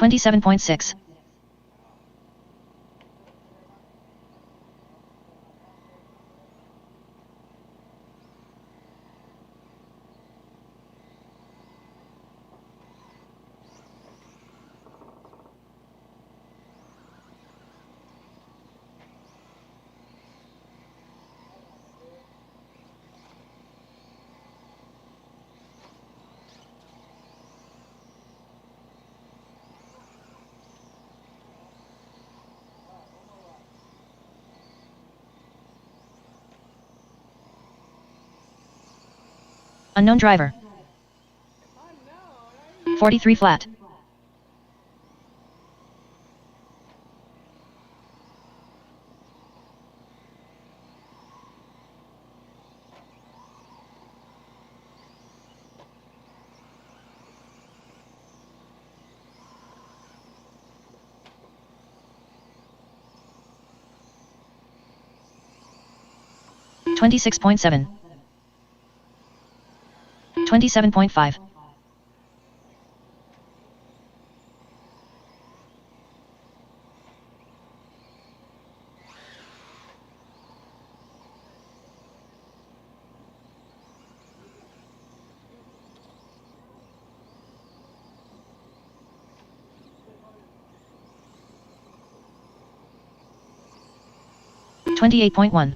27.6. Unknown driver. 43 flat. $26.7. 27.5. $28.1.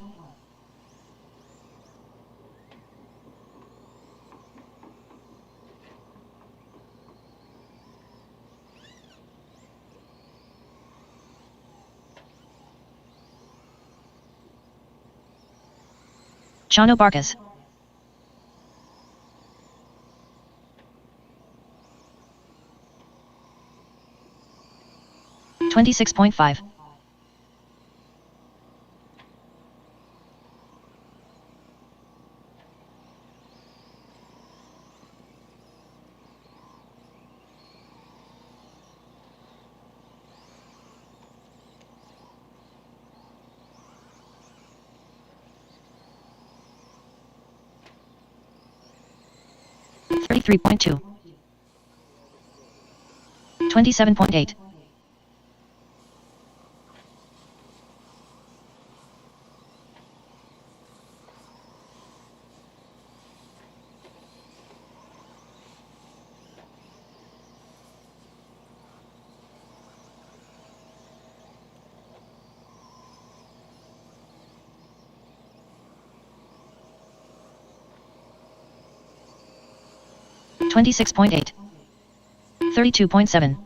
Chano Barkas. $26.5. $33.2. 27.8. $26.8. 32.7.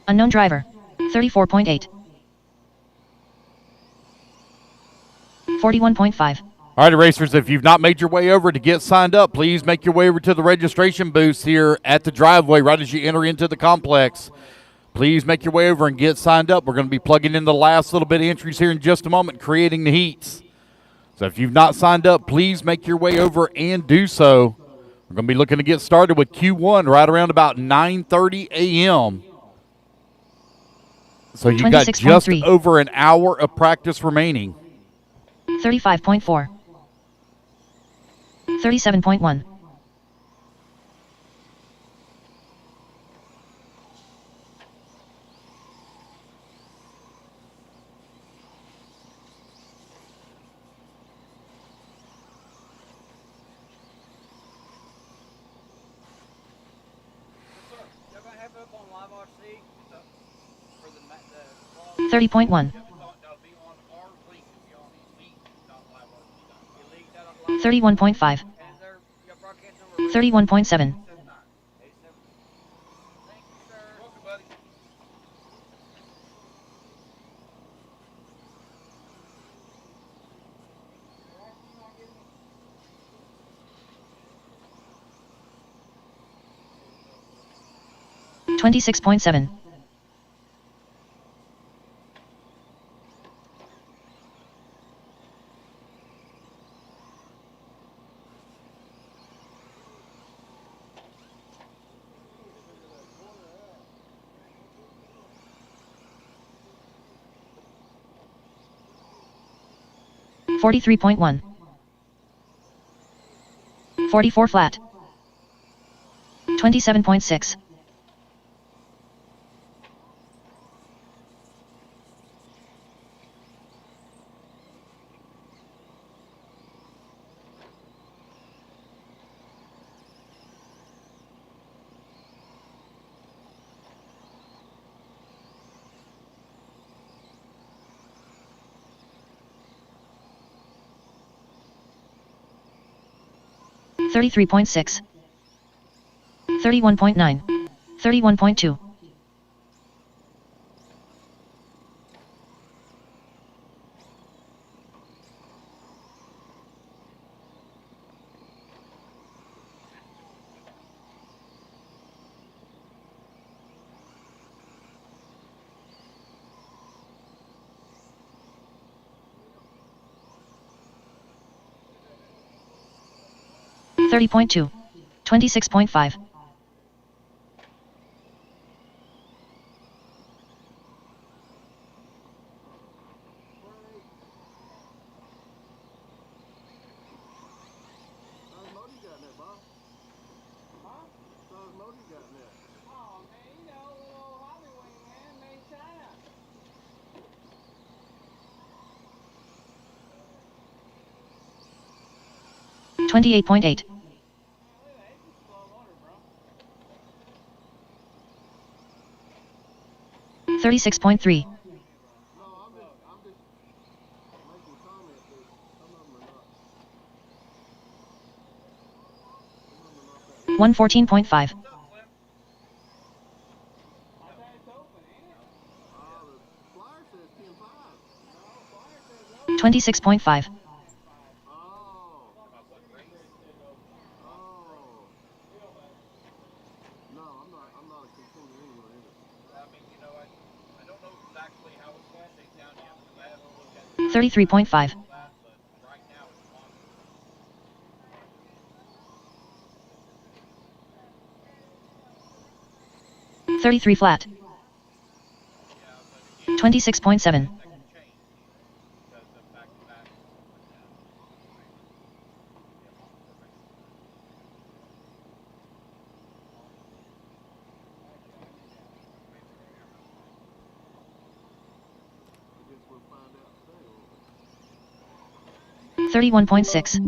Unknown driver. 34.8. 41.5. All right, racers, if you've not made your way over to get signed up, please make your way over to the registration booths here at the driveway right as you enter into the complex. Please make your way over and get signed up. We're going to be plugging in the last little bit of entries here in just a moment, creating the heats. So if you've not signed up, please make your way over and do so. We're going to be looking to get started with Q1 right around about 9:30 a.m. So you've got just over an hour of practice remaining. 35.4. 37.1. $30.1. 31.5. 31.7. 26.7. 43.1. 44 flat. 27.6. 33.6. 31.9. 31.2. 30.2. 26.5. 28.8. 36.3. 114.5. 26.5. 33.5. 33 flat. 26.7. 31.6.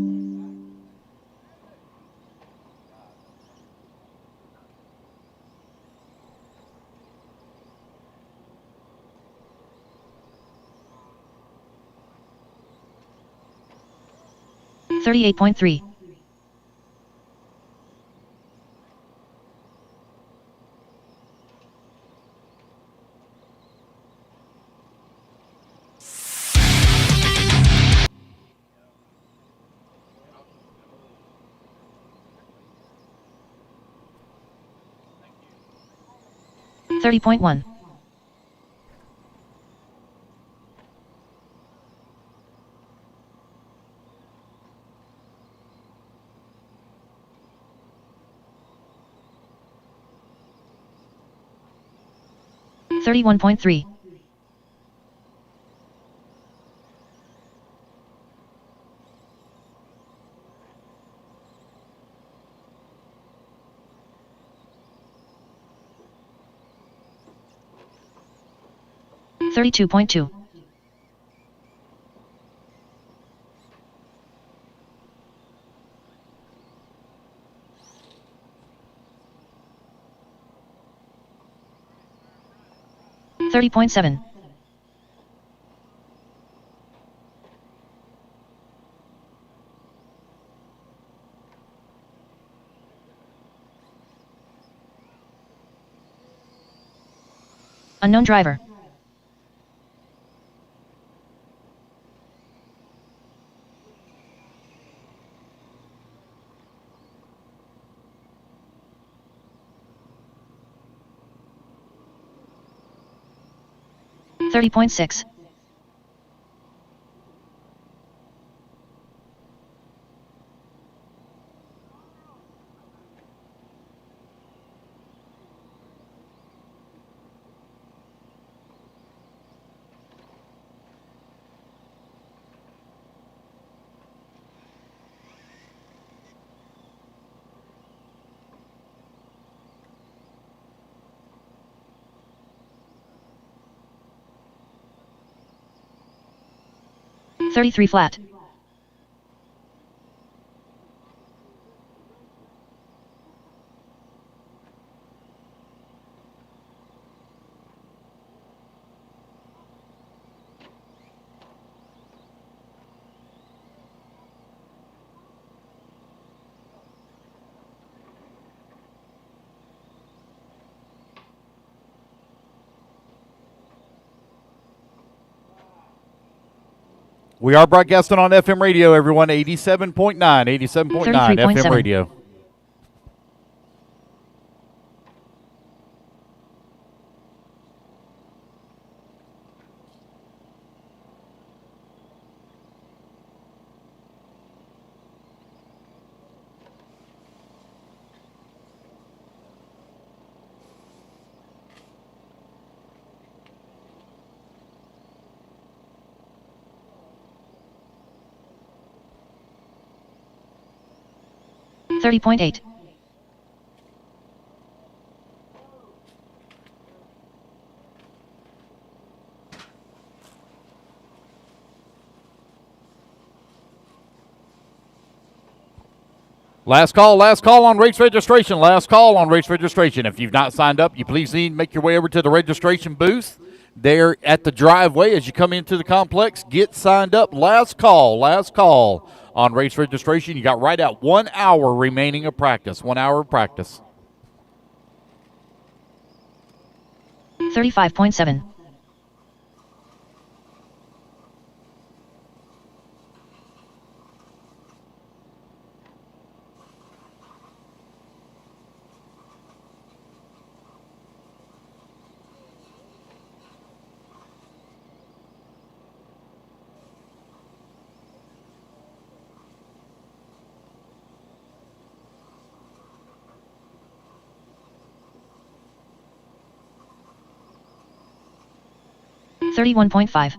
38.3. 30.1. 31.3. 32.2. 30.7. 'Unknown driver. 30.6. 33 flat. We are broadcasting on FM radio, everyone. 87.9, 87.9 FM radio. $30.8. Last call on race registration. Last call on race registration. If you've not signed up, you please need to make your way over to the registration booth there at the driveway as you come into the complex. Get signed up. Last call on race registration. You got right at 1 hour remaining of practice. 1 hour of practice. 35.7. $31.5.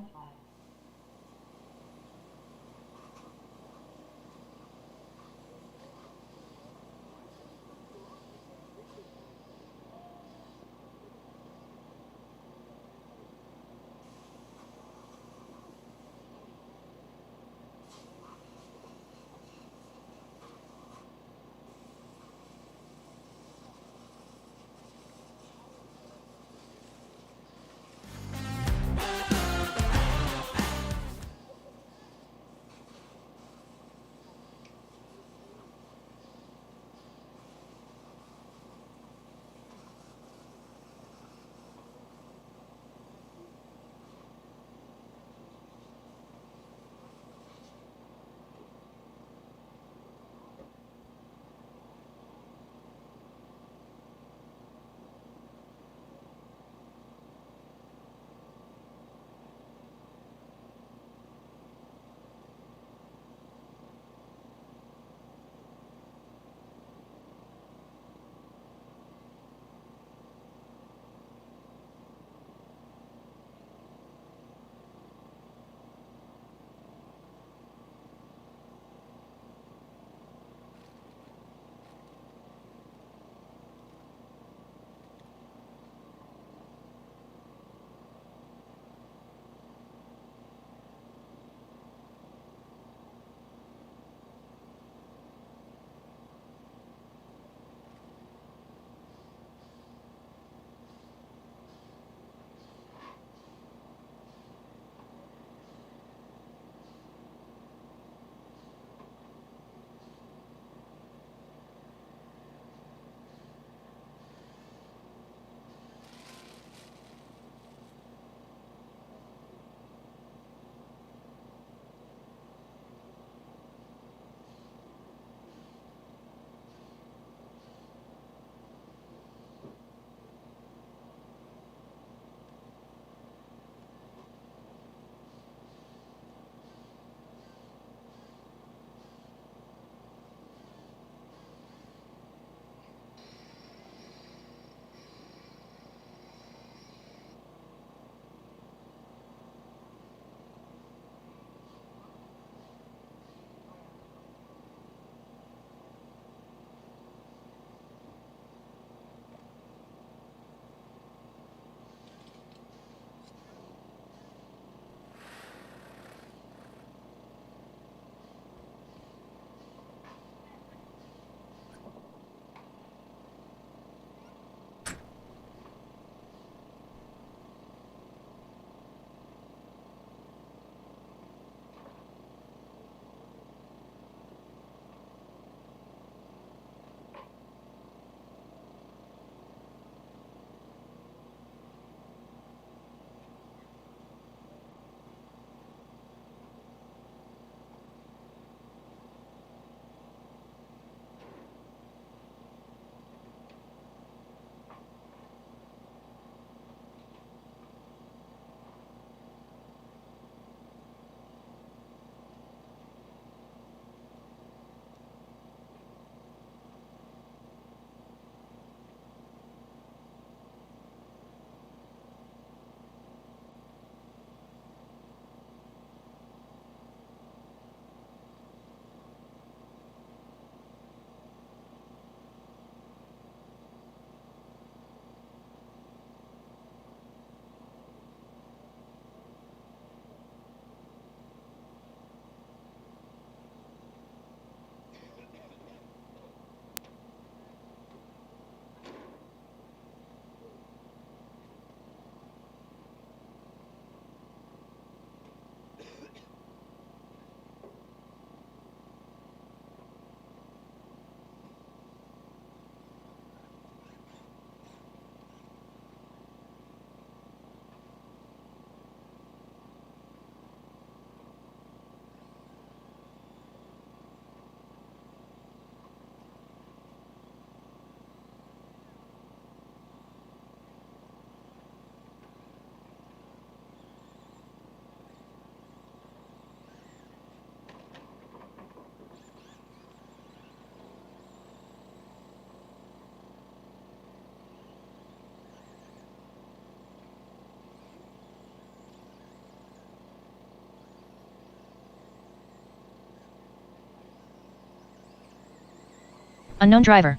Unknown driver.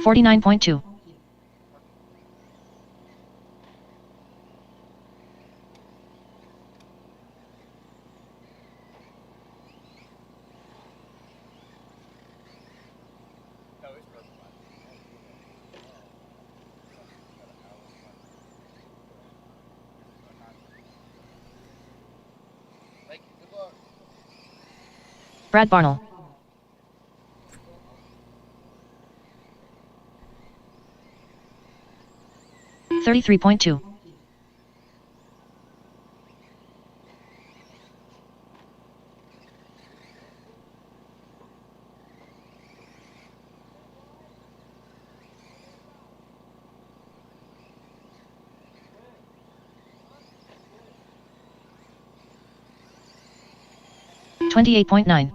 $49.2. Brad Barnell. $33.2. $28.9.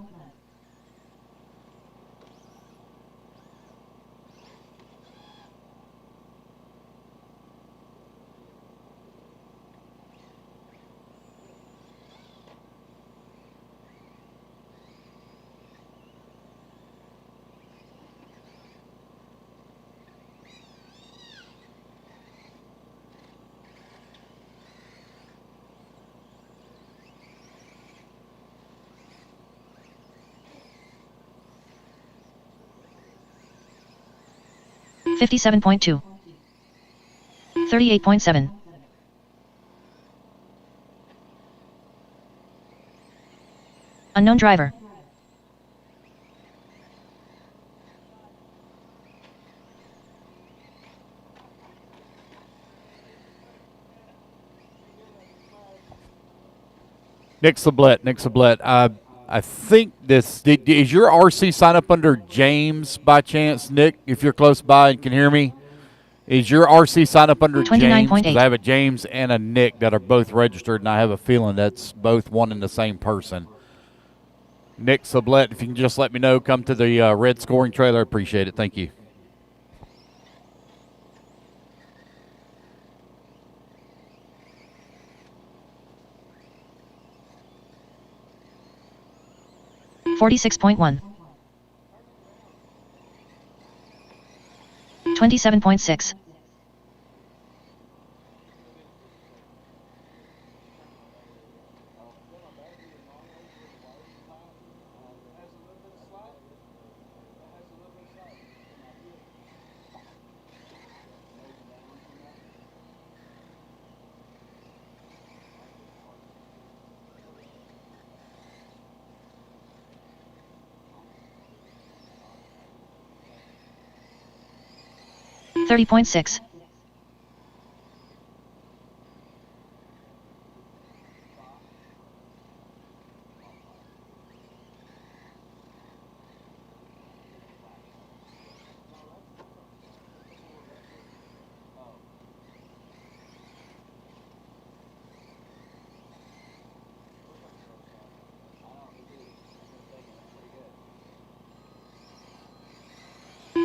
$57.2. $38.7. Unknown driver. Nick Sublette. I think this is your RC sign up under James by chance, Nick. If you're close by and can hear me, is your RC sign up under James? 'Cause I have a James and a Nick that are both registered, and I have a feeling that's both one and the same person. Nick Sublette, if you can just let me know, come to the red scoring trailer. I appreciate it. Thank you. $46.1. $27.6. $30.6.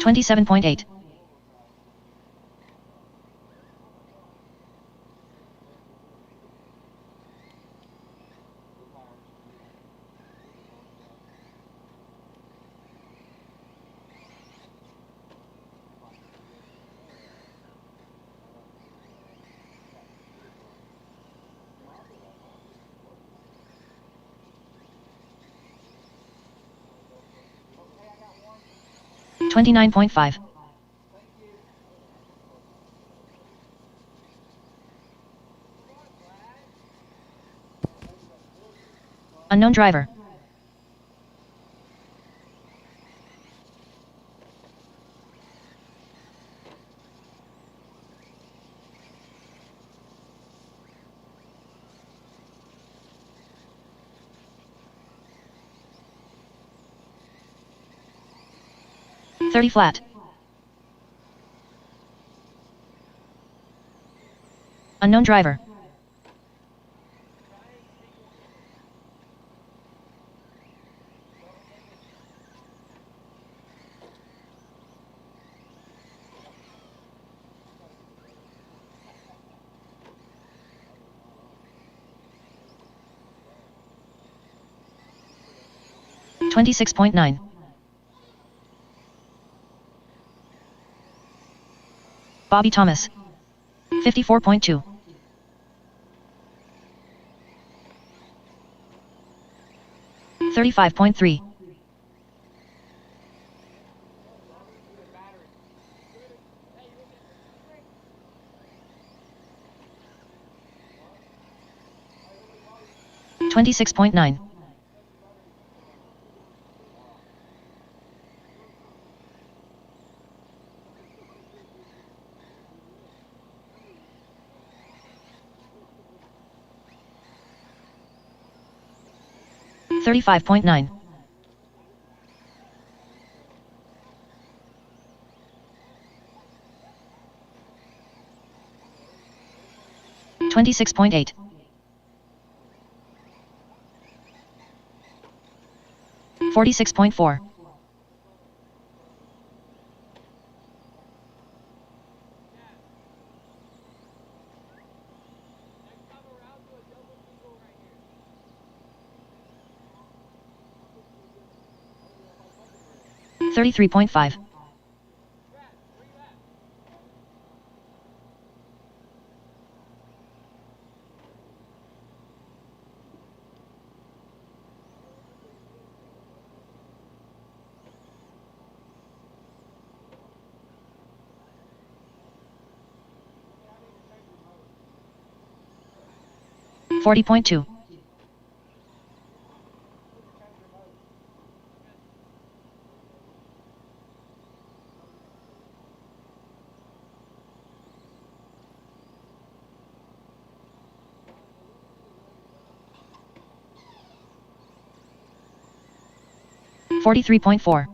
$27.8. $29.5. Unknown driver. 30 flat. Unknown driver. $26.9. Bobby Thomas. 54.2. $35.3. $26.9. $35.9. $26.8. $46.4. $33.5. $40.2. $43.4.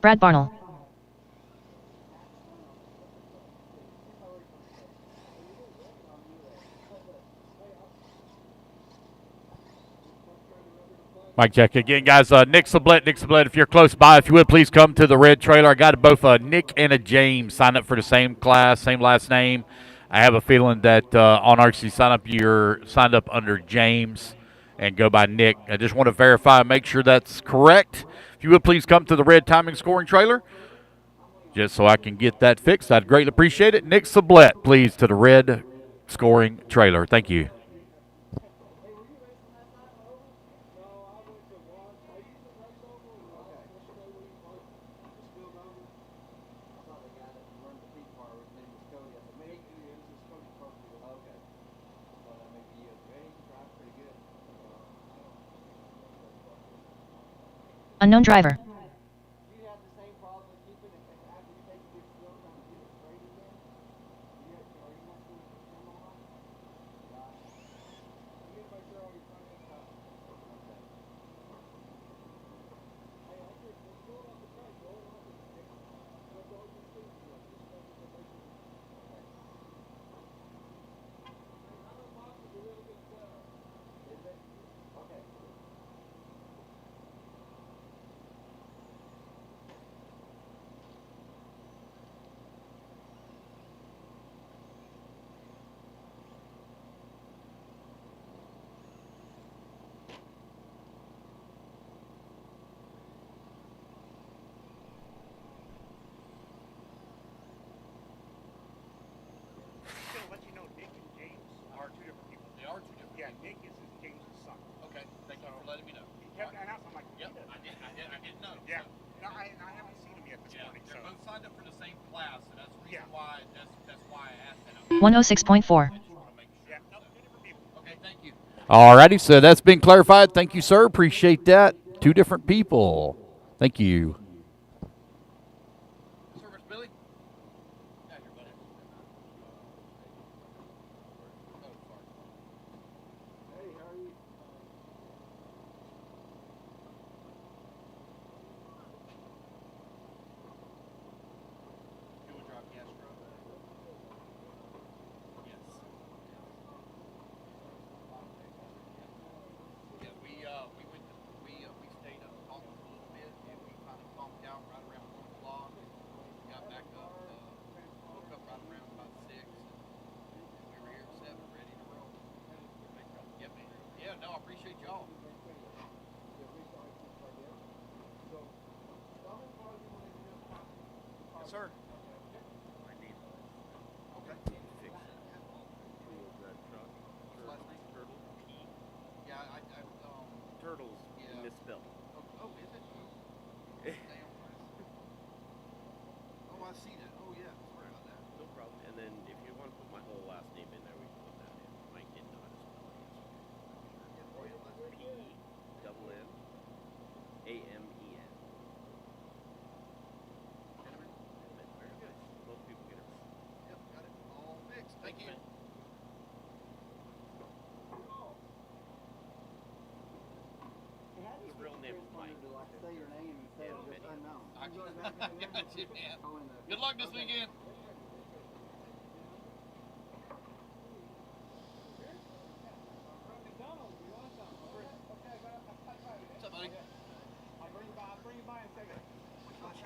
Brad Barnell. Mic check again, guys. Nick Sublette, if you're close by, if you would, please come to the red trailer. I got both a Nick and a James signed up for the same class, same last name. I have a feeling that on RC sign up, you're signed up under James and go by Nick. I just want to verify and make sure that's correct. If you would, please come to the red timing scoring trailer just so I can get that fixed. I'd greatly appreciate it. Nick Sublette, please, to the red scoring trailer. Thank you. Unknown driver. 106.4. Alrighty, so that's been clarified. Thank you, sir. Appreciate that. 2 different people. Thank you. Service Billy. Sir. Okay. Yeah, Turtles misspelled. Oh, is it? Damn. Oh, I see that. Oh, yeah. Sorry about that. No problem. And then if you want to put my whole last name in there, we can put that in. Mike didn't know how to spell it yesterday. P-double-N-A-M-E-N. Very good. Most people get it wrong. Yep, got it all fixed. Thank you. The real name is Mike. Say your name instead of just unknown. I got you, man. Good luck this weekend. What's up, buddy? I'll bring you by in a second. Got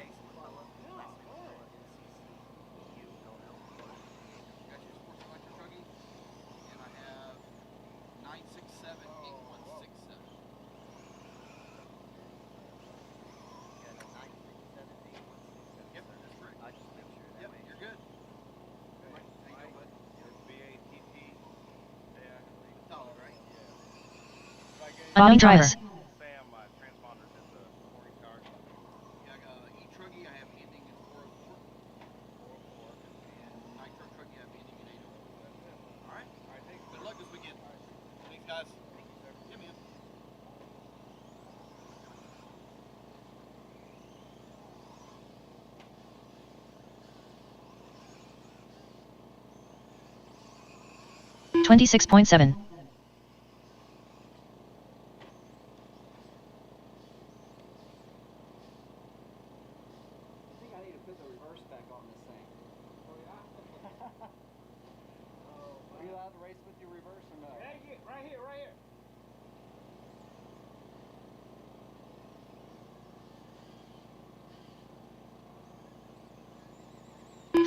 your Sportsman like your Truggy, and I have 9678167. Yep, that's correct. I just make sure that Yep, way. you're good. How you doing, bud? Tyler, right? Unknown driver. Sam, transponders in the morning car. Yeah, I got e-truggy. I have ending in 404. And Nitro Truggy, I have ending in 804. All right. Thanks. Good luck this weekend. Thanks, guys. Thank you, sir. Yeah, man. $26.7. I think I need to put the reverse back on this thing. Oh, yeah? Are you allowed to race with your reverse or no? Right here, right here, right here.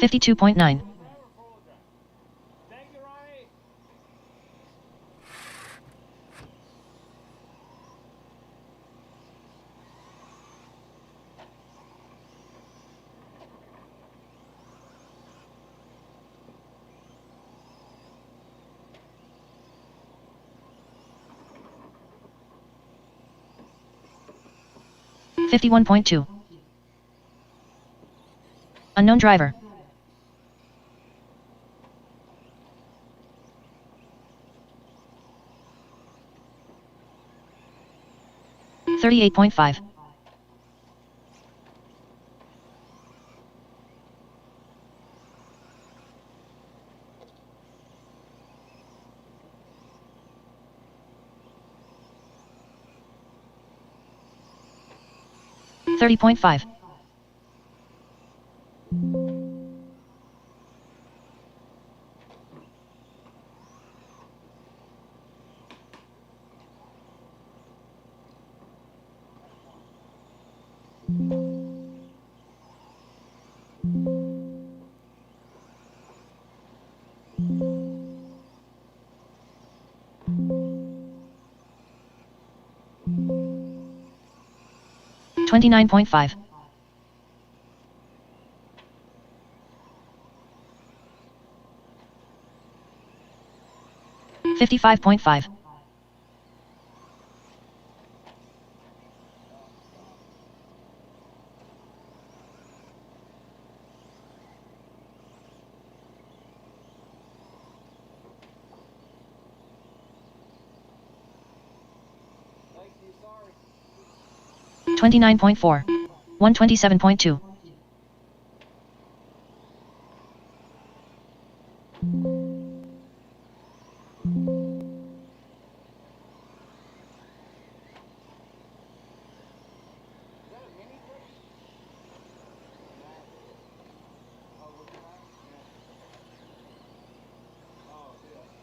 52.9. Thank you, Ronnie. $51.2. Unknown driver. $38.5. $30.5. $29.5. $55.5. 29.4. 127.2.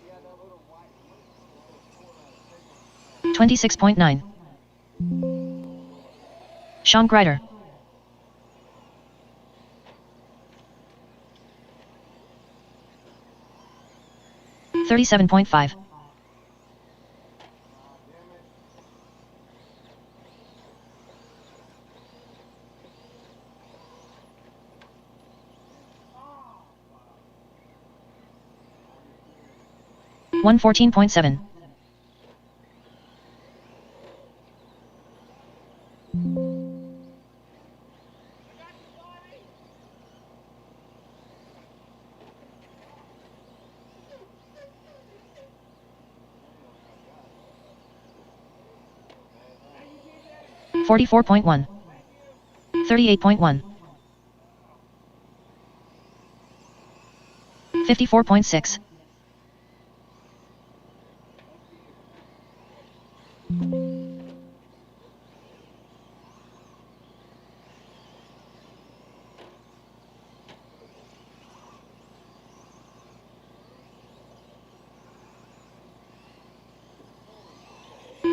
Yeah, that little white. 26.9. Sean Grider. 37.5. Oh, 114.7. wow. 44.1. 38.1. 54.6.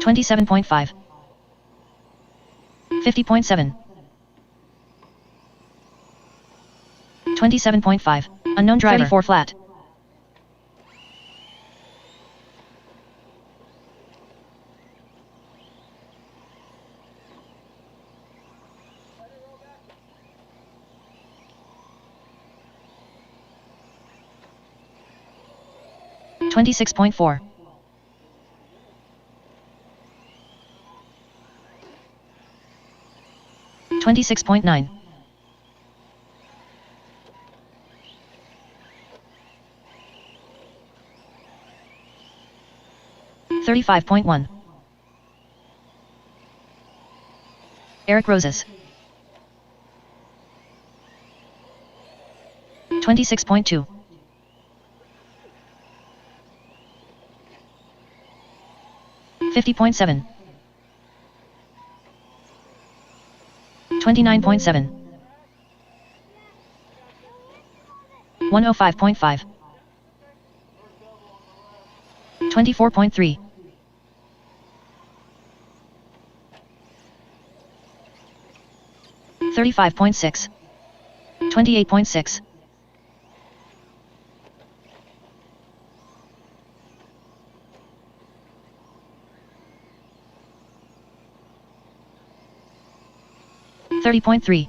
27.5. 50.7. 27.5. Unknown driver. 34 flat. Let it roll back. 26.4. 26.9. 35.1. Eric Roses. 26.2. 50.7. 29.7. 105.5. 24.3. 35.6. 28.6. 30.3.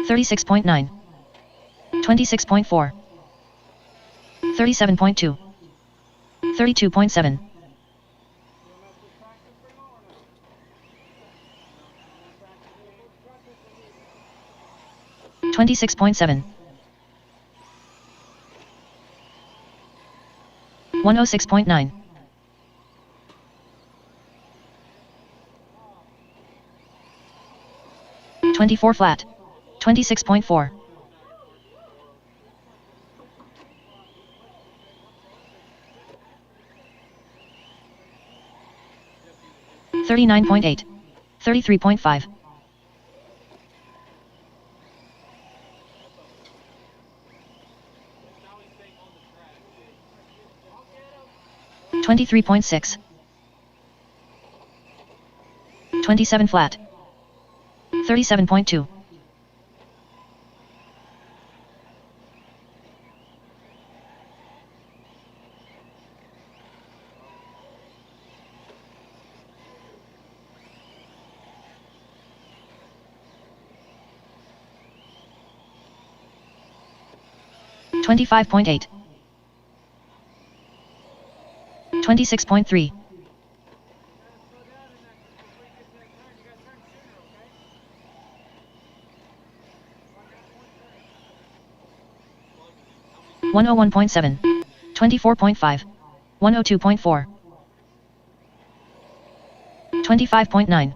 36.9. 26.4. 37.2. 32.7. 26.7. 106.9. 24 flat. 26.4. 39.8. 33.5. 23.6. 27 flat. 37.2. 25.8. 26.3. 101.7. 24.5. 102.4. 25.9.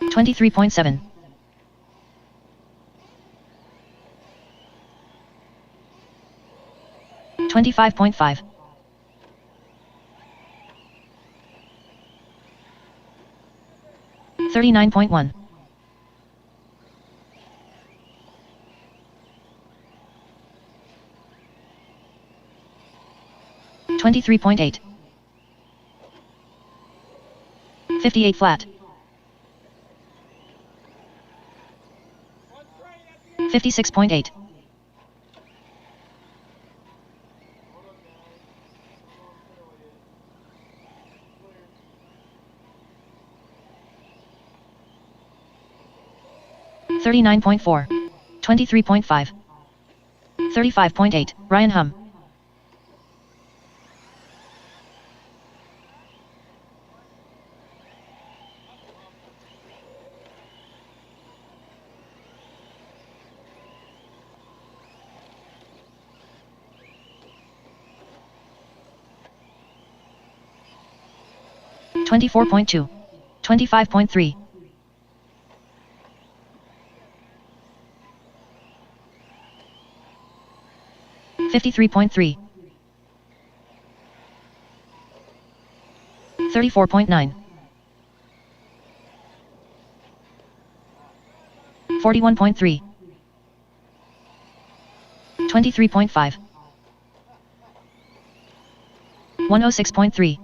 23.7. 25.5. 39.1. 23.8. 58 flat. 56.8. 39.4. 23.5. 35.8. Ryan Hum. Twenty-four point two, 25.3, 53.3, 34.9, 41.3, 23.5, 106.3,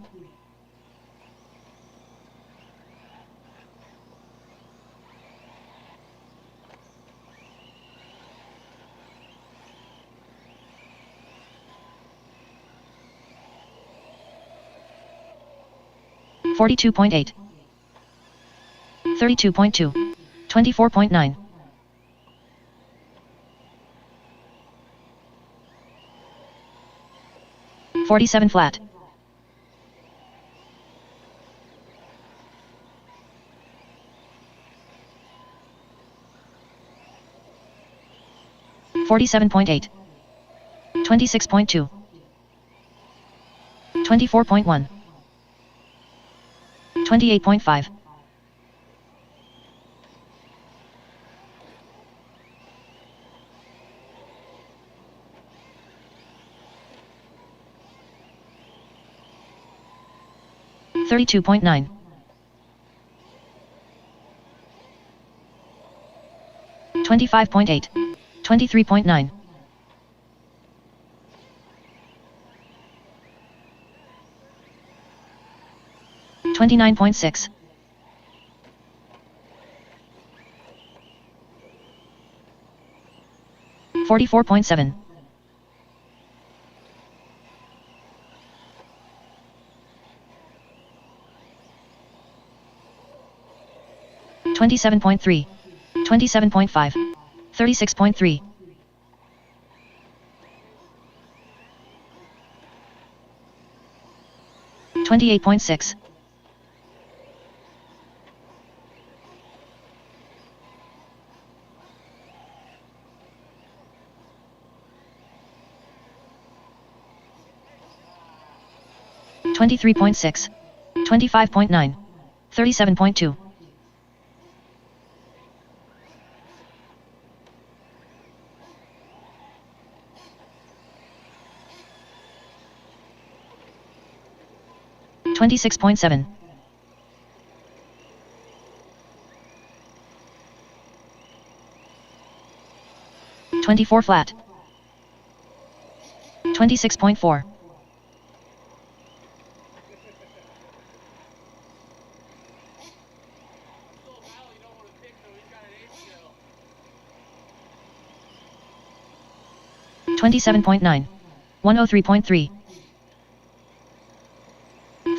42.8, 32.2, 24.9, 47 flat, 47.8, 26.2, 24.1, 28.5, 32.9, 25.8, 23.9, 29.6, 44.7, 27.3, 27.5, 36.3, 28.6, 23.6, 25.9, 37.2, 26.7, 24 flat, 26.4, 27.9, 103.3,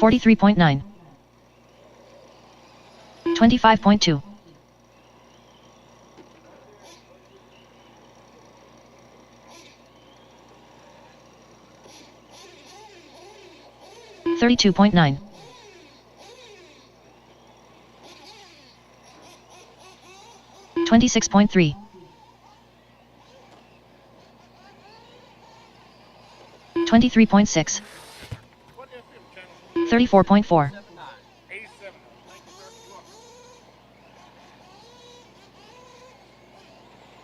43.9, 25.2, 28.6, 32.9. 26.3. 23.6. 34.4.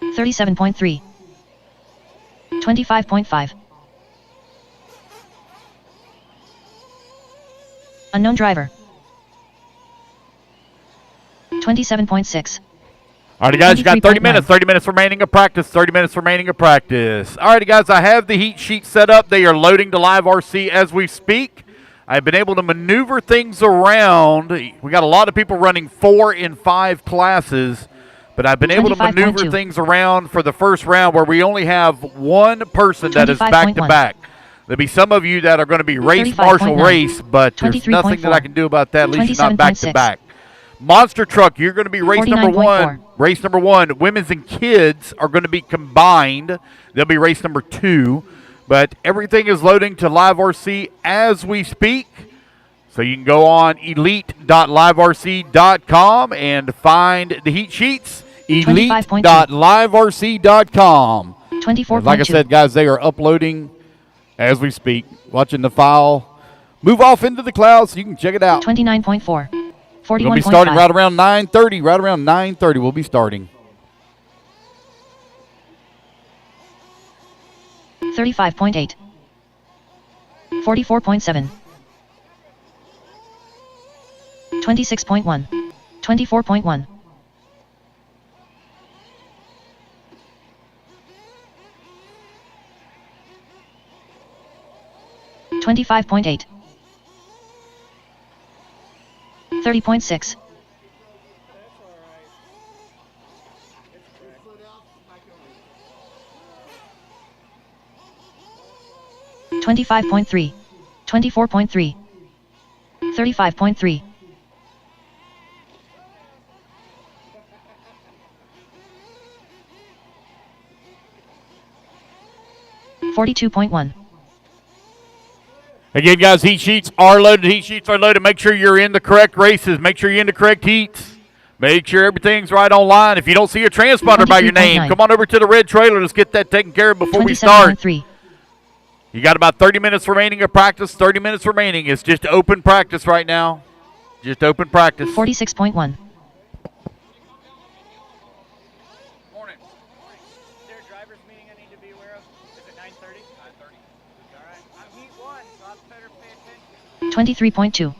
37.3. 25.5. Unknown driver. 27.6. Alrighty, guys, you got 30 23.9. minutes. 30 minutes remaining of practice. 30 minutes remaining of practice. Alrighty, guys, I have the heat sheet set up. They are loading to live RC as we speak. I've been able to maneuver things around. We got a lot of people running 4 and 5 classes, but I've been able to maneuver 25.2. things around for the first round where we only have one person that is 25.1. back-to-back. There'll be some of you that are going to be race 35.9. marshal race, but there's 23.4. nothing that I can do about that. At least you're not 27.6. back-to-back. Monster Truck, you're going to be race number 1. 49.4. Race number 1. Women's and kids are going to be combined. They'll be race number 2. But everything is loading to live RC as we speak. So you can go on elite.liverc.com and find the heat sheets. elite.liverc.com. 24.2. Like I said, guys, they are uploading as we speak. Watching the file move off into the clouds so you can check it out. 29.4. 41.5. We'll be starting right around 9:30. Right around 9:30, we'll be starting. 35.8. 44.7. 26.1. 24.1. 25.8. 30.6. 25.3. 24.3. 35.3. 42.1. Again, guys, heat sheets are loaded. Heat sheets are loaded. Make sure you're in the correct races. Make sure you're in the correct heats. Make sure everything's right online. If you don't see a transponder by your name, 23.9. come on over to the red trailer. Let's get that taken care of before we start. 27.3. You got about 30 minutes remaining of practice. 30 minutes remaining. It's just open practice right now. Just open practice. 46.1. Morning. Is there a driver's meeting I need to be aware of? Is it 9:30? 9:30. All right. I'm heat 1, so I better pay attention. 23.2. Yep, 9:30.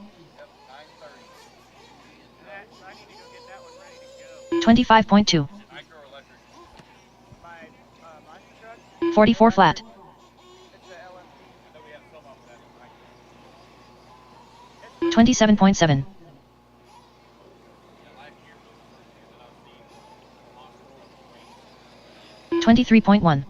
So I need to go get that one ready to go. 25.2. Microelectric. My monster truck? 44 flat. It's the LMP. I know we have some of that. 27.7. 23.1. I'm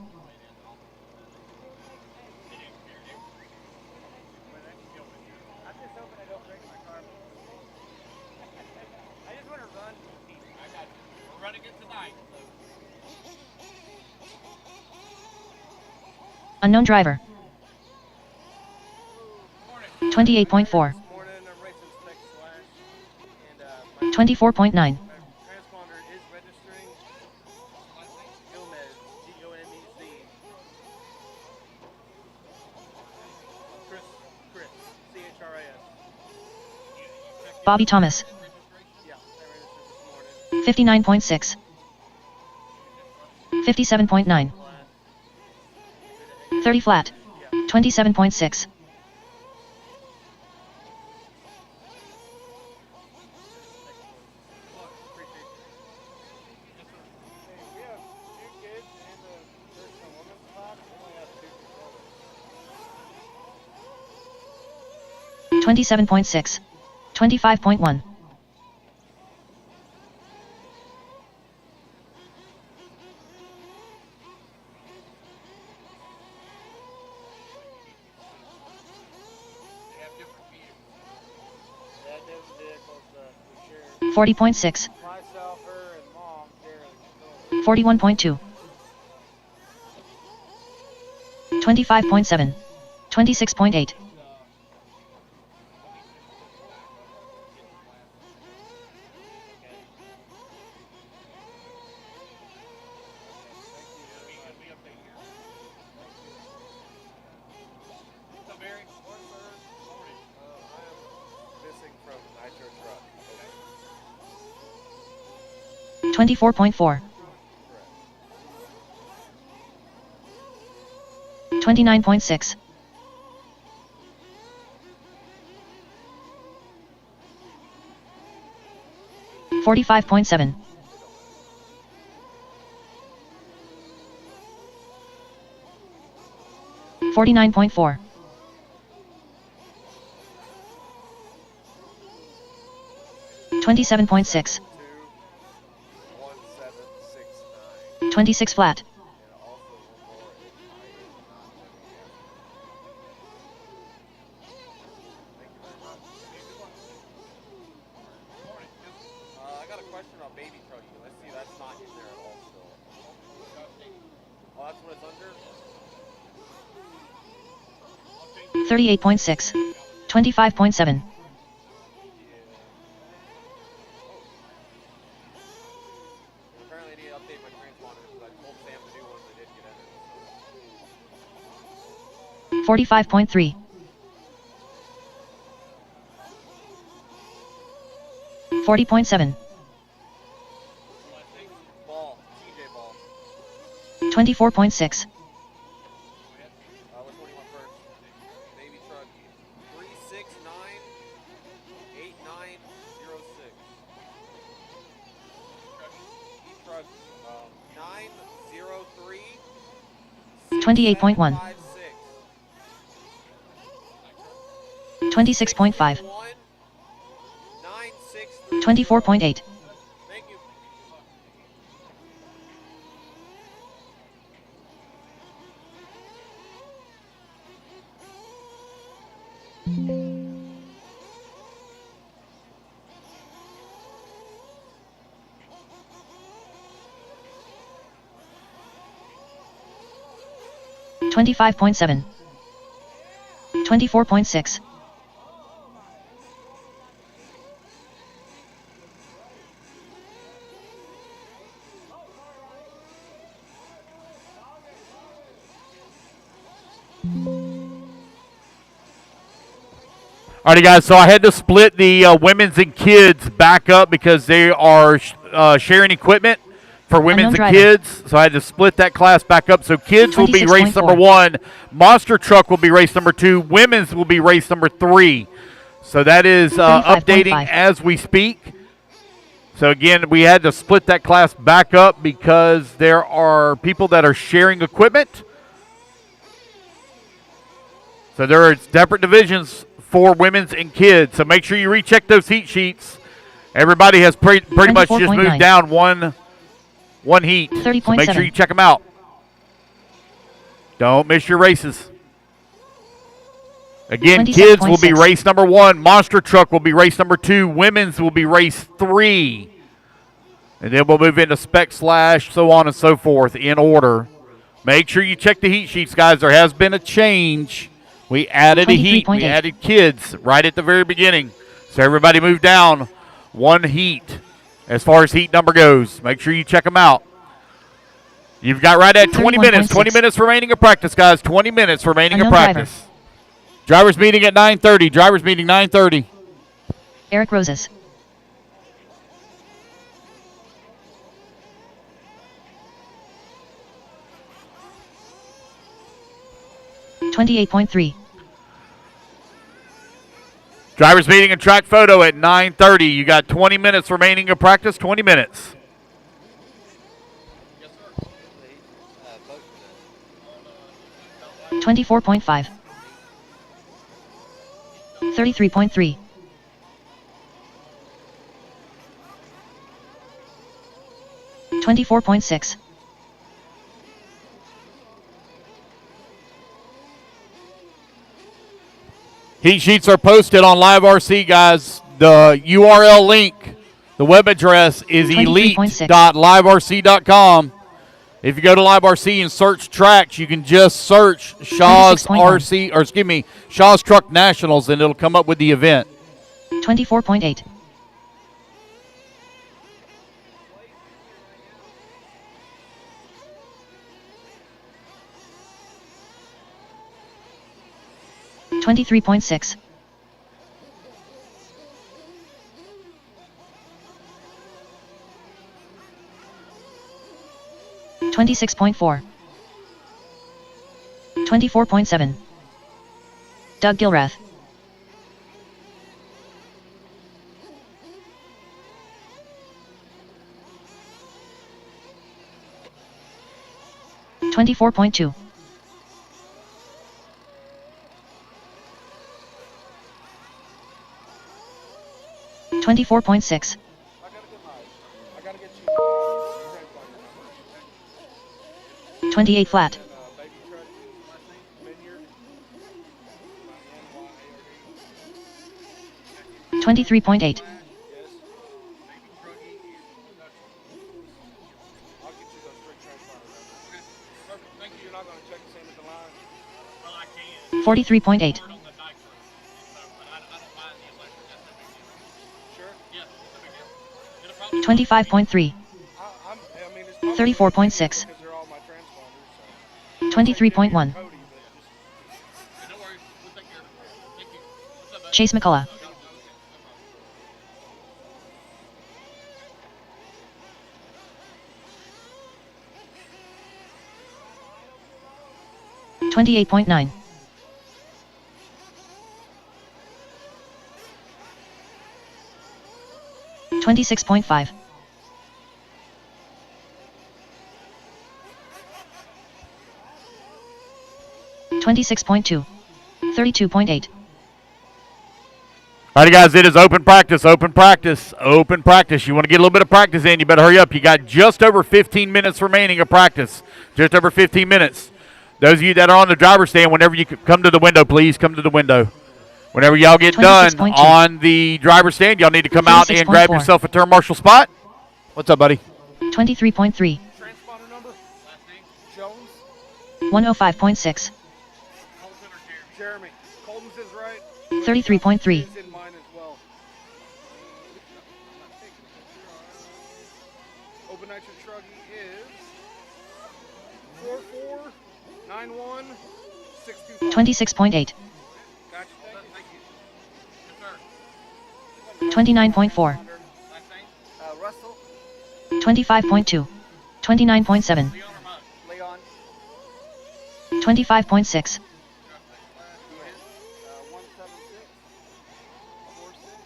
just hoping I don't break my car. I just want to run. I got you. We're running it tonight. Unknown driver. Morning. 28.4. This morning I'm racing Spec Slash. And my 24.9. transponder is registering. Gomez. Gomez. Chris. CHRIS. Bobby Thomas. Yeah, I registered this morning. 59.6. 57.9. 30 flat. 27.6. We have 2 kids and the first and women's class. We only have 2 controllers. 27.6. 25.1. They have different vehicles we share. 40.6. Myself, her, and mom share the controller. 41.2. 25.7. 26.8. 24.4. 29.6. 45.7. 49.4. 27.6. 26 flat. I got a question on baby Truggy. Let's see, that's not in there at all still. Oh, that's what it's under? 38.6. 25.7. Apparently I need to update my transponder because I told Sam to do one and I didn't get in it. 45.3. 40.7. Ball, TJ ball. 24.6. Which one do you want first? Baby Truggy. 3698906. E-truggy. 903. 28.1. 26.5. 24.8. Thank you. $25.7. 24.6. 'Alrighty, guys. So I had to split the women's and kids back up because they are sharing equipment for women's Unknown and driver. kids. So I had to split that class back up. So kids will be race 26.4. number 1. Monster truck will be race number 2. Women's will be race number 3. So that is 35.5. updating as we speak. So again, we had to split that class back up because there are people that are sharing equipment. So there are separate divisions for women's and kids. So make sure you recheck those heat sheets. Everybody has pretty much just 24.9. moved down one heat. So make 30.7. sure you check them out. Don't miss your races. Again, kids will be 27.6. race number 1. Monster truck will be race number 2. Women's will be race 3. And then we'll move into spec / so on and so forth in order. Make sure you check the heat sheets, guys. There has been a change. We added a heat. We 23.8. added kids right at the very beginning. So everybody moved down one heat as far as heat number goes. Make sure you check them out. You've got right at 20 minutes. 20 31.6. minutes remaining of practice, guys. 20 minutes remaining of Unknown driver. practice. Drivers meeting at 9:30. Drivers meeting 9:30. Eric Roses. $28.3. Drivers meeting and track photo at 9:30. You got 20 minutes remaining of practice. 20 minutes. 24.5. 33.3. 24.6. Heat sheets are posted on Live RC, guys. The URL link, the web address is 23.6. elite.liverc.com. If you go to Live RC and search tracks, you can just search Shaw's 26.1. Shaw's Truck Nationals, and it'll come up with the event. 24.8. 23.6. 24.6. 26.4. 24.7. Doug Gilrath. 24.2. 24.6. I gotta get you. 28 flat. Baby truck, vineyard. 23.8. Yes. Baby Truggy. I'll get you those quick transponder numbers. Okay. Perfect. Thank you. You're not gonna check the same at the line. Well, I can. 43.8. On the Nitro. But I don't mind the electric. That's no big deal. Sure. Yeah, no big deal. It'll probably 25.3. I mean, it's probably 34.6. because they're all my transponders. So. 23.1. Cody, but just, no worries. We'll take care of it. Thank you. What's up, bud? Chase McCullough. 28.9. 26.5. 26.2. 32.8. All right, guys, it is open practice, open practice, open practice. You want to get a little bit of practice in, you better hurry up. You got just over 15 minutes remaining of practice, just over 15 minutes. Those of you that are on the driver's stand, whenever you come to the window, please come to the window. Whenever y'all get done 26.2. on the driver's stand, y'all need to come out and grab 36.4. yourself a turn marshal spot. What's up, buddy? 23.3. transponder number? Last name? Jones? 105.6. Colton or Jeremy? Colton's is right. 33.3. It's in mine as well. Open Nitro Truggy is 449162. 26.8. Gotcha. Thank you. Yes, sir. 29.4. Last name? Russell. 25.2. 29.7. Leon or Mud? Leon. 25.6. 176.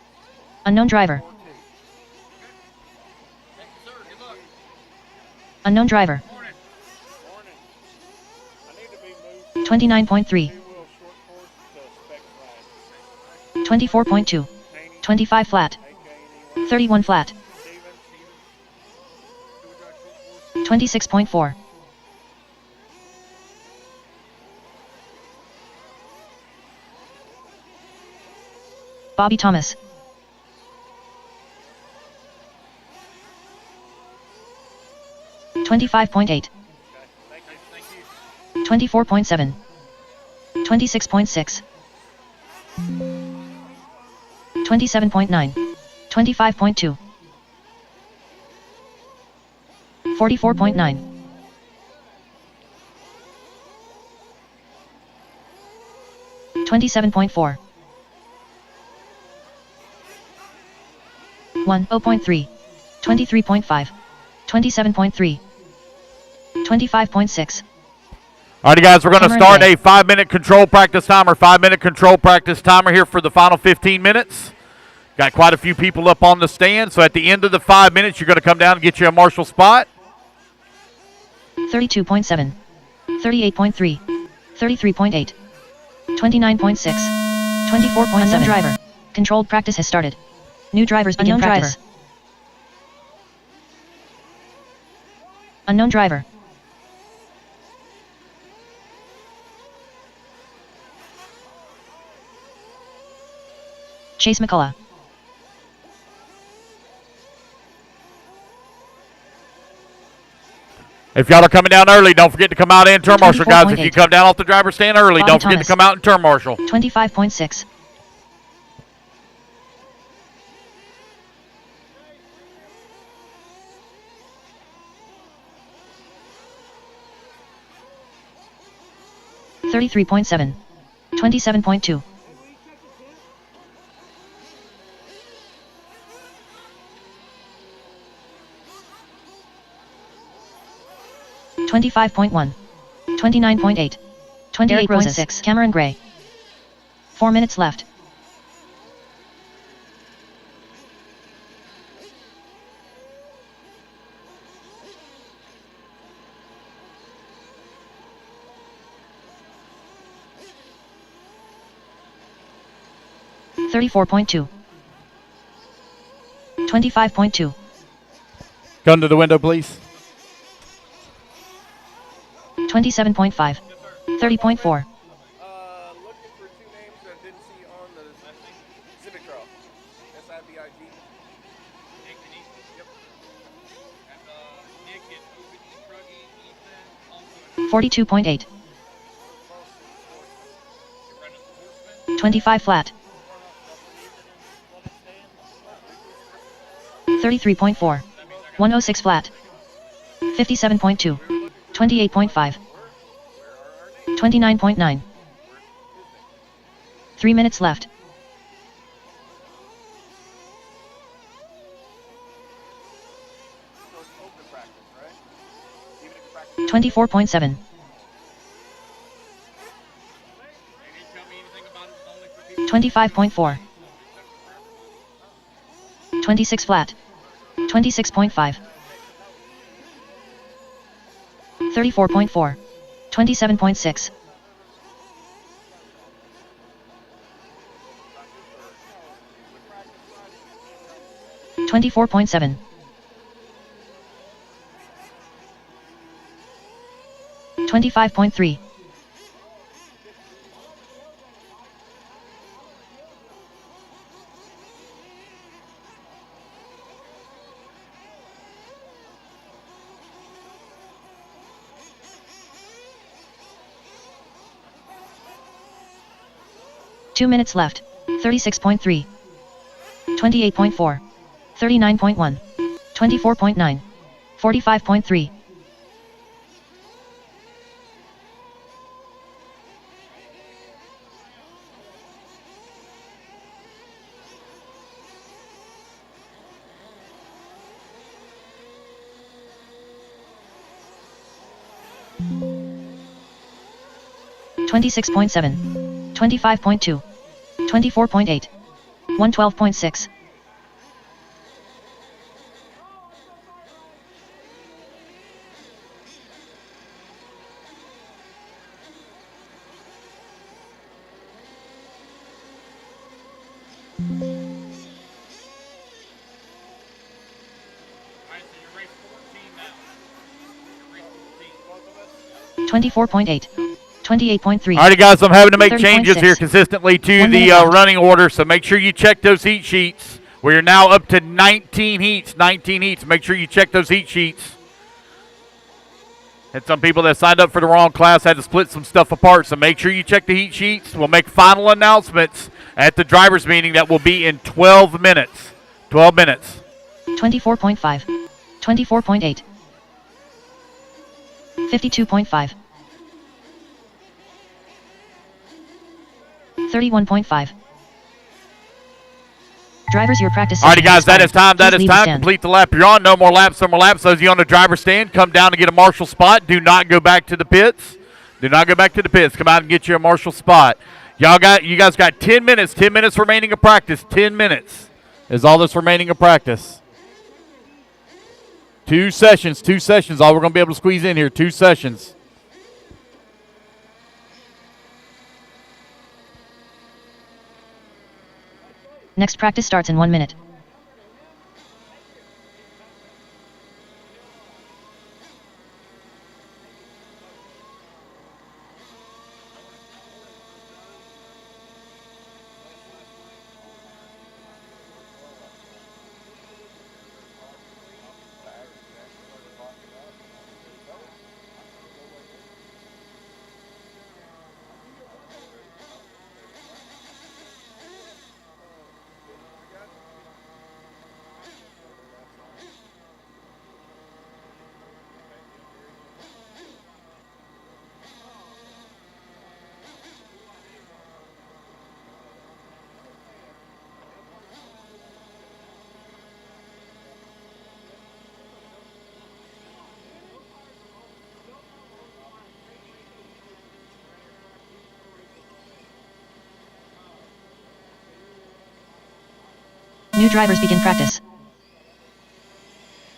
Unknown driver. 42. Thank you, sir. Good luck. Unknown driver. Morning. Morning. I need to be moved 29.3. two-wheel short course to Spec flag. 24.2. 25 flat. 31 flat. 26.4. 'Bobby Thomas. 25.8. 24.7. 26.6. 27.9. 25.2. 44.9. 27.4. 0.3. 23.5. 27.3. 25.6. All right, guys, we're going to Camera start day. a 5-minute control practice timer, 5-minute control practice timer here for the final 15 minutes. Got quite a few people up on the stand, so at the end of the 5 minutes, you're going to come down and get you a marshal spot. 32.7. 38.3. 33.8. 29.6. 24.7. Unknown driver. Controlled practice has started. New drivers begin practice. Unknown driver. Chase McCullough. If y'all are coming down early, don't forget to come out and turn marshal, guys. If you 24.8. come down off the driver's stand early, Bobby don't forget Thomas. to come out and turn marshal. 25.6. 33.7. 27.2. 32.7. 25.1. 29.8. 28.6. Cameron Gray. 4 minutes left. $34.2. 25.2. Gun to the window, please. 27.5. 30.4. Looking for 2 names that didn't see on the Civic Trail. SIBIG. Nick and Ethan. Yep. And Nick and Truggy, Ethan, also 42.8. you're running Sportsman. 25 flat. 33.4. 106 flat. 57.2. 28.5. 29.9. 3 minutes left. So it's open practice, right? Even if you practice 24.7. They didn't tell me anything about it. Only for people. 25.4. 26 flat. 26.5. 34.4. 27.6. 24.7. 25.3. 2 minutes left. 36.3. 28.4. 39.1. 24.9. 45.3. $26.7. 25.2. 24.8. 112.6. Alright, so you're race 14 now. You're race 14. 24.8. 28.3. Alrighty, guys, I'm having to make 30.6. changes here consistently to 1 the minute left. running order, so make sure you check those heat sheets. We are now up to 19 heats. 19 heats. Make sure you check those heat sheets. Had some people that signed up for the wrong class, had to split some stuff apart, so make sure you check the heat sheets. We'll make final announcements at the drivers' meeting that will be in 12 minutes. 12 minutes. 24.5. 24.8. 52.5. 31.5. Drivers, your practice Alrighty, session guys, that is time. That Please is leave the time. stand. Complete the lap you're on. No more laps. No more laps. Those of you on the driver's stand, come down and get a marshal spot. Do not go back to the pits. Do not go back to the pits. Come out and get you a marshal spot. You guys got 10 minutes. 10 minutes remaining of practice. 10 minutes is all that's remaining of practice. 2 sessions. 2 sessions. All we're going to be able to squeeze in here. 2 sessions. Next practice starts in 1 minute. New drivers begin practice.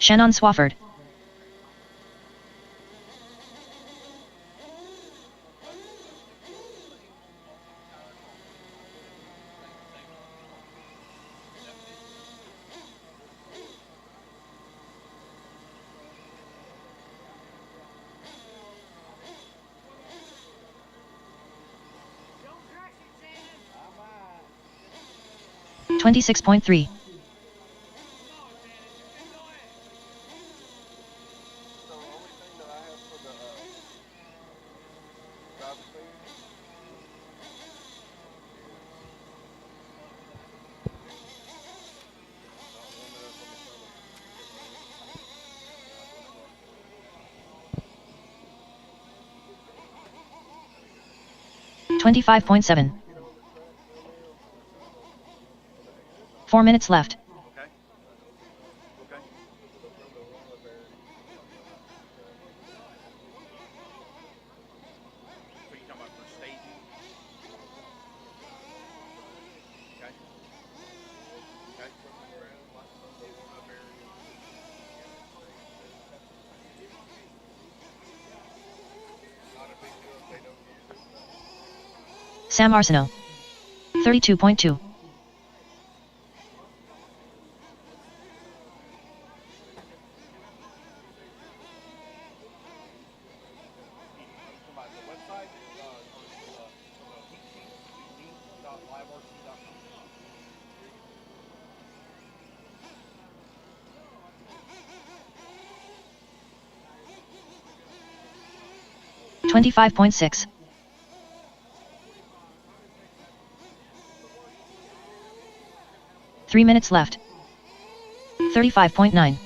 Shannon Swafford. Don't crash it, Shannon. 26.3. So the only thing that I have for the driver thing is 25.7. 4 minutes left. okay. Okay. So you talking about for staging? Okay. Okay. Not a big deal if they don't use it. Sam Arsenault. 32.2. Somebody, the website, heat sheets, meet.liverc.com. 25.6. 3 minutes left. 35.9.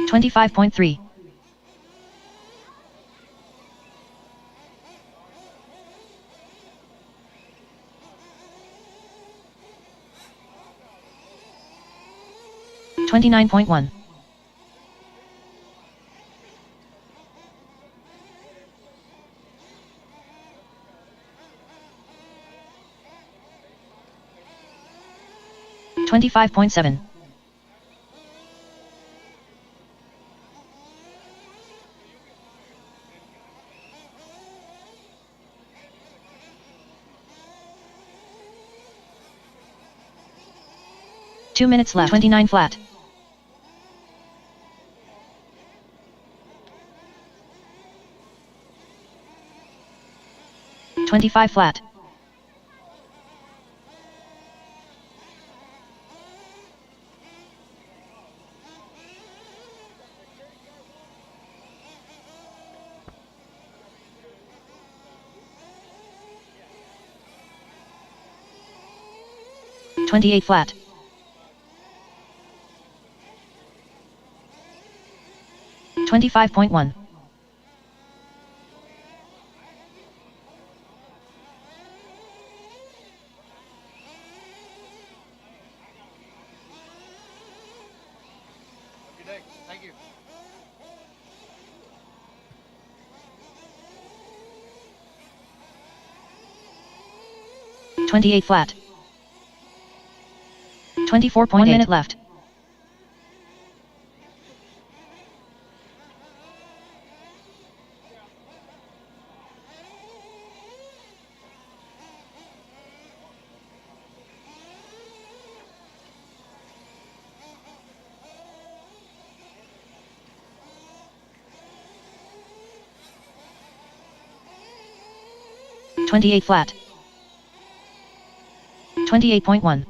25.3. 29.1. 25.7. 2 minutes left. 29 flat. 25 flat. 28 flat. 25.1. 28 flat. 24.1 minute left. $28 flat. 28.1.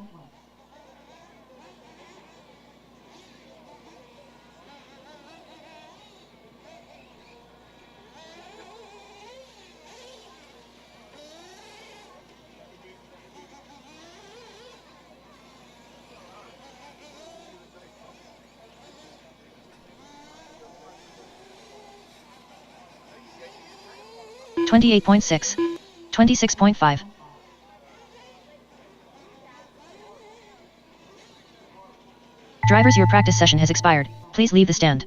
28.6. 26.5. Drivers, your practice session has expired. Please leave the stand.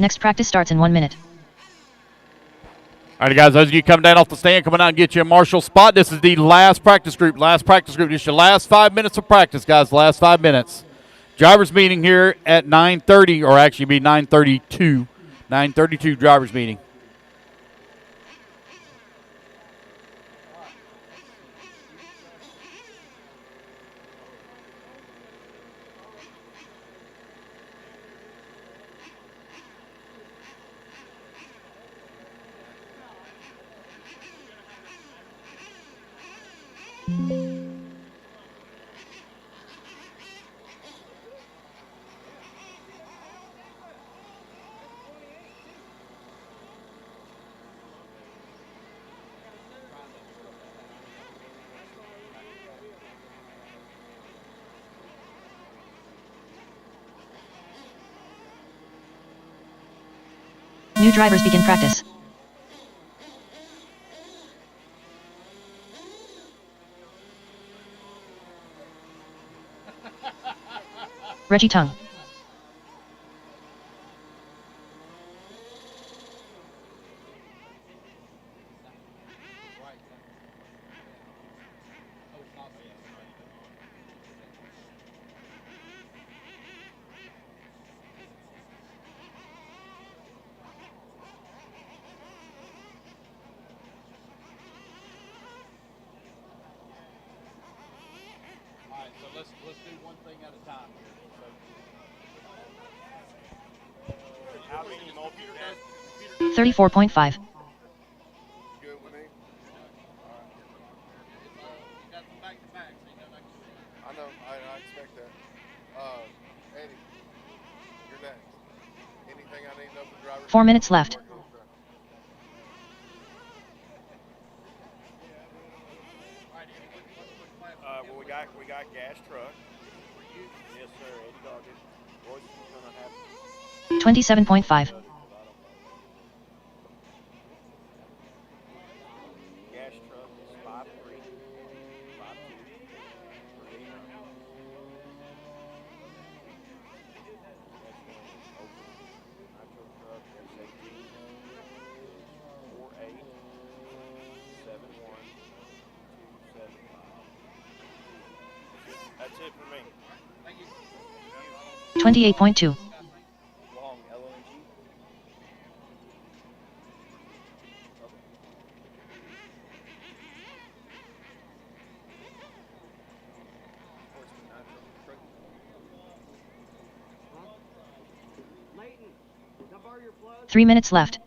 Next practice starts in 1 minute. All right, guys, those of you coming down off the stand, coming out and get you a marshal spot. This is the last practice group. Last practice group. Just your last 5 minutes of practice, guys. Last 5 minutes. Drivers meeting here at 9:30, or actually be 9:32. 9:32 drivers meeting. New drivers begin practice. Reggie Tongue. Let's do one thing at a time here. 34.5. Good with me. I know. I expect that. Eddie, you're next. Anything I need to know from drivers? 4 minutes left. Well, we got gas truck. Yes, sir. Eddie Dogger. Royce is gonna have 27.5. gas truck is 5.3, 5.2, 3. Nitro truck S18 is 4.8, 7.1, 2.75. That's it for me. 28.2. Long LNG. Sportsman, Nitro, Truggy. Leighton, can I borrow your plug? 3 minutes left.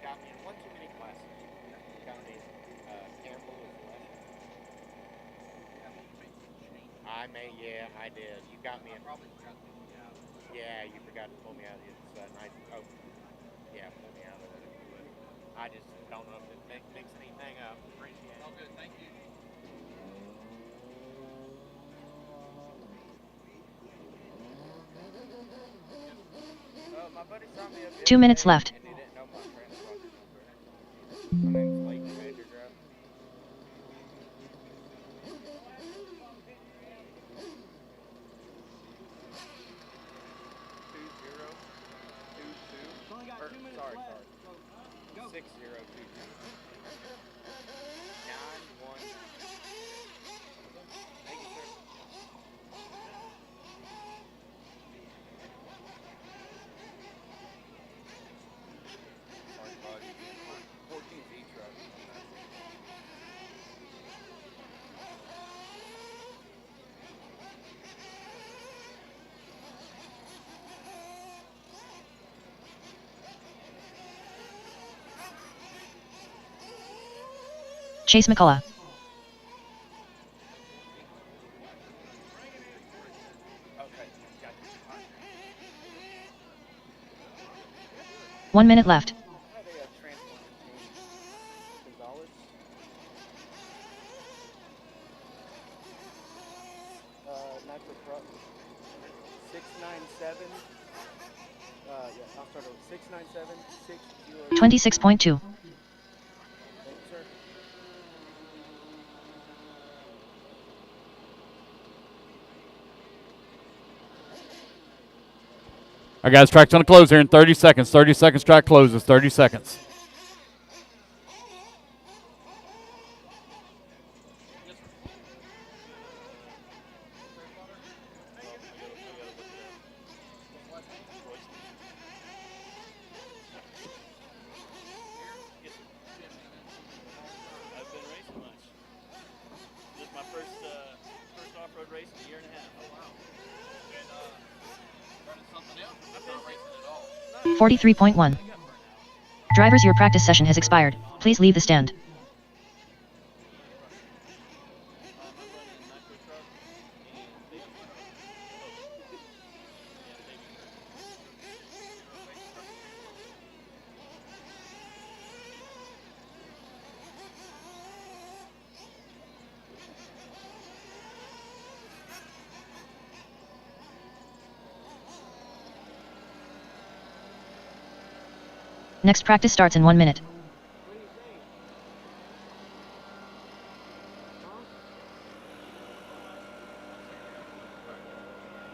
Got me in one too many classes. Got me Campbell as well. Yeah, I did. You got me in. Yeah, you forgot to pull me out of it. Yeah, pull me out of it. I just don't know if it mix anything up. Appreciate it. All good, thank you. My buddy saw me up 2 minutes left. and he didn't know my transponder number. My name's Leighton Major Drive. Only got 2 minutes Sorry. left. So, go. 6022. 91. Thank you, sir. Chase McCullough. Okay, got you. All right. 1 minute left. How do they transport between Gonzalez? Nitro Truck. 697. Yeah, I'll start over. 697 60. 26.2. Thank you, sir. All right, guys, track's going to close here in 30 seconds. 30 seconds, track closes. 30 seconds. I've been racing much. This is my first off-road race in a year and a half. Oh, wow. And running something else? I'm not racing at all. 43.1. Drivers, your practice session has expired. Please leave the stand. I'm running Nitro Truck and Baby Truck. Next practice starts in 1 minute.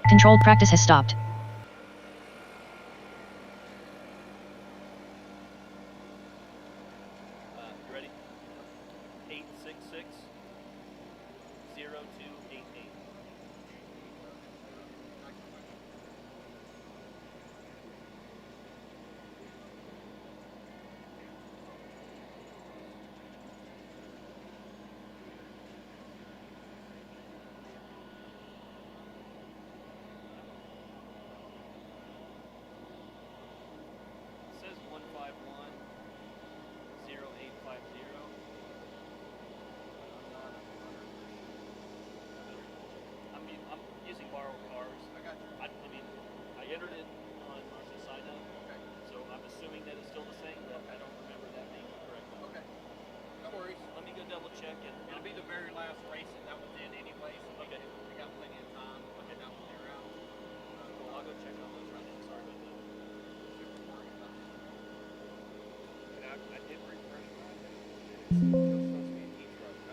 Controlled practice has stopped. You ready? 866 0288. It says 151 0850. I'm using borrowed cars. I got you. I mean, I entered it on the sign up. Okay. So I'm assuming that it's still the same, but I don't remember that being correct. Okay. No worries. Let me go double check it. It'll be the very last race that that was in anyway, so Okay. we got plenty of time. Okay, that one there out. Cool. I'll go check on those right now. Sorry about that. And I did refresh mine. It's still supposed to be an e-truggy.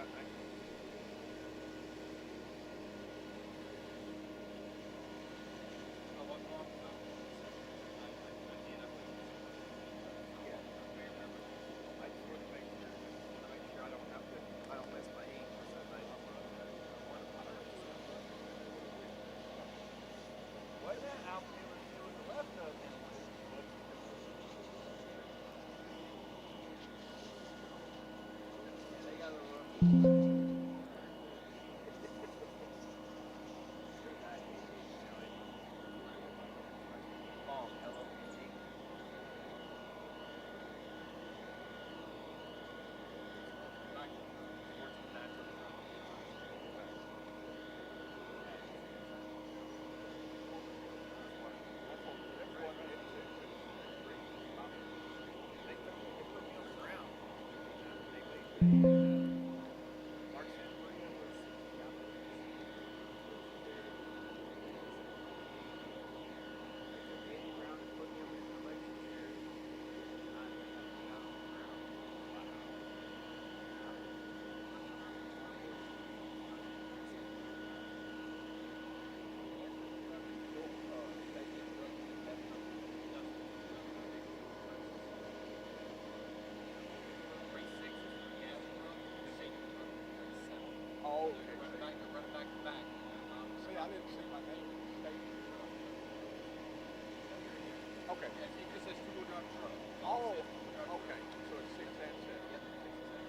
Okay. It says two-wheel drive truck. Oh, okay. So it's 6 and 7. Yep. 6 and 7.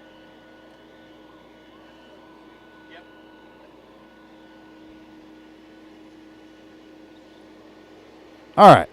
Yep. All right.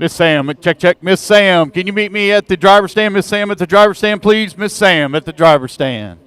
Miss Sam, check. Miss Sam, can you meet me at the driver's stand? Miss Sam at the driver's stand, please. Miss Sam at the driver's stand.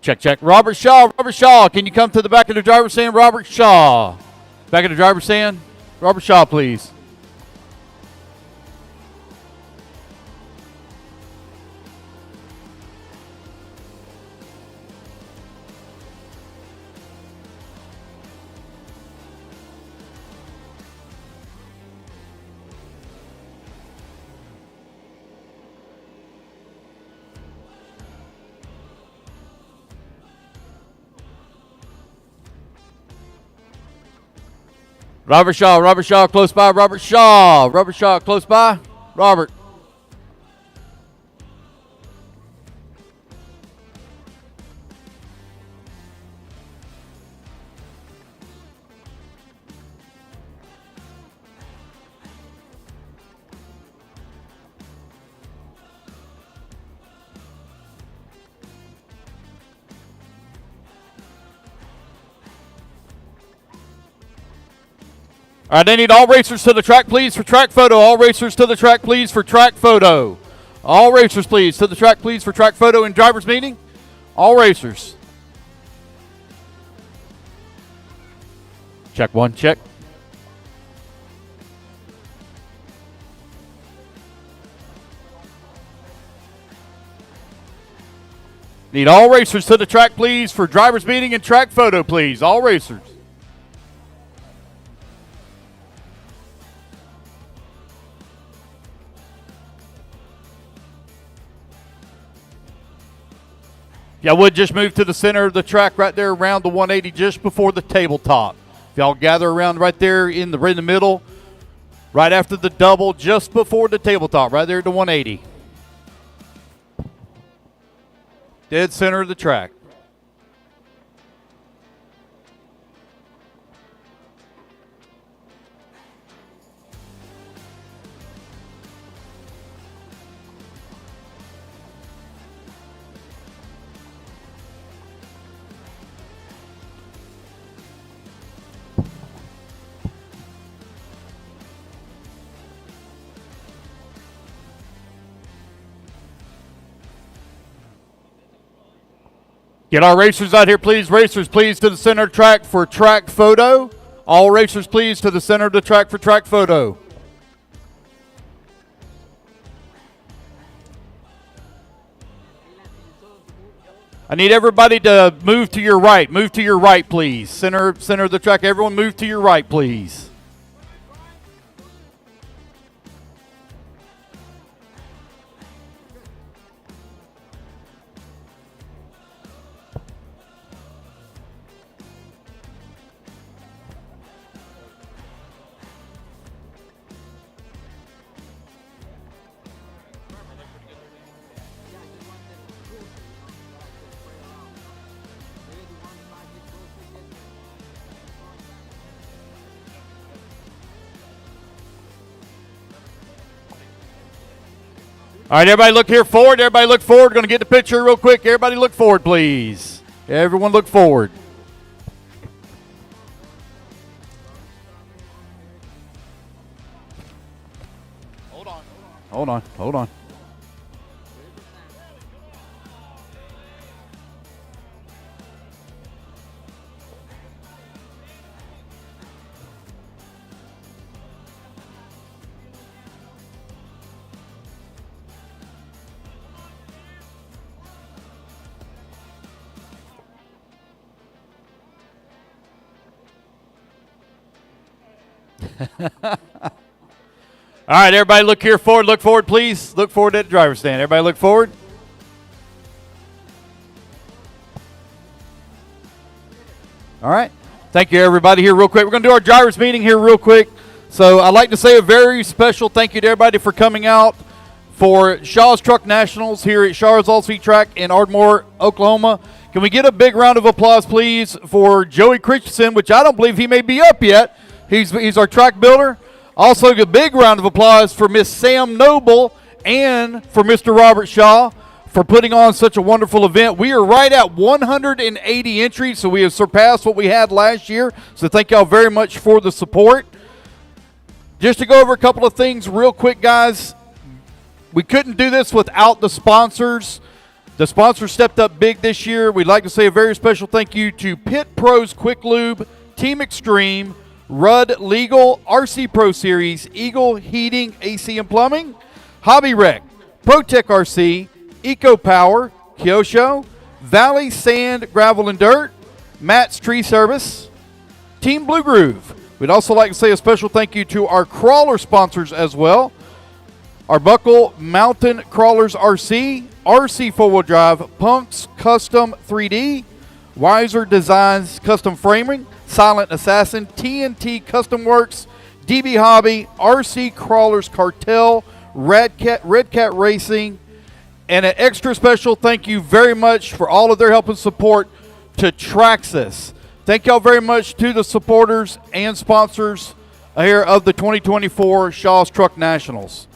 Check. Robert Shaw, can you come to the back of the driver's stand? Robert Shaw. Back of the driver's stand. Robert Shaw, please. Robert Shaw, close by. Robert Shaw, close by. Robert. All right, I need all racers to the track, please, for track photo. All racers to the track, please, for track photo. All racers, please, to the track, please, for track photo in driver's meeting. All racers. Check one, check. Need all racers to the track, please, for driver's meeting and track photo, please. All racers. If y'all would just move to the center of the track right there around the 180 just before the tabletop. If y'all gather around right there in the middle, right after the double, just before the tabletop, right there at the 180. Dead center of the track. Get our racers out here, please. Racers, please, to the center of the track for track photo. All racers, please, to the center of the track for track photo. I need everybody to move to your right. Move to your right, please. Center of the track. Everyone move to your right, please. All right, everybody look here forward. Everybody look forward. Going to get the picture real quick. Everybody look forward, please. Everyone look forward. Hold on. All right, everybody look here forward. Look forward, please. Look forward at the driver's stand. Everybody look forward. All right. Thank you, everybody, here real quick. We're going to do our drivers meeting here real quick. So I'd like to say a very special thank you to everybody for coming out for Shaw's Truck Nationals here at Shaw's All-Speed Track in Ardmore, Oklahoma. Can we get a big round of applause, please, for Joey Christensen, which I don't believe he may be up yet. He's our track builder. Also, a big round of applause for Miss Sam Noble and for Mr. Robert Shaw for putting on such a wonderful event. We are right at 180 entries, so we have surpassed what we had last year. So thank y'all very much for the support. Just to go over a couple of things real quick, guys. We couldn't do this without the sponsors. The sponsors stepped up big this year. We'd like to say a very special thank you to Pit Pros Quick Lube, Team Extreme, Rudd Legal, RC Pro Series, Eagle Heating, AC and Plumbing, Hobby Rec, ProTech RC, Eco Power, Kyosho, Valley Sand, Gravel and Dirt, Matt's Tree Service, Team Blue Groove. We'd also like to say a special thank you to our crawler sponsors as well. Arbuckle Mountain Crawlers RC, RC 4-Wheel Drive, Punks Custom 3D, Wiser Designs Custom Framing, Silent Assassin, TNT Custom Works, DB Hobby, RC Crawlers Cartel, Red Cat Racing, and an extra special thank you very much for all of their help and support to Traxxas. Thank y'all very much to the supporters and sponsors here of the 2024 Shaw's Truck Nationals.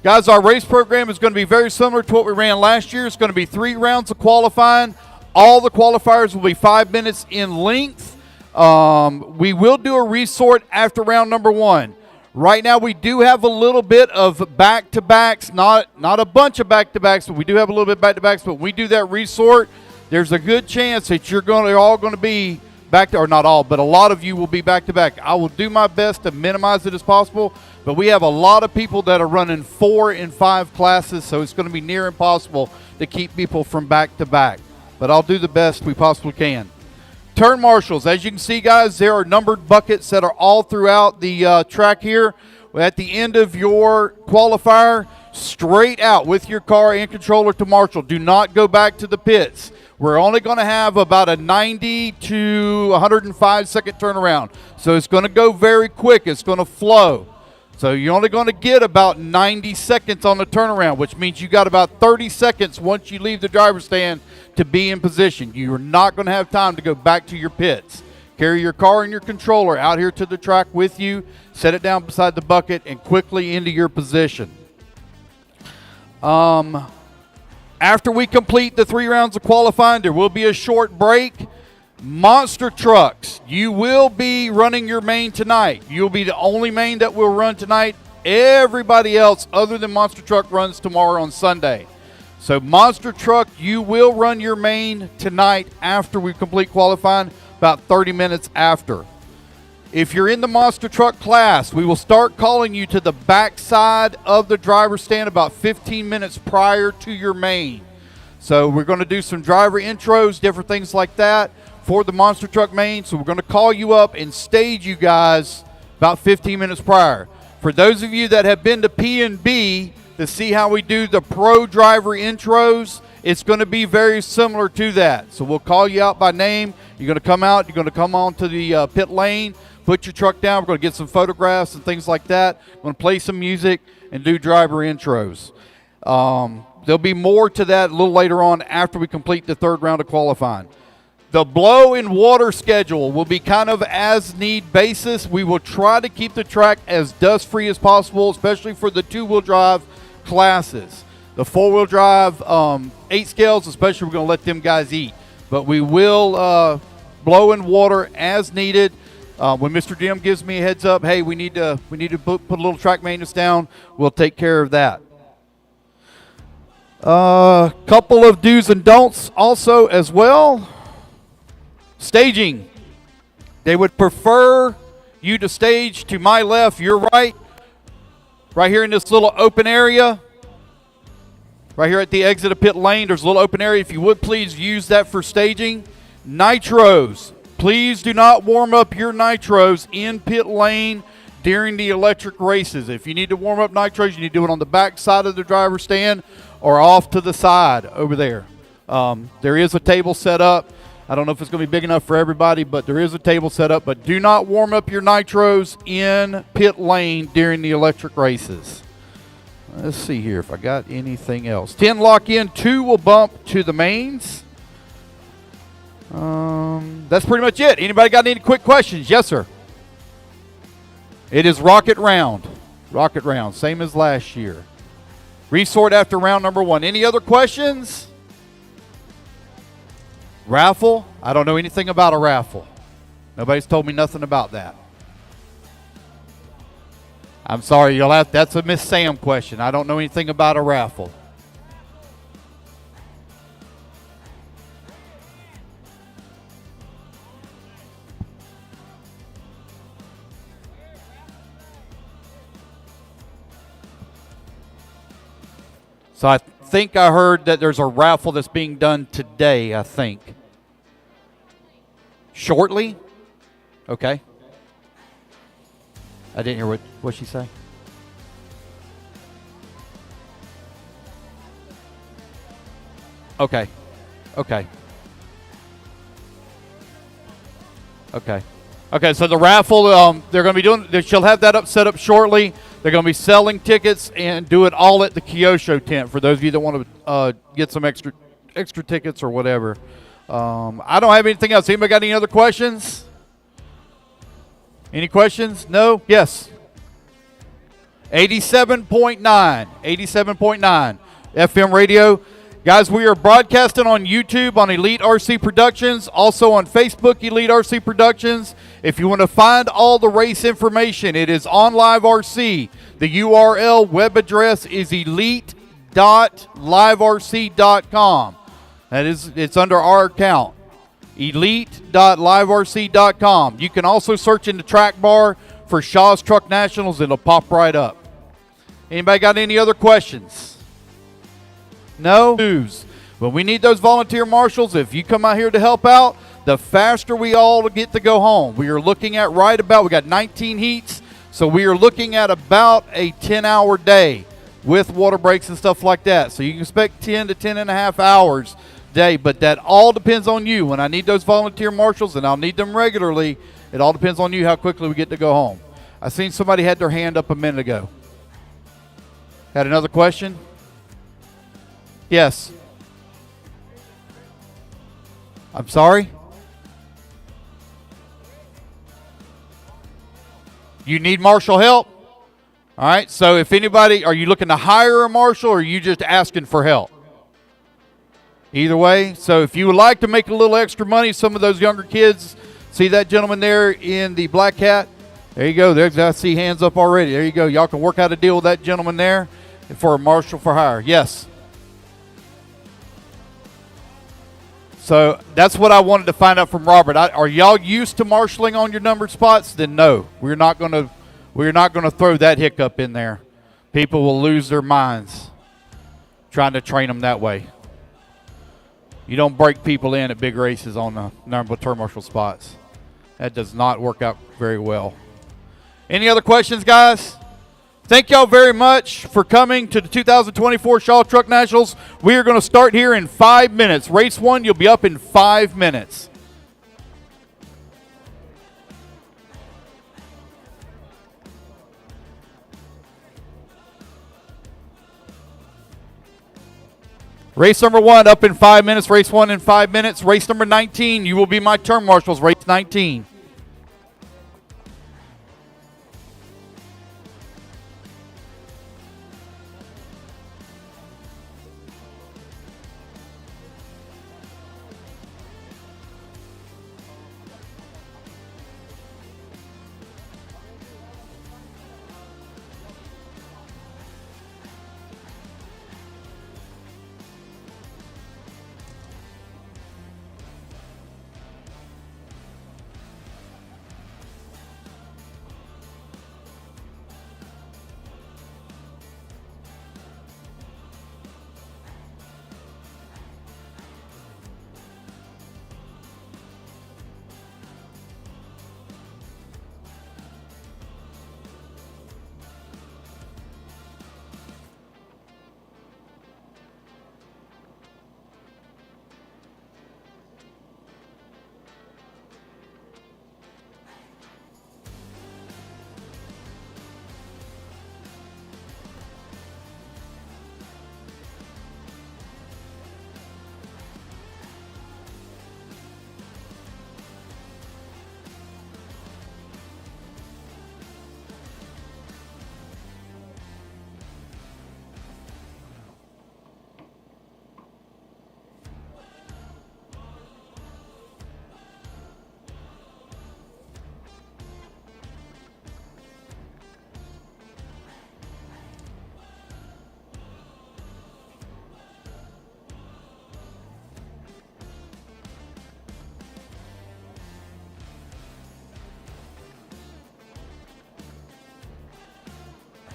Guys, our race program is going to be very similar to what we ran last year. It's going to be 3 rounds of qualifying. All the qualifiers will be 5 minutes in length. We will do a resort after round number 1. Right now, we do have a little bit of back-to-backs, not a bunch of back-to-backs, but we do have a little bit of back-to-backs. But when we do that resort, there's a good chance that you're all going to be back to, or not all, but a lot of you will be back-to-back. I will do my best to minimize it as possible, but we have a lot of people that are running 4 and 5 classes, so it's going to be near impossible to keep people from back-to-back. But I'll do the best we possibly can. Turn marshals. As you can see, guys, there are numbered buckets that are all throughout the track here. At the end of your qualifier, straight out with your car and controller to Marshall. Do not go back to the pits. We're only going to have about a 90 to 105 second turnaround. So it's going to go very quick. It's going to flow. So you're only going to get about 90 seconds on the turnaround, which means you got about 30 seconds once you leave the driver's stand to be in position. You're not going to have time to go back to your pits. Carry your car and your controller out here to the track with you, set it down beside the bucket, and quickly into your position. After we complete the 3 rounds of qualifying, there will be a short break. Monster trucks, you will be running your main tonight. You'll be the only main that will run tonight. Everybody else other than Monster Truck runs tomorrow on Sunday. So Monster Truck, you will run your main tonight after we complete qualifying, about 30 minutes after. If you're in the Monster Truck class, we will start calling you to the back side of the driver's stand about 15 minutes prior to your main. So we're going to do some driver intros, different things like that for the Monster Truck main. So we're going to call you up and stage you guys about 15 minutes prior. For those of you that have been to P&B to see how we do the pro driver intros, it's going to be very similar to that. So we'll call you out by name. You're going to come out. You're going to come on to the pit lane. Put your truck down. We're going to get some photographs and things like that. We're going to play some music and do driver intros. There'll be more to that a little later on after we complete the 3rd round of qualifying. The blow and water schedule will be kind of as-need basis. We will try to keep the track as dust-free as possible, especially for the 2-wheel drive classes. The 4-wheel drive 8 scales, especially, we're going to let them guys eat. But we will blow and water as needed. When Mr. Jim gives me a heads up, hey, we need to put a little track maintenance down, we'll take care of that. Couple of do's and don'ts also as well. Staging. They would prefer you to stage to my left, your right here in this little open area. Right here at the exit of pit lane, there's a little open area. If you would please use that for staging. Nitros. Please do not warm up your nitros in pit lane during the electric races. If you need to warm up nitros, you need to do it on the back side of the driver's stand or off to the side over there. There is a table set up. I don't know if it's going to be big enough for everybody, but there is a table set up. But do not warm up your nitros in pit lane during the electric races. Let's see here if I got anything else. 10 lock in, 2 will bump to the mains. That's pretty much it. Anybody got any quick questions? Yes, sir. It is rocket round. Rocket round, same as last year. Resort after round number 1. Any other questions? Raffle? I don't know anything about a raffle. Nobody's told me nothing about that. I'm sorry, you'll have. That's a Miss Sam question. I don't know anything about a raffle. So I think I heard that there's a raffle that's being done today, I think. Shortly? Okay. I didn't hear what she say. Okay. Okay. Okay. Okay, so the raffle, they're going to be doing, she'll have that set up shortly. They're going to be selling tickets and do it all at the Kyosho tent for those of you that want to get some extra tickets or whatever. I don't have anything else. Anybody got any other questions? Any questions? No? Yes. 87.9. 87.9 FM radio. Guys, we are broadcasting on YouTube on Elite RC Productions, also on Facebook, Elite RC Productions. If you want to find all the race information, it is on Live RC. The URL web address is elite.liverc.com. It's under our account, elite.liverc.com. You can also search in the track bar for Shaw's Truck Nationals. It'll pop right up. Anybody got any other questions? No? Well, we need those volunteer marshals. If you come out here to help out, the faster we all get to go home. We are looking at we got 19 heats, so we are looking at about a 10-hour day. with water breaks and stuff like that. So you can expect 10 to 10 and a half hours a day, but that all depends on you. When I need those volunteer marshals, and I'll need them regularly, it all depends on you how quickly we get to go home. I seen somebody had their hand up a minute ago. Had another question? Yes. I'm sorry? You need marshal help? All right, so if anybody, are you looking to hire a marshal or are you just asking for help? Either way, so if you would like to make a little extra money, some of those younger kids, see that gentleman there in the black hat? There you go. There's, I see hands up already. There you go. Y'all can work out a deal with that gentleman there for a marshal for hire. Yes. So that's what I wanted to find out from Robert. Are y'all used to marshaling on your numbered spots? Then no, we're not going to throw that hiccup in there. People will lose their minds trying to train them that way. You don't break people in at big races on the numbered turn marshal spots. That does not work out very well. Any other questions, guys? Thank y'all very much for coming to the 2024 Shaw Truck Nationals. We are going to start here in 5 minutes. Race 1, you'll be up in 5 minutes. Race number 1 up in 5 minutes. Race 1 in 5 minutes. Race number 19, you will be my turn marshals. Race 19.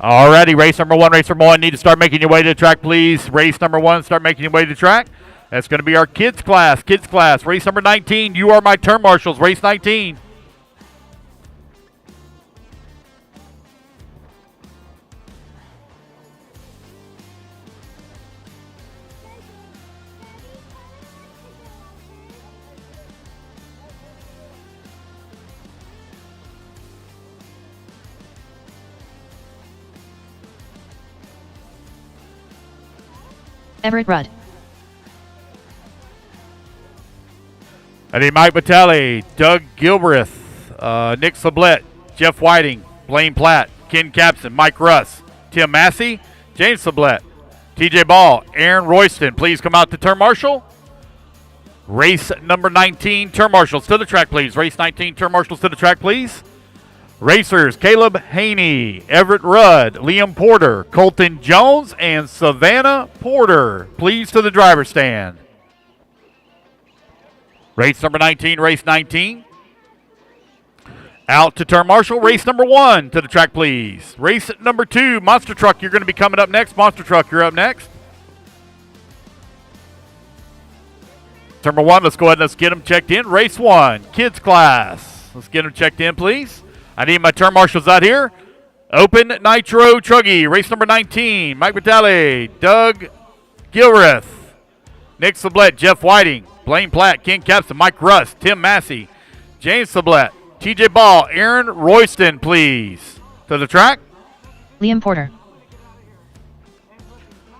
Alrighty, race number 1, need to start making your way to the track, please. Race number 1, start making your way to the track. That's going to be our kids class. Race number 19, you are my turn marshals. Race 19. Everett Rudd. I need Mike Batali, Doug Gilbreth, Nick Sublette, Jeff Whiting, Blaine Platt, Ken Capson, Mike Russ, Tim Massey, James Sublette, TJ Ball, Aaron Royston. Please come out to turn marshal. Race number 19, turn marshals to the track, please. Race 19, turn marshals to the track, please. Racers, Caleb Haney, Everett Rudd, Liam Porter, Colton Jones, and Savannah Porter. Please to the driver's stand. Race number 19, race 19. Out to turn marshal, race number 1 to the track, please. Race number 2, Monster Truck, you're going to be coming up next. Monster Truck, you're up next. Number 1, let's go ahead and let's get them checked in. Race 1, kids class. Let's get them checked in, please. I need my turn marshals out here. Open Nitro Truggy, race number 19. Mike Vitale, Doug Gilreath, Nick Sublette, Jeff Whiting, Blaine Platt, Ken Capson, Mike Rust, Tim Massey, James Sublette, TJ Ball, Aaron Royston, please. To the track. Liam Porter.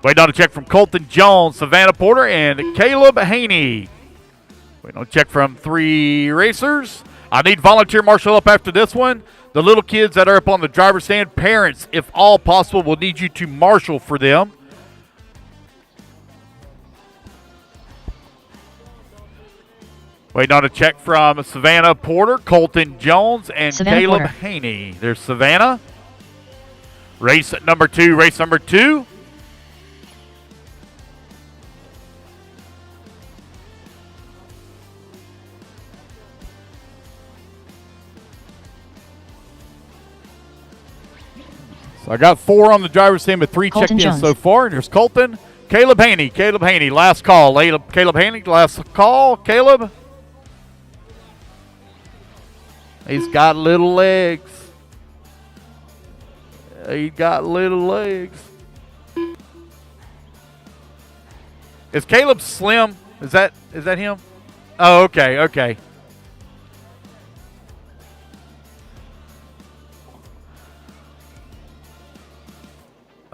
Waiting on a check from Colton Jones, Savannah Porter, and Caleb Haney. Waiting on a check from 3 racers. I need volunteer marshal up after this one. The little kids that are up on the driver's stand, parents, if all possible, will need you to marshal for them. Waiting on a check from Savannah Porter, Colton Jones, and Savannah Caleb Porter. Haney. There's Savannah. Race number 2, race number 2. So I got 4 on the driver's stand with 3 Colton checked in Jones. so far. There's Colton, Caleb Haney, last call. Caleb Haney, last call. Caleb. He's got little legs. He's got little legs. Is Caleb slim? Is that him? Oh, okay.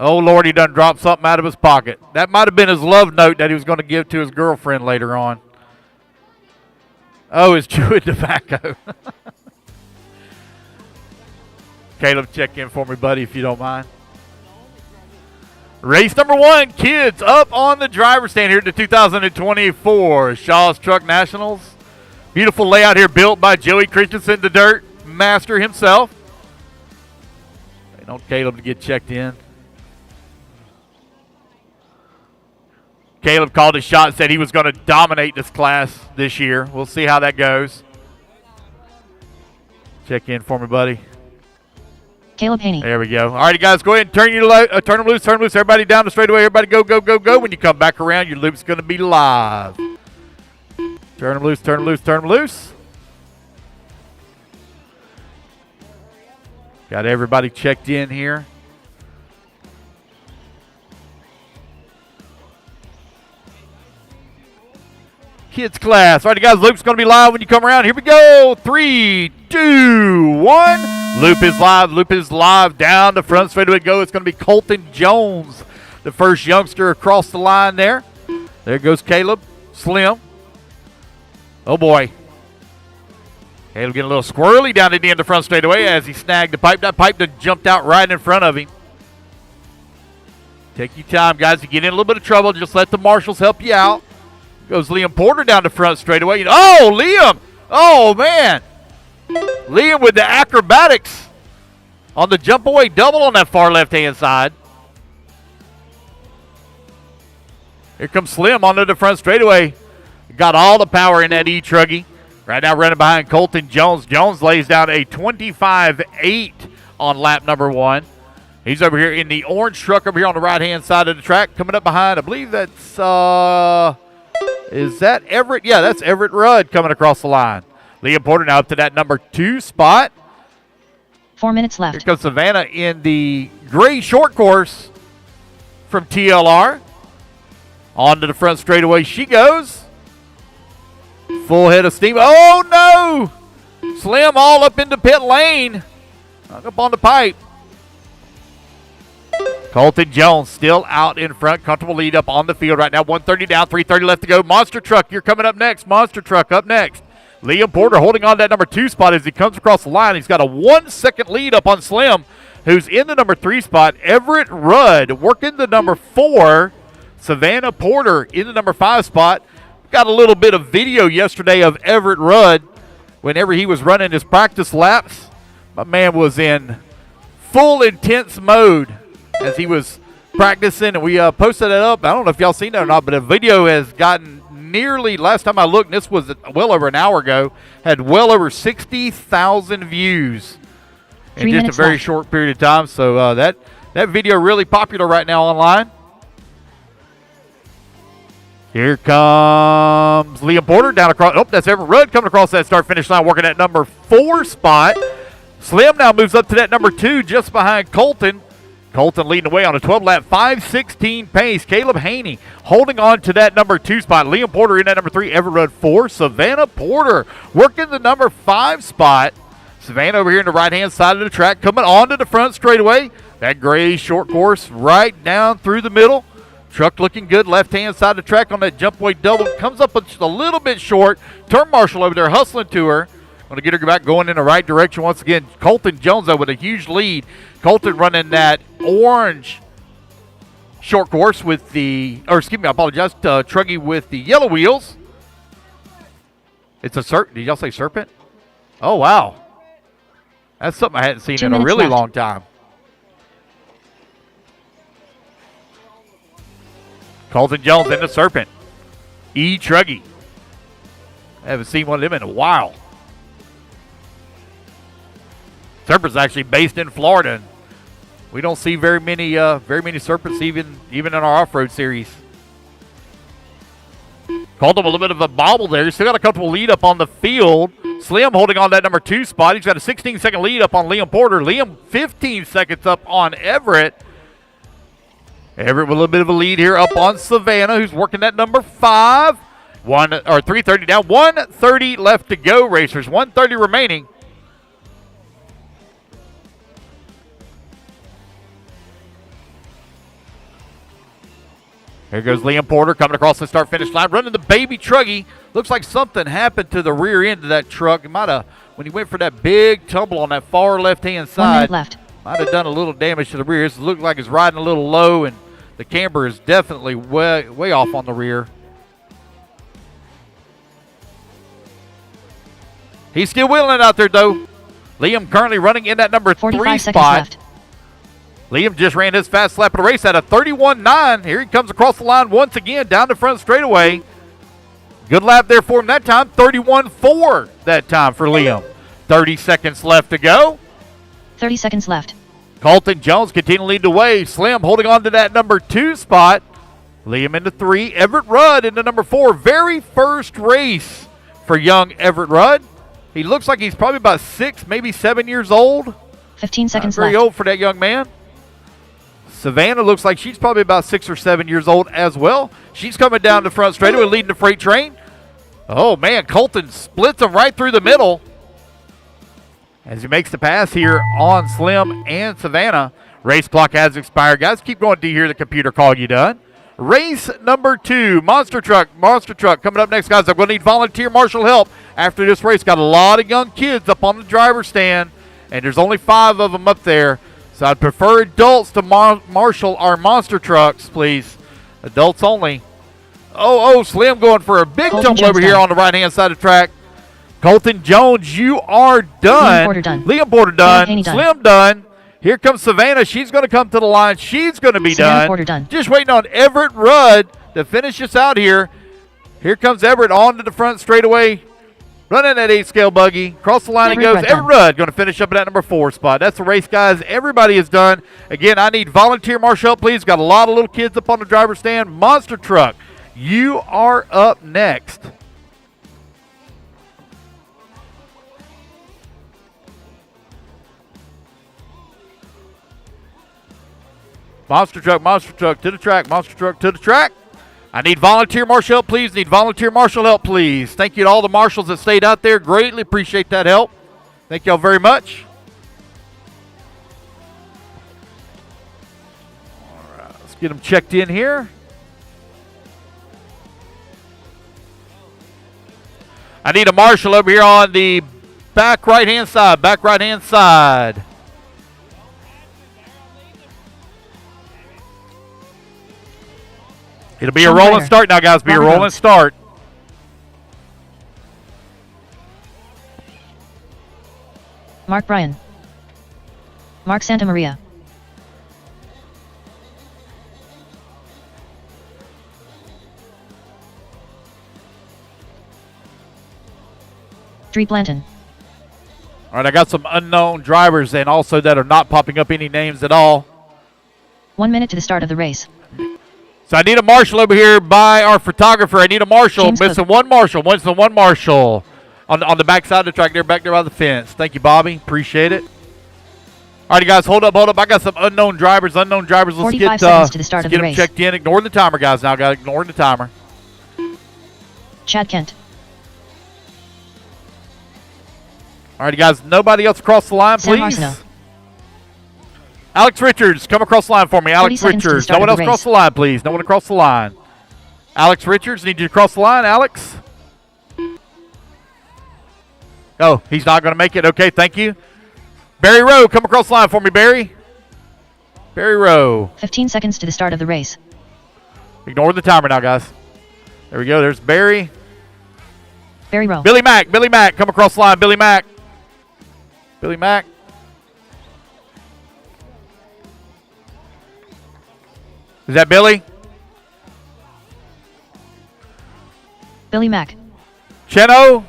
Oh, Lord, he done dropped something out of his pocket. That might have been his love note that he was going to give to his girlfriend later on. Oh, it's chewing tobacco. Caleb, check in for me, buddy, if you don't mind. Race number 1, kids, up on the driver's stand here at the 2024 Shaw's Truck Nationals. Beautiful layout here built by Joey Christensen, the dirt master himself. Waiting on Caleb to get checked in. Caleb called his shot, said he was going to dominate this class this year. We'll see how that goes. Check in for me, buddy. Caleb Haney. There we go. All right, guys, go ahead and turn them loose, turn them loose. Everybody down the straightaway. Everybody go, go, go, go. When you come back around, your loop's going to be live. Turn them loose, turn them loose, turn them loose. Got everybody checked in here. Kids class. All right, guys, loop's going to be live when you come around. Here we go. 3, 2, 1. Loop is live. Loop is live. Down the front straightaway go. It's going to be Colton Jones, the first youngster across the line there. There goes Caleb. Slim. Oh, boy. Caleb getting a little squirrely down at the end of the front straightaway as he snagged the pipe. That pipe that jumped out right in front of him. Take your time, guys. You get in a little bit of trouble, just let the marshals help you out. Goes Liam Porter down the front straightaway. Oh, Liam! Oh, man! Liam with the acrobatics on the jump away double on that far left-hand side. Here comes Slim onto the front straightaway. Got all the power in that e-truggy. Right now running behind Colton Jones. Jones lays down a 25-8 on lap number 1. He's over here in the orange truck over here on the right-hand side of the track. Coming up behind, I believe that's... Is that Everett? Yeah, that's Everett Rudd coming across the line. Liam Porter now up to that number 2 spot. 4 minutes left. Here comes Savannah in the gray short course from TLR. On to the front straightaway she goes. Full head of steam. Oh, no! Slim all up into pit lane. Hung up on the pipe. Colton Jones still out in front. Comfortable lead up on the field right now. 130 down, 330 left to go. Monster Truck, you're coming up next. Monster Truck up next. Liam Porter holding on to that number 2 spot as he comes across the line. He's got a 1-second lead up on Slim, who's in the number 3 spot. Everett Rudd working the number 4. Savannah Porter in the number 5 spot. Got a little bit of video yesterday of Everett Rudd whenever he was running his practice laps. My man was in full intense mode as he was practicing, and we posted it up. I don't know if y'all seen that or not, but the video has gotten nearly, last time I looked, and this was well over an hour ago, had well over 60,000 views in just a very short period of time. So that video really popular right now online. Here comes Liam Porter down across. Oh, that's Everett Rudd coming across that start-finish line, working at number 4 spot. Slim now moves up to that number 2 just behind Colton. Colton leading the way on a 12-lap, 5:16 pace. Caleb Haney holding on to that number 2 spot. Liam Porter in that number 3. Everett Rudd 4. Savannah Porter working the number 5 spot. Savannah over here in the right-hand side of the track coming onto the front straightaway. That gray short course right down through the middle. Truck looking good left-hand side of the track on that jump weight double. Comes up just a little bit short. Turn marshal over there hustling to her. Going to get her back going in the right direction once again. Colton Jones, though, with a huge lead. Colton running that orange short course with the, or excuse me, I apologize, Truggy with the yellow wheels. It's a serpent. Did y'all say serpent? Oh, wow. That's something I hadn't seen in a really long time. Colton Jones in the serpent. E-truggy. I haven't seen one of them in a while. Serpent's actually based in Florida. And we don't see very many serpents even in our off-road series. Called him a little bit of a bobble there. He's still got a comfortable lead up on the field. Slim holding on that number 2 spot. He's got a 16-second lead up on Liam Porter. Liam 15 seconds up on Everett. Everett with a little bit of a lead here up on Savannah, who's working that number 5. 3:30 down. 1:30 left to go, racers. 1:30 remaining. Here goes Liam Porter coming across the start-finish line, running the baby Truggy. Looks like something happened to the rear end of that truck. It might have, when he went for that big tumble on that far left-hand side, 1 minute left. Might have done a little damage to the rear. It looked like it's riding a little low, and the camber is definitely way off on the rear. He's still wheeling it out there, though. Liam currently running in that number 3 45 spot. seconds left. Liam just ran his fast lap of the race at a 31.9. Here he comes across the line once again down the front straightaway. Good lap there for him that time. 31.4 that time for Liam. 30 seconds left to go. 30 seconds left. Colton Jones continuing to lead the way. Slim holding on to that number 2 spot. Liam into 3. Everett Rudd into number 4. Very first race for young Everett Rudd. He looks like he's probably about 6, maybe 7 years old. 15 seconds Very left. old for that young man. Savannah looks like she's probably about 6 or 7 years old as well. She's coming down the front straightaway, leading the freight train. Oh, man, Colton splits them right through the middle as he makes the pass here on Slim and Savannah. Race clock has expired. Guys, keep going till you hear the computer call you done. Race number 2, Monster Truck coming up next, guys. I'm going to need volunteer marshal help after this race. Got a lot of young kids up on the driver's stand, and there's only 5 of them up there. So I'd prefer adults to marshal our monster trucks, please. Adults only. Oh, Slim going for a big tumble over here on the right-hand side of the track. Colton Jones, you are done. Liam Porter done. Liam Porter done. Haney done. Slim done. Here comes Savannah. She's going to come to the line. She's going to be Savannah done. Porter done. Just waiting on Everett Rudd to finish us out here. Here comes Everett onto the front straightaway. Running that 8-scale buggy. Across the line it goes. Everett Rudd going to finish up at that number 4 spot. That's the race, guys. Everybody is done. Again, I need volunteer marshal help, please. Got a lot of little kids up on the driver's stand. Monster Truck, you are up next. Monster Truck to the track. Monster Truck to the track. I need volunteer marshal help, please. Need volunteer marshal help, please. Thank you to all the marshals that stayed out there. Greatly appreciate that help. Thank y'all very much. All right, let's get them checked in here. I need a marshal over here on the back right-hand side. It'll be a rolling start now, guys. Be a rolling start. Mark Bryan. Mark Santamaria. Dree Blanton. All right, I got some unknown drivers and also that are not popping up any names at all. 1 minute to the start of the race. So I need a marshal over here by our photographer. I need a marshal. James Missing Cook. one marshal. On the back side of the track there, back there by the fence. Thank you, Bobby. Appreciate it. All right, guys, hold up. I got some unknown drivers. Let's 45 get seconds to the start of get the them race. checked in. Ignore the timer, guys. Now, got to ignore the timer. Chad Kent. All right, guys, nobody else across the line, Sam please. Arsenault. Alex Richards, come across the line for me. 30 Alex seconds to the Richards. start No one of else the across race. the line, please. No one across the line. Alex Richards, need you to cross the line, Alex. Oh, he's not going to make it. Okay, thank you. Barry Rowe, come across the line for me, Barry. Barry Rowe. 15 seconds to the start of the race. Ignore the timer now, guys. There we go. There's Barry. Barry Rowe. Billy Mack, come across the line. Billy Mack. Is that Billy? Billy Mack. Chano,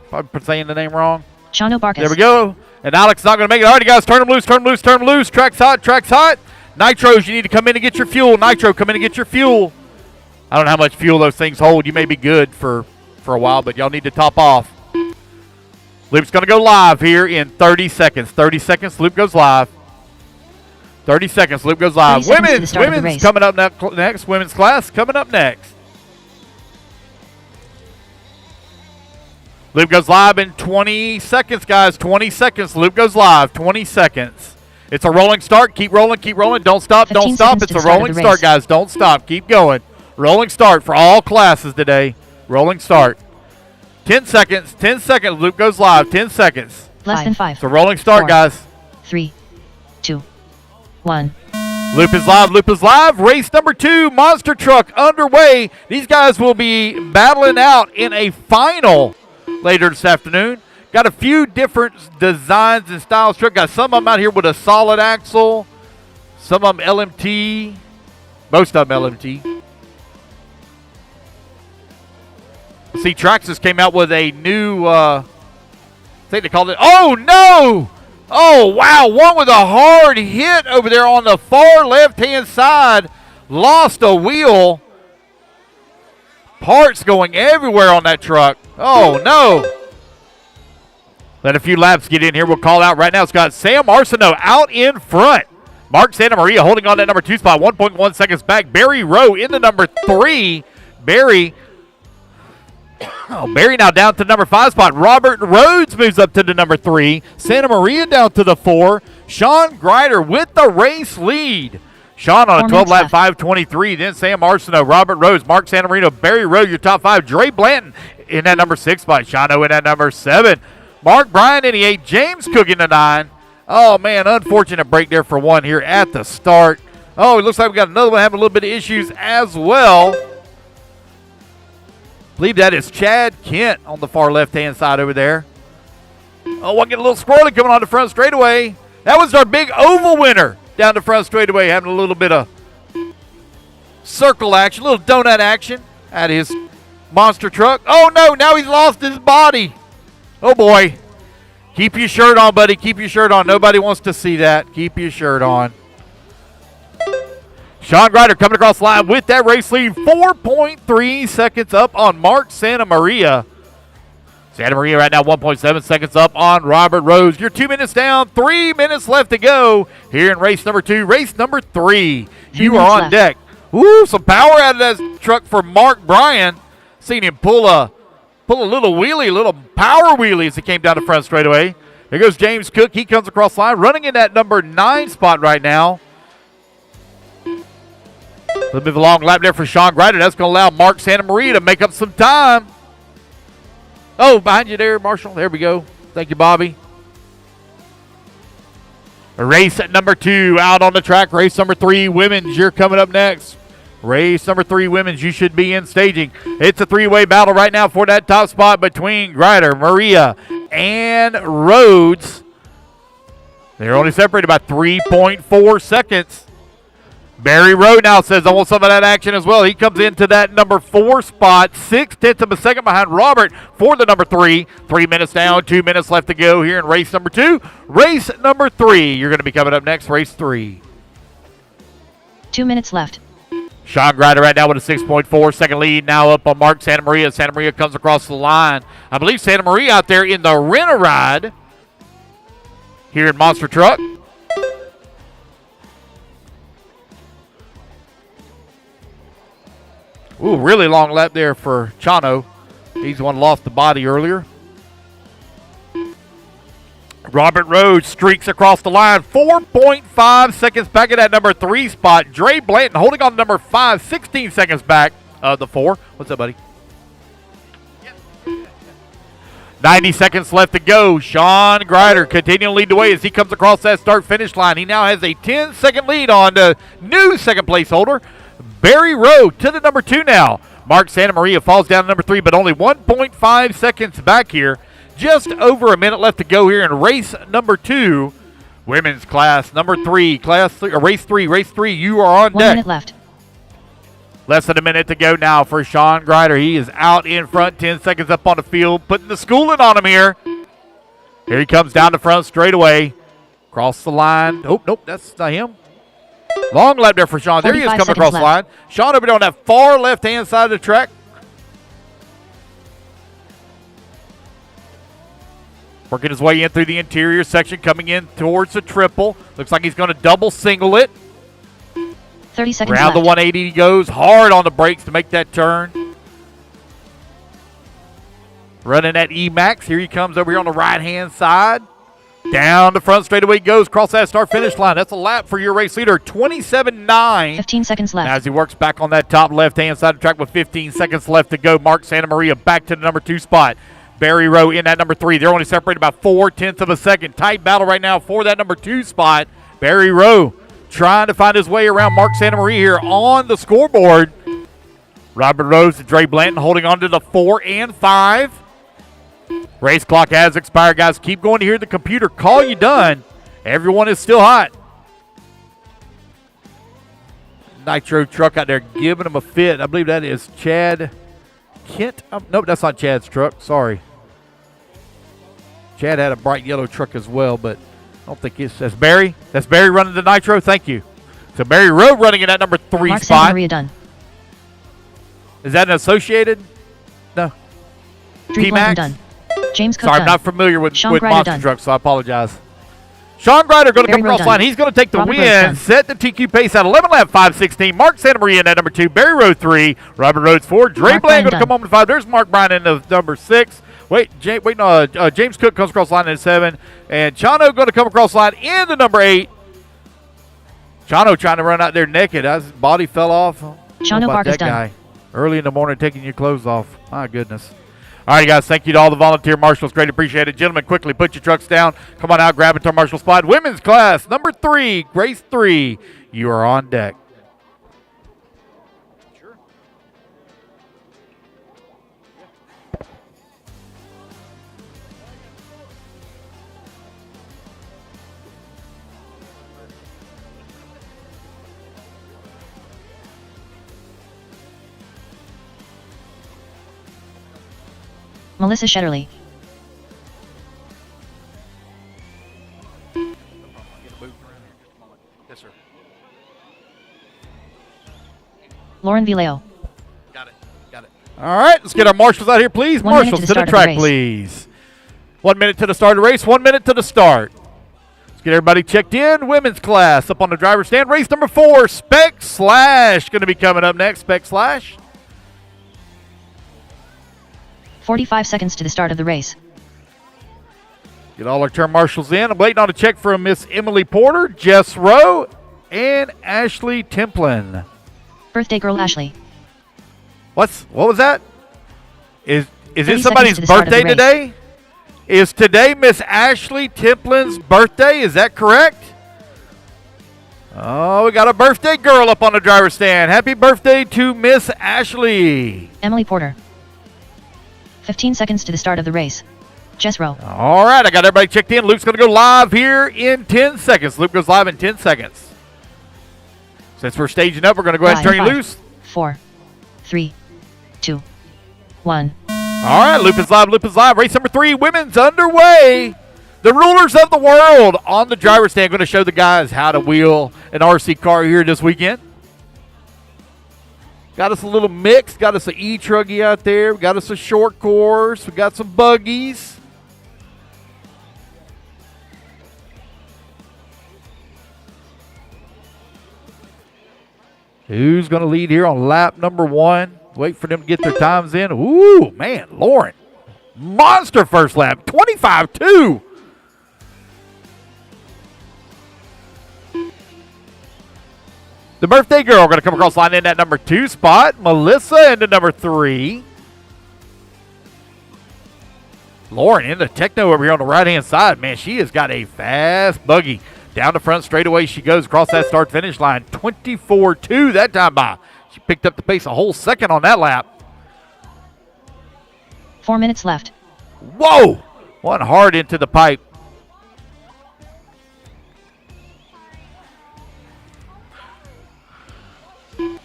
probably saying the name wrong. Chano Barkas. There we go. And Alex is not going to make it. All right, guys, turn him loose. Track's hot. Nitros, you need to come in and get your fuel. Nitro, come in and get your fuel. I don't know how much fuel those things hold. You may be good for a while, but y'all need to top off. Loop's going to go live here in 30 seconds. 30 seconds, Loop goes live. 30 seconds, Loop goes live. 30 seconds to the start of the Women's race. coming up next. Women's class coming up next. Loop goes live in 20 seconds, guys. 20 seconds. Loop goes live. 20 seconds. It's a rolling start. Keep rolling. Don't stop. 15 Don't stop. seconds It's to a the start of rolling the start, race. guys. Don't stop. Keep going. Rolling start for all classes today. Rolling start. 10 seconds. 10 seconds. Loop goes live. 10 seconds. Less than 5. It's a rolling start, 4, guys. 3, 2, 1. Loop is live. Race number 2, Monster Truck underway. These guys will be battling out in a final later this afternoon. Got a few different designs and styles truck. Got some of them out here with a solid axle. Some of them LMT. Most of them LMT. See, Traxxas came out with a new, I think they called it, oh no! Oh, wow, one with a hard hit over there on the far left-hand side. Lost a wheel. Parts going everywhere on that truck. Oh, no. Let a few laps get in here. We'll call out right now. It's got Sam Arsenault out in front. Mark Santa Maria holding on that number 2 spot. 1.1 seconds back. Barry Rowe in the number 3. Barry now down to the number 5 spot. Robert Rhodes moves up to the number 3. Santa Maria down to the 4. Sean Greider with the race lead. Sean on a 12 lap 5:23. Then Sam Arsenault, Robert Rhodes, Mark Santa Maria, Barry Rowe, your top 5. Dre Blanton in that number 6 spot. Shano in that number 7. Mark Bryan in the 8. James Cook in the 9. Oh, man, unfortunate break there for one here at the start. Oh, it looks like we got another one having a little bit of issues as well. Believe that is Chad Kent on the far left-hand side over there. Oh, I get a little squirrely coming on the front straightaway. That was our big oval winner down the front straightaway, having a little bit of circle action, a little donut action at his monster truck. Oh, no, now he's lost his body. Oh, boy. Keep your shirt on, buddy. Keep your shirt on. Nobody wants to see that. Keep your shirt on. Sean Greider coming across the line with that race lead. 4.3 seconds up on Mark Santa Maria. Santa Maria right now 1.7 seconds up on Robert Rose. You're 2 minutes down. 3 minutes left to go here in race number 2. Race number 3. You are on left. deck. Ooh, some power out of that truck for Mark Bryan. Seen him pull a little wheelie, little power wheelie as he came down the front straightaway. Here goes James Cook. He comes across the line, running in that number 9 spot right now. A little bit of a long lap there for Sean Greider. That's going to allow Mark Santa Maria to make up some time. Oh, behind you there, Marshall. There we go. Thank you, Bobby. Race at number 2 out on the track. Race number 3, women's. You're coming up next. Race number 3, women's. You should be in staging. It's a 3-way battle right now for that top spot between Greider, Maria, and Rhodes. They're only separated by 3.4 seconds. Barry Rowe now says, I want some of that action as well. He comes into that number 4 spot, 0.6 of a second behind Robert for the number 3. 3 minutes down, 2 minutes left to go here in race number 2. Race number 3, you're going to be coming up next, race 3. 2 minutes left. Sean Grider right now with a 6.4 second lead. Now up on Mark Santa Maria. Santa Maria comes across the line. I believe Santa Maria out there in the rent-a-ride here in Monster Truck. Ooh, really long lap there for Chano. He's the one lost the body earlier. Robert Rhodes streaks across the line. 4.5 seconds back at that number 3 spot. Dre Blanton holding on to number 5. 16 seconds back of the 4. What's up, buddy? 90 seconds left to go. Sean Grider continuing to lead the way as he comes across that start-finish line. He now has a 10-second lead on the new second-place holder, Barry Rowe, to the number 2 now. Mark Santa Maria falls down to number 3, but only 1.5 seconds back here. Just over a minute left to go here in race number 2. Women's class number 3, race 3, you are on 1 deck. minute left. Less than a minute to go now for Sean Grider. He is out in front, 10 seconds up on the field, putting the schooling on him here. Here he comes down the front straight away. Cross the line. Oh, nope, that's not him. Long lap there for Sean. There he is coming across the line. Sean over there on that far left-hand side of the track. Working his way in through the interior section, coming in towards the triple. Looks like he's going to double single it. 30 seconds Around left. the 180 he goes, hard on the brakes to make that turn. Running that E-Max. Here he comes over here on the right-hand side. Down the front straightaway he goes, across that start-finish line. That's a lap for your race leader, 27.9. 15 seconds left. As he works back on that top left-hand side of the track with 15 seconds left to go, Mark Santa Maria back to the number 2 spot. Barry Rowe in that number 3. They're only separated by 0.4 of a second. Tight battle right now for that number 2 spot. Barry Rowe trying to find his way around Mark Santa Maria here on the scoreboard. Robert Rose and Dre Blanton holding on to the 4 and 5. Race clock has expired, guys. Keep going to hear the computer call you done. Everyone is still hot. Nitro truck out there giving him a fit. I believe that is Chad Kent. Nope, that's not Chad's truck. Sorry. Chad had a bright yellow truck as well, but I don't think that's Barry. That's Barry running the Nitro. Thank you. So Barry Rowe running in that number 3 Mark spot. Santa Maria done. Is that an associated? No. 3 T-Max? done. James Cook Sorry, I'm done. not familiar with Sean Grider monster done. trucks, so I apologize. Sean Grider going to Barry come across Rowe the line. done. He's going to take the Robert Rose win. done. Set the TQ pace at 11 lap 5:16. Mark Santa Maria in that number 2. Barry Rowe 3. Robert Rhodes 4. Dre Mark Bland Bryan going to come done. home to 5. There's Mark Bryan in the number 6. James Cook comes across the line in 7. And Chano going to come across the line in the number 8. Chano trying to run out there naked. His body fell off. Chano How about Parker's that done. guy? Early in the morning taking your clothes off. My goodness. All right, guys, thank you to all the volunteer marshals. Great appreciate it. Gentlemen, quickly put your trucks down. Come on out, grab it to our marshal spot. Women's class, number 3, race 3. You are on deck. Sure. Melissa Shetterly. Yes, sir. Lauren Vileo. Got it. All right, let's get our marshals out here, please. 1 minute Marshals to to the the start of the track, race. please. 1 minute to the start of the race. 1 minute to the start. Let's get everybody checked in. Women's class up on the driver's stand. Race number 4, Spec Slash. Going to be coming up next. Spec Slash. 45 seconds to the start of the race. Get all our turn marshals in. I'm waiting on a check from Miss Emily Porter, Jess Rowe, and Ashley Templin. Birthday girl Ashley. What was that? Is 30 it somebody's seconds to the start of the birthday race. today? Is today Miss Ashley Templin's birthday? Is that correct? Oh, we got a birthday girl up on the driver's stand. Happy birthday to Miss Ashley. Emily Porter. 15 seconds to the start of the race. Jess Rowe. All right, I got everybody checked in. Luke's going to go live here in 10 seconds. Luke goes live in 10 seconds. Since we're staging up, we're going to go ahead and turn you 5, loose. 4, 3, 2, 1. All right, Loop is live. Race number 3, women's underway. The rulers of the world on the driver's stand going to show the guys how to wheel an RC car here this weekend. Got us a little mix. Got us an e-truggy out there. We got us a short course. We got some buggies. Who's going to lead here on lap number 1? Wait for them to get their times in. Ooh, man, Lauren. Monster first lap. 25-2. The birthday girl going to come across the line in that number 2 spot. Melissa into number 3. Lauren in the techno over here on the right-hand side. Man, she has got a fast buggy. Down the front straightaway she goes across that start-finish line. 24-2 that time by. She picked up the pace a whole second on that lap. 4 minutes left. Whoa! One hard into the pipe.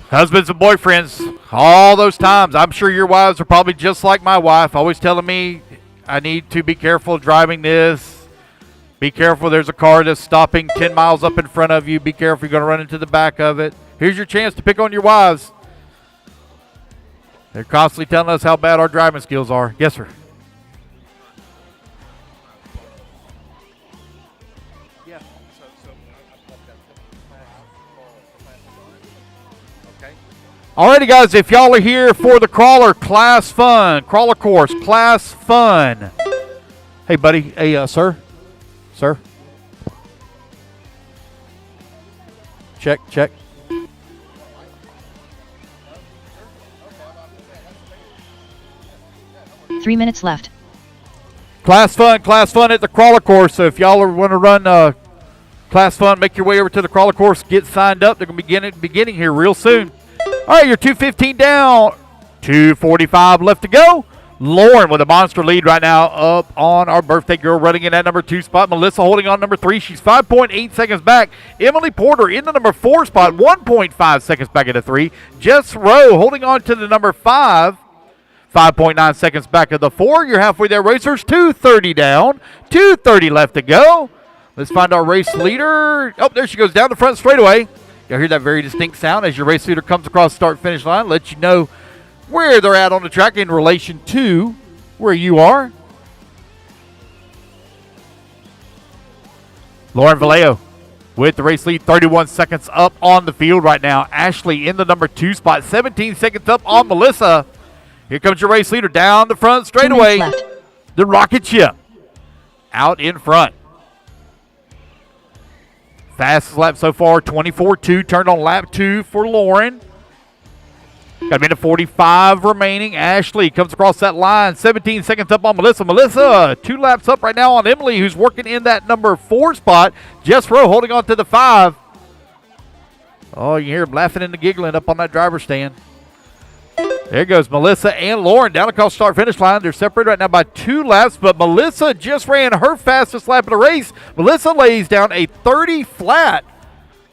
Husbands and boyfriends, all those times, I'm sure your wives are probably just like my wife, always telling me I need to be careful driving this. Be careful, there's a car that's stopping 10 miles up in front of you. Be careful, you're going to run into the back of it. Here's your chance to pick on your wives. They're constantly telling us how bad our driving skills are. Yes, sir. Alrighty, guys, if y'all are here for the crawler class fun, crawler course class fun. Hey, buddy. Hey, sir. Sir. Check, check. Three minutes left. Class fun at the crawler course. So if y'all want to run class fun, make your way over to the crawler course, get signed up. They're going to be beginning here real soon. All right, you're 2:15 down, 2:45 left to go. Lauren with a monster lead right now up on our birthday girl running in at number 2 spot. Melissa holding on number 3. She's 5.8 seconds back. Emily Porter in the number 4 spot, 1.5 seconds back at the 3. Jess Rowe holding on to the number 5, 5.9 seconds back at the 4. You're halfway there, racers. 2:30 down, 2:30 left to go. Let's find our race leader. Oh, there she goes down the front straightaway. You'll hear that very distinct sound as your race leader comes across the start-finish line. Let you know where they're at on the track in relation to where you are. Lauren Vallejo with the race lead, 31 seconds up on the field right now. Ashley in the number 2 spot, 17 seconds up on Melissa. Here comes your race leader down the front straightaway. The rocket ship out in front. Fastest lap so far, 24-2. Turned on lap 2 for Lauren. Got a minute 45 remaining. Ashley comes across that line. 17 seconds up on Melissa. Melissa, 2 laps up right now on Emily, who's working in that number 4 spot. Jess Rowe holding on to the 5. Oh, you hear him laughing and giggling up on that driver's stand. There goes Melissa and Lauren down across start-finish line. They're separated right now by 2 laps, but Melissa just ran her fastest lap of the race. Melissa lays down a 30 flat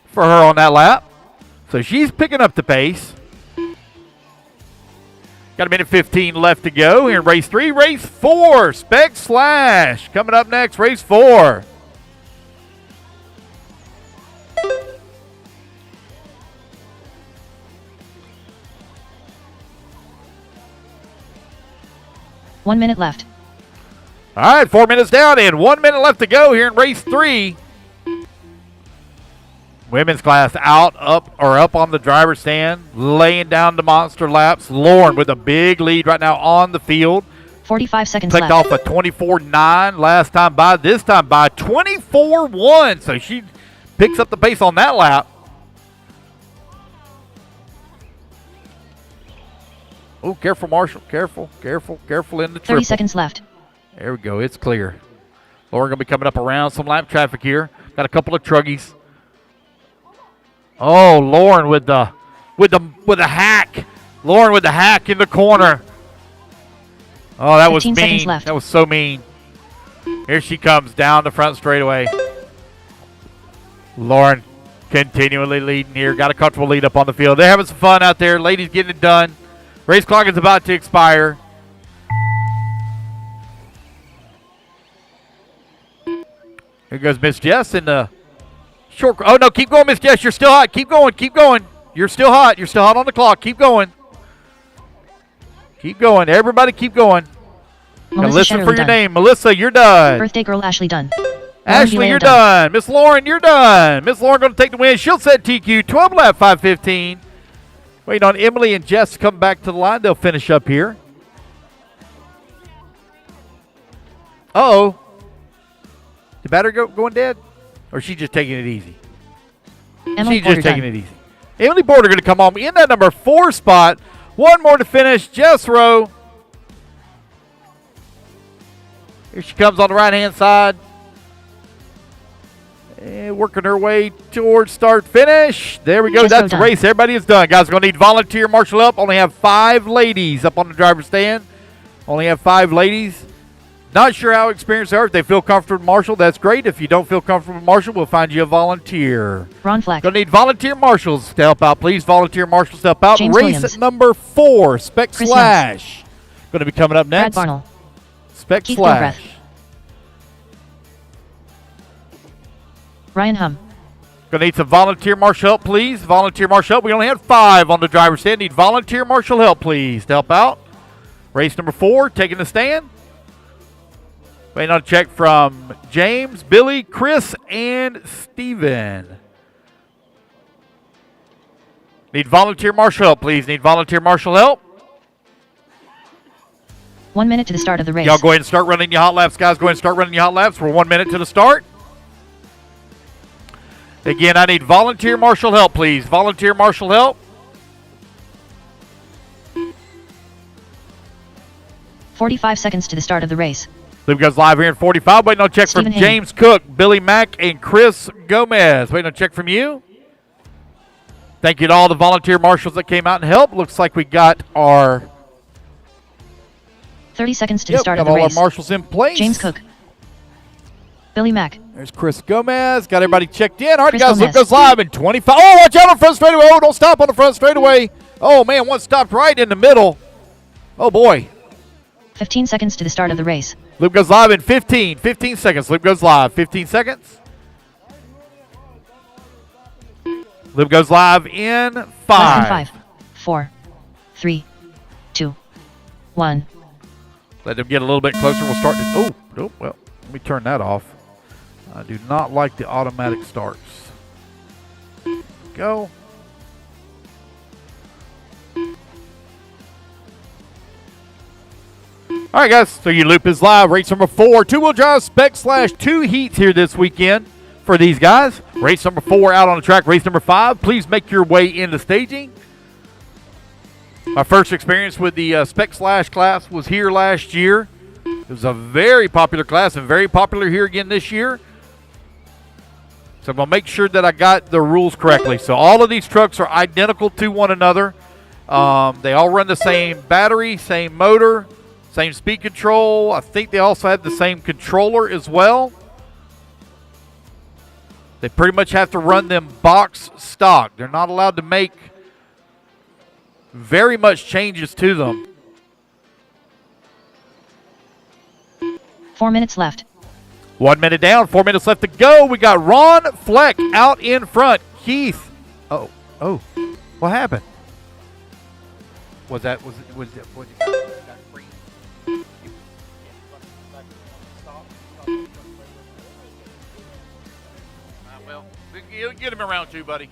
for her on that lap. So she's picking up the pace. Got a minute 15 left to go here in race 3. Race 4, Spec Slash. Coming up next, race 4. One minute left. All right, 4 minutes down and 1 minute left to go here in race 3. Women's class up on the driver's stand, laying down the monster laps. Lauren with a big lead right now on the field. 45 seconds Clicked left. off a 24.9 last time by. This time by 24.1. So she picks up the pace on that lap. Oh, careful, Marshall. Careful in the triple. 30 seconds left. There we go. It's clear. Lauren going to be coming up around some lap traffic here. Got a couple of truggies. Oh, Lauren with the hack. Lauren with the hack in the corner. Oh, that was 15 seconds mean. left. That was so mean. Here she comes down the front straightaway. Lauren continually leading here. Got a comfortable lead up on the field. They're having some fun out there. Ladies getting it done. Race clock is about to expire. Here goes Miss Jess in the short. Oh, no, keep going, Miss Jess. You're still hot. Keep going. You're still hot. You're still hot on the clock. Keep going. Keep going. Everybody keep going. Now Melissa listen Shetterly for your done. name. Melissa, you're done. Birthday girl Ashley done. Ashley, Lauren you're done. done. Miss Lauren, you're done. Miss Lauren going to take the win. She'll set TQ 12 lap 5:15. Waiting on Emily and Jess to come back to the line. They'll finish up here. Uh-oh. The battery going dead? Or is she just taking it easy? Emily She's Porter just taking done. it easy. Emily Porter going to come home in that number 4 spot. One more to finish. Jess Rowe. Here she comes on the right-hand side. And working her way towards start-finish. There we go. Jess That's Rowe the done. race. Everybody is done. Guys, we're going to need volunteer marshal help. Only have 5 ladies up on the driver's stand. Only have 5 ladies. Not sure how experienced they are. If they feel comfortable with Marshall, that's great. If you don't feel comfortable with Marshall, we'll find you a volunteer. Ron Fleck. Going to need volunteer marshals to help out, please. Volunteer marshals to help out. James Race Williams. at number 4, Spec Chris Slash. Going to be coming up Brad next. Barnell. Spec Keith Slash. Gilbreth. Ryan Hum. Going to need some volunteer marshal help, please. Volunteer marshal help. We only had 5 on the driver's stand. Need volunteer marshal help, please, to help out. Race number 4, taking the stand. Waiting on a check from James, Billy, Chris, and Steven. Need volunteer marshal help, please. Need volunteer marshal help. 1 minute to the start of the race. Y'all go ahead and start running your hot laps, guys. Go ahead and start running your hot laps. We're 1 minute to the start. Again, I need volunteer marshal help, please. Volunteer marshal help. 45 seconds to the start of the race. Loop goes live here in 45. Waiting on a check Stephen from Haney. James Cook, Billy Mack, and Chris Gomez. Waiting on a check from you. Thank you to all the volunteer marshals that came out and helped. Looks like we got our 30 seconds to the start got of the all race. our marshals in place. James Cook. Billy Mack. There's Chris Gomez. Got everybody checked in. All right, Chris guys, Loop Gomez. goes live in 25. Oh, watch out on the front straightaway. Oh, don't stop on the front straightaway. Oh, man, one stopped right in the middle. Oh, boy. 15 seconds to the start of the race. Loop goes live in 15. 15 seconds. Loop goes live. 15 seconds. Loop goes live in 5. Less than 5, 4, 3, 2, 1. Let them get a little bit closer. We'll start. Oh, well, let me turn that off. I do not like the automatic starts. Go. All right, guys. So your loop is live. Race number 4, 2-wheel drive Spec Slash 2 heats here this weekend for these guys. Race number 4 out on the track. Race number 5. Please make your way into staging. My first experience with the Spec Slash class was here last year. It was a very popular class and very popular here again this year. So I'm going to make sure that I got the rules correctly. So all of these trucks are identical to one another. They all run the same battery, same motor, same speed control. I think they also have the same controller as well. They pretty much have to run them box stock. They're not allowed to make very much changes to them. 4 minutes left. 1 minute down, 4 minutes left to go. We got Ron Fleck out in front. Keith. Oh, what happened? Was it well, you get him around too, buddy.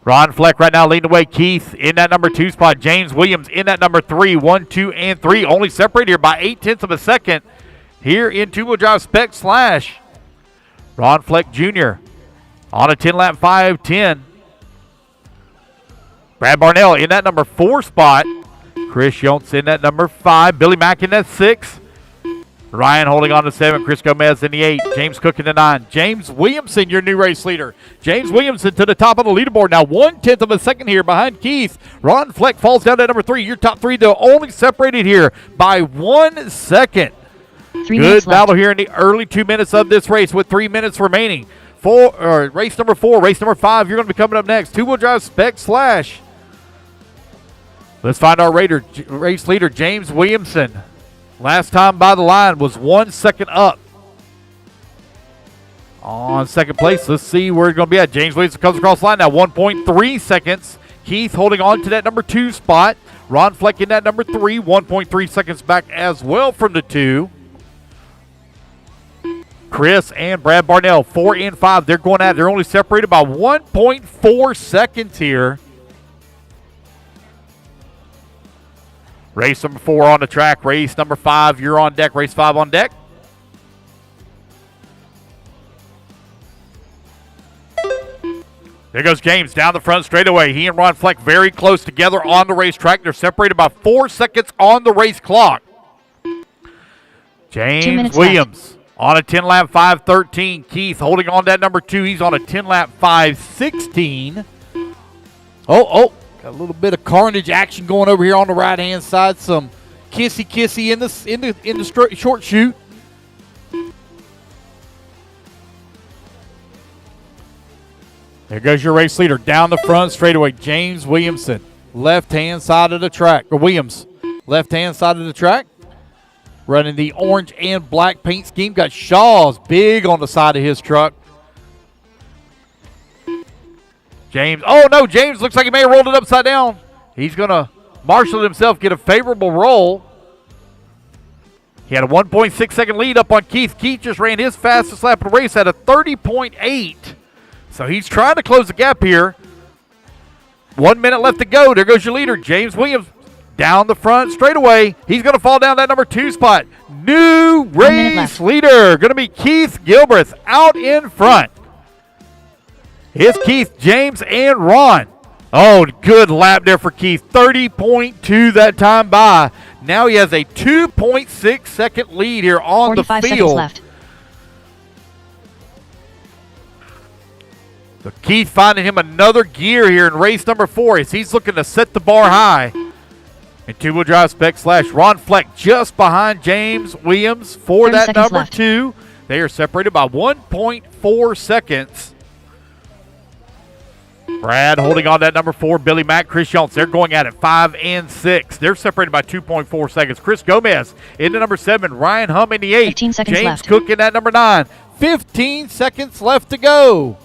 Ron Fleck right now leading the way. Keith in that number 2 spot. James Williams in that number 3. 1, 2, and 3. Only separated here by 0.8 of a second here in 2-wheel drive Spec Slash. Ron Fleck Jr. on a 10-lap 5:10. Brad Barnell in that number 4 spot. Chris Yontz in that number 5. Billy Mack in that 6. Ryan holding on to 7. Chris Gomez in the 8. James Cook in the 9. James Williamson, your new race leader. James Williamson to the top of the leaderboard. Now 1/10 of a second here behind Keith. Ron Fleck falls down to number 3. Your top 3, though, only separated here by 1 second. 3 Good minutes left. battle here in the early 2 minutes of this race with 3 minutes remaining. Race number 4, race number 5, you're going to be coming up next. 2-wheel drive Spec Slash. Let's find our race leader, James Williamson. Last time by the line was 1 second up On second place, let's see where it's going to be at. James Williams comes across the line now, 1.3 seconds. Keith holding on to that number 2 spot. Ron Fleck in that number 3, 1.3 seconds back as well from the 2. Chris and Brad Barnell, 4 and 5. They're going at it. They're only separated by 1.4 seconds here. Race number 4 on the track. Race number 5, you're on deck. Race 5 on deck. There goes James down the front straightaway. He and Ron Fleck very close together on the racetrack. They're separated by 4 seconds on the race clock. James Williams on a 10-lap 5:13. Keith holding on to that number 2. He's on a 10-lap 5:16. Oh, got a little bit of carnage action going over here on the right-hand side. Some kissy in the short chute. There goes your race leader down the front straightaway. James Williamson, left-hand side of the track. Or Williams, left-hand side of the track. Running the orange and black paint scheme. Got Shaw's big on the side of his truck. James, oh no, James looks like he may have rolled it upside down. He's going to marshal himself, get a favorable roll. He had a 1.6 second lead up on Keith. Keith just ran his fastest lap of the race at a 30.8. So he's trying to close the gap here. 1 minute left to go. There goes your leader, James Williams, down the front straightaway. He's going to fall down that number 2 spot. New race leader going to be Keith Gilbreth out in front. It's Keith, James, and Ron. Oh, good lap there for Keith. 30.2 that time by. Now he has a 2.6 second lead here on the field. 45 seconds left. So Keith finding him another gear here in race number 4 as he's looking to set the bar high. And two-wheel drive Spec / Ron Fleck just behind James Williams for that number left. 2. They are separated by 1.4 seconds. Brad holding on that number 4. Billy Mack, Chris Jones. They're going at it 5 and 6. They're separated by 2.4 seconds. Chris Gomez in the number 7. Ryan Hum in the 8. 15 seconds James left. Cook in that number 9. 15 seconds left to go.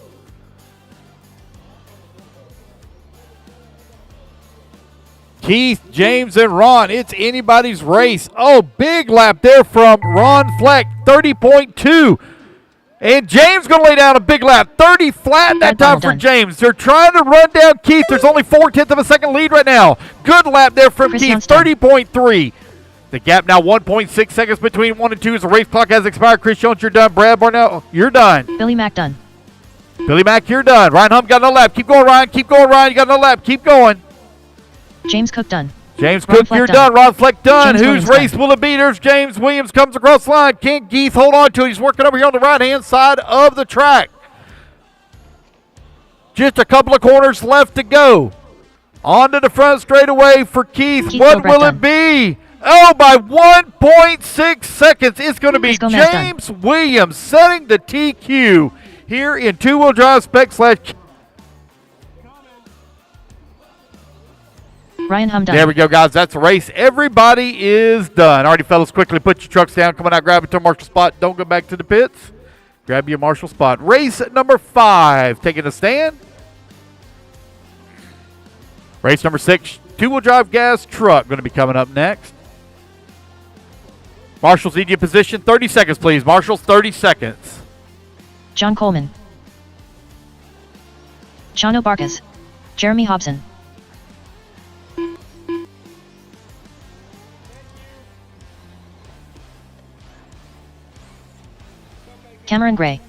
Keith, James, and Ron. It's anybody's race. Oh, big lap there from Ron Fleck, 30.2. And James going to lay down a big lap, 30 flat that time for James. They're trying to run down Keith. There's only 4/10 of a second lead right now. Good lap there from Keith, 30.3. The gap now 1.6 seconds between 1 and 2 as the race clock has expired. Chris Jones, you're done. Brad Barnell, you're done. Billy Mack done. Billy Mack, you're done. Ryan Hum got another lap. Keep going, Ryan. Keep going, Ryan. You got another lap. Keep going. James Cook done. James Cook, you're done. Ron Fleck done. Whose race will it be? There's James Williams comes across the line. Can Keith hold on to it? He's working over here on the right-hand side of the track. Just a couple of corners left to go. Onto the front straightaway for Keith. What will it be? Oh, by 1.6 seconds, it's going to be James Williams setting the TQ here in two-wheel drive Spec / Ryan Hum done. There we go, guys. That's the race. Everybody is done. Alrighty, fellas, quickly put your trucks down. Come on out, grab it to a marshal spot. Don't go back to the pits. Grab your marshal spot. Race number 5, taking a stand. Race number 6, two-wheel drive gas truck going to be coming up next. Marshals need your position. 30 seconds, please. Marshals, 30 seconds. John Coleman. Shano Barkas. Jeremy Hobson. Cameron Gray.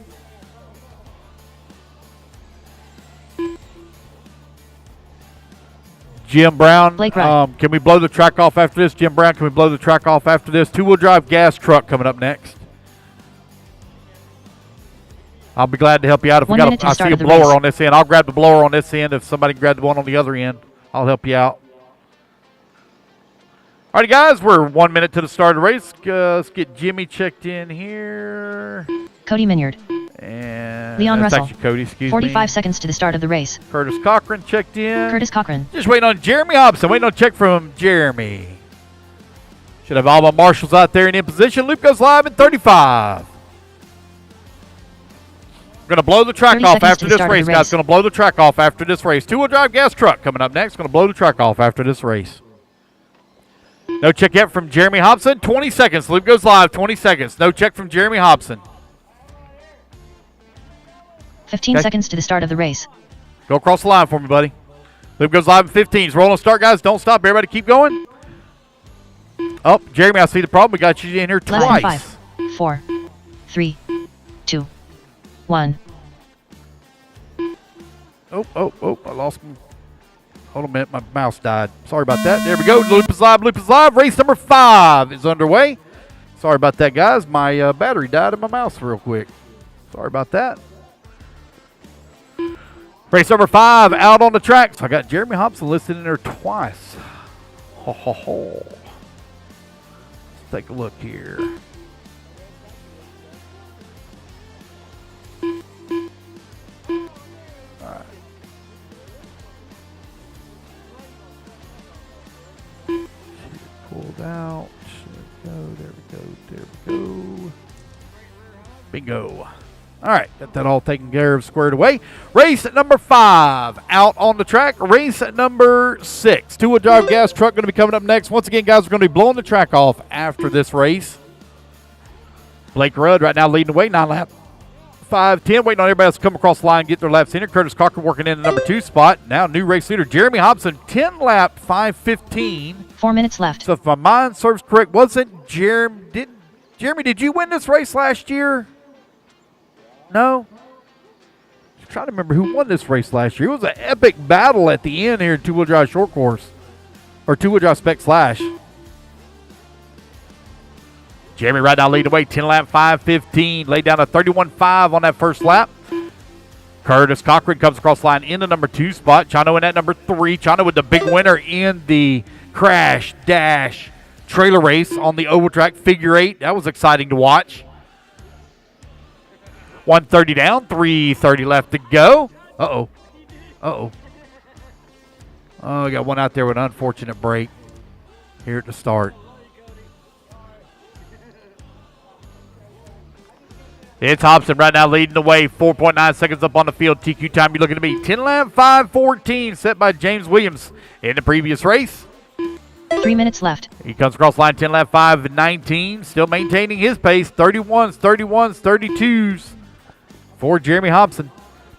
Jim Brown, Blake Wright. Can we blow the track off after this? Jim Brown, can we blow the track off after this? Two-wheel drive gas truck coming up next. I'll be glad to help you out. If I see a blower on this end, I'll grab the blower on this end. If somebody can grab the one on the other end, I'll help you out. All right, guys, we're 1 minute to the start of the race. Let's get Jimmy checked in here. Cody Minyard. And Leon that's Russell. actually Cody, excuse 45 me. seconds to the start of the race. Curtis Cochran checked in. Curtis Cochran. Just waiting on Jeremy Hobson. Waiting on a check from Jeremy. Should have all my marshals out there and in position. Loop goes live in 35. Going to blow the track 30 off seconds after to the this start of race, the guys. race. Going to blow the track off after this race. Two-wheel drive gas truck coming up next. Going to blow the track off after this race. No check yet from Jeremy Hobson. 20 seconds. Loop goes live. 20 seconds. No check from Jeremy Hobson. 15 Okay. seconds to the start of the race. Go across the line for me, buddy. Loop goes live in 15. It's rolling start, guys. Don't stop. Everybody keep going. Oh, Jeremy, I see the problem. We got you in here Less twice. than 5, 4, 3, 2, 1. Oh, I lost my... Hold on a minute. My mouse died. Sorry about that. There we go. Loop is live. Loop is live. Race number 5 is underway. Sorry about that, guys. My battery died in my mouse real quick. Sorry about that. Race number 5 out on the track. So I got Jeremy Hobson listed in there twice. Ho, ho, ho. Let's take a look here. All right. Pulled out. Should go. There we go. There we go. Bingo. All right, got that all taken care of, squared away. Race at number 5 out on the track. Race at number 6. Two-wheel drive gas truck going to be coming up next. Once again, guys, we're going to be blowing the track off after this race. Blake Rudd right now leading the way, 9 lap 5:10, waiting on everybody else to come across the line and get their laps in here. Curtis Cochran working in the number 2 spot. Now new race leader Jeremy Hobson, 10 lap 5:15. 4 minutes left. So if my mind serves correct, wasn't Jeremy? Did you win this race last year? No? I'm trying to remember who won this race last year. It was an epic battle at the end here in two-wheel drive short course. Or two-wheel drive spec slash. Jeremy right now leading the way, 10 lap 5:15. Laid down a 31.5 on that first lap. Curtis Cochran comes across the line in the number 2 spot. Chano in at number 3. Chano with the big winner in the crash dash trailer race on the oval track figure 8. That was exciting to watch. 130 down, 330 left to go. Uh-oh. Oh, we got one out there with an unfortunate break here at the start. It's Hobson right now leading the way. 4.9 seconds up on the field. TQ time you're looking to be 10 lap 5:14 set by James Williams in the previous race. 3 minutes left. He comes across line 10 lap 5:19. Still maintaining his pace. 31s, 32s for Jeremy Hobson.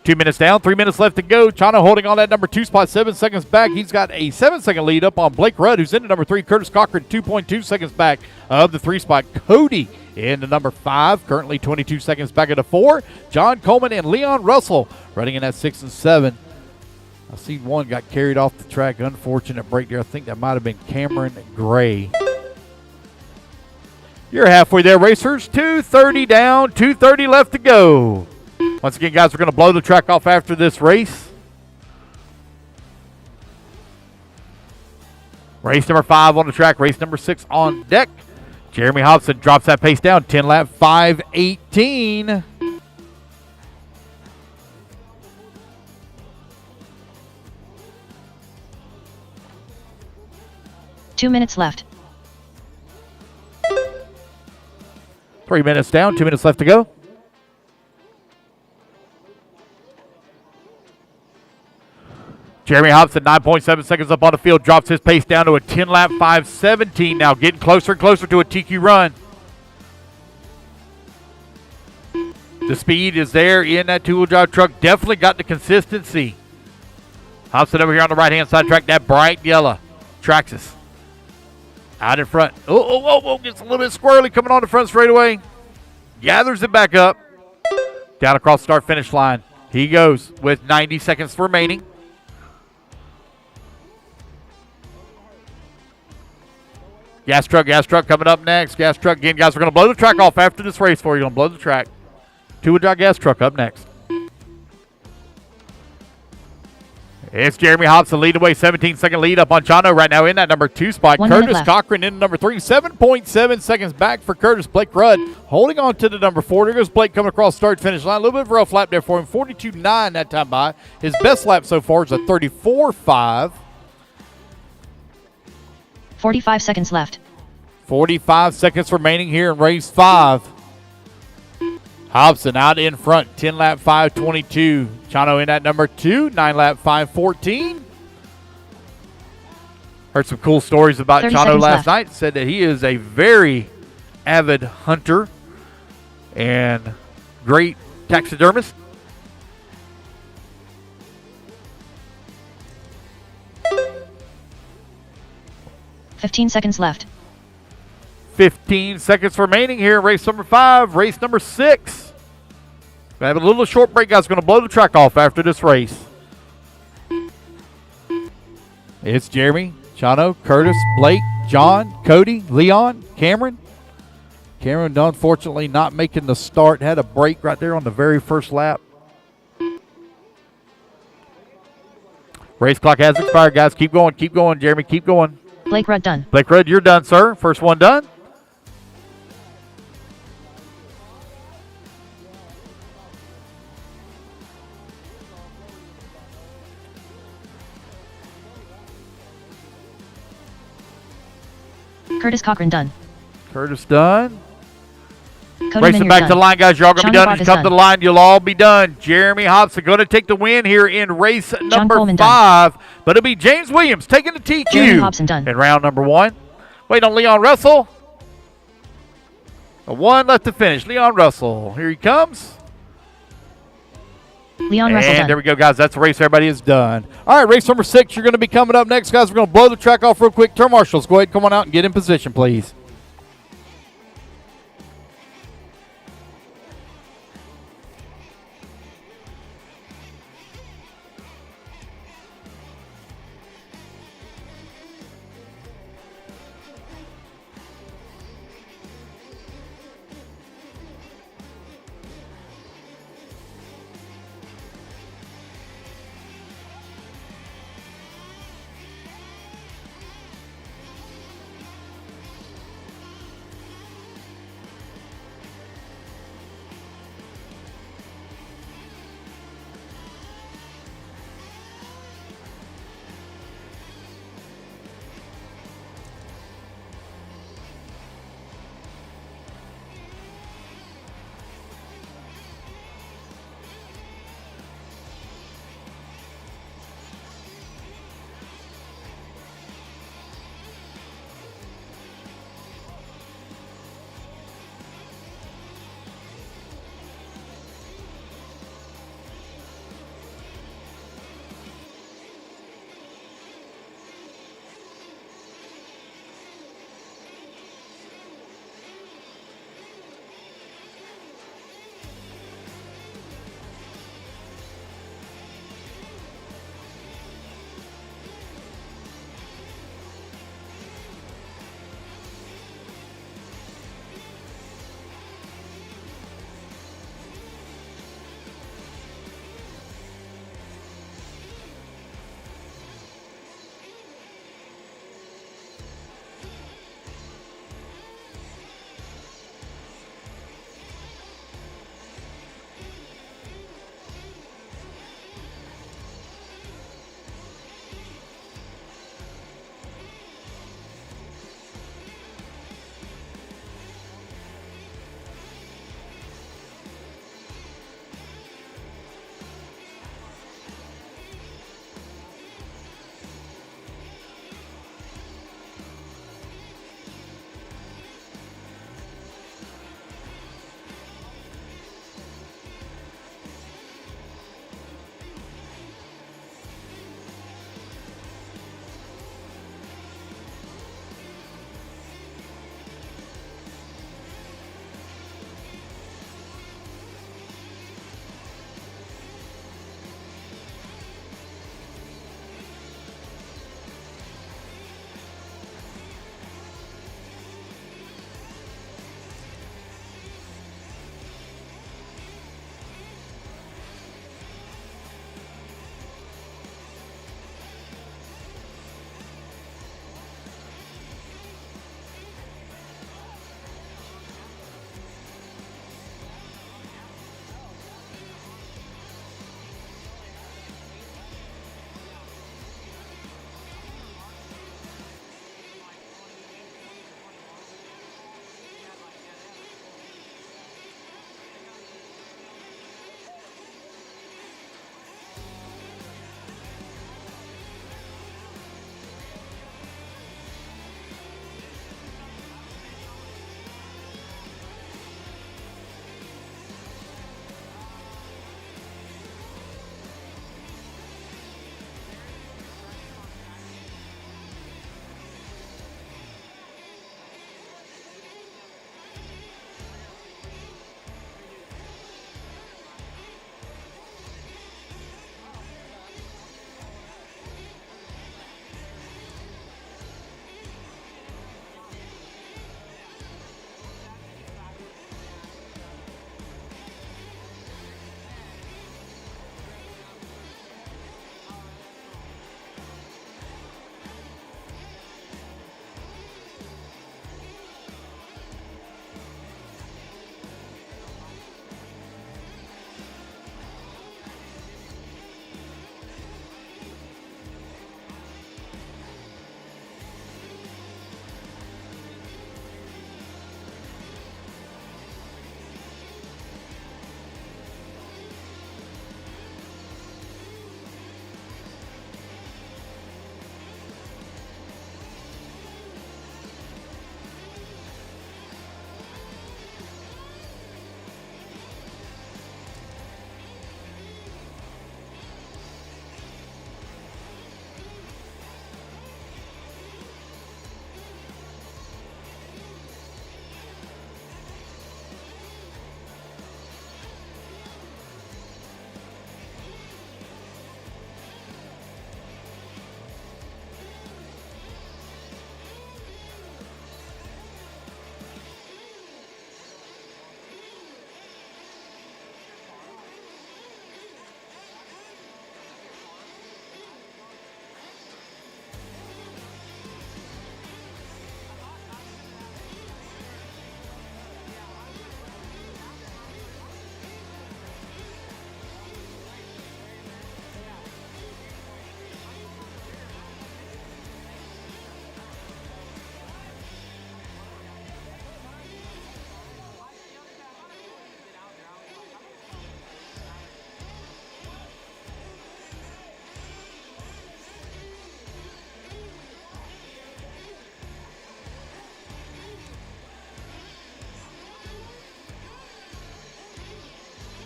2 minutes down, 3 minutes left to go. Chano holding on that number 2 spot, 7 seconds back. He's got a 7-second lead up on Blake Rudd, who's in the number 3. Curtis Cochran, 2.2 seconds back of the 3 spot. Cody in the number 5, currently 22 seconds back at the 4. John Coleman and Leon Russell running in at 6 and 7. I see one got carried off the track. Unfortunate break there. I think that might have been Cameron Gray. You're halfway there, racers. 2:30 down, 2:30 left to go. Once again, guys, we're going to blow the track off after this race. Race number 5 on the track. Race number 6 on deck. Jeremy Hobson drops that pace down. 10 lap 5:18. Two minutes left. 3 minutes down, 2 minutes left to go. Jeremy Hobson, 9.7 seconds up on the field, drops his pace down to a 10 lap 5:17 now, getting closer and closer to a TQ run. The speed is there in that two-wheel drive truck. Definitely got the consistency. Hobson over here on the right-hand side track, that bright yellow. Traxxas. Out in front. Oh, gets a little bit squirrely coming on the front straightaway. Gathers it back up. Down across the start-finish line. He goes with 90 seconds remaining. Gas truck coming up next. Gas truck again. Guys, we're going to blow the track off after this race for you. Going to blow the track. Two-wheel drive gas truck up next. It's Jeremy Hobson leading away, 17-second lead up on Chano right now in that number 2 spot. 1 minute Curtis left. Cochran in number 3, 7.7 seconds back for Curtis. Blake Rudd holding on to the number 4. There goes Blake coming across start-finish line. A little bit of a rough lap there for him, 42.9 that time by. His best lap so far is a 34.5. 45 seconds left. 45 seconds remaining here in race 5. Hobson out in front, 10 lap 5:22. Chano in at number 2, 9 lap 5:14. Heard some cool stories about 30 Chano seconds last left. night. Said that he is a very avid hunter and great taxidermist. Fifteen seconds left. 15 seconds remaining here in race number 5, race number 6. We have a little short break, guys. Going to blow the track off after this race. It's Jeremy, Chano, Curtis, Blake, John, Cody, Leon, Cameron. Cameron, unfortunately, not making the start. Had a break right there on the very first lap. Race clock has expired, guys. Keep going, Jeremy. Keep going. Blake Rudd done. Blake Rudd, you're done, sir. First one done. Curtis Cochran done. Curtis done. Cody Racing Minyard back done. to the line, guys. You're all going to be Johnny done. Vargas As you come to done. the line, you'll all be done. Jeremy Hobson going to take the win here in race number Coleman 5. But it'll be James Williams taking the Jeremy TQ Hobson done. in round number 1. Wait on Leon Russell. A 1 left to finish. Leon Russell. Here he comes. Leon Russell And done. there we go, guys. That's the race. Everybody is done. All right, race number 6. You're going to be coming up next, guys. We're going to blow the track off real quick. Turn marshals, go ahead, come on out and get in position, please.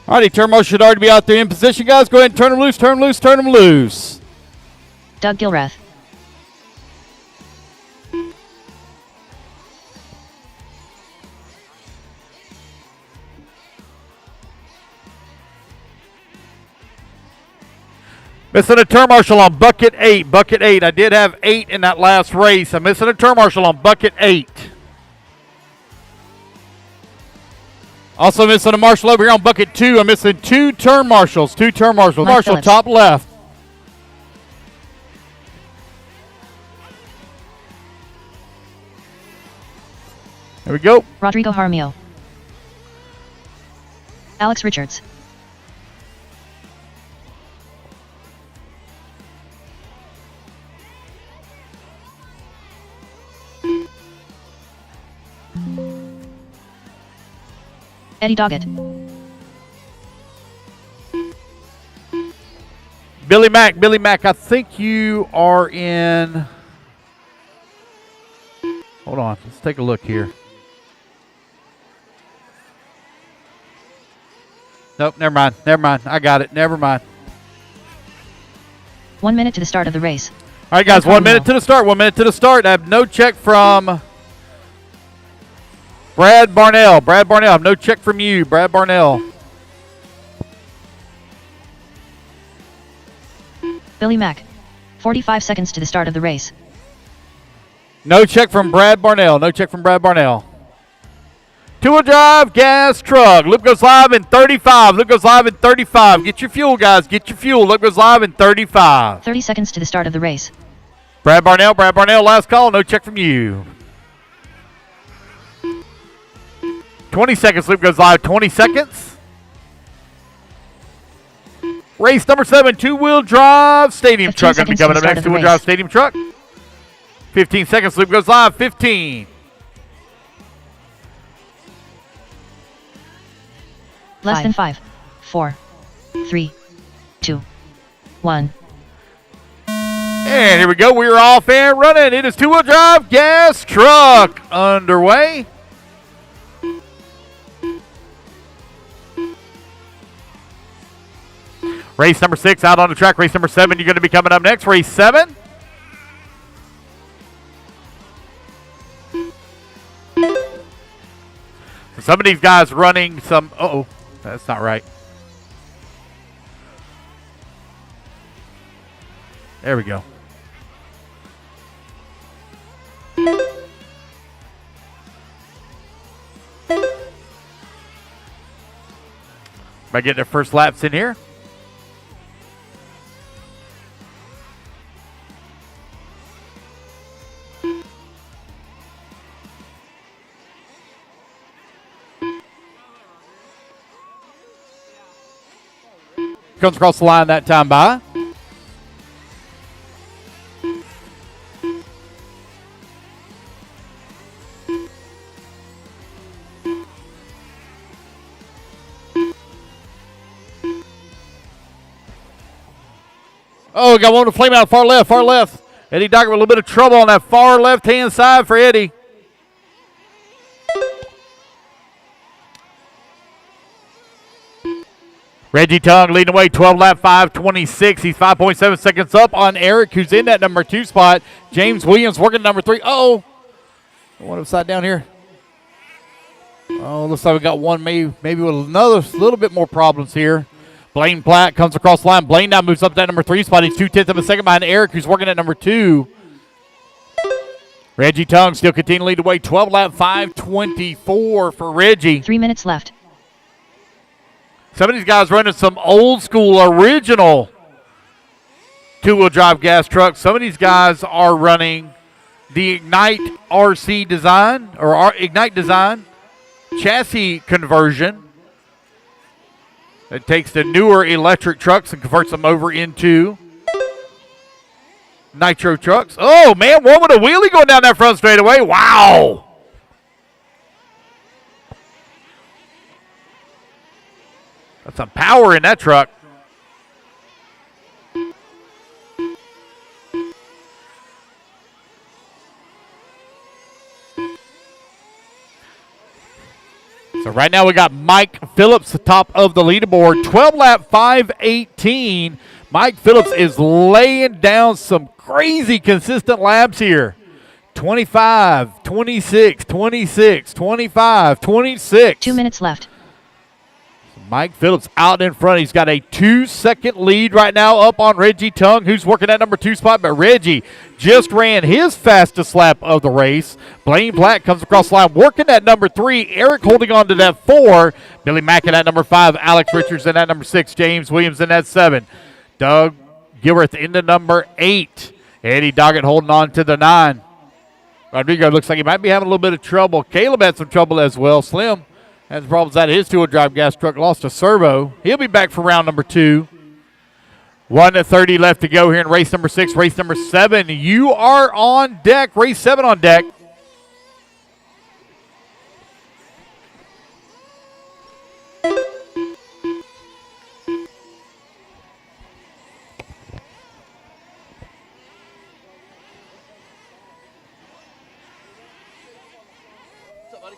Alrighty, turn marshal should already be out there in position, guys. Go ahead and turn them loose, turn them loose, turn them loose. Doug Gilrath. Missing a turn marshal on bucket 8. Bucket 8. I did have 8 in that last race. I'm missing a turn marshal on bucket 8. Also missing a marshal over here on bucket 2. I'm missing 2 turn marshals. 2 turn marshals. Mike Marshal Phillips. top left. There we go. Rodrigo Jaramillo. Alex Richards. Eddie Doggett. Billy Mack, I think you are in. Hold on, let's take a look here. Nope, never mind. I got it, never mind. 1 minute to the start of the race. All right, guys, 1 minute to the start. 1 minute to the start. I have no check from Brad Barnell. I have no check from you, Brad Barnell. Billy Mack. 45 seconds to the start of the race. No check from Brad Barnell. Two-wheel drive, gas, truck. Loop goes live in 35. Get your fuel, guys. Get your fuel. Loop goes live in 35. 30 seconds to the start of the race. Brad Barnell, last call. No check from you. 20 seconds. Loop goes live. 20 seconds. Race number 7, two-wheel drive stadium 15 truck. Going to be seconds to coming the up start next. of the Two-wheel race. drive stadium truck. 15 seconds. Loop goes live. 15. Less than 5, 4, 3, 2, 1. And here we go. We're off and running. It is two-wheel drive gas truck underway. Race number 6 out on the track. Race number 7, you're going to be coming up next. Race 7. So some of these guys running some. Uh-oh, that's not right. There we go. By getting their first laps in here. Comes across the line that time by. Oh, got one to flame out far left. Eddie Doggett with a little bit of trouble on that far left-hand side for Eddie. Reggie Tongue leading away, 12 lap, 5:26. He's 5.7 seconds up on Eric, who's in that number 2 spot. James Williams working number 3. Oh, one upside down here. Oh, looks like we got one maybe with another little bit more problems here. Blaine Platt comes across the line. Blaine now moves up to that number 3 spot. He's 2/10 of a second behind Eric, who's working at number 2. Reggie Tongue still continuing to lead away, 12 lap, 5:24 for Reggie. 3 minutes left. Some of these guys running some old school original two-wheel drive gas trucks. Some of these guys are running the Ignite RC design or Ignite design chassis conversion. It takes the newer electric trucks and converts them over into Nitro trucks. Oh, man, one with a wheelie going down that front straightaway. Wow. That's some power in that truck. So right now we got Mike Phillips, the top of the leaderboard, 12 lap 5:18. Mike Phillips is laying down some crazy consistent laps here. 25, 26, 26, 25, 26. 2 minutes left. Mike Phillips out in front. He's got a 2-second lead right now up on Reggie Tung, who's working that number 2 spot. But Reggie just ran his fastest lap of the race. Blaine Black comes across the line working that number 3. Eric holding on to that 4. Billy Mack in that number 5. Alex Richards in that number 6. James Williams in that 7. Doug Gilbert in the number 8. Eddie Doggett holding on to the 9. Rodrigo looks like he might be having a little bit of trouble. Caleb had some trouble as well. Slim has problems out of his 2-wheel drive gas truck, lost a servo. He'll be back for round number 2. 1:30 left to go here in race number 6. Race number 7, you are on deck. Race 7 on deck. What's up, buddy?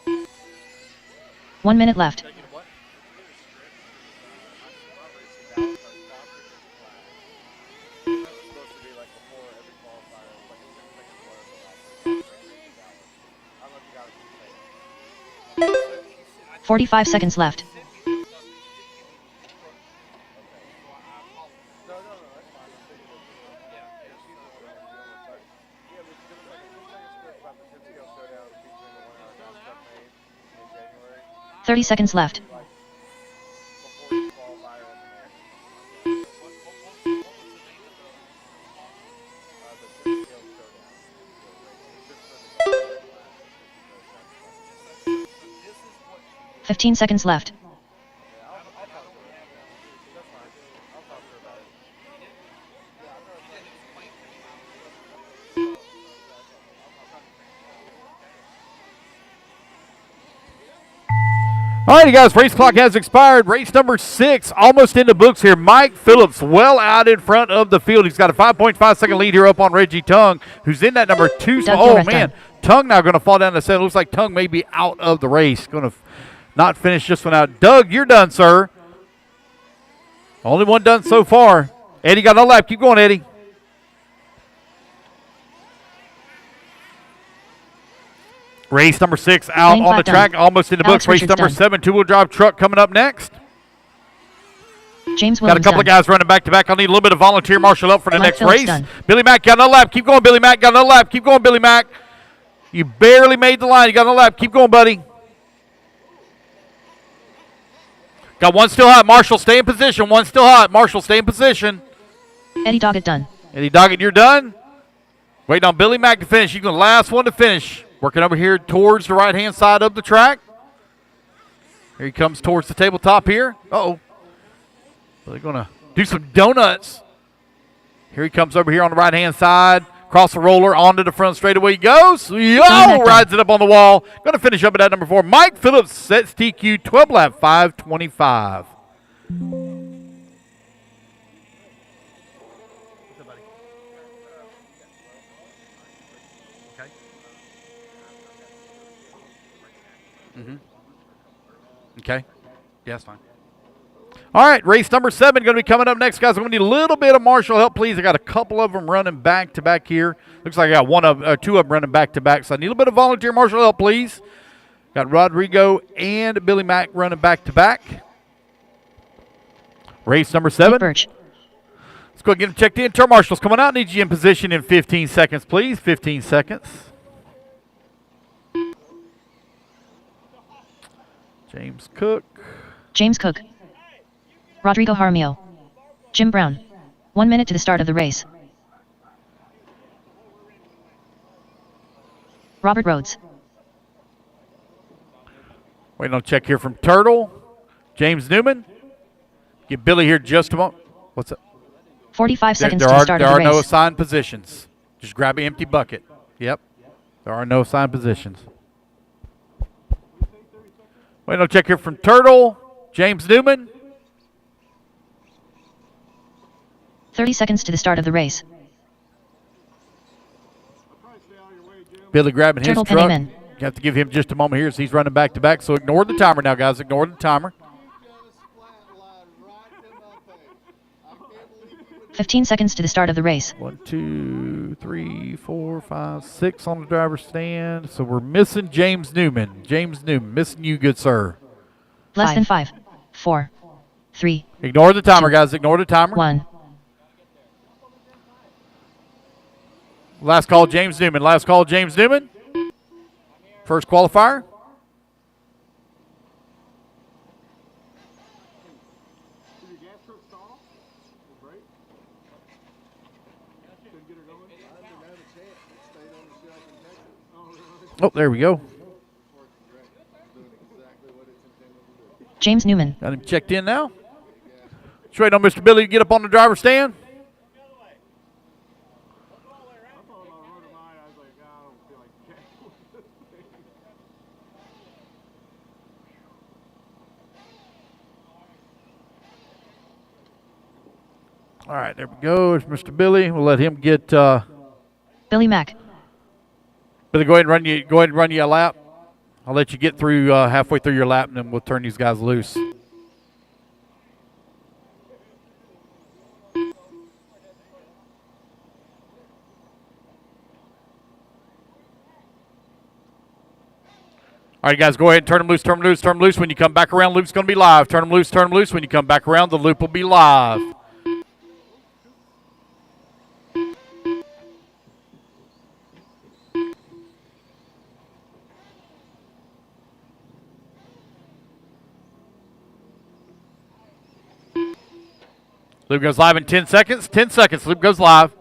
1 minute left. Supposed to be like before every qualifier, like a 6-second blur for about 30 seconds. I don't know if you got it. 45 seconds left. No, that's fine. I'm thinking yeah, but there was like a 2-second split about the Tennessee showdown featuring the 1-hour golf truck made in January. 30 seconds left. Like before each qualifier in the man. The Tennessee showdown. 15 seconds left. I'll talk to her. That's fine. I'll talk to her about it. All right, you guys, race clock has expired. Race number 6 almost in the books here. Mike Phillips well out in front of the field. He's got a 5.5 second lead here up on Reggie Tung, who's in that number 2. Doug Oh, Gilbert man. done. Tung now going to fall down to 7. Looks like Tung may be out of the race. Going to not finish this one out. Doug, you're done, sir. Only one done so far. Eddie got another lap. Keep going, Eddie. Race number 6 out Blaine on the Black track, done. almost in the Alex books. Race Richards number done. 7, 2-wheel drive truck coming up next. James Got a Williams couple of done. guys running back to back. I'll need a little bit of volunteer marshal up for the Mike next Phillips race. done. Billy Mack got another lap. Keep going, Billy Mack. Got another lap. Keep going, Billy Mack. You barely made the line. You got another lap. Keep going, buddy. Got one still hot. Marshall, stay in position. One still hot. Marshall, stay in position. Eddie Doggett done. Eddie Doggett, you're done. Waiting on Billy Mack to finish. You're the last one to finish. Working over here towards the right-hand side of the track. Here he comes towards the tabletop here. Uh-oh. They're going to do some donuts. Here he comes over here on the right-hand side. Cross the roller, onto the front straightaway he goes. Yo! Rides it up on the wall. Going to finish up at that number 4. Mike Phillips sets TQ 12 lap 5:25. Okay. Yeah, that's fine. All right, race number 7 going to be coming up next, guys. I'm going to need a little bit of marshal help, please. I got a couple of them running back to back here. Looks like I got two of them running back to back, so I need a little bit of volunteer marshal help, please. Got Rodrigo and Billy Mack running back to back. Race number 7. Birch. Let's go ahead and get them checked in. Turn marshals coming out. Need you in position in 15 seconds, please. 15 seconds. James Cook. James Cook. Rodrigo Jaramillo. Jim Brown. 1 minute to the start of the race. Robert Rhodes. Waiting on a check here from Turtle. James Newman. Get Billy here just a moment. What's up? 45 seconds There to the are, start there of are the no race. assigned positions. Just grab an empty bucket. Yep. There are no assigned positions. Waiting on a check here from Turtle. James Newman. 30 seconds to the start of the race. Billy grabbing his Turtle truck. Pennyman. You have to give him just a moment here as he's running back to back. So ignore the timer now, guys. Ignore the timer. 15 seconds to the start of the race. 1, 2, 3, 4, 5, 6 on the driver's stand. So we're missing James Newman. James Newman, missing you, good sir. Less than 5, 4, 3. Ignore the timer, guys. Ignore the timer. 1. Last call, James Newman. Last call, James Newman. First qualifier. Oh, there we go. James Newman. Got him checked in now. Just waiting on Mr. Billy to get up on the driver's stand. All right, there we go. There's Mr. Billy. We'll let him get. Billy Mack. Billy, go ahead and run you a lap. I'll let you get through halfway through your lap, and then we'll turn these guys loose. All right, guys, go ahead and turn them loose, turn them loose, turn them loose. When you come back around, loop's going to be live. Turn them loose, turn them loose. When you come back around, the loop will be live. Loop goes live in 10 seconds. 10 seconds. Loop goes live.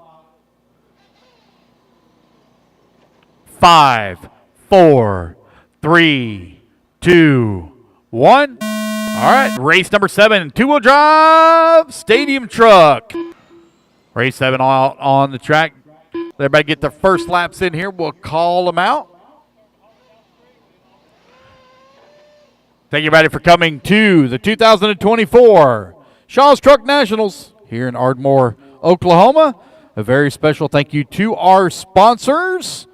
5, 4, 3, 2, 1. All right. Race number 7. Two-wheel drive stadium truck. Race 7 on the track. Let everybody get their first laps in here. We'll call them out. Thank you, everybody, for coming to the 2024 Shaw's Truck Nationals here in Ardmore, Oklahoma. A very special thank you to our sponsors: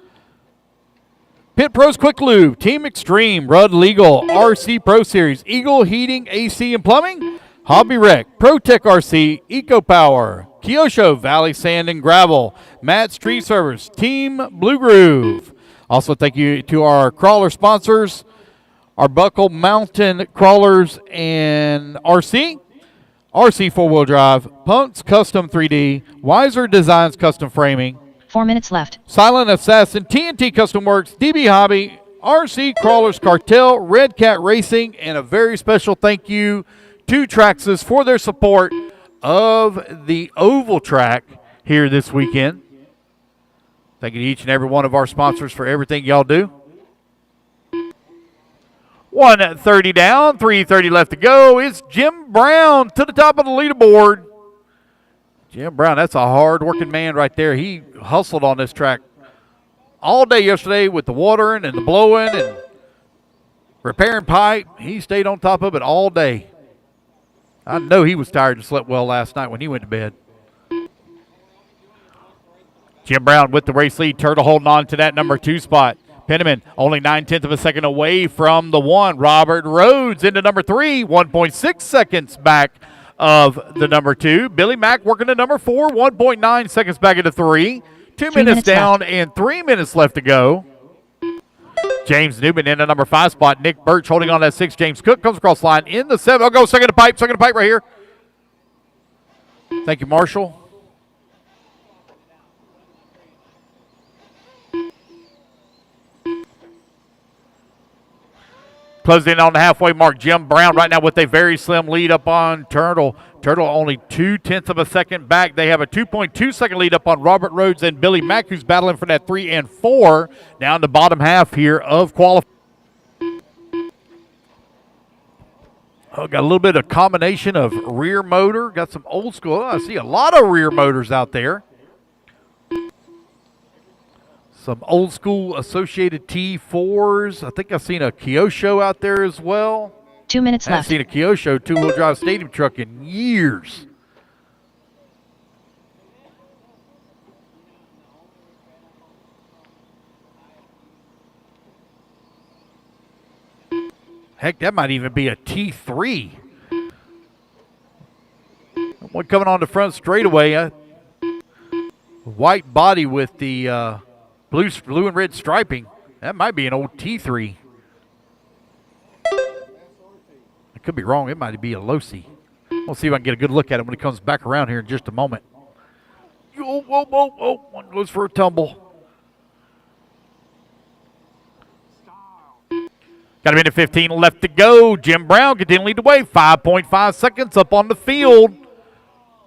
Pit Pros Quick Lube, Team Extreme, Rudd Legal, RC Pro Series, Eagle Heating, AC and Plumbing, Hobby Rec, ProTech RC, Eco Power, Kyosho Valley Sand and Gravel, Matt's Tree Service, Team Blue Groove. Also thank you to our crawler sponsors, Arbuckle Mountain Crawlers and RC 4-wheel drive, Punks Custom 3D, Weiser Designs Custom Framing, 4 minutes left. Silent Assassin, TNT Custom Works, DB Hobby, RC Crawlers Cartel, Red Cat Racing, and a very special thank you to Traxxas for their support of the oval track here this weekend. Thank you to each and every one of our sponsors for everything y'all do. 1:30 down, 3:30 left to go. It's Jim Brown to the top of the leaderboard. Jim Brown, that's a hard-working man right there. He hustled on this track all day yesterday with the watering and the blowing and repairing pipe. He stayed on top of it all day. I know he was tired and slept well last night when he went to bed. Jim Brown with the race lead. Turtle holding on to that number 2 spot. Penniman only 9/10 of a second away from the 1. Robert Rhodes into number 3, 1.6 seconds back of the number 2. Billy Mack working to number 4, 1.9 seconds back into 3. 2 minutes down left. and 3 minutes left to go. James Newman in the number 5 spot. Nick Birch holding on that 6. James Cook comes across the line in the 7. I'll go second to pipe right here. Thank you, Marshall. Closed in on the halfway mark. Jim Brown right now with a very slim lead up on Turtle. Turtle only 0.2 of a second back. They have a 2.2 second lead up on Robert Rhodes and Billy Mack, who's battling for that 3 and 4 down the bottom half here of qualifying. Oh, got a little bit of combination of rear motor. Got some old school. Oh, I see a lot of rear motors out there. Some old school Associated T4s. I think I've seen a Kyosho out there as well. 2 minutes I haven't left. seen a Kyosho 2-wheel drive stadium truck in years. Heck, that might even be a T3. One coming on the front straightaway. White body with the blue and red striping. That might be an old T3. I could be wrong. It might be a Losi. We'll see if I can get a good look at it when it comes back around here in just a moment. Whoa, whoa, whoa, whoa. One goes for a tumble. Got a minute 15 left to go. Jim Brown continuing to lead the way. 5.5 seconds up on the field.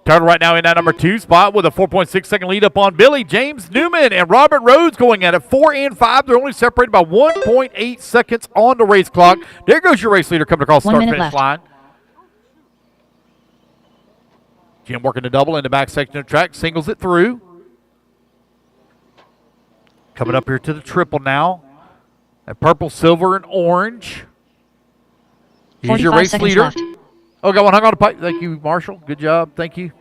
Turtle right now in that number 2 spot with a 4.6 second lead up on Billy. James Newman and Robert Rhodes going at it 4 and 5. They're only separated by 1.8 seconds on the race clock. There goes your race leader coming across the start-finish line. Jim working the double in the back section of the track. Singles it through. Coming up here to the triple now. That purple, silver, and orange. Here's your race leader. Left. Oh, got one hung on the pipe. Thank you, Marshall. Good job. Thank you.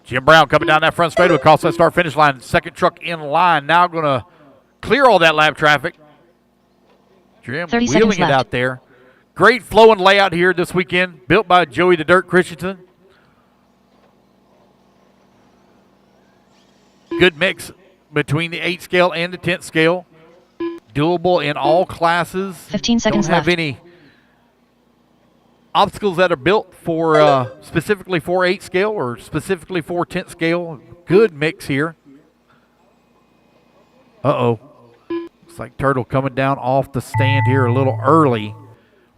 Jim Brown coming down that front straightaway across that start-finish line. Second truck in line. Now going to clear all that lap traffic. Jim wheeling it out there. Great flow and layout here this weekend. Built by Joey the Dirt Christensen. Good mix between the 8 scale and the 10th scale. Doable in all classes. 15 seconds left. Don't have any obstacles that are built for specifically for 8 scale or specifically for 10th scale. Good mix here. Uh-oh. Looks like Turtle coming down off the stand here a little early.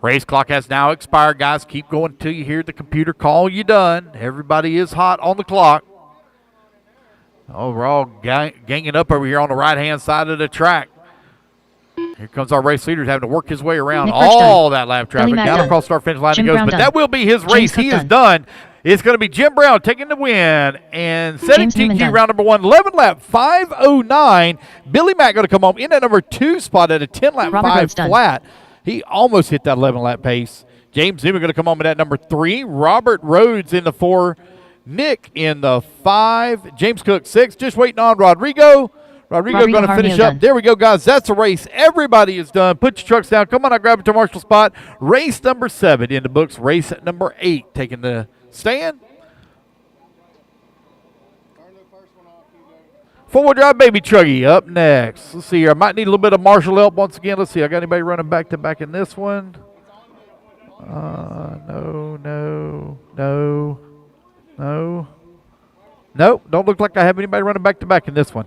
Race clock has now expired, guys. Keep going until you hear the computer call you done. Everybody is hot on the clock. Oh, we're all ganging up over here on the right-hand side of the track. Here comes our race leader having to work his way around all that lap traffic. Down across our finish line he goes, but that will be his race. He is done. It's going to be Jim Brown taking the win and setting TQ round number 1. 11 lap, 5:09. Billy Mack going to come home in at number 2 spot at a 10 lap, 5 flat. He almost hit that 11 lap pace. James Newman going to come home in at number 3. Robert Rhodes in the 4. Nick in the 5. James Cook 6. Just waiting on Rodrigo. Rodrigo going to finish up. There we go, guys. That's a race. Everybody is done. Put your trucks down. Come on, I grab it to Marshall spot. Race number 7 in the books. Race number 8 taking the stand. Four-wheel drive baby Truggy up next. Let's see here. I might need a little bit of Marshall help once again. Let's see. I got anybody running back to back in this one? No, don't look like I have anybody running back to back in this one.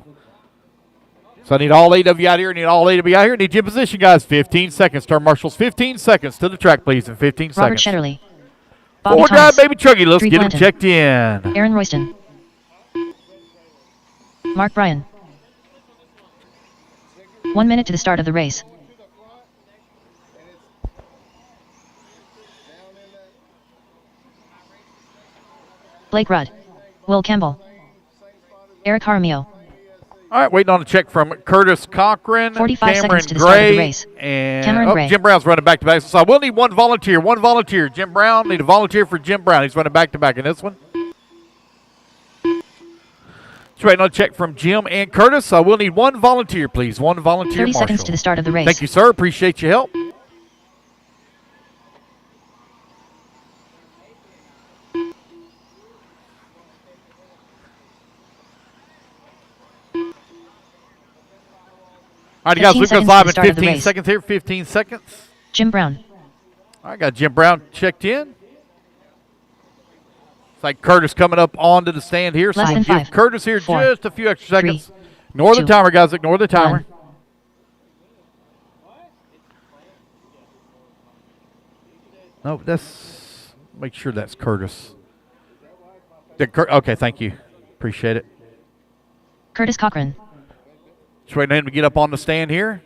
So I need all 8 of you out here. I need all 8 of you out here. I need you in position, guys. 15 seconds. Turn marshals 15 seconds to the track, please, in 15 seconds. Robert Shetterly. Four drive, baby Truggy. Let's get him checked in. Aaron Royston. Mark Bryan. 1 minute to the start of the race. Blake Rudd. Will Campbell. Eric Jaramillo. All right, waiting on a check from Curtis Cochran, 45 Cameron seconds to the start of the race. And Gray. Jim Brown's running back to back. So I will need one volunteer. Jim Brown, need a volunteer for Jim Brown. He's running back to back in this one. Just waiting on a check from Jim and Curtis. So I will need one volunteer, please. One volunteer, 30 seconds to the start of the race. Thank you, sir. Appreciate your help. All right, guys, Luke goes live in 15 seconds here. 15 seconds. Jim Brown. All right, got Jim Brown checked in. It's like Curtis coming up onto the stand here. So we'll give Curtis here just a few extra seconds. Ignore the timer, guys. Ignore the timer. No, that's, make sure that's Curtis. Okay, thank you. Appreciate it. Curtis Cochran. Just waiting on him to get up on the stand here.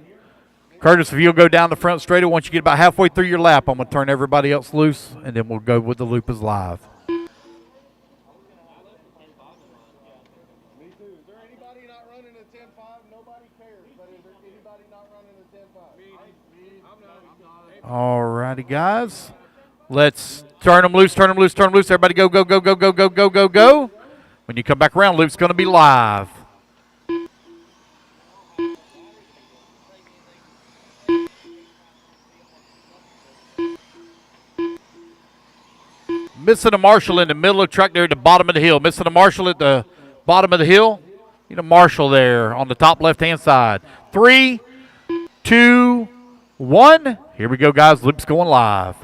Curtis, if you'll go down the front straight, once you get about halfway through your lap, I'm going to turn everybody else loose, and then we'll go with the loop is live. Me too. Is there anybody not running a 10.5? Nobody cares, but is there anybody not running a 10.5? All righty, guys. Let's turn them loose, turn them loose, turn them loose. Everybody go, go, go, go, go, go, go, go, go. When you come back around, loop's going to be live. Missing a marshal in the middle of the track there at the bottom of the hill. Missing a marshal at the bottom of the hill. Need a marshal there on the top left-hand side. 3, 2, 1. Here we go, guys. Loop's going live.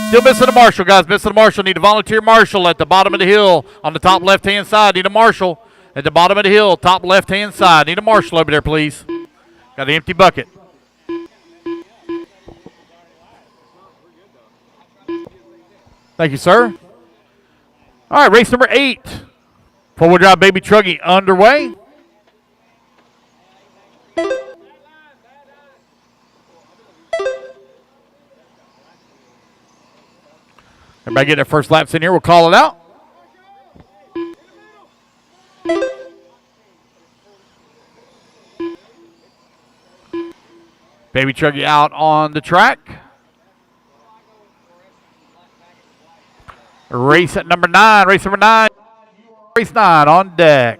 Still missing a marshal, guys. Missing a marshal. Need a volunteer marshal at the bottom of the hill on the top left-hand side. Need a marshal at the bottom of the hill, top left-hand side. Need a marshal over there, please. Got an empty bucket. Thank you, sir. All right, race number 8. Four-wheel drive Baby Truggy underway. Everybody get their first laps in here. We'll call it out. Baby Truggy out on the track. Race at number 9. Race number 9. Race 9 on deck.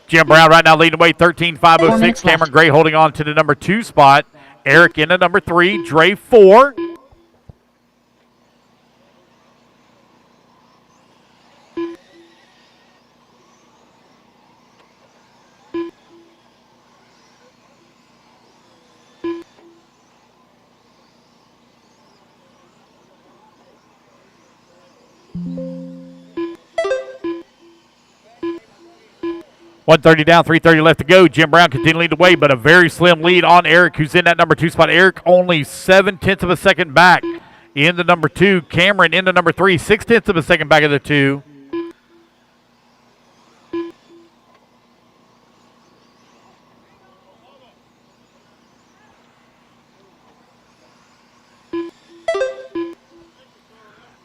Jim Brown right now leading the way, 13.506. Cameron Gray holding on to the number 2 spot. Eric in the number 3. Dre 4. .130 down, 3:30 left to go. Jim Brown continuing the way, but a very slim lead on Eric, who's in that number 2 spot. Eric only 0.7 of a second back in the number 2. Cameron in the number 3, 0.6 of a second back of the 2.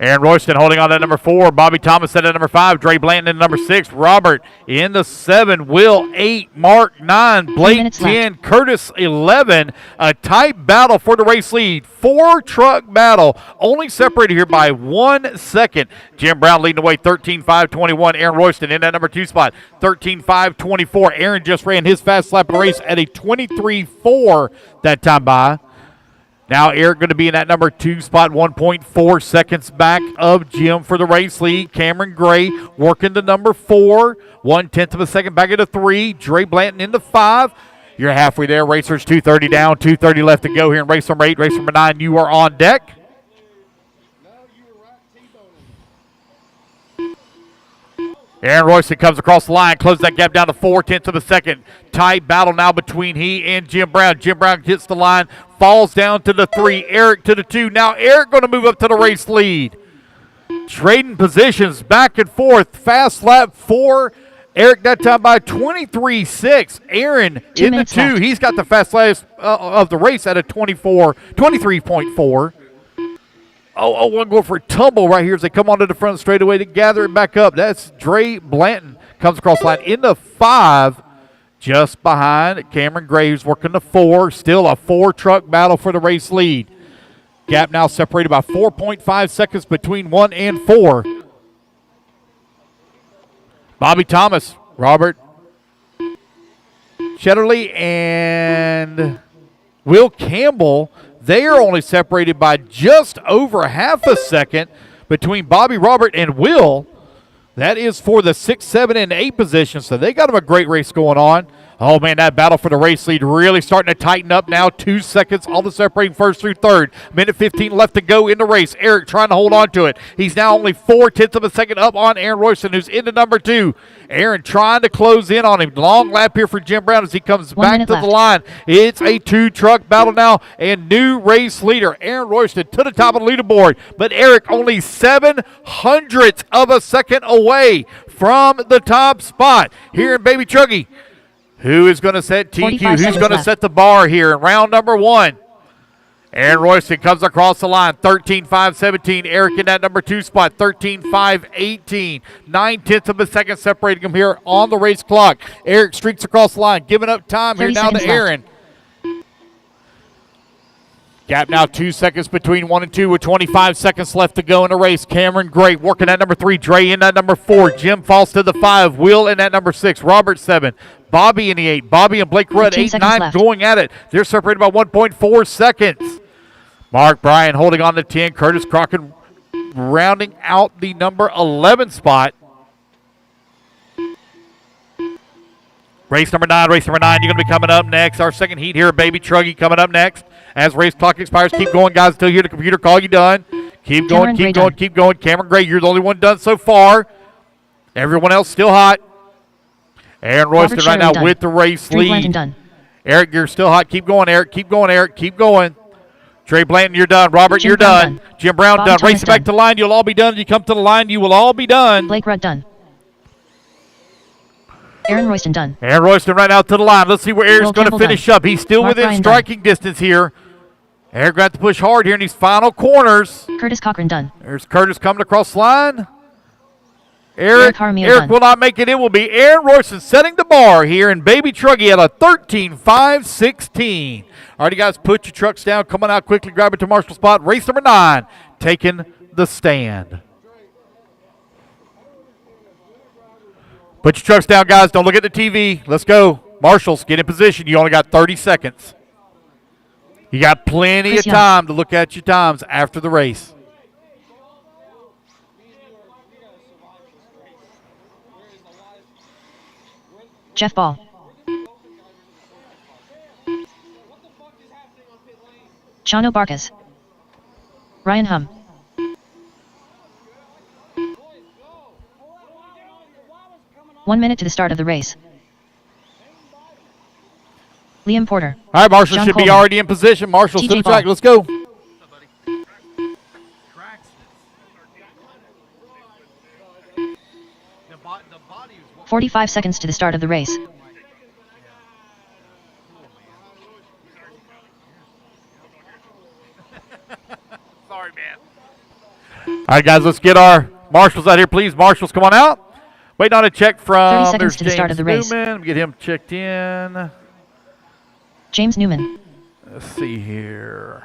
Aaron Royston holding on to number 4. Bobby Thomas at number 5. Dre Blanton in number 6. Robert in the 7. Will 8. Mark 9. Blake 10. Curtis 11. A tight battle for the race lead. 4-truck battle. Only separated here by 1 second. Jim Brown leading the way, 13.521. Aaron Royston in that number 2 spot. 13.524. Aaron just ran his fast lap of the race at a 23.4 that time by. Now Eric going to be in that number 2 spot, 1.4 seconds back of Jim for the race lead. Cameron Gray working the number 4, 1/10 of a second back of the 3. Dre Blanton in the 5. You're halfway there, racers. 2:30 down, 2:30 left to go here in race number 8. Race number 9, you are on deck. Aaron Royston comes across the line, closes that gap down to 4/10 of a second. Tight battle now between he and Jim Brown. Jim Brown hits the line, falls down to the 3. Eric to the 2. Now Eric going to move up to the race lead. Trading positions back and forth. Fast lap 4. Eric that time by 23.6. Aaron in the 2. He's got the fast lap of the race at a 23.4. Oh, one going for a tumble right here as they come onto the front straightaway to gather it back up. That's Dre Blanton. Comes across the line in the 5, just behind Cameron Gray, who's working the 4. Still a 4-truck battle for the race lead. Gap now separated by 4.5 seconds between 1 and 4. Bobby Thomas, Robert Shetterly, and Will Campbell. They are only separated by just over half a second between Bobby, Robert, and Will. That is for the 6, 7, and 8 position, so they got them a great race going on. Oh, man, that battle for the race lead really starting to tighten up now. 2 seconds, all the separating first through third. Minute 15 left to go in the race. Eric trying to hold on to it. He's now only 4/10 of a second up on Aaron Royston, who's into number 2. Aaron trying to close in on him. Long lap here for Jim Brown as he comes back to the line. It's a 2-truck battle now, and new race leader, Aaron Royston, to the top of the leaderboard. But Eric only 0.07 of a second away from the top spot here in Baby Truggy. Who is going to set TQ? Who's going to set the bar here in round number 1? Aaron Royston comes across the line, 13.517. Eric in that number 2 spot, 13.518. 9/10 of a second separating him here on the race clock. Eric streaks across the line, giving up time here now to Aaron. Gap now 2 seconds between 1 and 2 with 25 seconds left to go in the race. Cameron Gray working at number 3. Dre in that number 4. Jim falls to the 5. Will in that number 6. Robert 7. Bobby in the 8. Bobby and Blake Rudd, 15 8 seconds 9, left. going at it. They're separated by 1.4 seconds. Mark Bryan holding on to 10. Curtis Crockett rounding out the number 11 spot. Race number 9, you're going to be coming up next. Our second heat here, Baby Truggy, coming up next. As race clock expires, keep going, guys, until you hear the computer call you done. Keep going, keep going, keep going. Cameron Gray, you're the only one done so far. Everyone else still hot. Aaron Royston right now with the race lead. Eric, you're still hot. Keep going, Eric. Keep going, Eric. Keep going. Trey Blanton, you're done. Robert, you're done. Jim Brown done. Race back to the line. You'll all be done. You come to the line. You will all be done. Blake Rudd done. Aaron Royston done. Aaron Royston right now to the line. Let's see where Aaron's going to finish up. He's still within striking distance here. Aaron got to push hard here in these final corners. Curtis Cochran done. There's Curtis coming across the line. Eric will not make it. It will be Aaron Royston setting the bar here in Baby Truggy at a 13.516. All right, you guys, put your trucks down. Come on out quickly. Grab it to Marshall spot. Race number 9, taking the stand. Put your trucks down, guys. Don't look at the TV. Let's go. Marshals, get in position. You only got 30 seconds. You got plenty of time to look at your times after the race. Jeff Ball. Chano Barkas. Ryan Hum. One minute to the start of the race. Liam Porter. All right, Marshall should be already in position. Marshall's to the track. Let's go. 45 seconds to the start of the race. Sorry, man. All right, guys, let's get our marshals out here, please. Marshals, come on out. Waiting on a check from 30 seconds to the start of the race. Newman. Get him checked in. James Newman. Let's see here.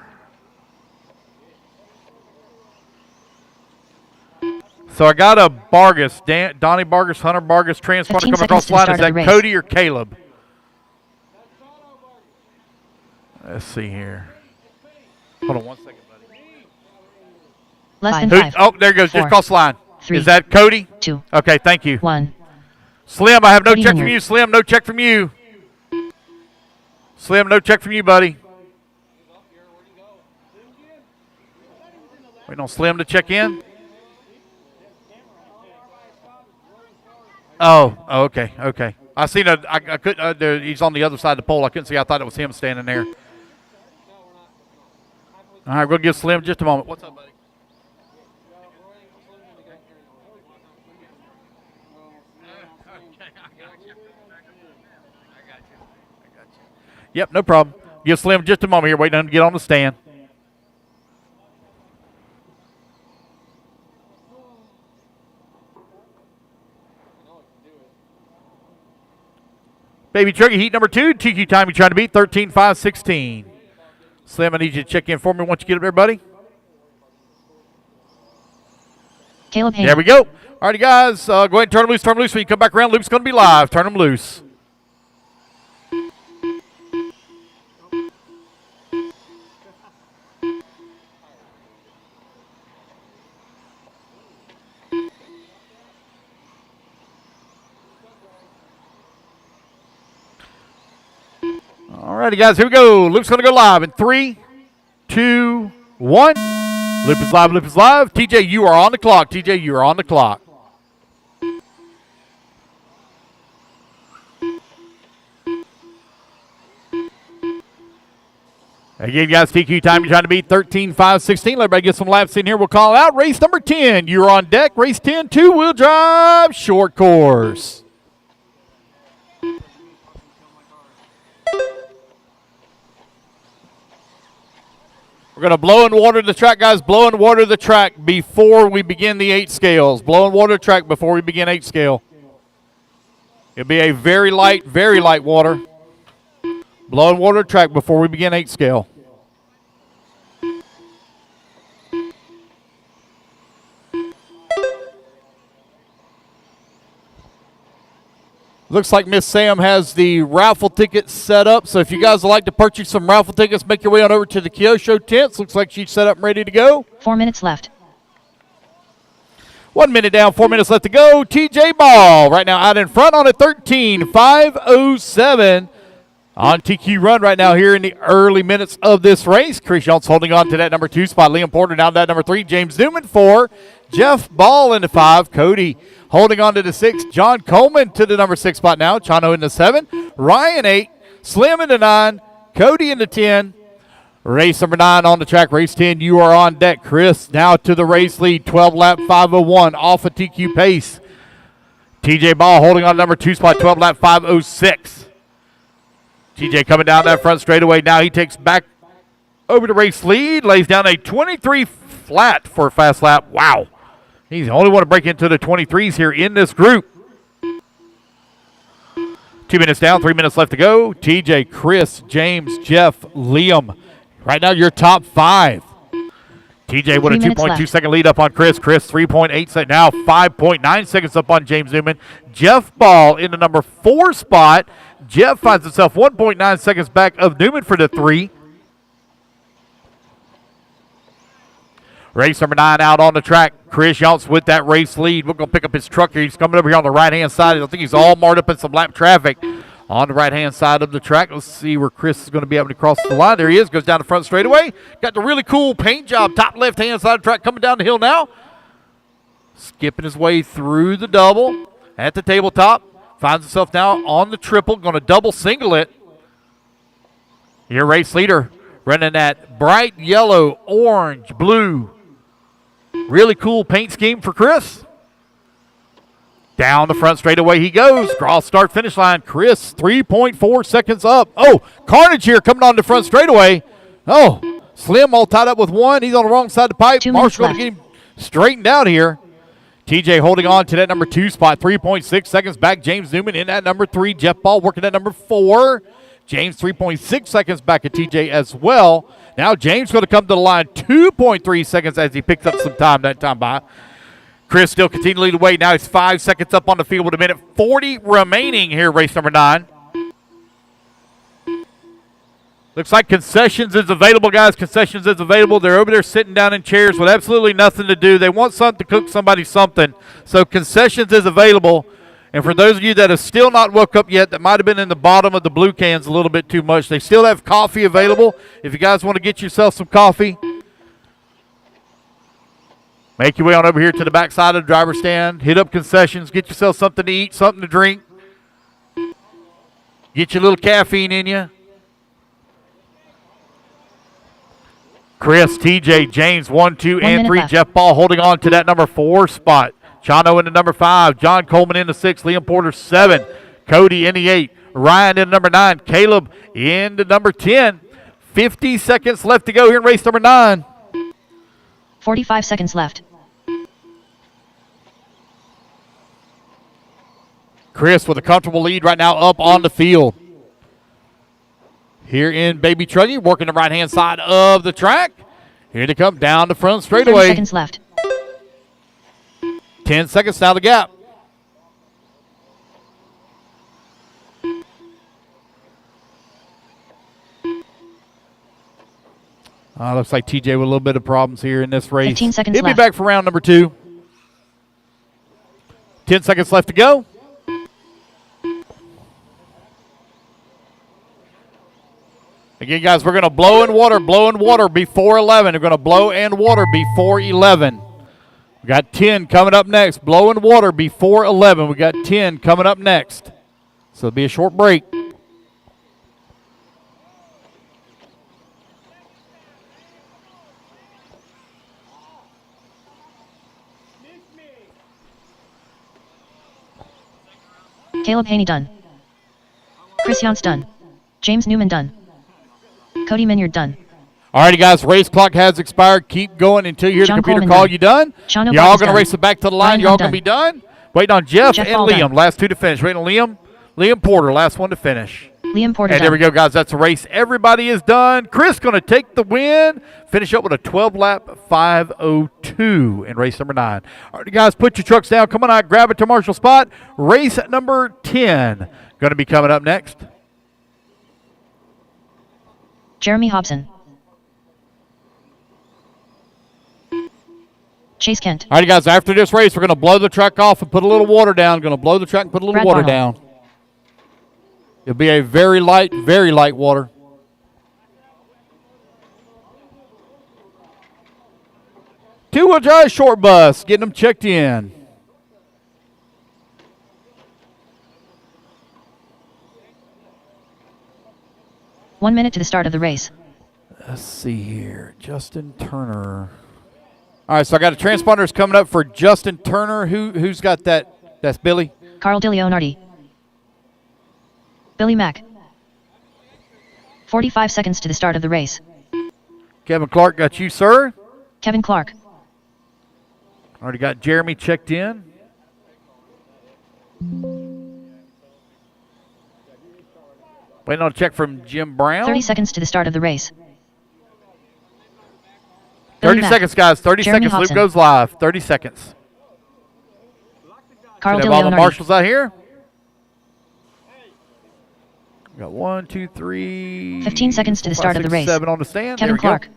So I got a Vargas, Donnie Vargas, Hunter Vargas transponder coming across the line. Is that Cody or Caleb? Let's see here. Hold on 1 second, buddy. Less than 5. Oh, there he goes. Just cross the line. 3. Is that Cody? 2. Okay, thank you. 1. Slim, I have no check from you. Slim, no check from you. Slim, no check from you, buddy. Waiting on Slim to check in. Oh, okay, okay. I seen a. I could. He's on the other side of the pole. I couldn't see. I thought it was him standing there. All right, we'll give Slim just a moment. What's up, buddy? Yep, no problem. Give Slim just a moment here. Waiting on him to get on the stand. Baby Truggy, heat number 2. TQ time you're trying to beat, 13.516. Slim, I need you to check in for me once you get up there, buddy. Caleb Hayden. There we go. All righty, guys. Go ahead and turn them loose. Turn them loose. When you come back around, loop's going to be live. Turn them loose. All righty, guys, here we go. Loop's going to go live in 3, 2, 1. Loop is live, loop is live. TJ, you are on the clock. TJ, you are on the clock. Again, guys, TQ time you're trying to beat, 13.516. Everybody get some laps in here. We'll call out race number 10. You're on deck. Race 10, two-wheel drive, short course. We're going to blow and water the track, guys. Blow and water the track before we begin the 8 scales. Blow and water the track before we begin 8 scale. It'll be a very light water. Blow and water the track before we begin 8 scale. Looks like Miss Sam has the raffle tickets set up. So if you guys would like to purchase some raffle tickets, make your way on over to the Kyosho tents. Looks like she's set up and ready to go. 4 minutes left. 1 minute down, 4 minutes left to go. TJ Ball right now out in front on a 13.507 on TQ run right now here in the early minutes of this race. Chris Young's holding on to that number 2 spot. Liam Porter down to that number 3. James Newman 4. Jeff Ball into 5. Cody holding on to the 6. John Coleman to the number 6 spot now. Chano into 7. Ryan 8. Slim into 9. Cody into 10. Race number 9 on the track. Race 10, you are on deck. Chris now to the race lead. 12 lap 501 off of TQ pace. TJ Ball holding on to number 2 spot. 12 lap 506. TJ coming down that front straightaway. Now he takes back over the race lead. Lays down a 23 flat for a fast lap. Wow. He's the only one to break into the 23s here in this group. 2 minutes down, 3 minutes left to go. TJ, Chris, James, Jeff, Liam. Right now, your top 5. TJ with a 2.2 second lead up on Chris. Chris 3.8 seconds. Now 5.9 seconds up on James Newman. Jeff Ball in the number 4 spot. Jeff finds himself 1.9 seconds back of Newman for the 3. Race number 9 out on the track. Chris Younts with that race lead. We're going to pick up his truck here. He's coming over here on the right-hand side. I think he's all marred up in some lap traffic on the right-hand side of the track. Let's see where Chris is going to be able to cross the line. There he is. Goes down the front straightaway. Got the really cool paint job top left-hand side of the track coming down the hill now. Skipping his way through the double at the tabletop. Finds himself now on the triple. Going to double single it. Your race leader running that bright yellow, orange, blue. Really cool paint scheme for Chris. Down the front straightaway he goes. Cross start finish line. Chris 3.4 seconds up. Oh, carnage here coming on the front straightaway. Oh, Slim all tied up with 1. He's on the wrong side of the pipe. Marshall going to get him straightened out here. TJ holding on to that number 2 spot. 3.6 seconds back. James Newman in that number 3. Jeff Ball working at number 4. James 3.6 seconds back at TJ as well. Now James going to come to the line 2.3 seconds as he picks up some time that time by. Chris still continuing to lead the way. Now he's 5 seconds up on the field with a minute 40 remaining here, race number 9. Looks like concessions is available, guys. Concessions is available. They're over there sitting down in chairs with absolutely nothing to do. They want something to cook somebody something. So concessions is available. And for those of you that have still not woke up yet, that might have been in the bottom of the blue cans a little bit too much, they still have coffee available. If you guys want to get yourself some coffee, make your way on over here to the back side of the driver's stand. Hit up concessions. Get yourself something to eat, something to drink. Get your little caffeine in you. Chris, TJ, James, 1, 2, and 3. Left. Jeff Ball holding on to that number 4 spot. Chano in the number 5. John Coleman in the 6. Liam Porter 7. Cody in the 8. Ryan in the number 9. Caleb in the number 10. 50 seconds left to go here in race number 9. 45 seconds left. Chris with a comfortable lead right now up on the field. Here in Baby Truggy, working the right-hand side of the track. Here they come down the front straightaway. 30 seconds left. 10 seconds now the gap. Looks like TJ with a little bit of problems here in this race. 15 seconds He'll left. be back for round number 2. 10 seconds left to go. Again, guys, we're going to blow and water before 11. We're going to blow and water before 11. We got 10 coming up next. Blow and water before 11. We got 10 coming up next. So it'll be a short break. Caleb Haney done. Chris Yance done. James Newman done. Cody Minyard done. Alrighty, guys, race clock has expired. Keep going until you hear John the computer Coleman call done. you done. Chano You're all Ball going to done. race it back to the line. Ryan You're all Hunt going to be done. Waiting on Jeff and Ball Liam. done. Last 2 to finish. Waiting on Liam Porter, last one to finish. Liam Porter And done. there we go, guys. That's a race. Everybody is done. Chris going to take the win. Finish up with a 12-lap 5:02. 2 in race number 9. All right, guys, put your trucks down. Come on out, grab it to Marshall spot. Race number 10 going to be coming up next. Jeremy Hobson. Chase Kent. All right, guys, after this race, we're going to blow the track off and put a little water down. Going to blow the track and put a little Brad water Barnwell. down. It'll be a very light water. Two-wheel drive short bus, getting them checked in. One minute to the start of the race. Let's see here. Justin Turner. All right, so I got a transponders coming up for Justin Turner. Who's got that? That's Billy. Carl DiLeonardi. Billy Mack. 45 seconds to the start of the race. Kevin Clark got you, sir. Kevin Clark. Already got Jeremy checked in. Waiting on a check from Jim Brown. 30 seconds to the start of the race. 30 seconds, guys. 30 Jeremy seconds. Hobson. Loop goes live. 30 seconds. Carl Should have all the DiLeonardi. marshals out here. Got 1, 2, 3. 15 seconds to the 4, 5, start of 6, the race. 7 on the stand. Kevin There we go. Clark.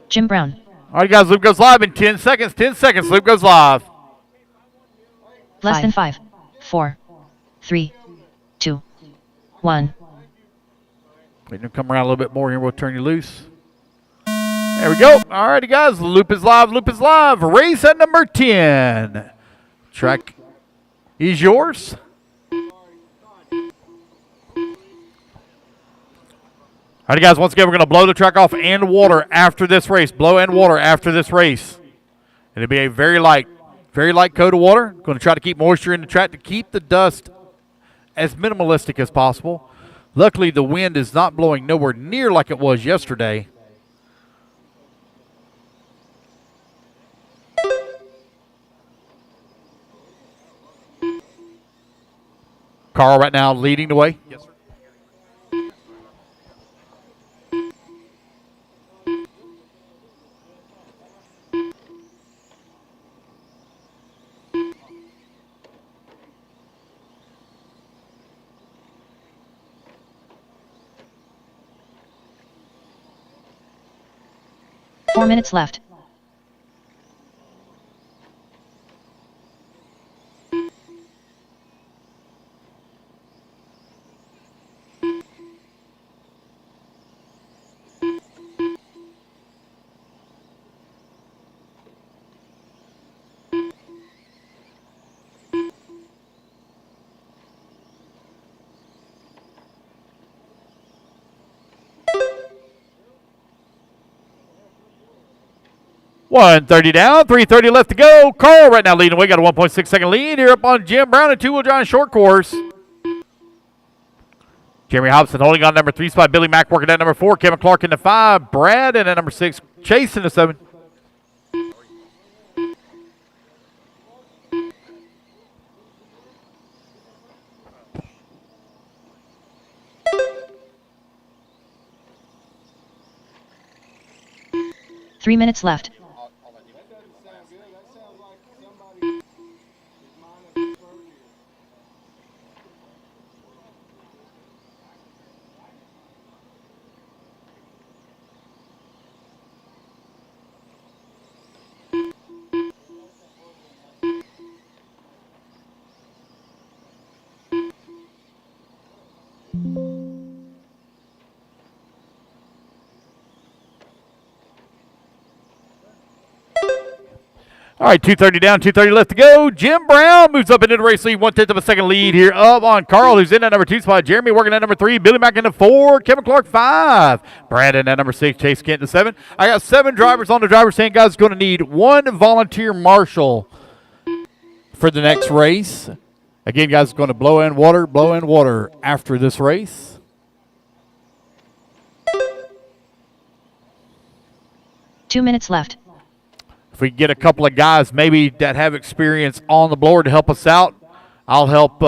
Jim Brown. All right, guys. Loop goes live in 10 seconds. 10 seconds. Loop goes live. Less than 5, 4, 3, 2, 1. Waiting to come around a little bit more here. We'll turn you loose. There we go. All righty, guys. Loop is live. Loop is live. Race at number 10. Track is yours. All right, guys. Once again, we're going to blow the track off and water after this race. Blow and water after this race. It'll be a very light coat of water. Going to try to keep moisture in the track to keep the dust as minimalistic as possible. Luckily, the wind is not blowing nowhere near like it was yesterday. Carl right now leading the way. Yes, sir. 4 minutes left. $130 down, $330 left to go. Carl right now leading away, got a 1.6 second lead here up on Jim Brown and two-wheel drive short course. Jeremy Hobson holding on number 3 spot. Billy Mack working at number 4. Kevin Clark in the 5. Brad and at number 6. Chase in the 7. Three minutes left. That doesn't sound good. That sounds like somebody is minding his third year. All right, 230 down, 230 left to go. Jim Brown moves up into the race lead, 1/10 of a second lead here up on Carl, who's in at number 2 spot. Jeremy working at number 3. Billy Mack in the 4. Kevin Clark 5. Brandon at number 6. Chase Kent in the 7. I got 7 drivers on the driver's stand, guys. Going to need 1 volunteer marshal for the next race. Again, guys, going to blow in water after this race. Two minutes left. If we get a couple of guys maybe that have experience on the blower to help us out, I'll help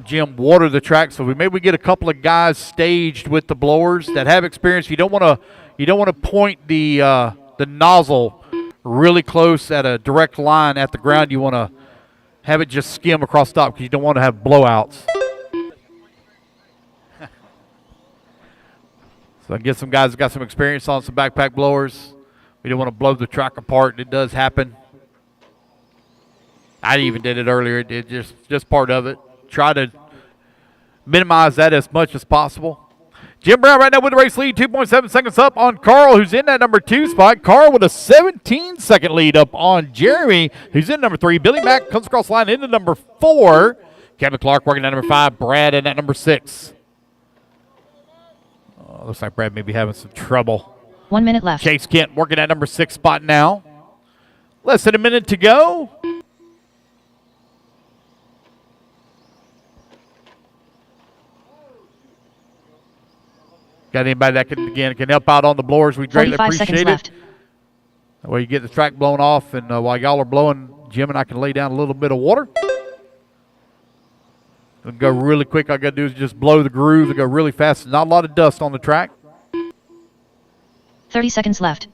Jim water the track. So maybe we get a couple of guys staged with the blowers that have experience. You don't want You don't want to point the nozzle really close at a direct line at the ground. You want to have it just skim across the top because you don't want to have blowouts. So I get some guys that got some experience on some backpack blowers. We don't want to blow the track apart. It does happen. I even did it earlier. It did just part of it. Try to minimize that as much as possible. Jim Brown right now with the race lead, 2.7 seconds up on Carl, who's in that number 2 spot. Carl with a 17-second lead up on Jeremy, who's in number 3. Billy Mack comes across the line into number 4. Kevin Clark working at number 5. Brad in at number 6. Oh, looks like Brad may be having some trouble. 1 minute left. Chase Kent working at number 6 spot now. Less than a minute to go. Got anybody that can help out on the blowers? We greatly 45 seconds appreciate it. left. That way you get the track blown off, and while y'all are blowing, Jim and I can lay down a little bit of water. It'll go really quick. All I got to do is just blow the groove. It'll go really fast. Not a lot of dust on the track. 30 seconds left.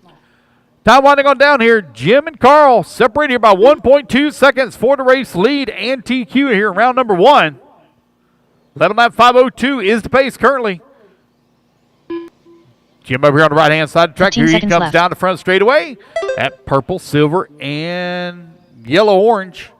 Time winding on down here. Jim and Carl separated here by 1.2 seconds for the race lead and TQ here in round number 1. Level lap 5:02 is the pace currently. Jim over here on the right-hand side of the track. Here he comes left. down the front straightaway at purple, silver, and yellow-orange.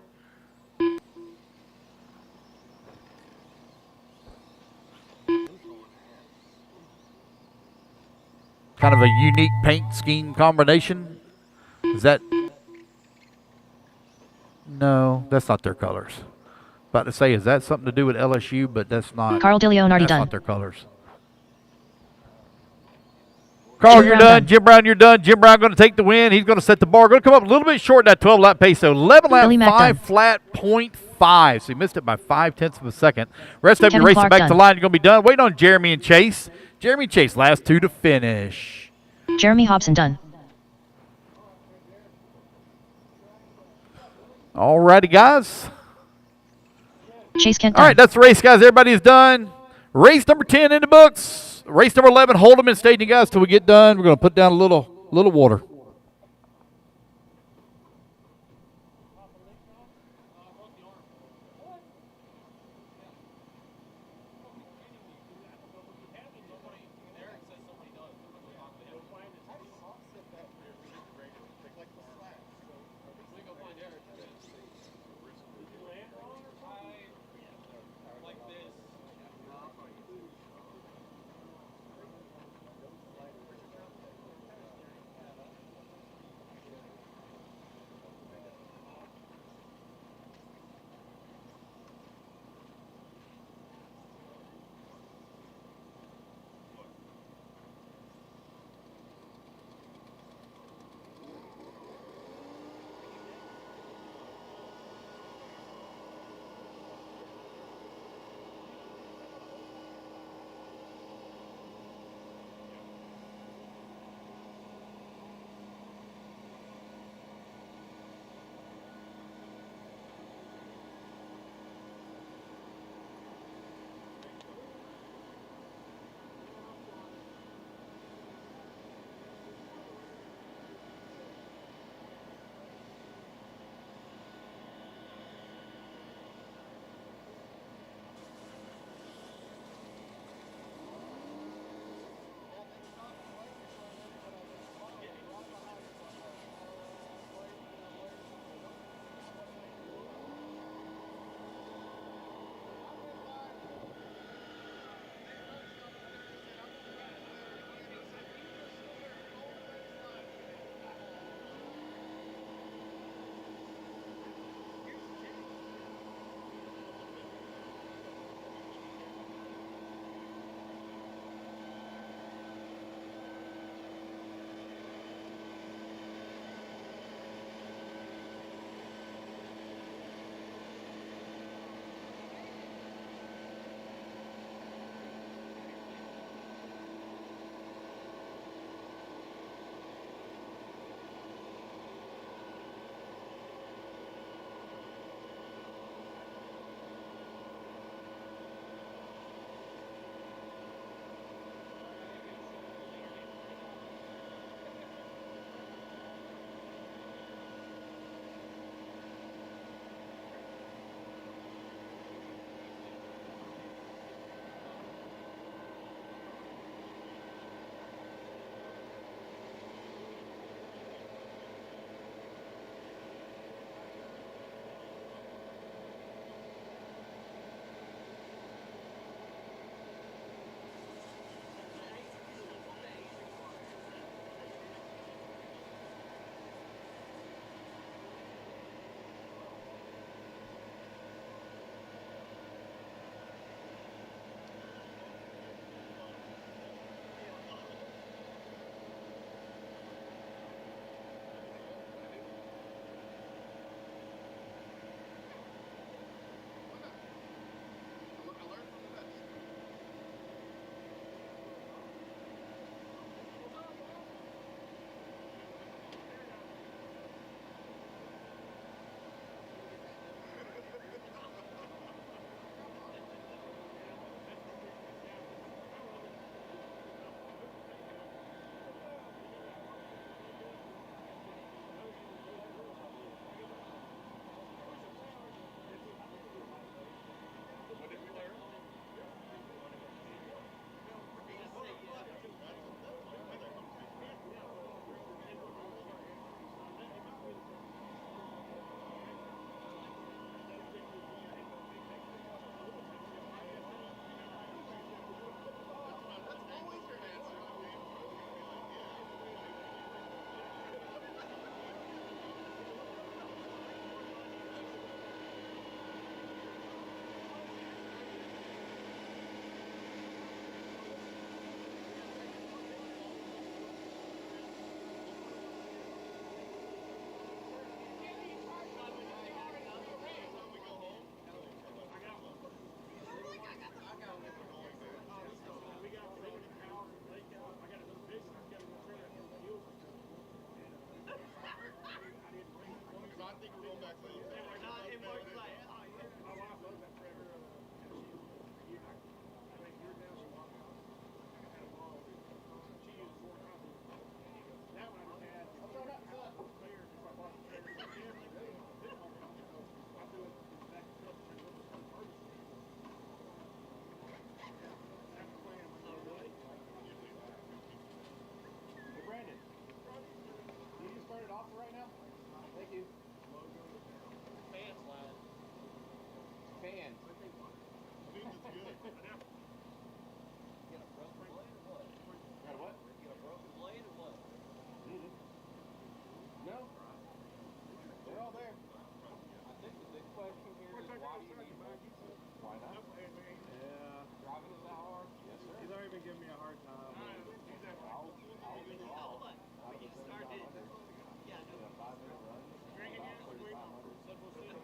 Kind of a unique paint scheme combination. Is that? No, that's not their colors. About to say, is that something to do with LSU? But that's not. Carl DeLeon already that's done. not their colors. Carl, you're done. Jim Brown, you're done. Jim Brown going to take the win. He's going to set the bar. Going to come up a little bit short in that 12-lap pace. So 11 lap, 5 flat, 0.5. So he missed it by 0.5 of a second. Rest of you racing back to the line. You're going to be done. Waiting on Jeremy and Chase. Jeremy and Chase, last 2 to finish. Jeremy Hobson done. All righty, guys. Chase Kent done. All right, that's the race, guys. Everybody is done. Race number 10 in the books. Race number 11, hold them in staging, guys, till we get done. We're going to put down a little water. off for right now? Thank you. Fan slide. Fan. Dude, it's good. Got a broken blade or what? Got a what? Got a broken blade or what? No. They're all there. I think the big question here is why do you need more? Why not? Yeah. Driving is that hard? Yes, sir. He's already been giving me a hard time. Hold on. When you started, yeah, I know. 5-minute run. Drinking About 3,500. What's better?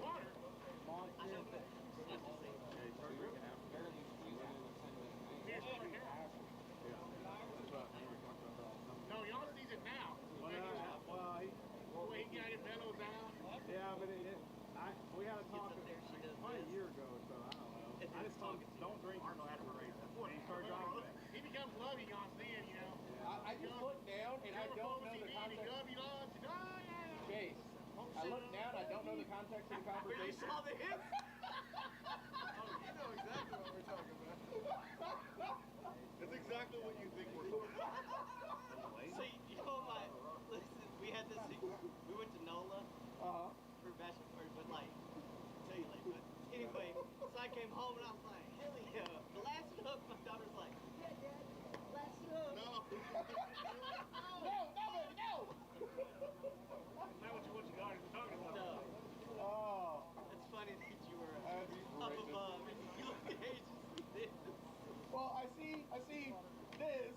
Water. I know, but it's not the same. Barely squeeze out of 10 minutes. No, y'all sees it now. Well, he got it mellow down. Yeah, but we had a talk probably a year ago or so. I don't know. I just told him, don't drink until after race. And he started driving. He becomes loving on then, you know. I just look down and I don't know the context. Chase, I look down, I don't know the context of the conversation. saw the hip. You know exactly what we're talking about. It's exactly what you think we're talking about. So you know my listen, we had this we went to NOLA for bachelor but like tell you later, but anyway, so I came home and I was like, hell yeah. The last hook, my daughter's like, yeah, Dad, last hook. No. No! Now what you got is talking about. No. Oh, It's funny that you were that'd be up gracious. above and you look at age this. Well, I see this,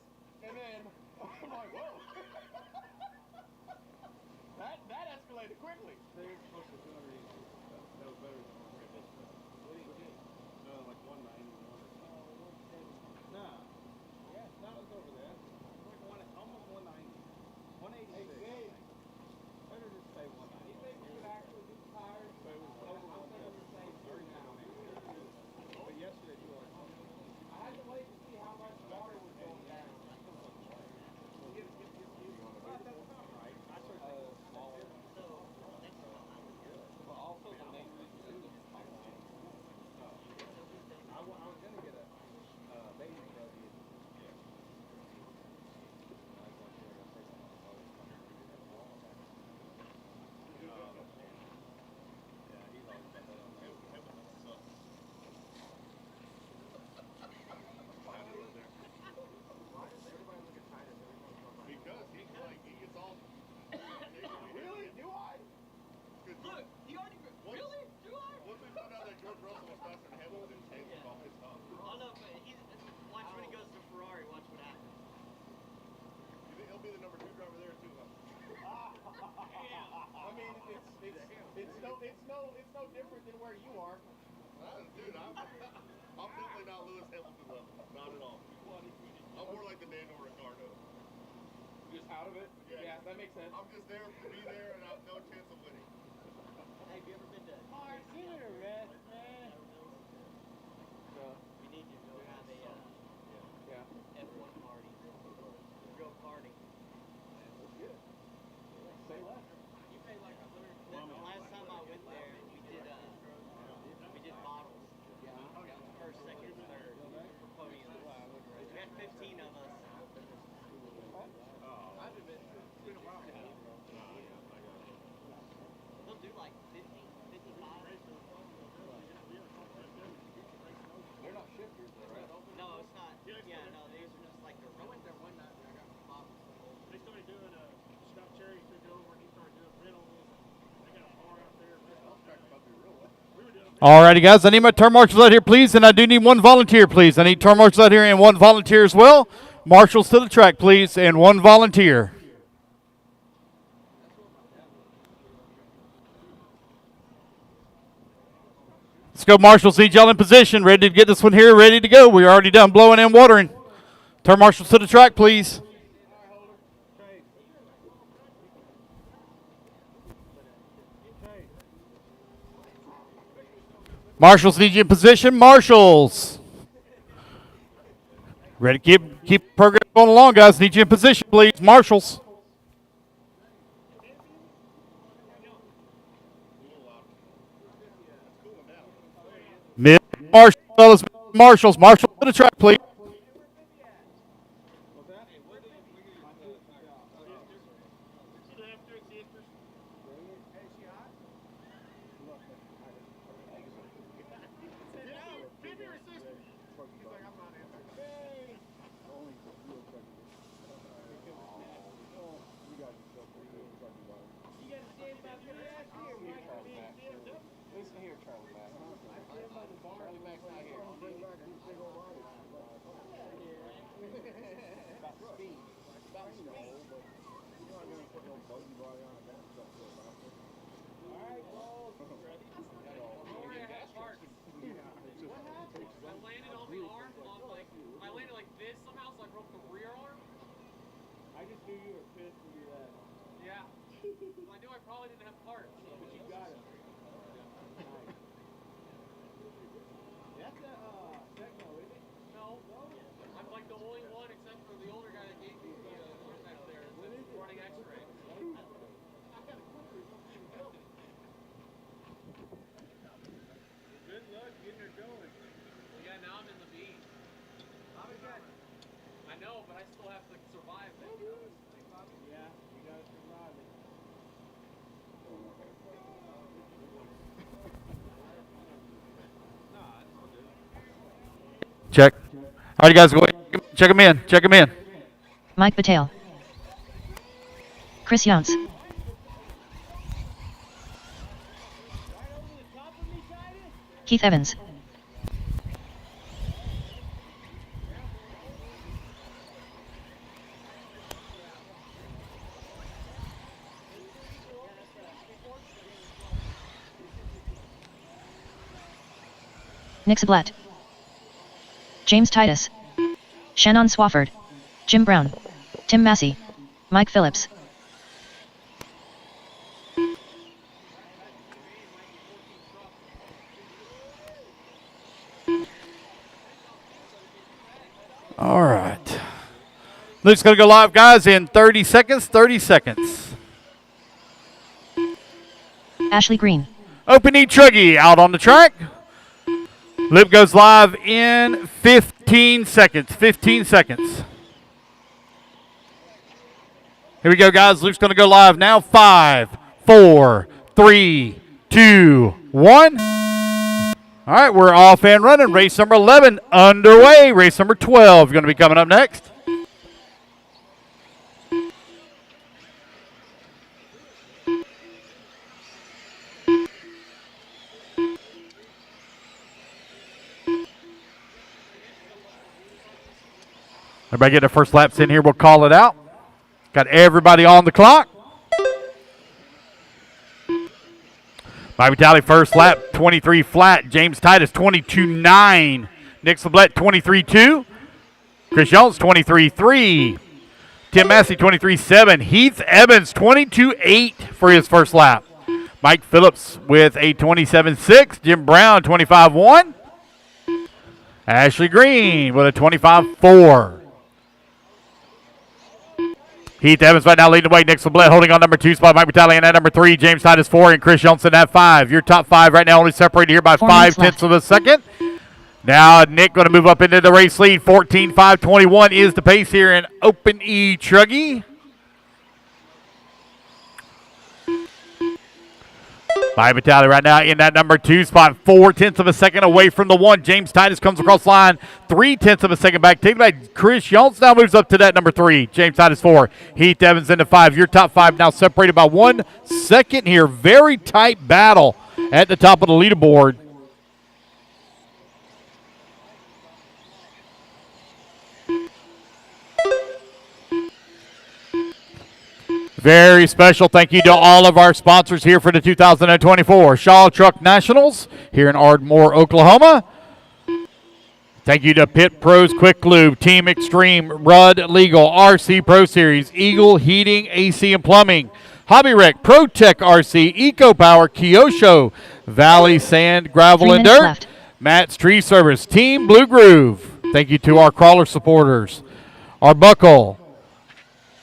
and then I'm like, whoa. that escalated quickly. They were supposed to 200 each. That was better than what we did. No, like 191 or something. Nah. Yeah, no, it was over there. Like almost 190. 186. Better just say 190. You think you could actually be tired? But it was over 170. But yesterday you were like, I had to wait to see how much water was going down. right. I started smaller. But also the name too. I was going to get a baby W. Because he gets all. Really? Do I? Look, he already really? Do I? Once we found out that George Russell was faster than Hamilton, Chase was all pissed off. Oh no, but he's watch when he goes to Ferrari, watch what happens. You think he'll be the number 2 driver there too, huh? I mean, it's no different than where you are. Dude, I'm definitely not Lewis Hamilton level. Not at all. I'm more like the Daniel Ricciardo. Just out of it? Yeah. That makes sense. I'm just there to be there and I have no chance of winning. Hey, have you ever been to? give it a rest, man. We need you to go have a Yeah. F1 party. Go karting. That's good. Say less. You pay like the last time I went there, we did models. First, second, third for podiums. We had 15 of us. They'll do like 50, 55. They're not shifters, though, right? No, it's not. Yeah, no, these are just like the. I went there one night and I got models. They started doing Scott Cherry took over and he started doing rentals. They got a bar out there. We were doing Alrighty, guys. I need my turn marshals out here, please, and I do need one volunteer, please. I need turn marshals out here and one volunteer as well. Marshals to the track, please, and one volunteer. Let's go, marshals. Need y'all in position. Ready to get this one here. Ready to go. We're already done blowing and watering. Turn marshals to the track, please. Marshals need you in position. Marshals. Ready to keep the program going along, guys. Need you in position, please. Marshals. Mid marshals, marshals to the track, please. sisters. Hey, she hot? Get her sister. He's like, I'm not answering. Hey. You gotta stand by your ass here, Mike. Listen here, Charlie Mack. Charlie Mack's not here. About speed. About speed. Alright, balls. Ready? I landed on the arm on like, I landed like this somehow, so I broke the rear arm. I just knew you were pissed to do that. Yeah. I knew I probably didn't have parts. So. But you got it. Nice. That's a Techno, isn't it? No. I'm like the only one except for the older guy that gave me the contact there that's running x-ray. Good luck getting her going. Well, yeah, now I'm in the B. I know, but I still have to survive this. Yeah, you gotta survive it. Check. All right, guys, go ahead. Check them in. Check them in. Mike Patel. Chris Younce. Keith Evans. Nick Sablett. James Titus. Shannon Swafford. Jim Brown. Tim Massey. Mike Phillips. All right. Luke's going to go live, guys, in 30 seconds. 30 seconds. Ashley Green. Open e-truggy out on the track. Luke goes live in 15 seconds. 15 seconds. Here we go, guys. Luke's going to go live now. 5, 4, 3, 2, 1. All right, we're off and running. Race number 11 underway. Race number 12 going to be coming up next. Everybody get their first laps in here. We'll call it out. Got everybody on the clock. Mike Vitale first lap, 23 flat. James Titus, 22.9. Nick Sablett, 23.2. Chris Jones, 23.3. Tim Massey, 23.7. Heath Evans, 22.8 for his first lap. Mike Phillips with a 27.6. Jim Brown, 25.1. Ashley Green with a 25.4. Heath Evans right now leading the way. Nick Sablett holding on number 2 spot. Mike Battalion at number 3. James Titus 4 and Chris Johnson at 5. Your top 5 right now only separated here by 5/10 of a second. Now Nick going to move up into the race lead. 14.521 is the pace here in Open e-truggy. Mike Battalion right now in that number 2 spot. 4/10 of a second away from the 1. James Titus comes across the line. 3/10 of a second back. Taken by Chris Jones now moves up to that number 3. James Titus 4. Heath Evans into 5. Your top 5 now separated by 1 second here. Very tight battle at the top of the leaderboard. Very special thank you to all of our sponsors here for the 2024 Shaw Truck Nationals here in Ardmore, Oklahoma. Thank you to Pit Pros Quick Lube, Team Extreme, Rudd Legal, RC Pro Series, Eagle Heating, AC and Plumbing, Hobby Rec, ProTech RC, Eco Power, Kyosho, Valley Sand, Gravel and Dirt, left. Matt's Tree Service, Team Blue Groove. Thank you to our crawler supporters, Arbuckle,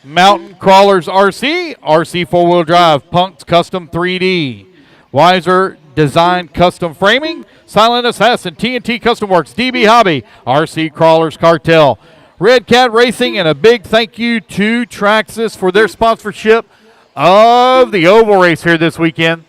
Mountain Crawlers RC, RC 4-wheel drive, Punk's Custom 3D, Weiser Design Custom Framing, Silent Assassin, TNT Custom Works, DB Hobby, RC Crawlers Cartel, Red Cat Racing, and a big thank you to Traxxas for their sponsorship of the oval race here this weekend.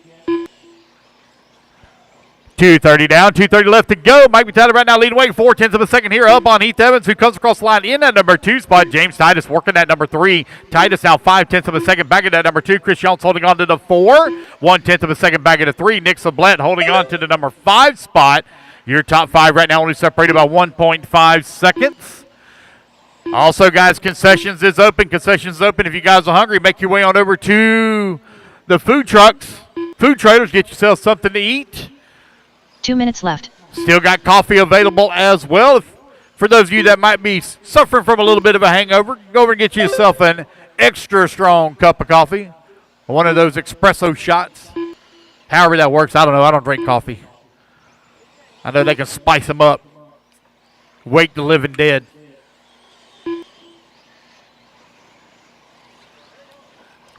2:30 down, 2:30 left to go. Mike Battaglia right now leading away 4/10 of a second here up on Heath Evans, who comes across the line in that number 2 spot. James Titus working that number 3. Titus now 5/10 of a second back at that number 2. Chris Jones holding on to the 4. 1/10 of a second back at the 3. Nick Sablett holding on to the number 5 spot. Your top 5 right now only separated by 1.5 seconds. Also, guys, concessions is open. Concessions is open. If you guys are hungry, make your way on over to the food trucks. Food trailers, get yourself something to eat. 2 minutes left. Still got coffee available as well. For those of you that might be suffering from a little bit of a hangover, go over and get yourself an extra strong cup of coffee. One of those espresso shots. However that works, I don't know. I don't drink coffee. I know they can spice them up. Wake the living dead.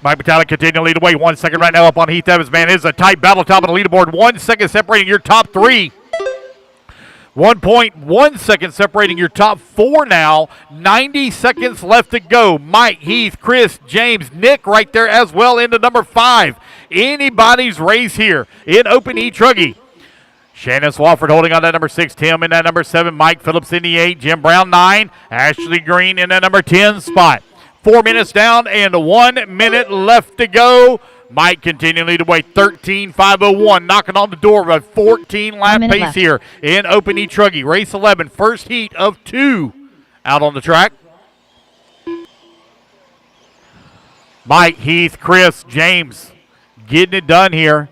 Mike Battaglia continuing to lead away. 1 second right now up on Heath Evans. Man, it is a tight battle top of the leaderboard. 1 second separating your top 3. 1.1 seconds separating your top 4 now. 90 seconds left to go. Mike, Heath, Chris, James, Nick right there as well into number 5. Anybody's race here in open e-truggy. Shannon Swafford holding on that number 6. Tim in that number 7. Mike Phillips in the 8. Jim Brown 9. Ashley Green in that number 10 spot. 4 minutes down and 1 minute left to go. Mike continuing to lead away. 13:501, knocking on the door of a 14-lap pace left here in open e-truggy. Race 11, first heat of 2 out on the track. Mike, Heath, Chris, James getting it done here.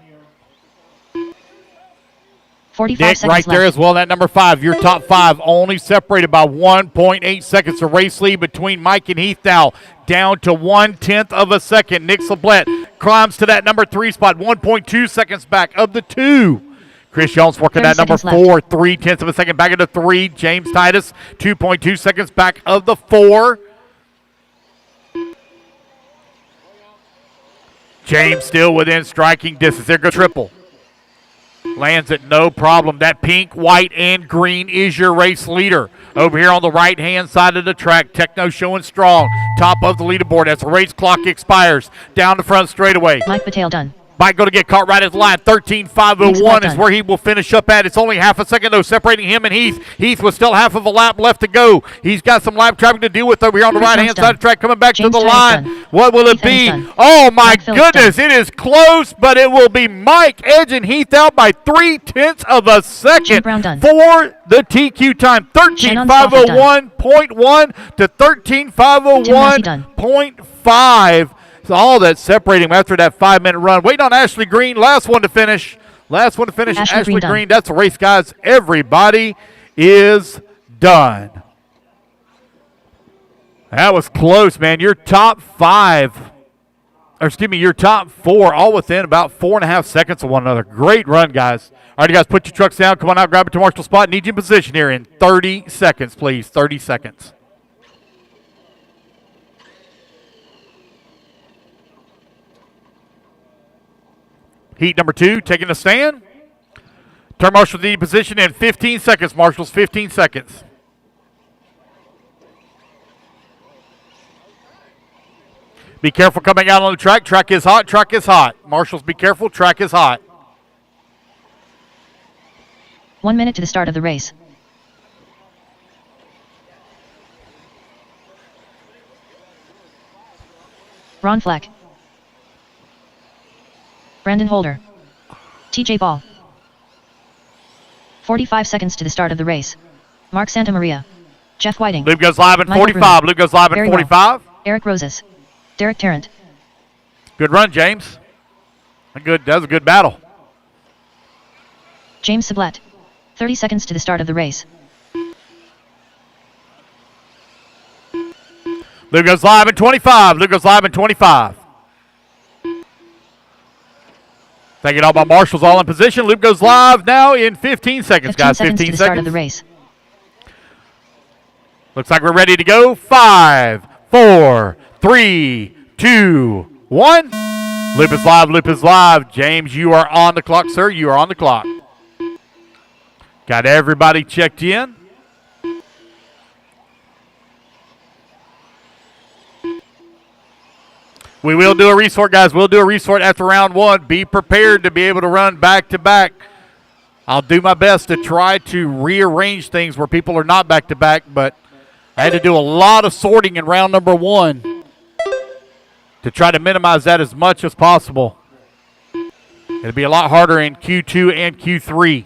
45 Nick seconds right there left. as well, that number 5. Your top 5 only separated by 1.8 seconds. A race lead between Mike and Heath now down to 1/10 of a second. Nick Sablett climbs to that number 3 spot, 1.2 seconds back of the 2. Chris Jones working that number 4, 3/10 of a second back of the 3. James Titus, 2.2 seconds back of the 4. James still within striking distance. There goes triple. Lands it, no problem. That pink, white, and green is your race leader. Over here on the right-hand side of the track, Techno showing strong. Top of the leaderboard as the race clock expires. Down the front straightaway. Mike Battaglia done. Mike going to get caught right at the line. 13:501 is where he will finish up at. It's only half a second, though, separating him and Heath. Heath with still half of a lap left to go. He's got some lap traffic to deal with over here on the right-hand side of the track, coming back to the line. What will it be? Oh, my goodness. It is close, but it will be Mike edging Heath out by 3/10 of a second for the TQ time. 13:501.1 to 13:501.5. All that's separating him after that 5-minute run. Waiting on Ashley Green. Last one to finish. Ashley Green. That's a race, guys. Everybody is done. That was close, man. Your top 4, all within about 4.5 seconds of one another. Great run, guys. All right, you guys, put your trucks down. Come on out, grab it to Marshall's spot. Need you in position here in 30 seconds, please. 30 seconds. Heat number 2, taking a stand. Turn Marshall's lead position in 15 seconds. Marshall's 15 seconds. Be careful coming out on the track. Track is hot. Track is hot. Marshall's, be careful. Track is hot. 1 minute to the start of the race. Ron Fleck. Brandon Holder. TJ Ball. 45 seconds to the start of the race. Mark Santamaria. Jeff Whiting. Luke goes live in 45. Luke goes live in 45. Eric Roses. Derek Tarrant. Good run, James. That was a good battle. James Sablett. 30 seconds to the start of the race. Luke goes live in 25. Luke goes live in 25. Thinking all about Marshall's all in position. Luke goes live now in 15 seconds, guys. 15 seconds to the start of the race. Looks like we're ready to go. 5, 4, 3, 2, 1. Loop is live. Loop is live. James, you are on the clock, sir. You are on the clock. Got everybody checked in. We will do a resort, guys. We'll do a resort after round 1. Be prepared to be able to run back-to-back. I'll do my best to try to rearrange things where people are not back-to-back, but I had to do a lot of sorting in round number 1 to try to minimize that as much as possible. It'll be a lot harder in Q2 and Q3.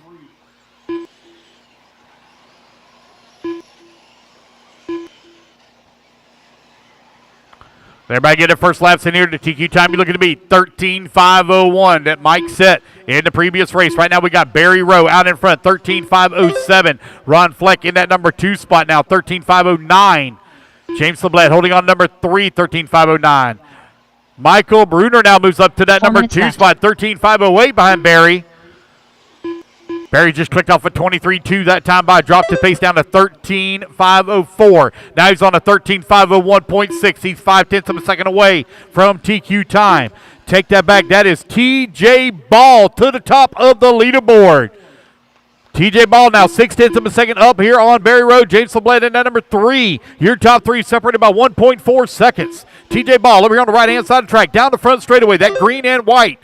Everybody get their first laps in here to TQ time. You're looking to beat 13.501 that Mike set in the previous race. Right now we got Barry Rowe out in front, 13.507. Ron Fleck in that number 2 spot now, 13.509. James LeBlanc holding on number 3, 13.509. Michael Bruner now moves up to that number 2 spot, 13.508 behind Barry. Barry just clicked off a 23.2 that time by, dropped his pace down to 13.504. Now he's on a 13.501.6. He's 0.5 of a second away from TQ time. Take that back. That is TJ Ball to the top of the leaderboard. TJ Ball now 0.6 of a second up here on Barry Road. James LeBlanc in that number 3. Your top 3 separated by 1.4 seconds. TJ Ball over here on the right-hand side of the track. Down the front straightaway. That green and white.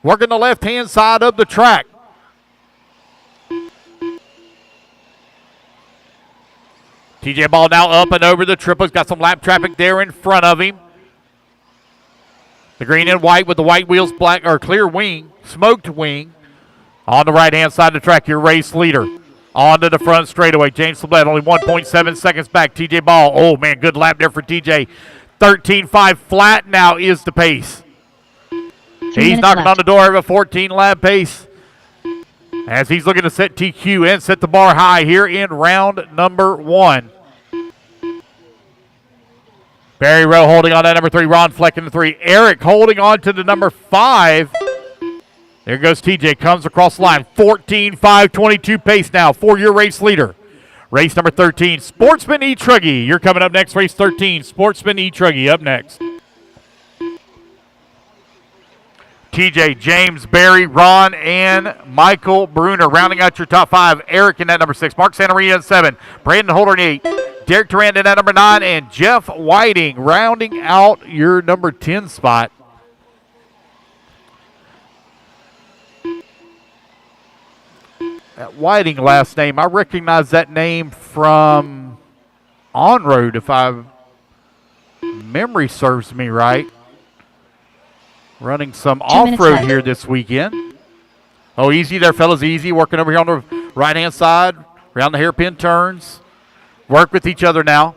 Working the left-hand side of the track. TJ Ball now up and over the triples. Got some lap traffic there in front of him. The green and white with the white wheels, black or clear wing, smoked wing. On the right-hand side of the track, your race leader. Onto the front straightaway. James LeBlanc only 1.7 seconds back. TJ Ball, oh man, good lap there for TJ. 13.5 flat now is the pace. He's knocking on the door of a 14 lap pace as he's looking to set TQ and set the bar high here in round number 1. Barry Rowe holding on to number 3. Ron Fleck in the 3. Eric holding on to the number 5. There goes TJ. Comes across the line. 14.522 pace now for your race leader. Race number 13. Sportsman e-truggy. You're coming up next. Race 13. Sportsman e-truggy up next. TJ, James, Barry, Ron, and Michael Bruner rounding out your top 5. Eric in that number 6. Mark Santaria in 7. Brandon Holder in 8. Derek Durant in that number 9. And Jeff Whiting rounding out your number 10 spot. That Whiting last name, I recognize that name from On-Road, if memory serves me right. Running some off-road here this weekend. Oh, easy there, fellas, easy. Working over here on the right-hand side, around the hairpin turns. Work with each other now.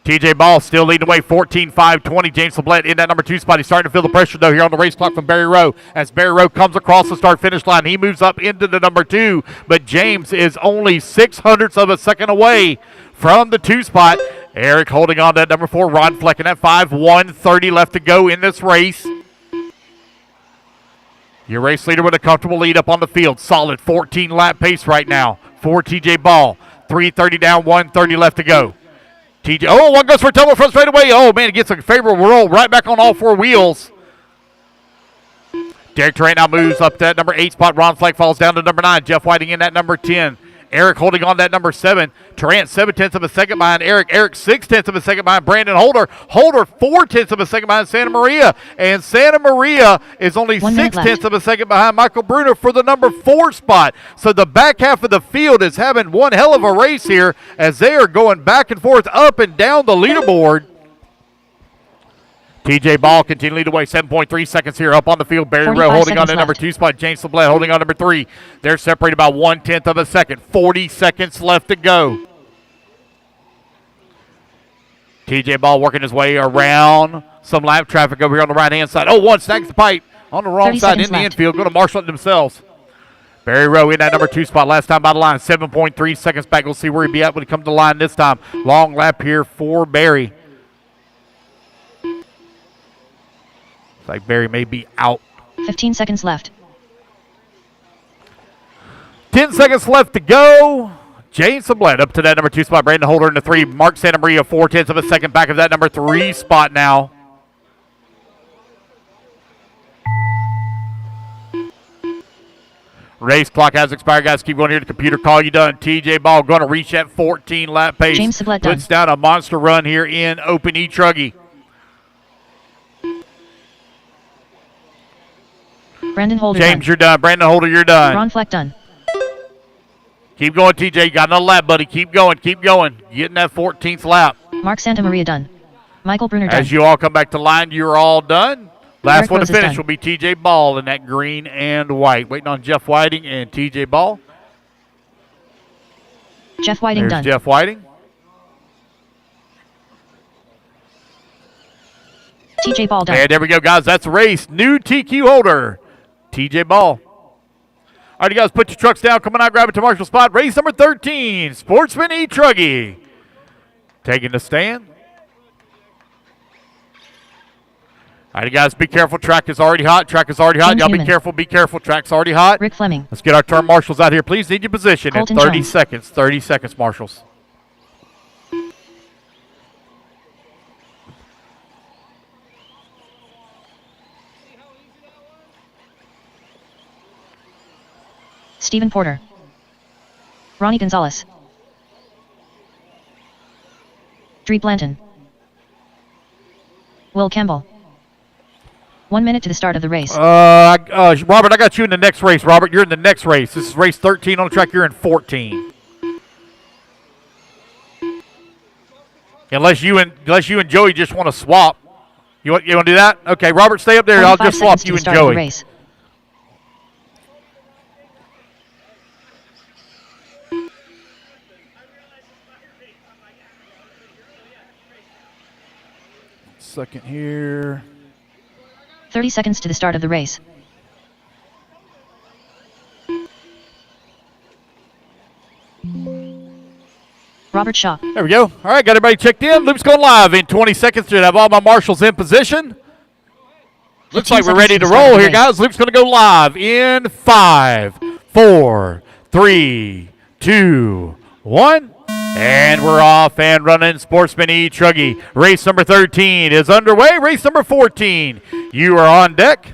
TJ Ball still leading the way, 14.520. James LeBlanc in that number 2 spot. He's starting to feel the pressure, though, here on the race clock from Barry Rowe. As Barry Rowe comes across the start-finish line, he moves up into the number 2, but James is only 0.06 of a second away from the 2 spot. Eric holding on to that number 4. Ron Fleck in that 5. 1:30 left to go in this race. Your race leader with a comfortable lead up on the field. Solid 14-lap pace right now for TJ Ball. 3:30 down, 1:30 left to go. TJ, oh, one goes for a tumble front straightaway. Oh, man, it gets a favorable roll right back on all 4 wheels. Derek Durant now moves up to that number 8 spot. Ron Fleck falls down to number 9. Jeff Whiting in that number 10. Eric holding on that number 7. Durant 0.7 of a second behind Eric. Eric 0.6 of a second behind Brandon Holder. Holder 0.4 of a second behind Santa Maria. And Santa Maria is only 0.6 of a second behind Michael Bruner for the number 4 spot. So the back half of the field is having one hell of a race here as they are going back and forth up and down the leaderboard. TJ Ball continuing to lead away, 7.3 seconds here up on the field. Barry Rowe holding on to number 2 spot. James LeBlanc holding on number 3. They're separated by 1/10 of a second. 40 seconds left to go. TJ Ball working his way around some lap traffic over here on the right-hand side. Oh, one snags the pipe on the wrong side in the infield. Going to marshal it themselves. Barry Rowe in that number 2 spot. Last time by the line, 7.3 seconds back. We'll see where he'll be at when he comes to the line this time. Long lap here for Barry. Like Barry may be out. 15 seconds left. 10 seconds left to go. James LeBlanc up to that number 2 spot. Brandon Holder in the 3. Mark Santa Maria 0.4 of a second back of that number 3 spot now. Race clock has expired, guys. Keep going here. The computer call you done. TJ Ball going to reach that 14 lap pace. James LeBlanc done. Puts down a monster run here in Open e-truggy. Brandon Holder James, done. you're done. Brandon Holder, you're done. Ron Fleck done. Keep going, TJ. Got another lap, buddy. Keep going. Keep going. Getting that 14th lap. Mark Santamaria done. Michael Bruner done. As you all come back to line, you're all done. Last Eric one Rose to is finish done. will be TJ Ball in that green and white. Waiting on Jeff Whiting and TJ Ball. Jeff Whiting There's done. Jeff Whiting. TJ Ball done. And there we go, guys. That's the race. New TQ holder, TJ Ball. All right, you guys, put your trucks down. Come on out, grab it to Marshall spot. Race number 13, Sportsman e-truggy. Taking the stand. All right, you guys, be careful. Track is already hot. Track is already hot. James Y'all be Newman. careful. Be careful. Track's already hot. Rick Fleming. Let's get our turn marshals out here. Please need your position Colton in 30 Jones. seconds. 30 seconds, marshals. Stephen Porter. Ronnie Gonzalez. Dree Blanton. Will Campbell. 1 minute to the start of the race. Robert, I got you in the next race. Robert, you're in the next race. This is race 13 on the track. You're in 14. Unless you and Joey just want to swap. You want to do that? Okay, Robert, stay up there. I'll 45 just swap seconds to you the and start of the Joey. race. Second here. 30 seconds to the start of the race. Robert Shaw. There we go. All right, got everybody checked in. Loop's going live in 20 seconds to have all my marshals in position. Looks 15 like we're ready seconds to to start roll the here, race. guys. Loop's going to go live in 5, 4, 3, 2, 1. And we're off and running. Sportsman e-truggy. Race number 13 is underway. Race number 14. You are on deck.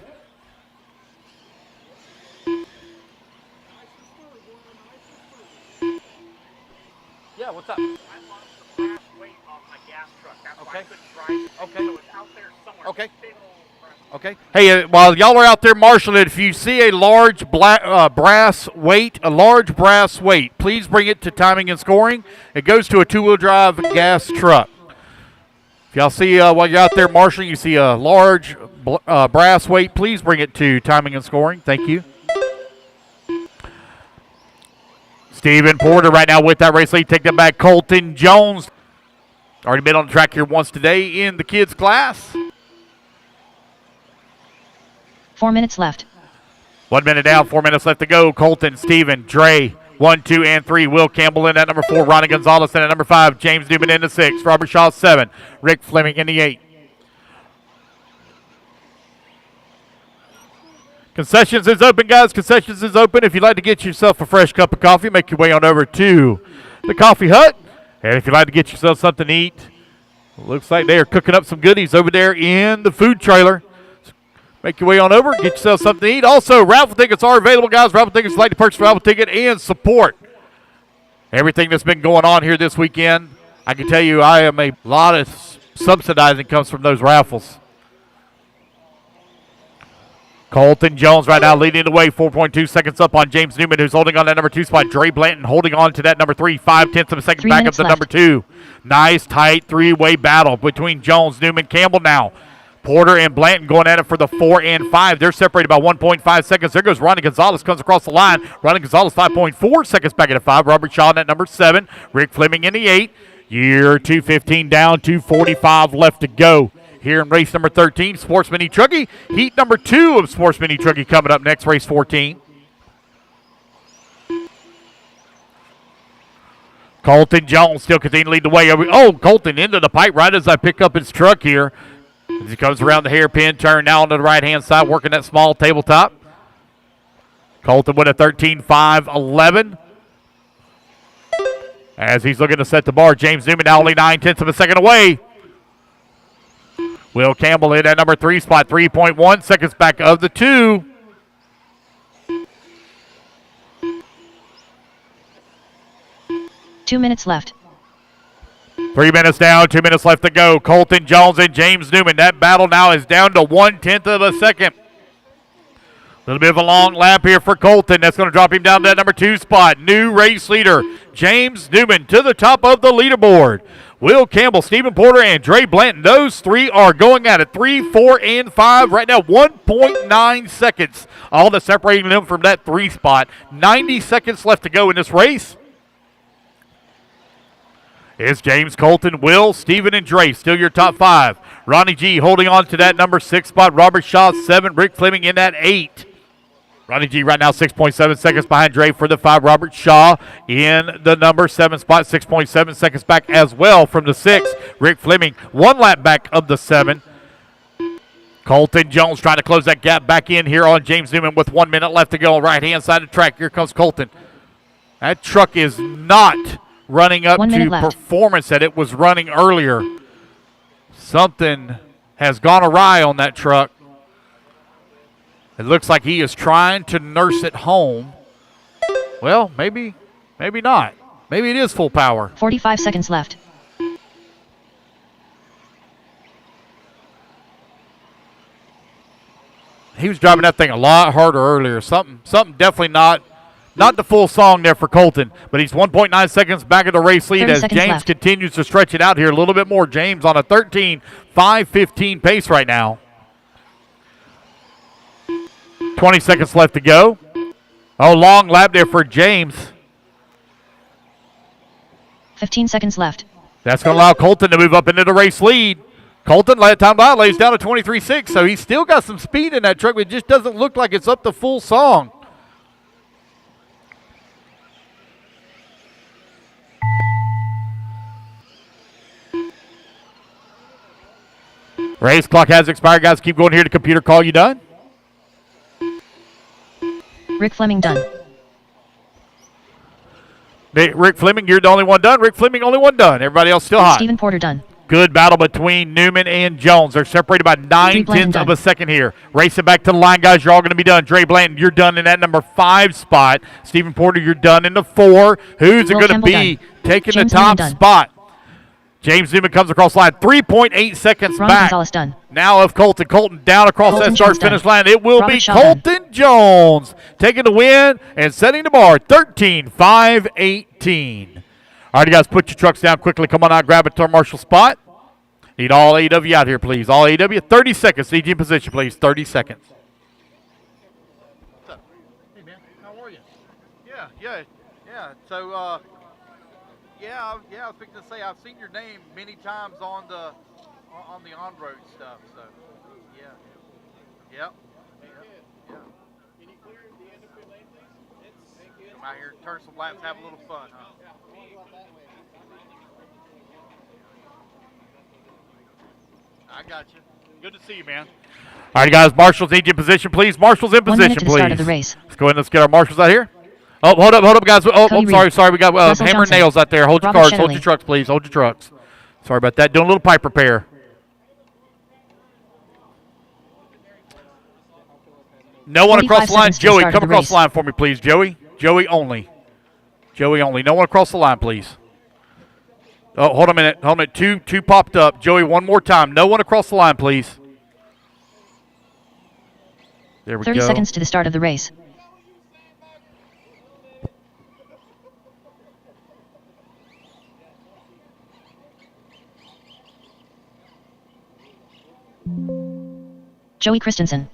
Yeah, what's up? I lost the brass weight off my gas truck. That's why I couldn't drive it. Okay. So it's out there somewhere. Okay. Big old brass. Okay. Hey, while y'all are out there marshaling, if you see a large brass weight, please bring it to timing and scoring. It goes to a two-wheel drive gas truck. If y'all see while you're out there marshaling, you see a large brass weight, please bring it to timing and scoring. Thank you. Stephen Porter right now with that race lead. Take that back. Colton Jones. Already been on the track here once today in the kids class. 4 minutes left. 1 minute down, 4 minutes left to go. Colton, Steven, Dre, 1, 2, and 3. Will Campbell in at number 4. Ronnie Gonzalez in at number 5. James Newman in the 6. Robert Shaw, 7. Rick Fleming in the 8. Concessions is open, guys. Concessions is open. If you'd like to get yourself a fresh cup of coffee, make your way on over to the Coffee Hut. And if you'd like to get yourself something to eat, looks like they are cooking up some goodies over there in the food trailer. Make your way on over, get yourself something to eat. Also, raffle tickets are available, guys. Raffle tickets, like to purchase a raffle ticket and support everything that's been going on here this weekend. I can tell you I am a lot of subsidizing comes from those raffles. Colton Jones right now leading the way, 4.2 seconds up on James Newman, who's holding on that number 2 spot. Dre Blanton holding on to that number 3, 5/10 of a second 3 back up minutes to number 2. Nice, tight three-way battle between Jones, Newman, Campbell now. Porter and Blanton going at it for the 4 and 5. They're separated by 1.5 seconds. There goes Ronnie Gonzalez, comes across the line. Ronnie Gonzalez, 5.4 seconds back at a 5. Robert Shaw in at number 7. Rick Fleming in the 8. Year 2:15 down, 2:45 left to go. Here in race number 13, Sportsman e-truggy. Heat number 2 of Sportsman e-truggy coming up next, race 14. Colton Jones still continuing to lead the way. Oh, Colton into the pipe right as I pick up his truck here. As he comes around the hairpin turn now onto the right-hand side, working that small tabletop. Colton with a 13.5.11. As he's looking to set the bar, James Newman now only 9/10 of a second away. Will Campbell in at number 3 spot, 3.1 seconds back of the 2. Two minutes left. 3 minutes down, 2 minutes left to go. Colton Jones and James Newman. That battle now is down to 1/10 of a second. little bit of a long lap here for Colton. That's going to drop him down to that number 2 spot. New race leader, James Newman, to the top of the leaderboard. Will Campbell, Stephen Porter, and Dre Blanton. Those 3 are going at it. 3, 4, and 5. Right now, 1.9 seconds. All that's separating them from that 3 spot. 90 seconds left to go in this race. It's James, Colton, Will, Stephen, and Dre. Still your top 5. Ronnie G holding on to that number 6 spot. Robert Shaw, 7. Rick Fleming in that 8. Ronnie G right now 6.7 seconds behind Dre for the 5. Robert Shaw in the number 7 spot, 6.7 seconds back as well from the 6. Rick Fleming 1 lap back of the 7. Colton Jones trying to close that gap back in here on James Newman with 1 minute left to go on right-hand side of the track. Here comes Colton. That truck is not running up to performance that it was running earlier. Something has gone awry on that truck. It looks like he is trying to nurse it home. Well, maybe not. Maybe it is full power. 45 seconds left. He was driving that thing a lot harder earlier. Something definitely not the full song there for Colton. But he's 1.9 seconds back of the race lead as James continues to stretch it out here a little bit more. James on a 13.515 pace right now. 20 seconds left to go. Oh, long lap there for James. 15 seconds left. That's going to allow Colton to move up into the race lead. Colton, time by, lays down to 23.6, so he's still got some speed in that truck, but it just doesn't look like it's up to full song. Race clock has expired, guys. Keep going here to computer call. You done? Rick Fleming done. Rick Fleming, you're the only one done. Rick Fleming, only one done. Everybody else still hot. Stephen Porter done. Good battle between Newman and Jones. They're separated by 9/10 of a second here. Racing back to the line, guys. You're all going to be done. Dre Blanton, you're done in that number 5 spot. Stephen Porter, you're done in the 4. Who's it going to be taking the top spot? James Newman comes across the line. 3.8 seconds Ron back. Gonzalez done. Now of Colton. Colton down across that start-finish line. It will be Colton Jones taking the win and setting the bar. 13.518. All right, you guys, put your trucks down quickly. Come on out, grab a turn marshal spot. Need all 8 of you out here, please. All 8 of you. 30 seconds. Need you in position, please. 30 seconds. What's up? Hey, man. How are you? Yeah. So, I was fixing to say I've seen your name many times on the on-road stuff. So, yeah. Yep. Can you clear the end of your lane, please? Come out here, turn some laps, have a little fun, huh? I got you. Good to see you, man. All right, guys, marshals need you in position, please. Marshals in position, please. 1 minute to the start of the race. Let's go ahead and let's get our marshals out here. Oh, hold up, guys. Oh, sorry. We got hammer and nails out there. Hold your cars. Hold your trucks, please. Hold your trucks. Sorry about that. Doing a little pipe repair. No one across the line. Joey, come across the line for me, please. Joey only. No one across the line, please. Oh, hold a minute. Two popped up. Joey, one more time. No one across the line, please. There we go. 30 seconds to the start of the race. Joey Christensen.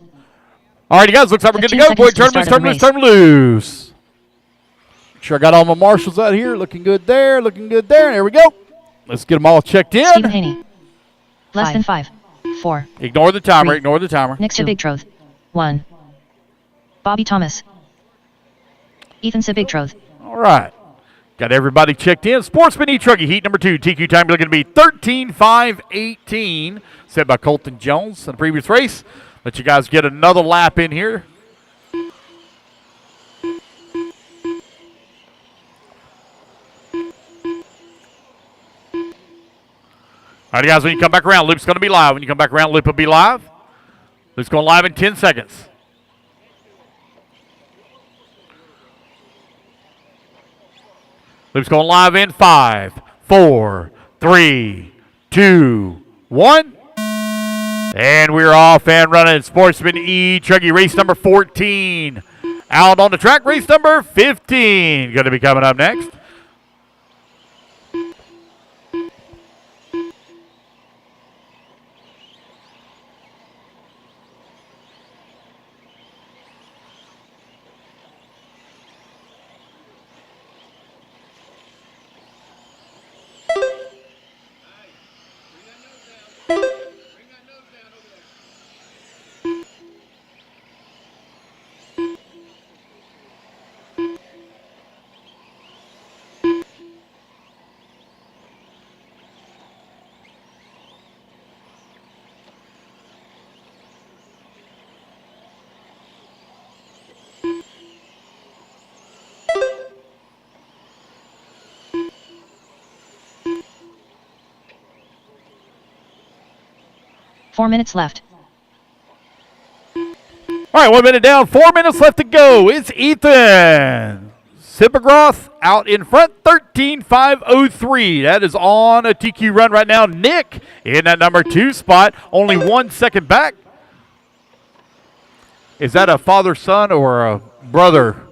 All right, you guys, looks like we're good to go. Boy, turn loose. Make sure I got all my marshals out here. Looking good there. There we go. Let's get them all checked in. Stephen Haney. Less than 5. 4. Ignore the timer. 3, Next to Big Troth. 1. Bobby Thomas. Ethan Sabigtroth. All right. Got everybody checked in. Sportsman e-truggy, heat number 2. TQ time looking to be 13.518. Set by Colton Jones in the previous race. Let you guys get another lap in here. All right, guys, when you come back around, loop's going to be live. When you come back around, loop will be live. Loop's going live in 10 seconds. Loop's going live in 5, 4, 3, 2, 1. And we're off and running. Sportsman e-truggy, race number 14. Out on the track, race number 15. Going to be coming up next. Four minutes left. All right, 1 minute down, 4 minutes left to go. It's Ethan Sipagroth out in front, 13.503. That is on a TQ run right now. Nick in that number 2 spot, only 1 second back. Is that a father-son or a brother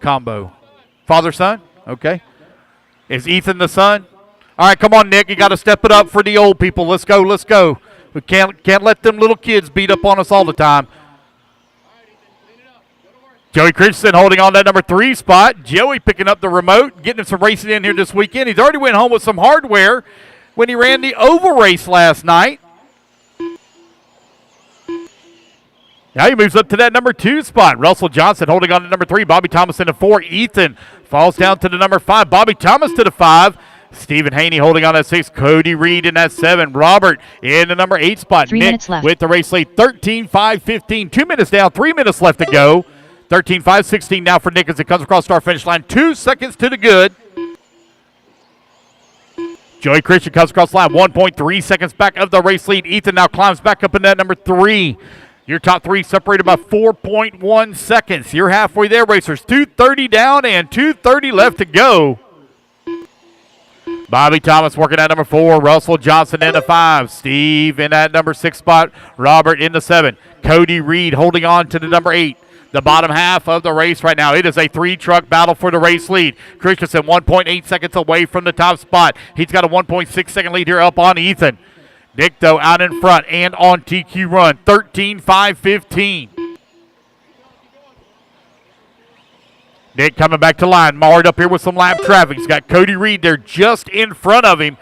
combo? Father-son? Okay. Is Ethan the son? All right, come on, Nick. You got to step it up for the old people. Let's go, let's go. We can't let them little kids beat up on us all the time. Joey Christensen holding on that number 3 spot. Joey picking up the remote, getting him some racing in here this weekend. He's already went home with some hardware when he ran the oval race last night. Now he moves up to that number 2 spot. Russell Johnson holding on to number 3. Bobby Thomas in the 4. Ethan falls down to the number 5. Bobby Thomas to the 5. Stephen Haney holding on at 6. Cody Reed in that 7. Robert in the number 8 spot. 3 Nick minutes left. with the race lead. 13.515. 2 minutes down. 3 minutes left to go. 13.516 now for Nick as it comes across the finish line. 2 seconds to the good. Joey Christian comes across the line. 1.3 seconds back of the race lead. Ethan now climbs back up in that number 3. Your top 3 separated by 4.1 seconds. You're halfway there, racers. 2:30 down and 2:30 left to go. Bobby Thomas working at number 4. Russell Johnson in the 5. Steve in that number 6 spot. Robert in the 7. Cody Reed holding on to the number 8. The bottom half of the race right now. It is a 3-truck battle for the race lead. Christensen 1.8 seconds away from the top spot. He's got a 1.6 second lead here up on Ethan. Nick, though, out in front and on TQ run. 13.515. Nick coming back to line, marred up here with some lap traffic. He's got Cody Reed there just in front of him.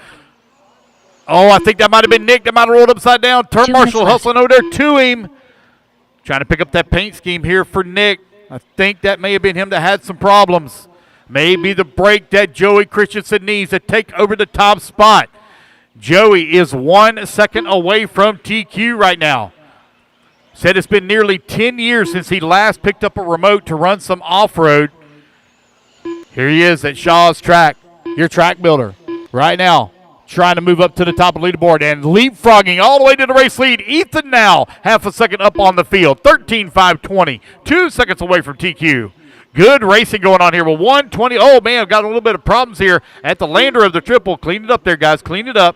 Oh, I think that might have been Nick. That might have rolled upside down. Turn 2 Marshall minutes left. hustling over there to him. Trying to pick up that paint scheme here for Nick. I think that may have been him that had some problems. Maybe the break that Joey Christensen needs to take over the top spot. Joey is 1 second away from TQ right now. Said it's been nearly 10 years since he last picked up a remote to run some off-road. Here he is at Shaw's track, your track builder, right now, trying to move up to the top of the leaderboard and leapfrogging all the way to the race lead. Ethan now half a second up on the field, 13.520, 2 seconds away from TQ. Good racing going on here with 120. Oh, man, got a little bit of problems here at the lander of the triple. Clean it up there, guys. Clean it up.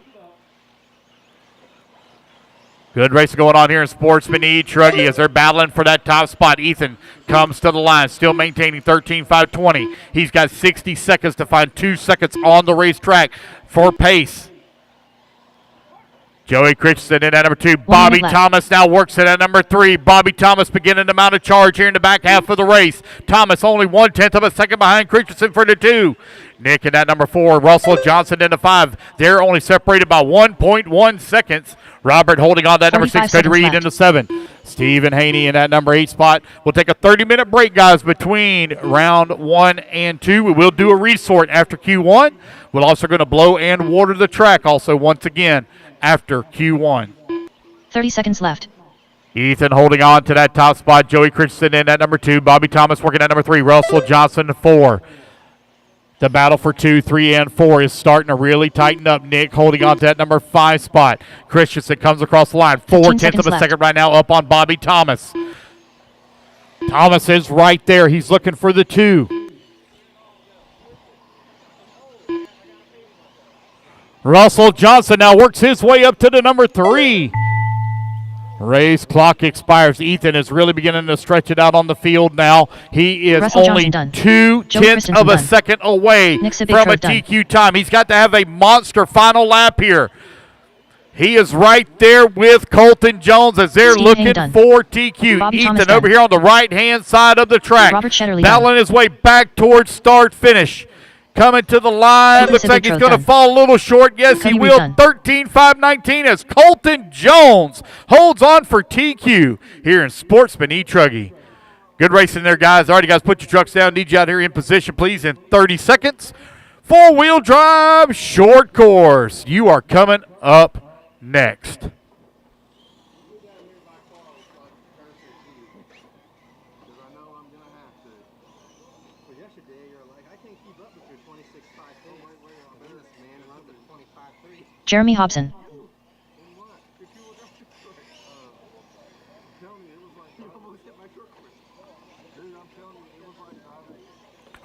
Good racing going on here in Sportsman e-truggy as they're battling for that top spot. Ethan comes to the line, still maintaining 13.520. He's got 60 seconds to find 2 seconds on the racetrack for pace. Joey Christensen in at number 2. Bobby Thomas now works in at number 3. Bobby Thomas beginning to mount a charge here in the back half of the race. Thomas only 1/10 of a second behind Christensen for the 2. Nick in at number 4. Russell Johnson in the 5. They're only separated by 1.1 seconds. Robert holding on to that number 6. Cody Reed left. in the 7. Stephen Haney in that number 8 spot. We'll take a 30-minute break, guys, between round 1 and 2. We will do a resort after Q1. We're also going to blow and water the track also once again after Q1. 30 seconds left. Ethan holding on to that top spot. Joey Christensen in at number 2. Bobby Thomas working at number 3. Russell Johnson 4. The battle for 2, 3, and 4 is starting to really tighten up. Nick holding on to that number 5 spot. Christensen comes across the line. 4/10 of a second right now up on Bobby Thomas. Thomas is right there. He's looking for the 2. Russell Johnson now works his way up to the number 3. Race clock expires. Ethan is really beginning to stretch it out on the field now. He is Russell only Johnson done. 2/10 Christensen of a done. second away Nick from Sabatro a done. TQ time. He's got to have a monster final lap here. He is right there with Colton Jones as they're Steve looking Haney done. for TQ. Bobby Ethan Thomas over done. here on the right-hand side of the track. Robert Shetterly battling his way back towards start-finish. Coming to the line. Nick Looks like he's Sabatro going to done. fall a little short. Yes, Cody he Reed will. done. 13.519 as Colton Jones holds on for TQ here in Sportsman e-truggy. Good racing there, guys. All right, guys, put your trucks down. Need you out here in position, please, in 30 seconds. Four-wheel drive, short course. You are coming up next. Jeremy Hobson.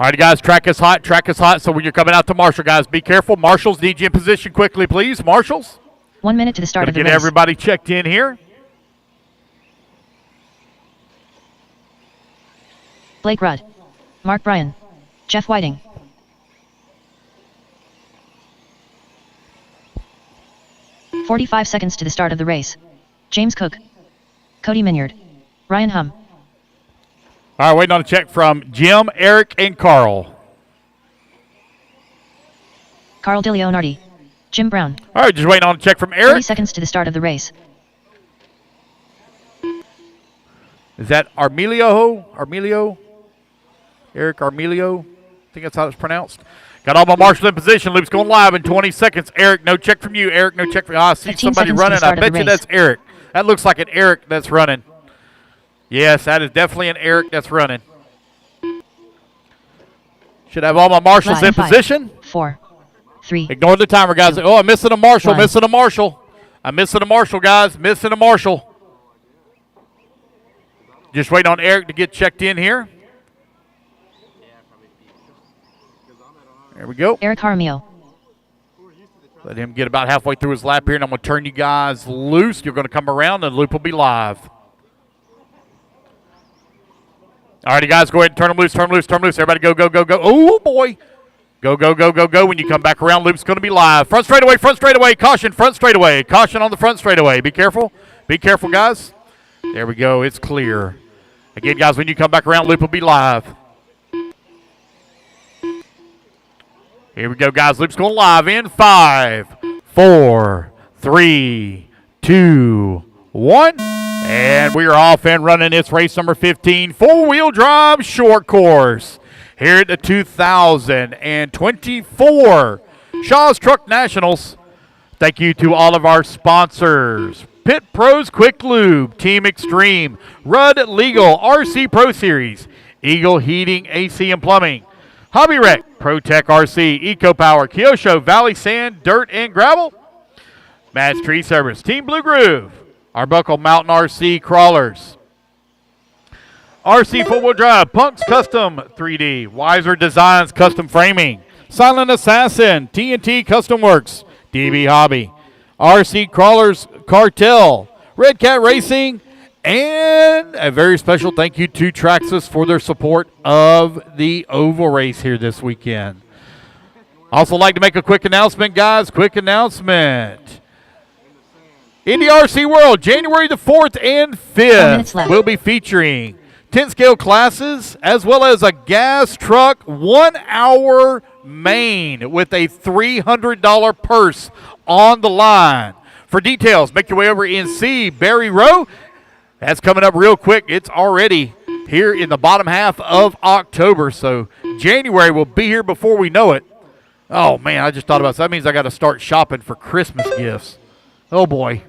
All right, guys, track is hot. So when you're coming out to Marshall, guys, be careful. Marshals, need you in position quickly, please. Marshals. 1 minute to the start Gonna of the get race. everybody checked in here. Blake Rudd. Mark Bryan. Jeff Whiting. .45 seconds to the start of the race. James Cook. Cody Minyard. Ryan Hum. All right, waiting on a check from Jim, Eric, and Carl. Carl DiLeonardi. Jim Brown. All right, just waiting on a check from 30 Eric. seconds to the start of the race. Is that Armelio? Eric Armelio? I think that's how it's pronounced. Got all my marshals in position. Loop's going live in 20 seconds. Eric, no check from you. Eric, no check from you. I see 15 somebody seconds to the running. I start of bet the you race. that's Eric. That looks like an Eric that's running. Yes, that is definitely an Eric that's running. Should have all my marshals in Five, position. 4, 3. Ignore the timer, guys. Oh, I'm missing a marshal. Missing a marshal. I'm missing a marshal, guys. Missing a marshal. Just waiting on Eric to get checked in here. There we go. Eric Jaramillo. Let him get about halfway through his lap here, and I'm going to turn you guys loose. You're going to come around, and the loop will be live. All righty, guys, go ahead and turn them loose, turn them loose, turn them loose. Everybody go, go, go, go. Oh, boy. Go, go, go, go, go. When you come back around, loop's going to be live. Front straightaway, caution, front straightaway. Caution on the front straightaway. Be careful. Be careful, guys. There we go. It's clear. Again, guys, when you come back around, loop will be live. Here we go, guys. Loop's going live in 5, 4, 3, 2, 1. And we are off and running. It's race number 15, four-wheel drive short course here at the 2024 Shaw's Truck Nationals. Thank you to all of our sponsors. Pit Pros Quick Lube, Team Extreme, Rudd Legal, RC Pro Series, Eagle Heating, AC and Plumbing, Hobby Rec, ProTech RC, EcoPower, Kyosho, Valley Sand, Dirt and Gravel, Matt's Tree Service, Team Blue Groove, Arbuckle Mountain RC Crawlers, RC Four-Wheel Drive, Punks Custom 3D, Wiser Designs Custom Framing, Silent Assassin, TNT Custom Works, DB Hobby, RC Crawlers Cartel, Red Cat Racing, and a very special thank you to Traxxas for their support of the oval race here this weekend. Also like to make a quick announcement, guys. Quick announcement. Indy RC World, January the 4th and 5th, will be featuring 10-scale classes as well as a gas truck 1-hour main with a $300 purse on the line. For details, make your way over in C, Barry Row. That's coming up real quick. It's already here in the bottom half of October, so January will be here before we know it. Oh, man, I just thought about that. That means I got to start shopping for Christmas gifts. Oh, boy.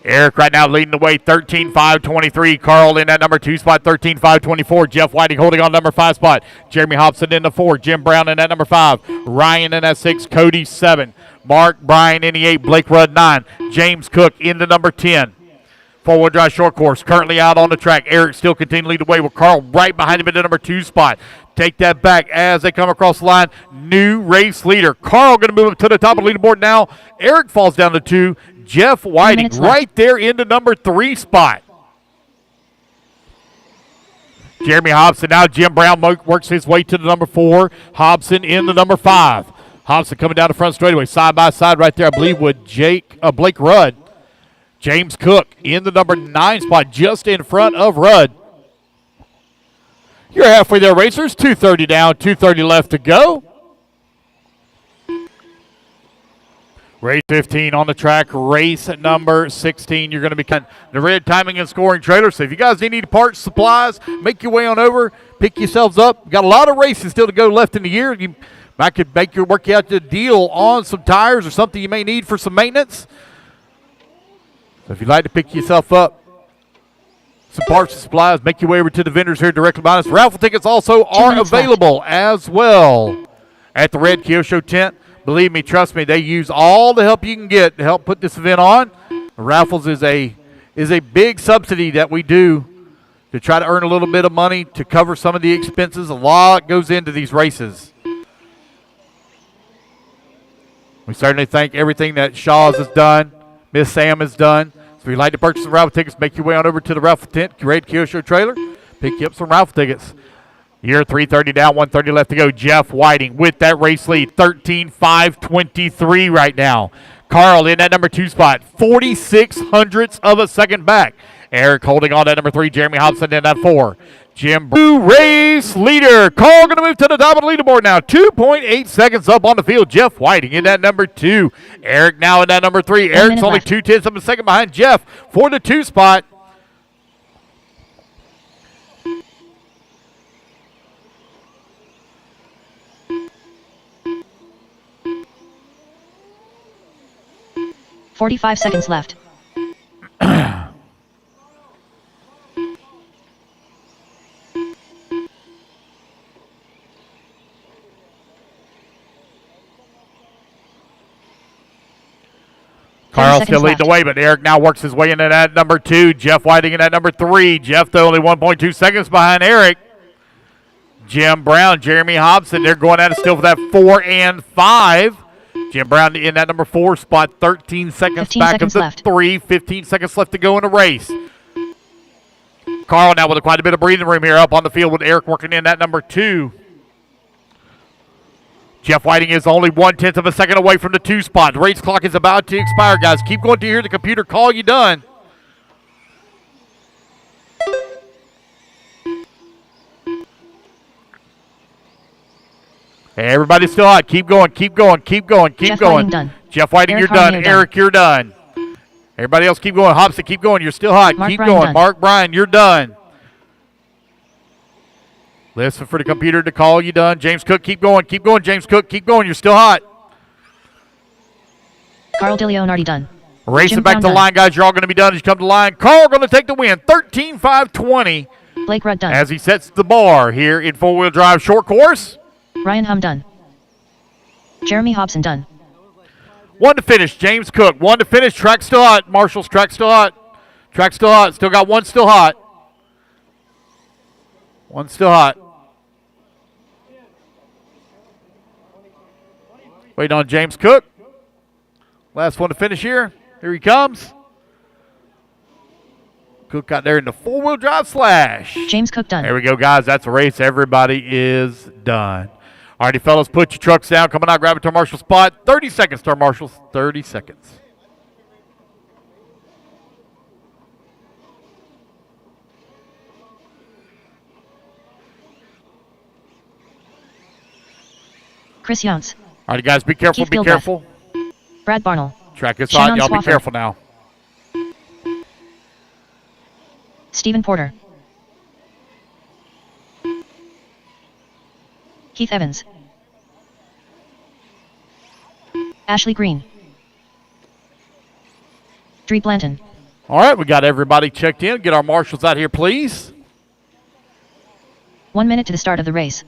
Eric right now leading the way, 13.523. Carl in that number 2 spot, 13.524. Jeff Whiting holding on number 5 spot. Jeremy Hobson in the 4. Jim Brown in that number 5. Ryan in that 6. Cody 7. Mark Bryan in the 8. Blake Rudd 9. James Cook in the number 10. Four-wheel drive short course, currently out on the track. Eric still continuing to lead the way with Carl right behind him in the number 2 spot. Take that back as they come across the line. New race leader. Carl going to move up to the top of the leaderboard now. Eric falls down to 2. Jeff Whiting right there in the number 3 spot. Jeremy Hobson, now Jim Brown works his way to the number 4. Hobson in the number 5. Hobson coming down the front straightaway, side by side right there, I believe, with Blake Rudd. James Cook in the number 9 spot, just in front of Rudd. You're halfway there, racers. 2:30 down, 2:30 left to go. Race 15 on the track. Race number 16. You're going to be the red timing and scoring trailer. So if you guys need any parts, supplies, make your way on over, pick yourselves up. Got a lot of races still to go left in the year. I could work you out the deal on some tires or something you may need for some maintenance. So if you'd like to pick yourself up some parts and supplies, make your way over to the vendors here directly behind us. Raffle tickets also are available as well at the Red Kyosho tent. Believe me, trust me, they use all the help you can get to help put this event on. The raffles is a big subsidy that we do to try to earn a little bit of money to cover some of the expenses. A lot goes into these races. We certainly thank everything that Shaw's has done, Miss Sam has done. So if you'd like to purchase some raffle tickets, make your way on over to the raffle tent, Red Kyosho trailer, pick you up some raffle tickets. You're 3:30 down, 1:30 left to go. Jeff Whiting with that race lead, 13.523 right now. Carl in that number 2 spot, 46 hundredths of a second back. Eric holding on that number 3. Jeremy Hobson in that 4. Jim Brown, race leader. Carl going to move to the top of the leaderboard now. 2.8 seconds up on the field. Jeff Whiting in that number 2. Eric now in that number 3. Eric's only 2/10 of a second behind Jeff for the 2 spot. $45 seconds left. Carl still leading the way, but Eric now works his way into that number 2. Jeff Whiting in that number 3. Jeff, though, only 1.2 seconds behind Eric. Jim Brown, Jeremy Hobson, they're going at it still for that 4 and 5. Jim Brown in that number 4 spot, 13 seconds back of the 3. 15 seconds left to go in the race. Carl now with quite a bit of breathing room here up on the field with Eric working in that number 2. Jeff Whiting is only 1/10 of a second away from the 2 spot. The race clock is about to expire, guys. Keep going to hear the computer call you done. Hey, everybody's still hot. Keep going, keep going, keep going, keep going. Done. Jeff Whiting, you're done. Eric, you're done. Everybody else, keep going. Hobson, keep going. You're still hot. Keep going. Mark Bryan, you're done. Listen for the computer to call you done. James Cook, keep going. Keep going, James Cook. Keep going. You're still hot. Carl DeLeonardi done. Racing back to the line, guys. You're all going to be done as you come to the line. Carl going to take the win. 13.520. Blake Rudd done. As he sets the bar here in 4-wheel drive short course. Ryan Hum done. Jeremy Hobson done. 1 to finish. James Cook. 1 to finish. Track still hot. Marshall's track still hot. Track still hot. Still got 1 still hot. 1 still hot. Waiting on James Cook. Last one to finish here. Here he comes. Cook got there in the 4-wheel drive slash. James Cook done. There we go, guys. That's a race. Everybody is done. All righty, fellas, put your trucks down. Come on out, grab it to our Marshall spot. 30 seconds to our Marshalls. 30 seconds. Chris Younts. All right, guys, be careful, be careful. Brad Barnell. Track is hot. Y'all be careful now. Stephen Porter. Keith Evans. Ashley Green. Dree Blanton. All right, we got everybody checked in. Get our marshals out here, please. 1 minute to the start of the race.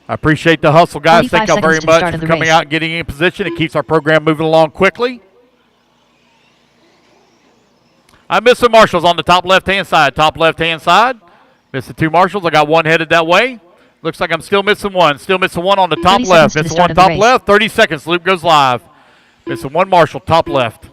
I appreciate the hustle, guys. 45 Thank y'all very seconds to the much start for of the coming race. out and getting in position. It keeps our program moving along quickly. I'm missing marshals on the top left-hand side. Top left-hand side. Missing 2 marshals. I got 1 headed that way. Looks like I'm still missing 1. Still missing 1 on the top 30 left. seconds to the Missing start 1 of the top race. left. 30 seconds. Loop goes live. Missing 1 marshal, top left.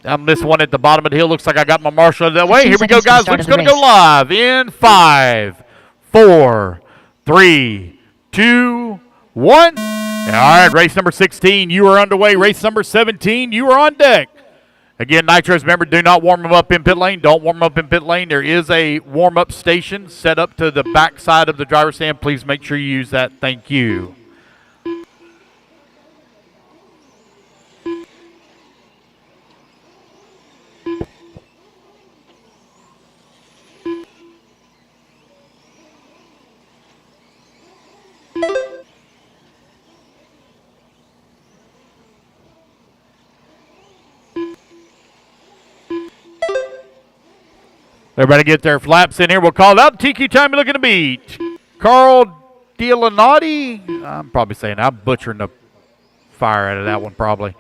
I'm missing 1 at the bottom of the hill. Looks like I got my marshal that way. 15 Here we go, seconds to the guys. start Loop's of the going to go race. live in 5, 4, 3, 2, 1. All right, race number 16, you are underway. Race number 17, you are on deck. Again, Nitros, remember, do not warm them up in pit lane. Don't warm them up in pit lane. There is a warm-up station set up to the back side of the driver's stand. Please make sure you use that. Thank you. Everybody get their flaps in here. We'll call it out. TQ time you're looking to beat. Carl Dielanati. I'm probably saying I'm butchering the fire out of that one probably.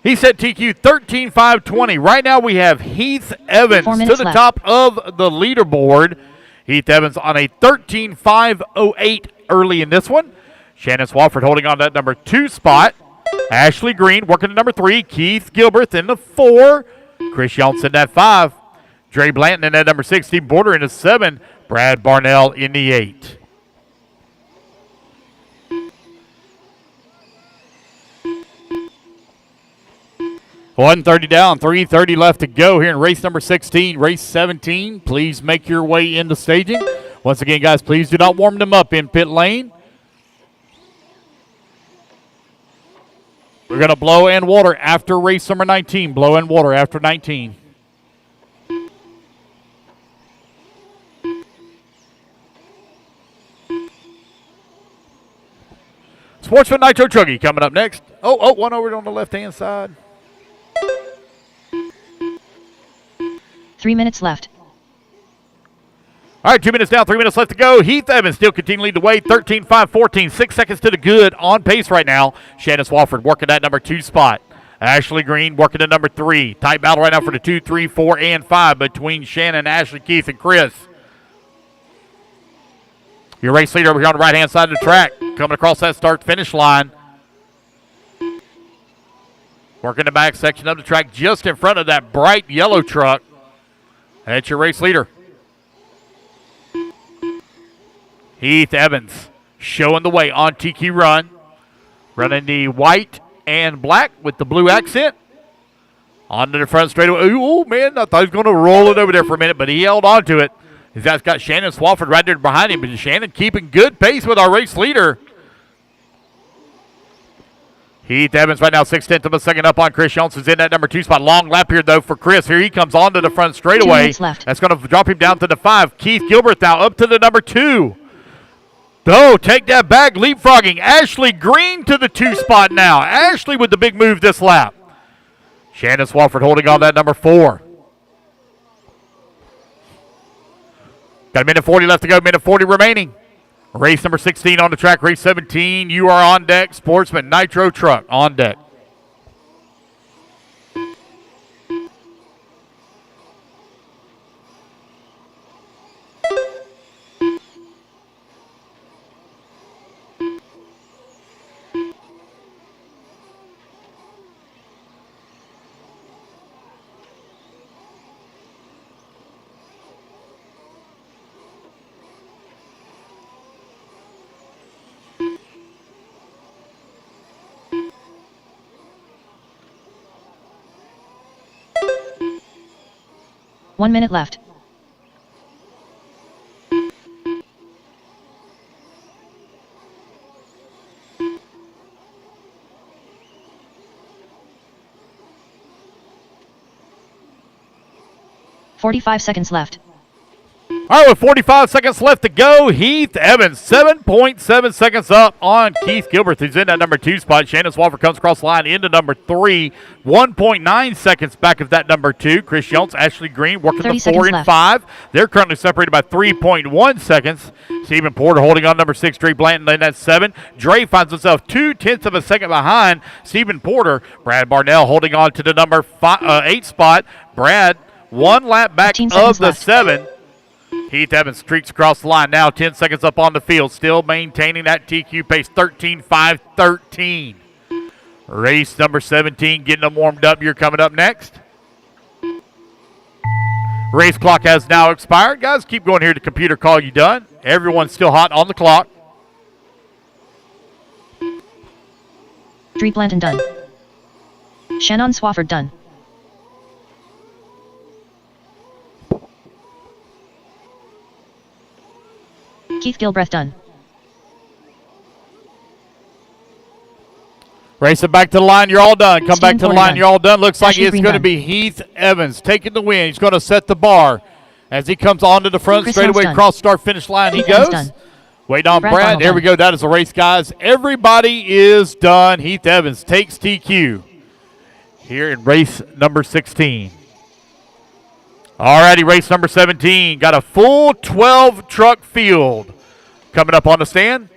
He said TQ 13.520. Right now we have Heath Evans 4 to minutes the left. top of the leaderboard. Heath Evans on a 13.508 early in this one. Shannon Swafford holding on to that number 2 spot. Ashley Green working at number 3. Keith Gilbert in the 4. Chris Johnson at 5. Dre Blanton in at number 6. Steve Border in the 7. Brad Barnell in the 8. $130 down, 3:30 left to go here in race number 16. Race 17, please make your way into staging. Once again, guys, please do not warm them up in pit lane. We're going to blow and water after race number 19. Blow and water after 19. Sportsman Nitro Truggy coming up next. Oh, one over on the left-hand side. 3 minutes left. All right, 2 minutes down, 3 minutes left to go. Heath Evans still continuing to lead the way, 13.514. 6 seconds to the good, on pace right now. Shannon Swafford working that number 2 spot. Ashley Green working at number 3. Tight battle right now for the 2, 3, 4, and 5 between Shannon, Ashley, Keith, and Chris. Your race leader over here on the right-hand side of the track, coming across that start-finish line. Working the back section of the track just in front of that bright yellow truck. That's your race leader. Heath Evans showing the way on TQ Run. Running the white and black with the blue accent. Onto the front straightaway. Oh, man, I thought he was going to roll it over there for a minute, but he held on to it. He's got Shannon Swafford right there behind him, but Shannon keeping good pace with our race leader. Heath Evans right now 6/10 of a second up on Chris Johnson's in that number 2 spot. Long lap here, though, for Chris. Here he comes onto the front 2 straightaway. minutes left. That's going to drop him down to the 5. Keith Gilbert now up to the number 2. Oh, take that back, leapfrogging. Ashley Green to the 2 spot now. Ashley with the big move this lap. Shannon Swafford holding on that number 4. Got a minute 40 left to go, minute 40 remaining. Race number 16 on the track, race 17. You are on deck. Sportsman Nitro Truck on deck. One minute left. $45 seconds left. All right, with 45 seconds left to go, Heath Evans, 7.7 seconds up on Keith Gilbert, who's in that number 2 spot. Shannon Swafford comes across the line into number 3, 1.9 seconds back of that number 2. Chris Jones, Ashley Green working the 4 and left. 5. They're currently separated by 3.1 seconds. Stephen Porter holding on number 6, Dre Blanton in that 7. Dre finds himself 0.2 of a second behind Stephen Porter. Brad Barnell holding on to the number 8 spot. Brad, 1 lap back of the left. 7. Heath Evans streaks across the line now, 10 seconds up on the field, still maintaining that TQ pace, 13.513. Race number 17, getting them warmed up. You're coming up next. Race clock has now expired. Guys, keep going here to computer call you done. Everyone's still hot on the clock. Dre Blanton done. Shannon Swafford done. Keith Gilbreth done. Race it back to the line. You're all done. Come back to the line. done. You're all done. Looks like Ashley it's Green going to done. be Heath Evans taking the win. He's going to set the bar as he comes onto the front Chris straightaway Helms across start finish line. Heath he Evans goes. done. Waiting on Brad Brad. Barnell There we done. go. That is the race, guys. Everybody is done. Heath Evans takes TQ here in race number 16. Alrighty, race number 17. Got a full 12 truck field coming up on the stand.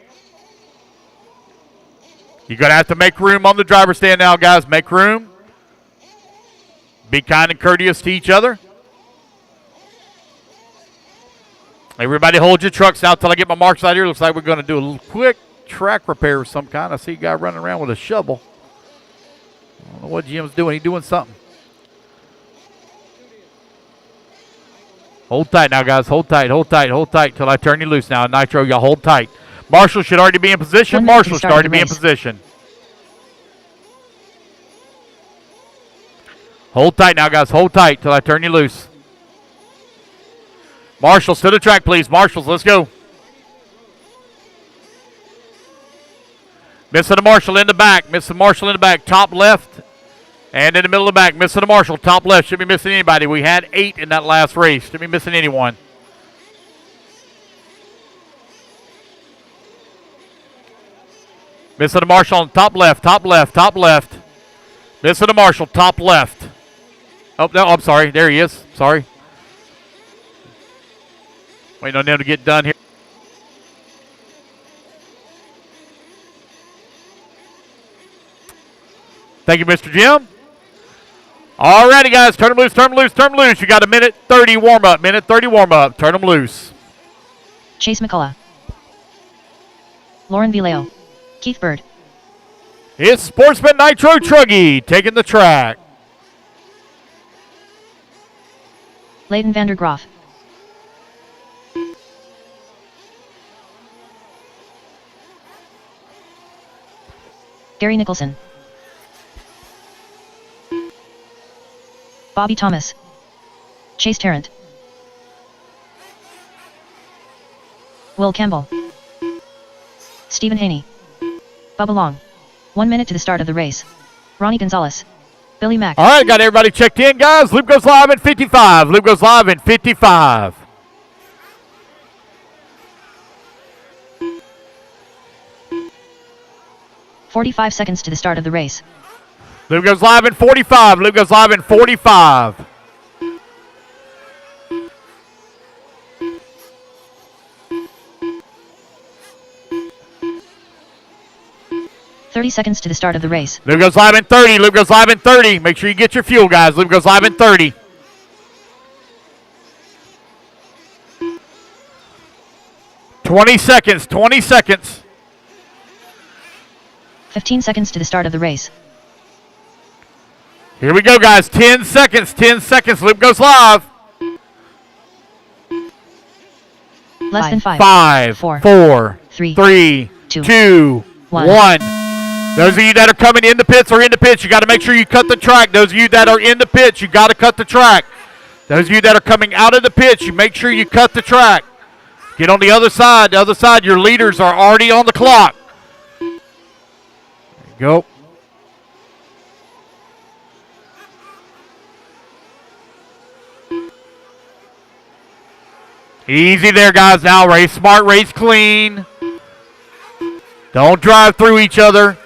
You're going to have to make room on the driver's stand now, guys. Make room. Be kind and courteous to each other. Everybody hold your trucks out until I get my marks out here. Looks like we're going to do a little quick track repair of some kind. I see a guy running around with a shovel. I don't know what Jim's doing. He's doing something. Hold tight now, guys. Hold tight, hold tight, hold tight till I turn you loose now. Nitro, y'all hold tight. Marshall should already be in position. 1 minute Marshall to should start already the be in race. position. Hold tight now, guys. Hold tight till I turn you loose. Marshalls to the track, please. Marshalls, let's go. Missing the Marshall in the back. Missing Marshall in the back. Top left and in the middle of the back. Missing the Marshall. Top left. Shouldn't be missing anybody. We had 8 in that last race. Shouldn't be missing anyone. Missing the Marshall on top left. Top left. Top left. Missing the Marshall. Top left. Oh, no, I'm sorry. There he is. Sorry. Waiting on them to get done here. Thank you, Mr. Jim. All righty, guys. Turn them loose, turn them loose, turn them loose. You got a minute 30 warm-up. Minute 30 warm-up. Turn them loose. Chase McCullough. Lauren Vileo. Keith Bird. It's Sportsman Nitro Truggy taking the track. Leighton Vander Graaf. Gary Nicholson. Bobby Thomas. Chase Tarrant. Will Campbell. Stephen Haney. Bubba Long. 1 minute to the start of the race. Ronnie Gonzalez. Billy Mack. All right, got everybody checked in, guys. Loop goes live in 55. Loop goes live in 55. "45 seconds to the start of the race. Loop goes live in 45. Loop goes live in 45. "30 seconds to the start of the race. Loop goes live in 30. Loop goes live in 30. Make sure you get your fuel, guys. Loop goes live in 30. "20 seconds. 20 seconds. 15 seconds to the start of the race. Here we go, guys. 10 seconds. 10 seconds. Loop goes live. Less than 5. 5, Four, 4, three, 3, two, 2, one. 1. Those of you that are coming in the pits or in the pits, you got to make sure you cut the track. Those of you that are in the pits, you got to cut the track. Those of you that are coming out of the pits, you make sure you cut the track. Get on the other side. The other side, your leaders are already on the clock. There you go. Easy there, guys. Now race smart, race clean. Don't drive through each other.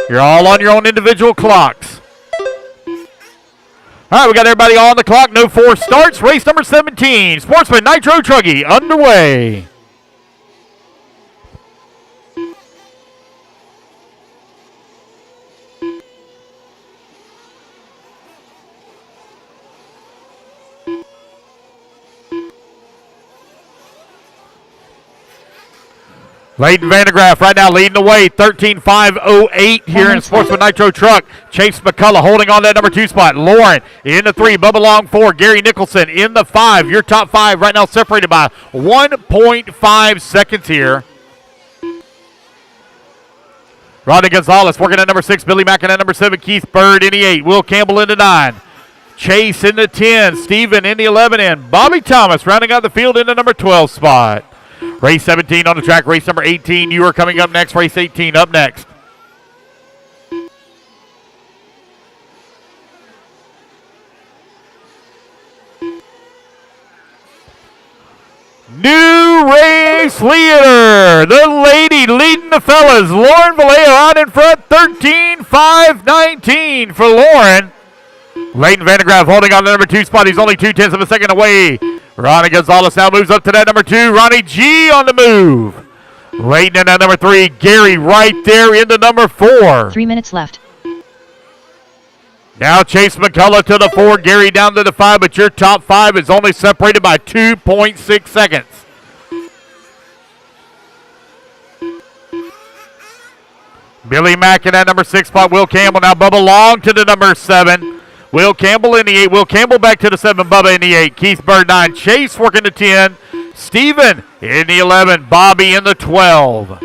You're all on your own individual clocks. All right, we got everybody on the clock. No 4 starts. Race number 17. Sportsman Nitro Truggy underway. Leighton Vandergraff right now leading the way, 13.508 here in Sportsman Nitro Truck. Chase McCullough holding on to that number 2 spot. Lauren in the 3, Bubba Long 4, Gary Nicholson in the 5. Your top 5 right now separated by 1.5 seconds here. Rodney Gonzalez working at number 6, Billy Mack at number 7, Keith Bird in the 8, Will Campbell in the 9. Chase in the 10, Steven in the 11, and Bobby Thomas rounding out the field in the number 12 spot. Race 17 on the track, race number 18. You are coming up next, race 18 up next. New race leader, the lady leading the fellas, Lauren Vallejo out in front, 13.519 for Lauren. Leighton Vandergraff holding on to the number 2 spot. He's only 0.2 of a second away. Ronnie Gonzalez now moves up to that number 2. Ronnie G on the move. Leighton in that number 3. Gary right there in the number 4. 3 minutes left. Now Chase McCullough to the 4. Gary down to the 5. But your top 5 is only separated by 2.6 seconds. Billy Mack in that number 6 spot. Will Campbell now Bubba Long to the number 7. Will Campbell in the 8. Will Campbell back to the 7. Bubba in the 8. Keith Bird 9. Chase working the 10. Steven in the 11. Bobby in the 12.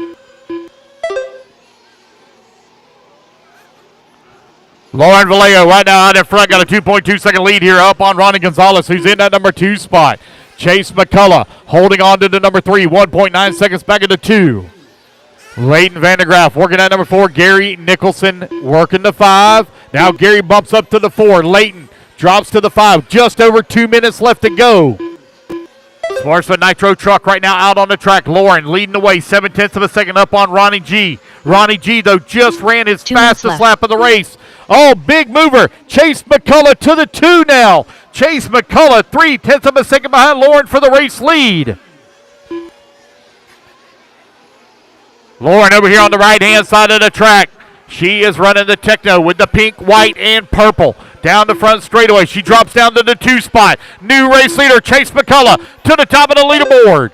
Lauren Vallejo right now out in front. Got a 2.2 second lead here up on Ronnie Gonzalez, who's in that number 2 spot. Chase McCullough holding on to the number 3. 1.9 seconds back into 2. Leighton Vandergraff working at number 4. Gary Nicholson working the 5. Now Gary bumps up to the 4. Leighton drops to the 5. Just over 2 minutes left to go. Sportsman Nitro Truck right now out on the track. Lauren leading the way, 0.7 of a second up on Ronnie G. Ronnie G, though, just ran his fastest lap of the race. Oh, big mover. Chase McCullough to the 2 now. Chase McCullough, 0.3 of a second behind Lauren for the race lead. Lauren over here on the right-hand side of the track. She is running the Techno with the pink, white, and purple. Down the front straightaway. She drops down to the 2 spot. New race leader, Chase McCullough, to the top of the leaderboard.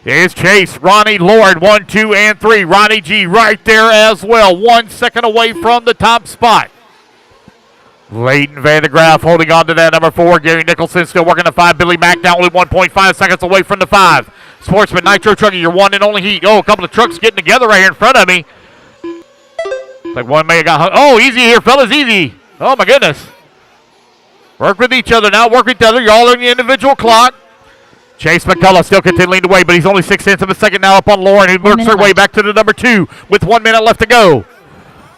Here's Chase, Ronnie, Lauren, 1, 2, and 3. Ronnie G right there as well. 1 second away from the top spot. Leighton Vandergraff holding on to that number 4. Gary Nicholson still working the 5. Billy Mack now only 1.5 seconds away from the 5. Sportsman Nitro Truggy, your one and only heat. Oh, a couple of trucks getting together right here in front of me. Like one may have got hung. Oh, easy here, fellas, easy. Oh, my goodness. Work with each other now. Work with each other. You're all on your individual clock. Chase McCullough still continuing to wait, but he's only 0.6 of a second now up on Lauren, who works her way back to the number 2 with 1 minute left to go.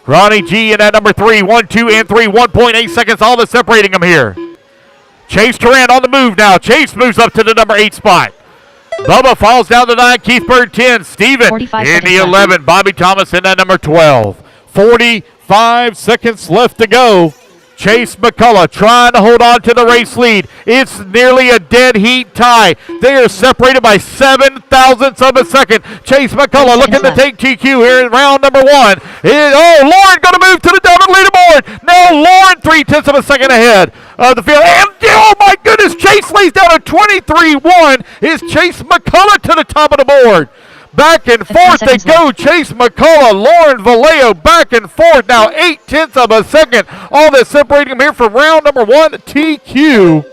Ronnie G in that number 3, 1, 2, and 3, 1.8 seconds, all that's separating them here. Chase Turan on the move now. Chase moves up to the number 8 spot. Bubba falls down to 9, Keith Bird 10, Steven in the 11, Bobby Thomas in that number 12. 45 seconds left to go. Chase McCullough trying to hold on to the race lead. It's nearly a dead heat tie. They are separated by 7 thousandths of a second. Chase McCullough looking to take TQ here in round number 1. Lauren going to move to the double leaderboard. Now Lauren 0.3 of a second ahead of the field. And oh my goodness, Chase lays down a 23-1. Is Chase McCullough to the top of the board. Back and forth they go. Chase McCullough, Lauren Vallejo, back and forth. Now 0.8 of a second. All that's separating them here from round number 1. TQ.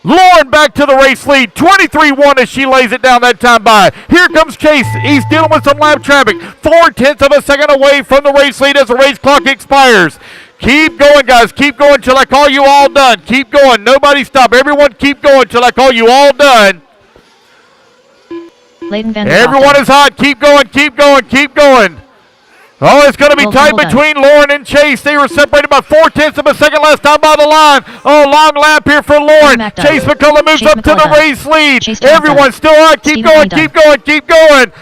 Lauren back to the race lead. 23-1 as she lays it down that time by. Here comes Chase. He's dealing with some lap traffic. 0.4 of a second away from the race lead as the race clock expires. Keep going, guys. Keep going till I call you all done. Keep going. Nobody stop. Everyone keep going till I call you all done. Leighton Van Everyone is hot. Keep going, keep going, keep going. Oh, it's going to be Well, tight well done. between Lauren and Chase. They were separated by 4/10 of a second last time by the line. Oh, long lap here for Lauren. Mac done. Chase McCullough moves Chase up to McCullough the done. race lead. Chase Thomas Everyone's done. still on. Keep Stephen going, Green keep going, keep going.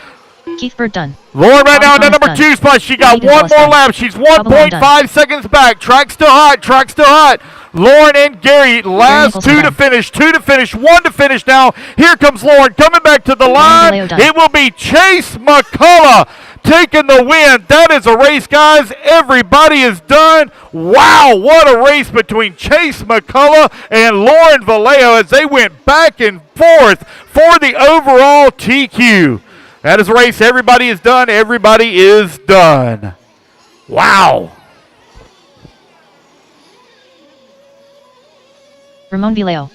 Keith Bird done. Lauren right now in the Thomas number done. 2 spot. She got Brady one Gonzalez more done. lap. She's Bubba Long done. 1.5 seconds back. Track still hot. Track still hot. Lauren and Gary, last Nicholson two to done. finish. Two to finish. One to finish now. Here comes Lauren coming back to the line. DeLeo done. It will be Chase McCullough taking the win. That is a race, guys. Everybody is done. Wow, what a race between Chase McCullough and Lauren Vallejo as they went back and forth for the overall TQ. That is a race. Everybody is done. Everybody is done. Wow. Ramon Vallejo.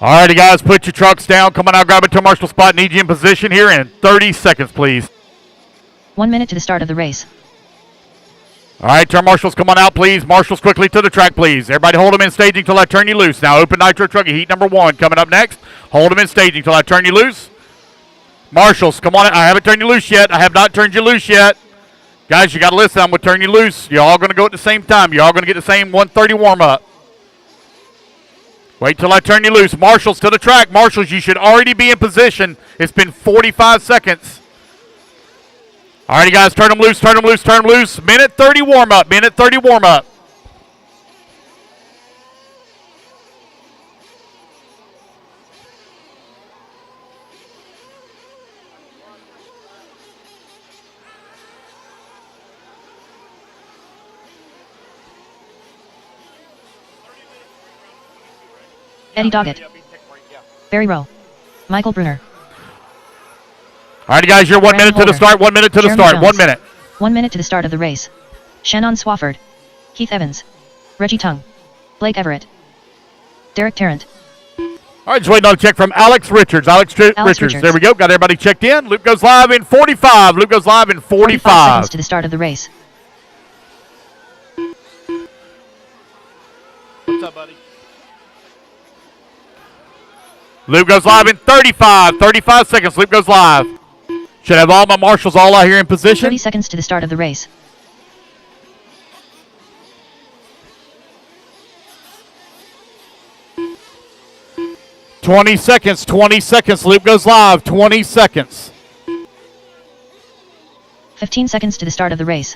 All righty, guys, put your trucks down. Come on out, grab a turn marshal spot. Need you in position here in 30 seconds, please. 1 minute to the start of the race. All right, turn marshals, come on out, please. Marshals quickly to the track, please. Everybody hold them in staging till I turn you loose. Now open Nitro Truggy, heat number 1 coming up next. Hold them in staging till I turn you loose. Marshals, come on. I haven't turned you loose yet. I have not turned you loose yet. Guys, you got to listen. I'm going to turn you loose. You're all going to go at the same time. You're all going to get the same 130 warm-up. Wait till I turn you loose. Marshals to the track. Marshals, you should already be in position. It's been 45 seconds. All righty, guys, turn them loose, turn them loose, turn them loose. Minute 30 warm-up, minute 30 warm-up. Eddie Doggett. Barry Rowe. Michael Bruner. All righty, guys, you're 1 minute to the start, 1 minute to the Jeremy start, Jones. 1 minute. 1 minute to the start of the race. Shannon Swafford. Keith Evans. Reggie Tung. Blake Everett. Derek Tarrant. All right, just waiting on a check from Alex Richards. Alex Richards. There we go. Got everybody checked in. Loop goes live in 45. Loop goes live in 45 seconds 45. to the start of the race. What's up, buddy? Loop goes live in 35. 35 seconds. Loop goes live. Should have all my marshals all out here in position. 30 seconds to the start of the race. $20 seconds. 20 seconds. Loop goes live. 20 seconds. 15 seconds to the start of the race.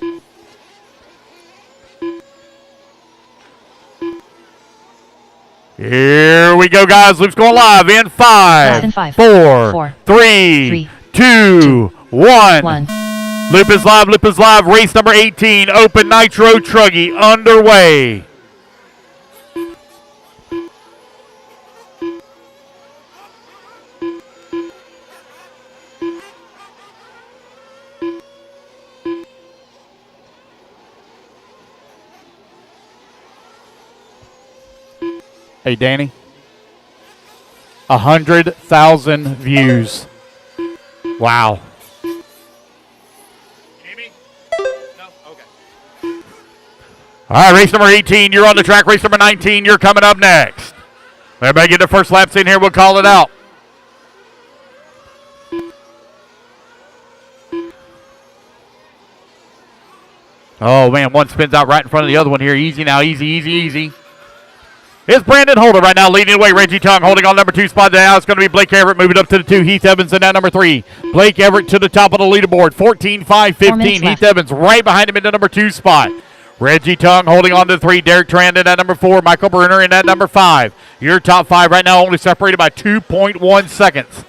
Here we go, guys. Loop's going live in Less 5, than 5, 4, 4, 3, 2, 1. 1. Loop is live. Loop is live. Race number 18. Open Nitro Truggy underway. Hey, Danny. 100,000 views. Wow. All right, race number 18, you're on the track. Race number 19, you're coming up next. Everybody get their first laps in here. We'll call it out. Oh, man, one spins out right in front of the other one here. Easy now, easy, easy, easy. It's Brandon Holder right now leading the way. Reggie Tung holding on number 2 spot now. It's going to be Blake Everett moving up to the 2. Heath Evans in that number 3. Blake Everett to the top of the leaderboard. 14, 5, 15. Heath Evans right behind him in the number 2 spot. Reggie Tung holding on to the 3. Derek Trand in that number 4. Michael Bruner in that number 5. Your top 5 right now only separated by 2.1 seconds.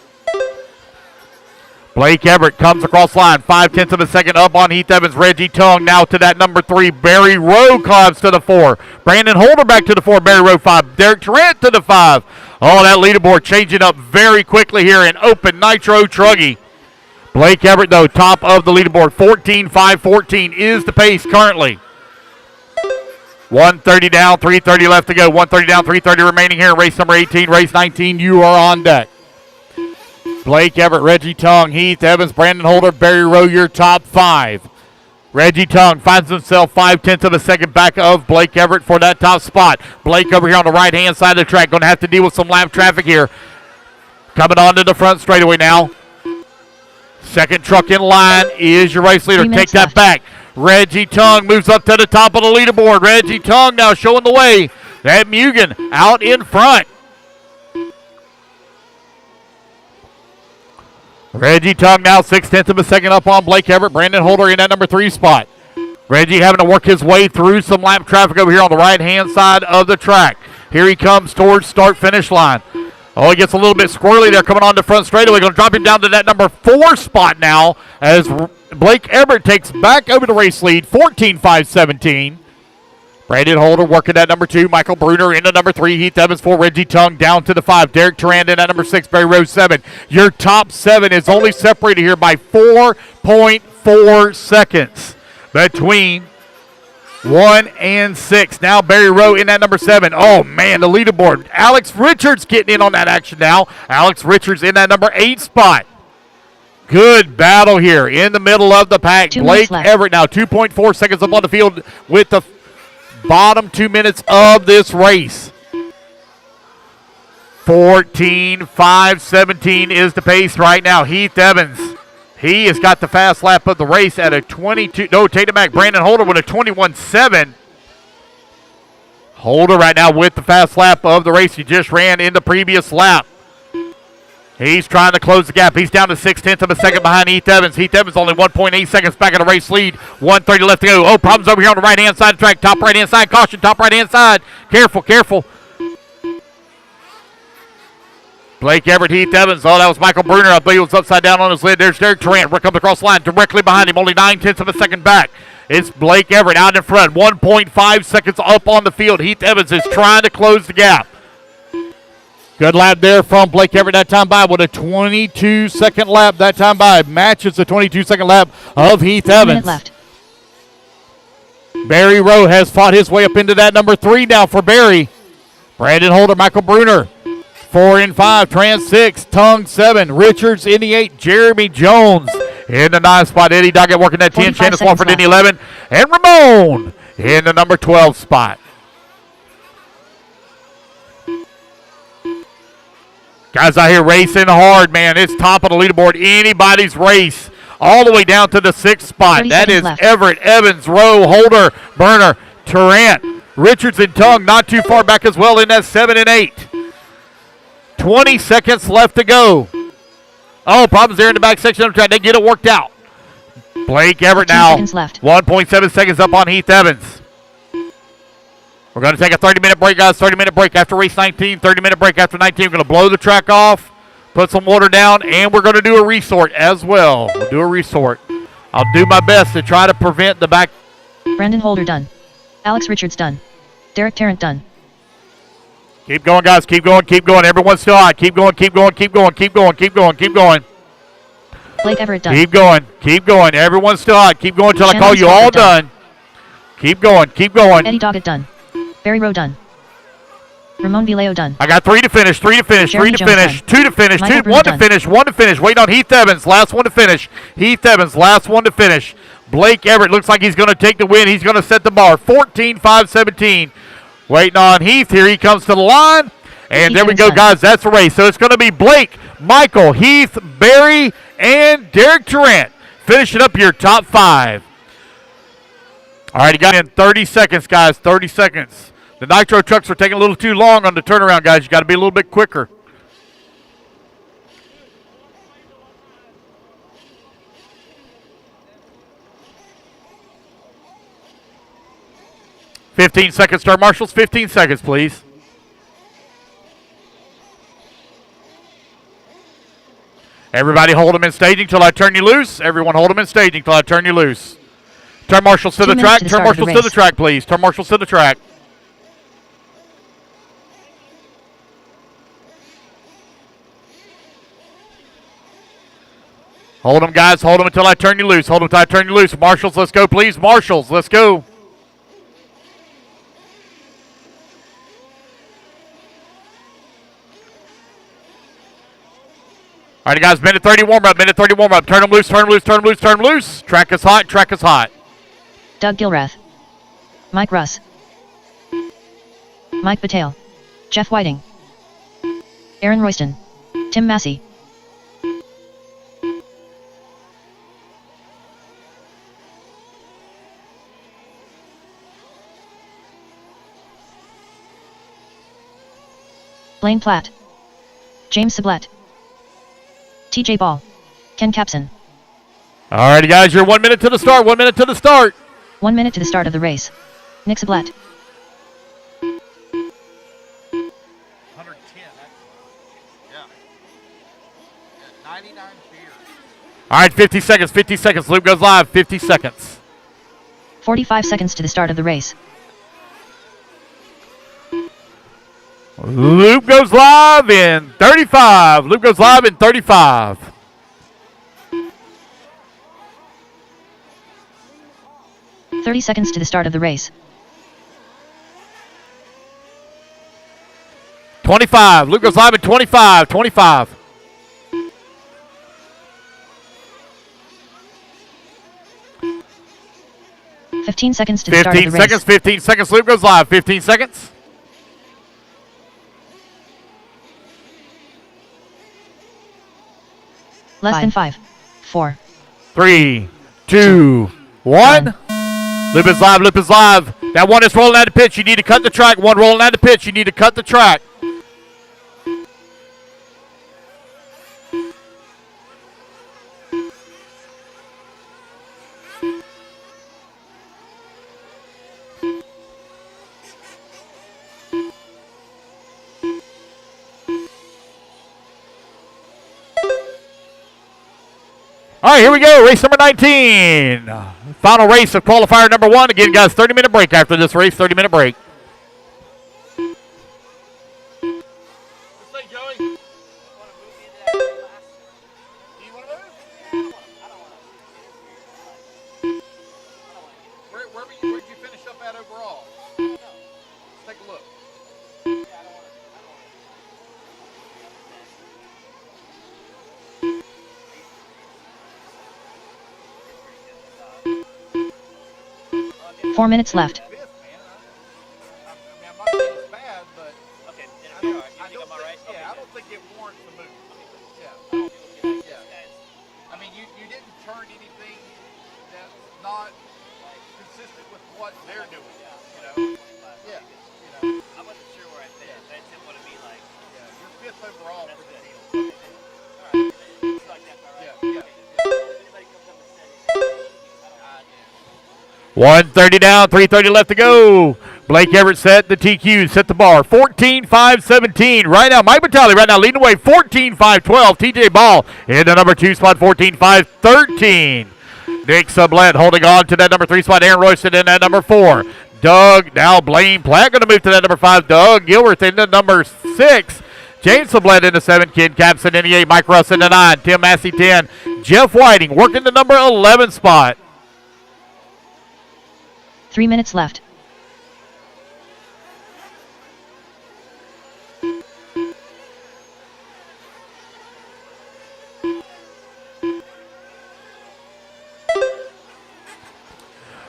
Blake Everett comes across line, 5/10 of a second up on Heath Evans. Reggie Tung now to that number 3. Barry Rowe climbs to the 4. Brandon Holder back to the 4. Barry Rowe 5. Derek Trent to the 5. Oh, that leaderboard changing up very quickly here in Open Nitro Truggy. Blake Everett, though, top of the leaderboard. 14, 5, 14 is the pace currently. 130 down, 330 left to go. 130 down, 330 remaining here in race number 18. Race 19, you are on deck. Blake Everett, Reggie Tung, Heath Evans, Brandon Holder, Barry Rowe, your top 5. Reggie Tung finds himself 5/10 of a second back of Blake Everett for that top spot. Blake over here on the right-hand side of the track. Going to have to deal with some lap traffic here. Coming onto the front straightaway now. Second truck in line is your race leader. 3 Take minutes that left. back. Reggie Tongue moves up to the top of the leaderboard. Reggie Tongue now showing the way. That Mugen out in front. Reggie Tongue now 6/10 of a second up on Blake Everett. Brandon Holder in that number 3 spot. Reggie having to work his way through some lap traffic over here on the right-hand side of the track. Here he comes towards start-finish line. Oh, he gets a little bit squirrely there coming on the front straightaway. Going to drop him down to that number 4 spot now as Blake Everett takes back over the race lead, 14-5-17. Brandon Holder working at number 2. Michael Bruner into number 3. Heath Evans 4. Reggie Tongue down to the 5. Derek Turand in at number 6. Barry Rose 7. Your top 7 is only separated here by 4.4 seconds between 1 and 6. Now Barry Rowe in at number 7. Oh, man, the leaderboard. Alex Richards getting in on that action now. Alex Richards in that number 8 spot. Good battle here in the middle of the pack. 2 Blake minutes left. Everett now 2.4 seconds up on the field with the bottom 2 minutes of this race. 14-5-17 is the pace right now. Heath Evans, he has got the fast lap of the race at a 22. No, take it back. Brandon Holder with a 21.7. Holder right now with the fast lap of the race he just ran in the previous lap. He's trying to close the gap. He's down to 6/10 of a second behind Heath Evans. Heath Evans only 1.8 seconds back in the race lead. 1:30 left to go. Oh, problems over here on the right-hand side of the track. Top right-hand side. Caution, top right-hand side. Careful, careful. Blake Everett, Heath Evans. Oh, that was Michael Bruner. I believe he was upside down on his lid. There's Derek Turant. We're coming across the line directly behind him. Only 9/10 of a second back. It's Blake Everett out in front. 1.5 seconds up on the field. Heath Evans is trying to close the gap. Good lap there from Blake Everett that time by with a 22-second lap that time by. Matches the 22-second lap of Heath 1 minute Evans. left. Barry Rowe has fought his way up into that number 3 now for Barry. Brandon Holder, Michael Bruner, 4 and 5. Trans 6, Tongue 7. Richards in the 8. Jeremy Jones in the 9 spot. Eddie Doggett working that 10. 45 Shannon Swafford in the seconds 11. And Ramon in the number 12 spot. Guys out here racing hard, man. It's top of the leaderboard. Anybody's race. All the way down to the 6th spot. 30 That seconds is left. Everett, Evans, Rowe, Holder, Burner, Turant, Richards, and Tongue not too far back as well in that 7 and 8. 20 seconds left to go. Oh, problems there in the back section of the track. They get it worked out. Blake Everett 10 now. seconds left. 1.7 seconds up on Heath Evans. We're going to take a 30-minute break, guys. 30-minute break after race 19. 30-minute break after 19. We're going to blow the track off, put some water down, and we're going to do a resort as well. We'll do a resort. I'll do my best to try to prevent the back. Brandon Holder done. Alex Richards done. Derek Tarrant done. Keep going, guys. Keep going. Keep going. Everyone's still hot. Keep going. Keep going. Keep going. Keep going. Keep going. Keep going. Blake Everett done. Keep going. Keep going. Everyone's still hot. Keep going until I call you all done. Keep going. Keep going. Eddie Doggett done. Barry Rowe done. Ramon Vileo done. I got 3 to finish, 3 to finish, 3 Jeremy to Jones finish, done. 2 to finish, Michael 2, Bruner 1 to done. finish, 1 to finish. Waiting on Heath Evans, last one to finish. Heath Evans, last one to finish. Blake Everett looks like he's going to take the win. He's going to set the bar. 14-5-17. Waiting on Heath. Here he comes to the line. And Heath there we Evans go, done. guys. That's the race. So it's going to be Blake, Michael, Heath, Barry, and Derek Turant finishing up your top 5. All right, you got in 30 seconds, guys. 30 seconds. The Nitro trucks are taking a little too long on the turnaround, guys. You got to be a little bit quicker. "15 seconds, start marshals. 15 seconds, please. Everybody hold them in staging till I turn you loose. Everyone hold them in staging till I turn you loose. Turn marshals to 2 the minutes track. to the Turn start of the marshals to the race. track, please. Turn marshals to the track. Hold them, guys. Hold them until I turn you loose. Hold them until I turn you loose. Marshals, let's go, please. Marshals, let's go. All right, guys, minute 30 warm-up, minute 30 warm-up. Turn them loose, turn them loose, turn them loose, turn them loose. Track is hot, track is hot. Doug Gilrath. Mike Russ. Mike Patel. Jeff Whiting. Aaron Royston. Tim Massey. Blaine Platt. James Sublette. TJ Ball. Ken Capson. Alrighty, guys, you're 1 minute to the start. 1 minute to the start. 1 minute to the start of the race. Nick Sublette. 110. Yeah. 99 beers. All right, 50 seconds. 50 seconds. Loop goes live. 50 seconds. 45 seconds to the start of the race. Loop goes live in 35. Loop goes live in 35. "30 seconds to the start of the race. 25. Loop goes live in 25. 25. "15 seconds to the start of the 15 race. seconds. 15 seconds. Loop goes live. 15 seconds. Less than 5, 4, 3, 2, 1. Loop is live. Loop is live. That one is rolling out of pitch. You need to cut the track. One rolling out of pitch. You need to cut the track. All right, here we go. Race number 19. Final race of qualifier number 1. Again, guys, 30-minute break after this race. 30-minute break. Where'd you finish up at overall? Let's take a look. 4 minutes left. I'm not saying it's bad, but Okay, then I it'll be don't, alright. You I think don't I'm alright? think, Okay, yeah, I then. don't think it warrants the move. Yeah. I mean, you didn't turn anything that's not consistent with what they're doing. You know? Yeah. You know? I wasn't sure where I finished. I didn't want to be like, Yeah. You're 5th overall for the deal. alright, it's like that's alright. Yeah. Yeah. If anybody comes up and says, I don't know. 1:30 down, 3:30 left to go. Blake Everett set the TQ, set the bar. 14-5-17. Right now, Mike Batali right now leading the way. 14-5-12. TJ Ball in the number 2 spot. 14-5-13. Nick Sublette holding on to that number 3 spot. Aaron Royston in that number 4. Doug, now Blaine Platt going to move to that number 5. Doug Gilworth in the number 6. James Sublette in the 7. Ken Capson in the 8. Mike Russ in the 9. Tim Massey 10. Jeff Whiting working the number 11 spot. 3 minutes left.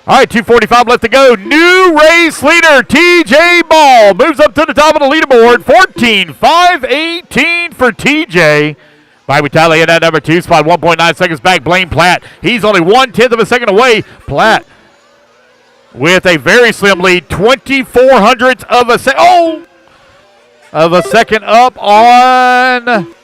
All right, 2:45 left to go. New race leader, TJ Ball, moves up to the top of the leaderboard. 14-5-18 for TJ. Mike Batali in that number 2 spot, 1.9 seconds back. Blaine Platt, he's only 1/10 of a second away. Platt with a very slim lead, 0.24 of a second. Oh! Of a second up on.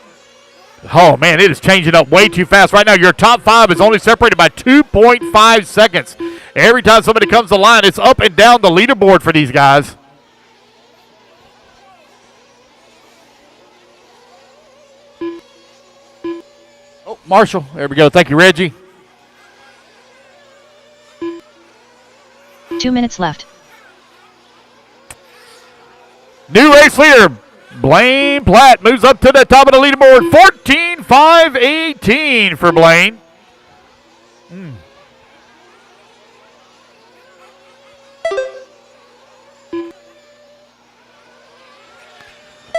Oh, man, it is changing up way too fast. Right now, your top 5 is only separated by 2.5 seconds. Every time somebody comes to the line, it's up and down the leaderboard for these guys. Oh, Marshall. There we go. Thank you, Reggie. 2 minutes left. New race leader, Blaine Platt, moves up to the top of the leaderboard. 14-5-18 for Blaine.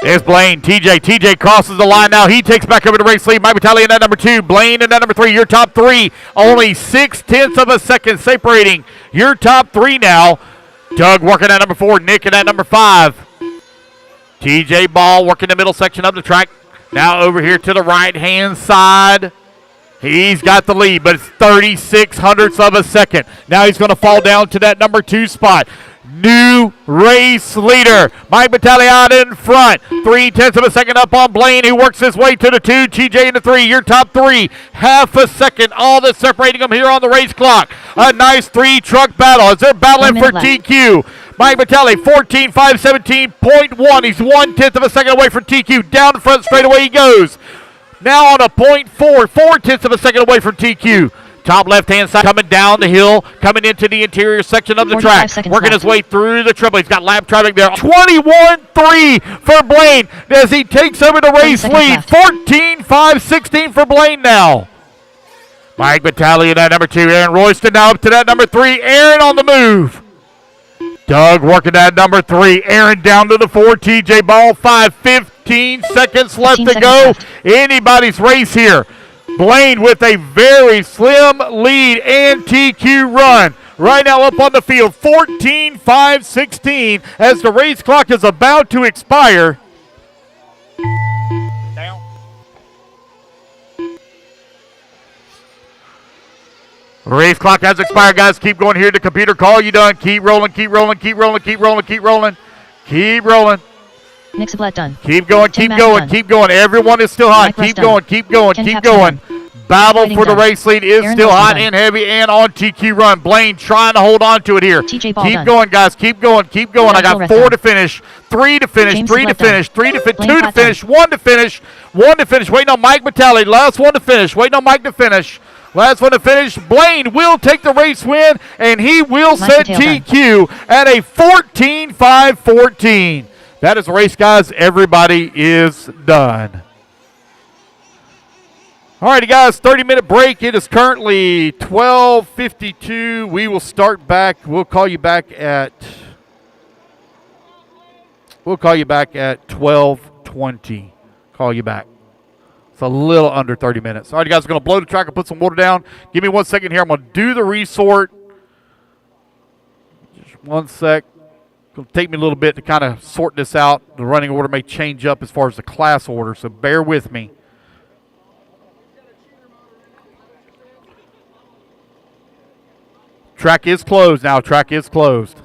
There's Blaine. TJ crosses the line now. He takes back over the race lead. Mike Batali in that number 2. Blaine in that number 3. Your top 3. Only 0.6 of a second separating your top 3 now. Doug working at number 4. Nick in that number 5. TJ Ball working the middle section of the track. Now over here to the right-hand side. He's got the lead, but it's 36 hundredths of a second. Now he's going to fall down to that number 2 spot. New race leader, Mike Battaglia in front. 0.3 of a second up on Blaine, who works his way to the 2. TJ in the 3. Your top 3, half a second. All that's separating them here on the race clock. A nice 3-truck battle as they're battling for TQ. Mike Battaglia, 14.5, 17.1. He's 1/10 of a second away from TQ. Down the front straight away he goes. Now on a 0.4, 4/10 of a second away from TQ. Top left-hand side coming down the hill, coming into the interior section of the track. Working his way through the triple. He's got lap traffic there. 21.3 for Blaine as he takes over the race lead. 14.5, 16 for Blaine now. Mike Battaglia, that number 2. Aaron Royston now up to that number 3. Aaron on the move. Doug working that number 3. Aaron down to the 4. TJ Ball 5. 15 seconds left to go. Anybody's race here. Blaine with a very slim lead and TQ run. Right now up on the field. 14.5, 16 as the race clock is about to expire. Down. Race clock has expired, guys. Keep going here. The computer call you done. Keep rolling, keep rolling, keep rolling, keep rolling, keep rolling. Keep rolling. Nixablet done. Keep going, keep going, keep going. Everyone is still hot. Keep going, keep going, keep going. Battle for the race lead is still hot and heavy and on TQ run. Blaine trying to hold on to it here. Keep going, guys. Keep going, keep going. I got 4 to finish, 3 to finish, 3 to finish, 3 to finish, 2 to finish, 1 to finish, 1 to finish. Waiting on Mike Battaglia. Last one to finish. Waiting on Mike to finish. Last one to finish. Blaine will take the race win, and he will set TQ at a 14.5, 14. That is the race, guys. Everybody is done. All righty, guys, 30-minute break. It is currently 12:52. We will start back. We'll call you back at 12:20. Call you back. It's a little under 30 minutes. All right, guys, we're going to blow the track and put some water down. Give me 1 second here. I'm going to do the resort. Just 1 sec. It's going to take me a little bit to kind of sort this out. The running order may change up as far as the class order, so bear with me. Track is closed now. Track is closed.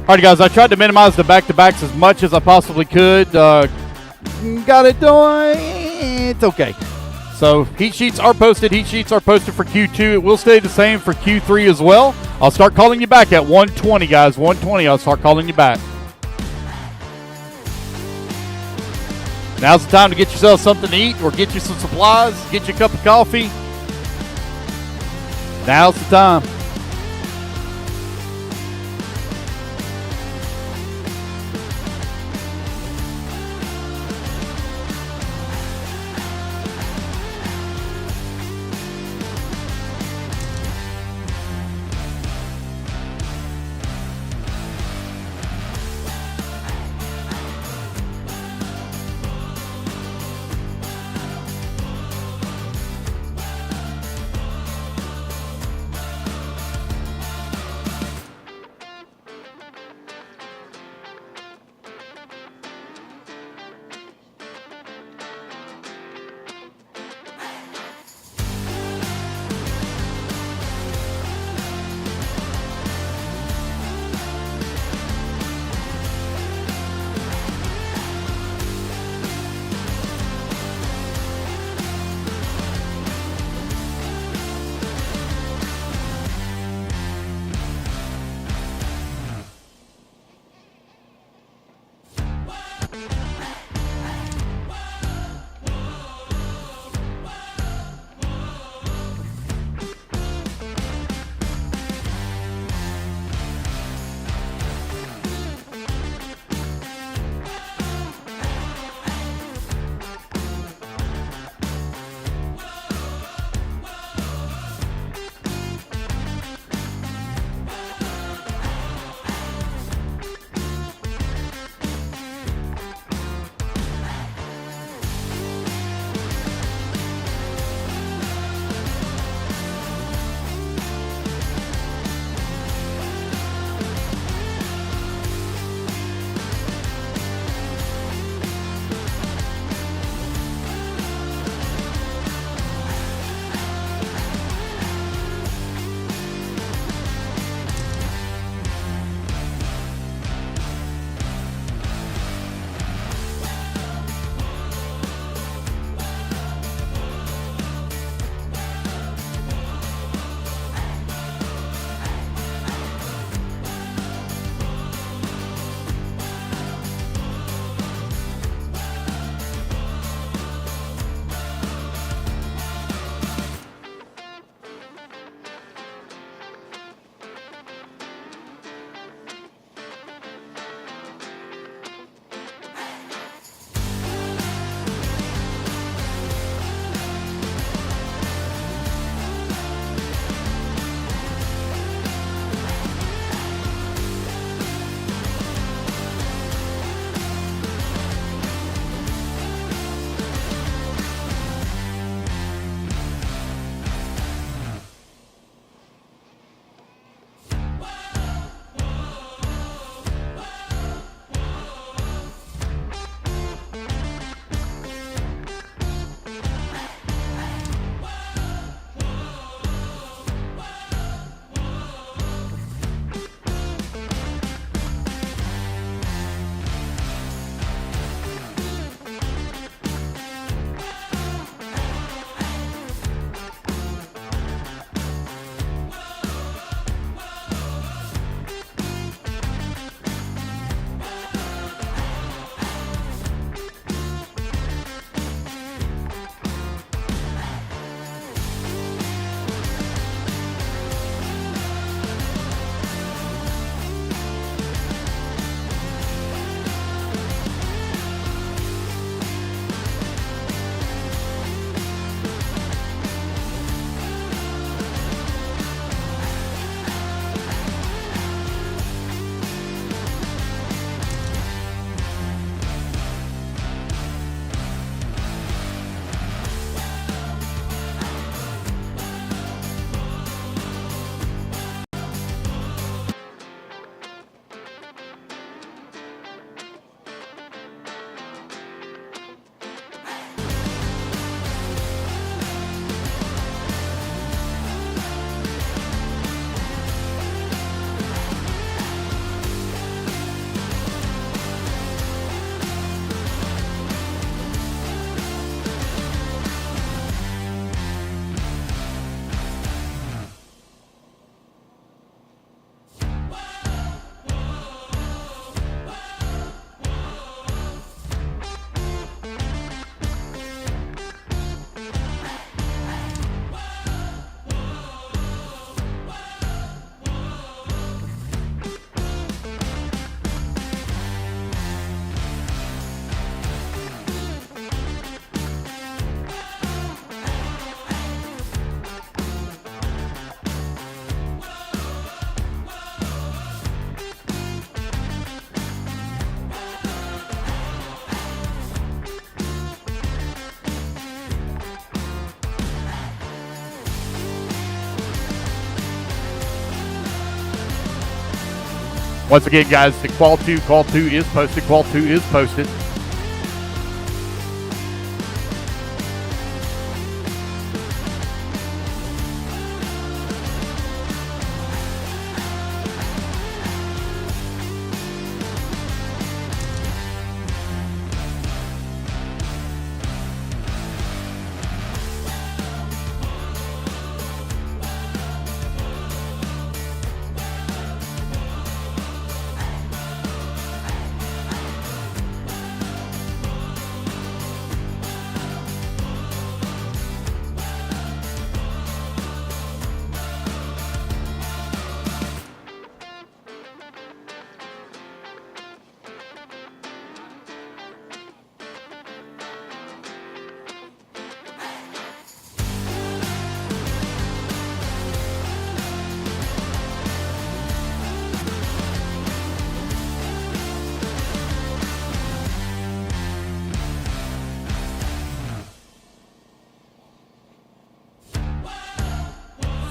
All right, guys, I tried to minimize the back-to-backs as much as I possibly could. Got it done. It's okay. So heat sheets are posted. Heat sheets are posted for Q2. It will stay the same for Q3 as well. I'll start calling you back at 120, guys. 120, I'll start calling you back. Now's the time to get yourself something to eat or get you some supplies, get you a cup of coffee. Now's the time. Once again, guys, the Qual 2 is posted. Qual 2 is posted.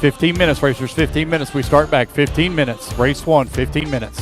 $15 minutes, racers. 15 minutes. We start back. 15 minutes. Race 1. 15 minutes.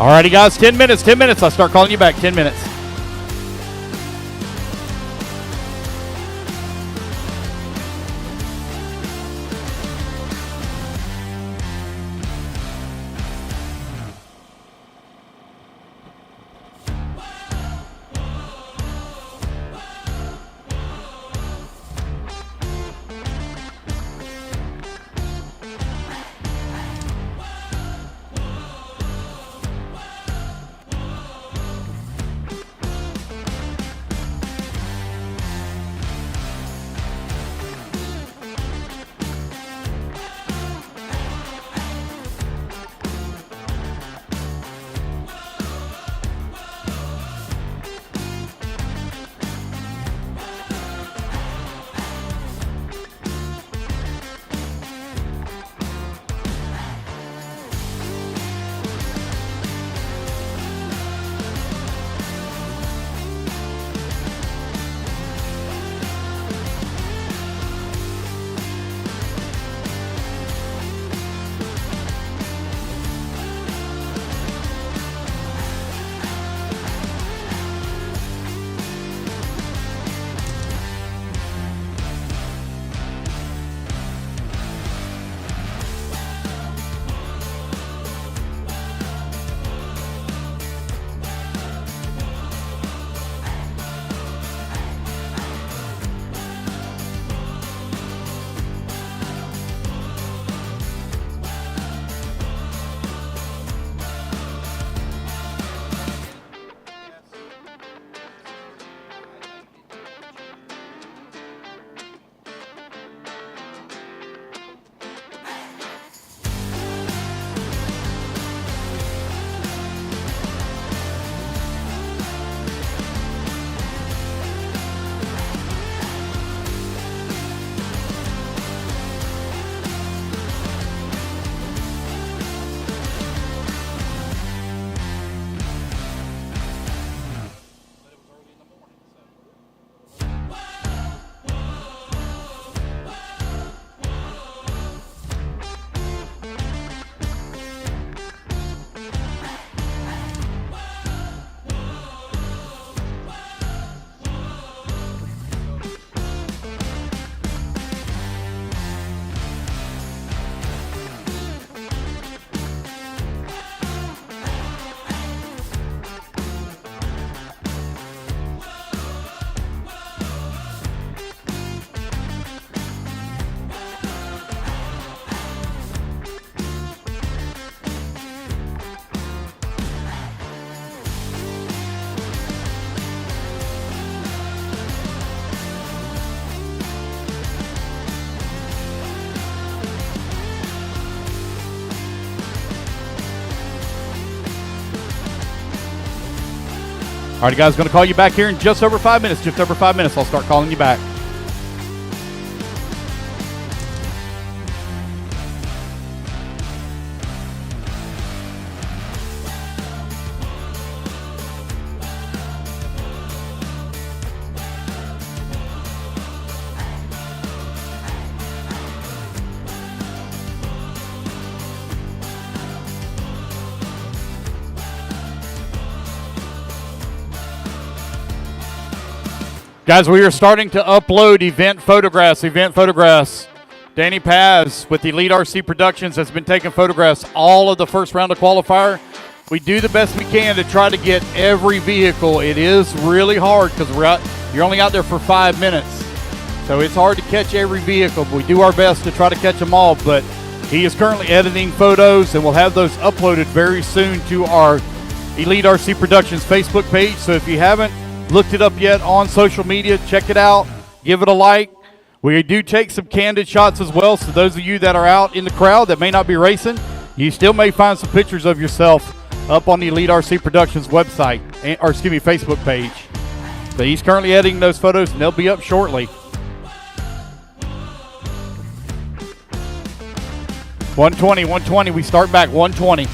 Alrighty, guys, 10 minutes, 10 minutes. I'll start calling you back, 10 minutes. All right, guys, going to call you back here in just over 5 minutes. Just over 5 minutes, I'll start calling you back. Guys, we are starting to upload event photographs. Danny Paz with Elite RC Productions has been taking photographs all of the first round of qualifier. We do the best we can to try to get every vehicle. It is really hard because you're only out there for 5 minutes. So it's hard to catch every vehicle, but we do our best to try to catch them all. But he is currently editing photos, and we'll have those uploaded very soon to our Elite RC Productions Facebook page. So if you haven't looked it up yet on social media, check it out, give it a like. We do take some candid shots as well, so those of you that are out in the crowd that may not be racing, you still may find some pictures of yourself up on the Elite RC Productions website, or excuse me, Facebook page. But he's currently editing those photos, and they'll be up shortly. 120, we start back 120.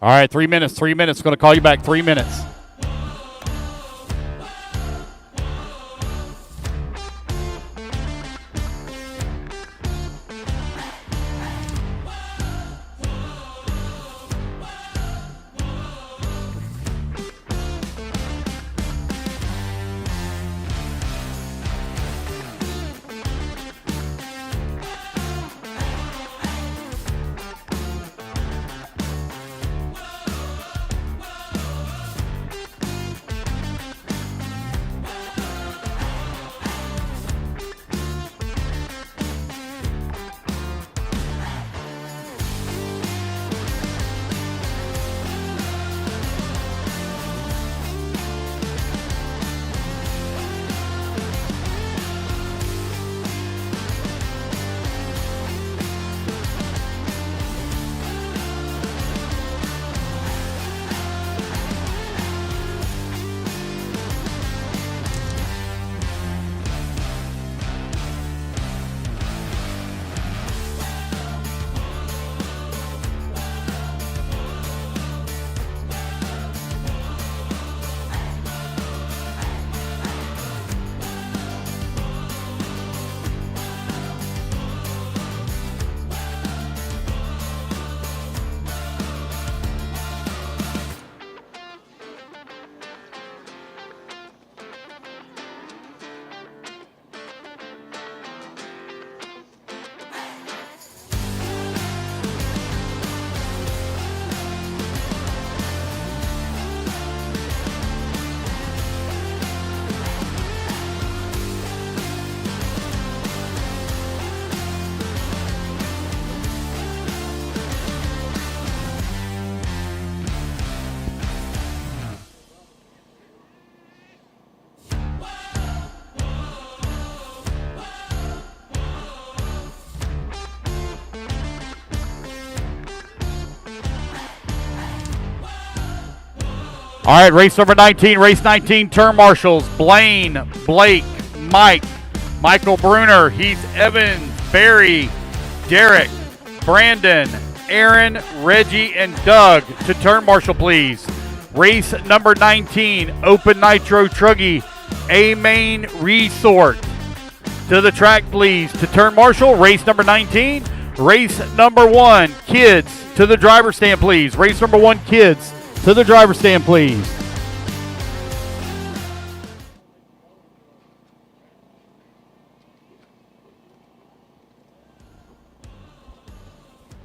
All right, 3 minutes, 3 minutes. Going to call you back, 3 minutes. All right, race number 19, race 19, turn marshals, Blaine, Blake, Mike, Michael Bruner, Heath Evans, Barry, Derek, Brandon, Aaron, Reggie, and Doug to turn marshal, please. Race number 19, Open Nitro Truggy, A-Main Resort. To the track, please, to turn marshal. Race number 19, race number 1, kids, to the driver's stand, please. Race number 1, kids. To the driver's stand, please.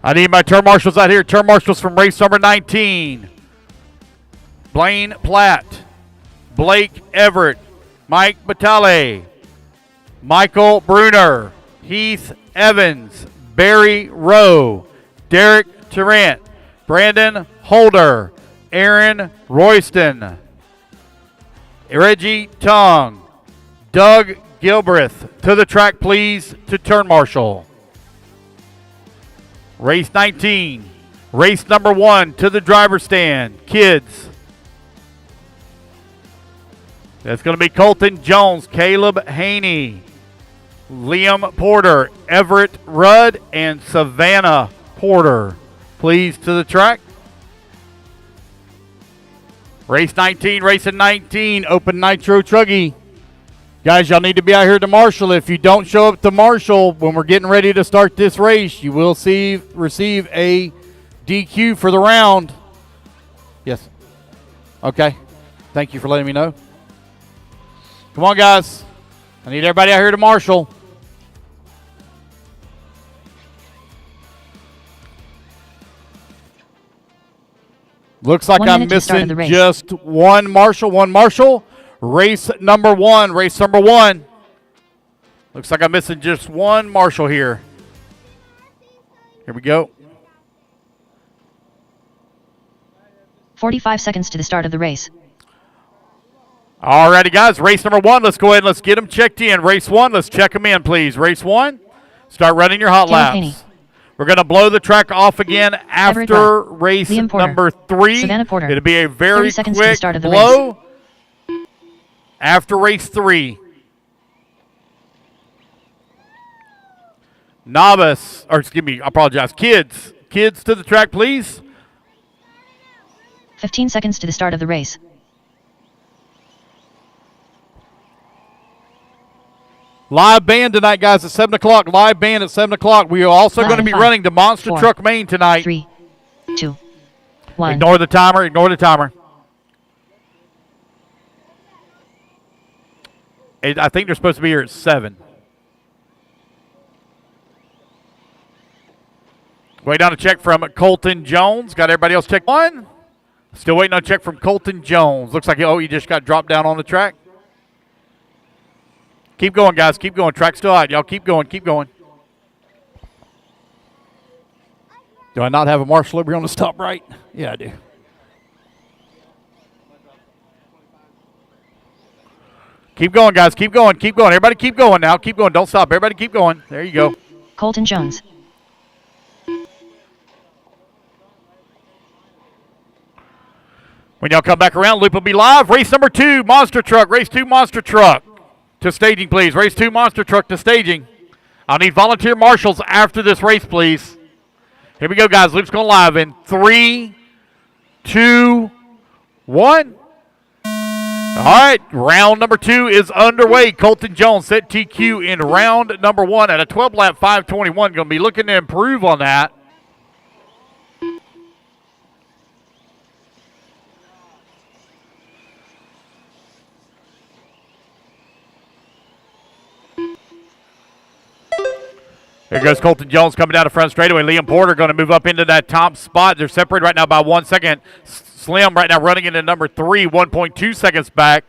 I need my turn marshals out here. Turn marshals from race number 19. Blaine Platt, Blake Everett, Mike Batale, Michael Bruner, Heath Evans, Barry Rowe, Derek Tarrant, Brandon Holder, Aaron Royston, Reggie Tong, Doug Gilbreth. To the track, please, to turn marshal. Race 19, race number 1, to the driver's stand, kids. That's going to be Colton Jones, Caleb Haney, Liam Porter, Everett Rudd, and Savannah Porter. Please to the track. Race 19, racing 19, Open Nitro Truggy. Guys, y'all need to be out here to marshal. If you don't show up to marshal when we're getting ready to start this race, you will receive a DQ for the round. Yes. Okay. Thank you for letting me know. Come on, guys. I need everybody out here to marshal. Looks like I'm missing just one marshal. Race number 1. Looks like I'm missing just one marshal here. Here we go. 45 seconds to the start of the race. All righty, guys. Race number 1. Let's go ahead and let's get them checked in. Race 1. Let's check them in, please. Race 1. Start running your hot laps. Haney. We're going to blow the track off again after race number 3. It'll be a very quick blow after race 3. Kids to the track, please. 15 seconds to the start of the race. Live band tonight, guys, at 7 o'clock. Live band at 7 o'clock. We are also going to be 5, running the Monster 4, Truck main tonight. 3, 2, 1. Ignore the timer. Ignore the timer. I think they're supposed to be here at 7. Waiting on a check from Colton Jones. Got everybody else check 1. Still waiting on a check from Colton Jones. Looks like, he just got dropped down on the track. Keep going, guys. Keep going. Track's still out. Y'all keep going. Keep going. Do I not have a marshal over here on the top right? Yeah, I do. Keep going, guys. Keep going. Keep going. Everybody keep going now. Keep going. Don't stop. Everybody keep going. There you go. Colton Jones. When y'all come back around, loop will be live. Race number 2, Monster Truck. Race 2, Monster Truck. To staging, please. Race 2, Monster Truck to staging. I'll need volunteer marshals after this race, please. Here we go, guys. Loop's going live in 3, 2, 1. All right, round number 2 is underway. Colton Jones set TQ in round number 1 at a 12-lap 5:21. Going to be looking to improve on that. There goes Colton Jones coming down the front straightaway. Liam Porter going to move up into that top spot. They're separated right now by 1 second. Slim right now running into number 3, 1.2 seconds back.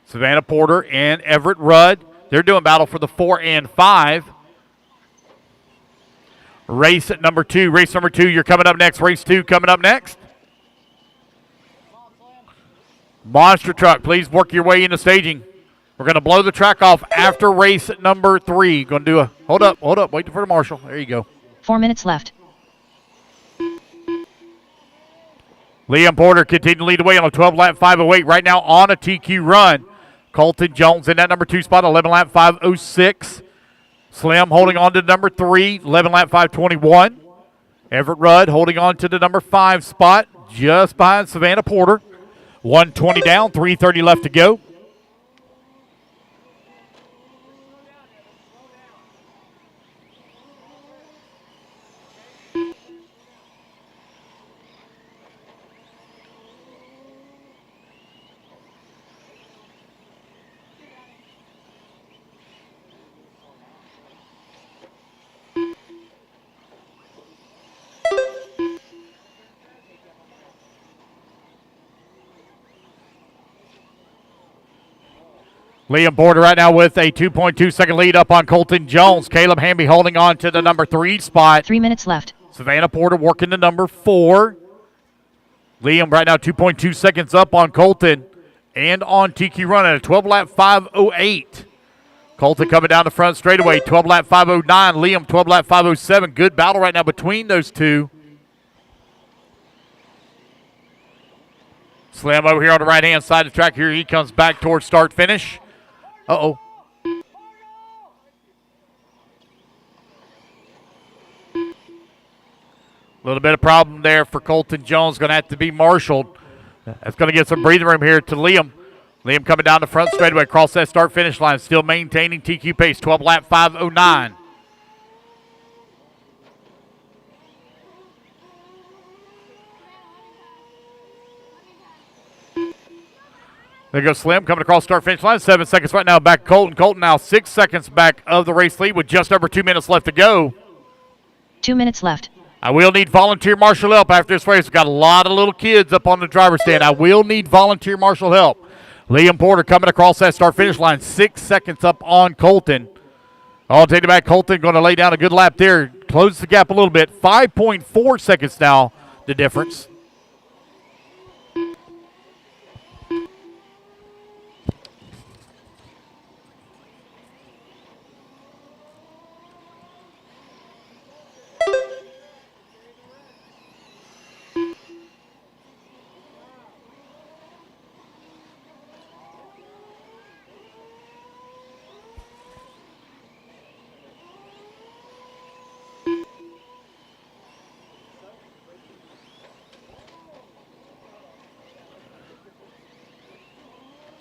Savannah Porter and Everett Rudd. They're doing battle for the 4 and 5. Race at number 2. Race number 2, you're coming up next. Race 2 coming up next. Monster Truck, please work your way into staging. We're going to blow the track off after race number 3. Going to do a, hold up, wait for the marshal. There you go. 4 minutes left. Liam Porter continuing to lead the way on a 12-lap 5:08 right now on a TQ run. Colton Jones in that number 2 spot, 11-lap 5:06. Slim holding on to number 3, 11-lap 5:21. Everett Rudd holding on to the number 5 spot, just behind Savannah Porter. 120 down, 3:30 left to go. Liam Porter right now with a 2.2 second lead up on Colton Jones. Caleb Hamby holding on to the number 3 spot. 3 minutes left. Savannah Porter working the number 4. Liam right now 2.2 seconds up on Colton and on TQ run at a 12-lap 5:08. Colton coming down the front straightaway, 12-lap 5:09. Liam 12-lap 5:07. Good battle right now between those two. Slim over here on the right-hand side of the track. Here he comes back towards start-finish. Uh-oh. A little bit of problem there for Colton Jones. Going to have to be marshaled. That's going to get some breathing room here to Liam. Liam coming down the front straightaway across that start-finish line. Still maintaining TQ pace, 12-lap 5:09. There goes Slim coming across start-finish line. 7 seconds right now back Colton. Colton now 6 seconds back of the race lead with just over 2 minutes left to go. 2 minutes left. I will need volunteer marshal help after this race. We've got a lot of little kids up on the driver's stand. I will need volunteer marshal help. Liam Porter coming across that start-finish line. 6 seconds up on Colton. I'll take it back. Colton going to lay down a good lap there. Closes the gap a little bit. 5.4 seconds now, the difference.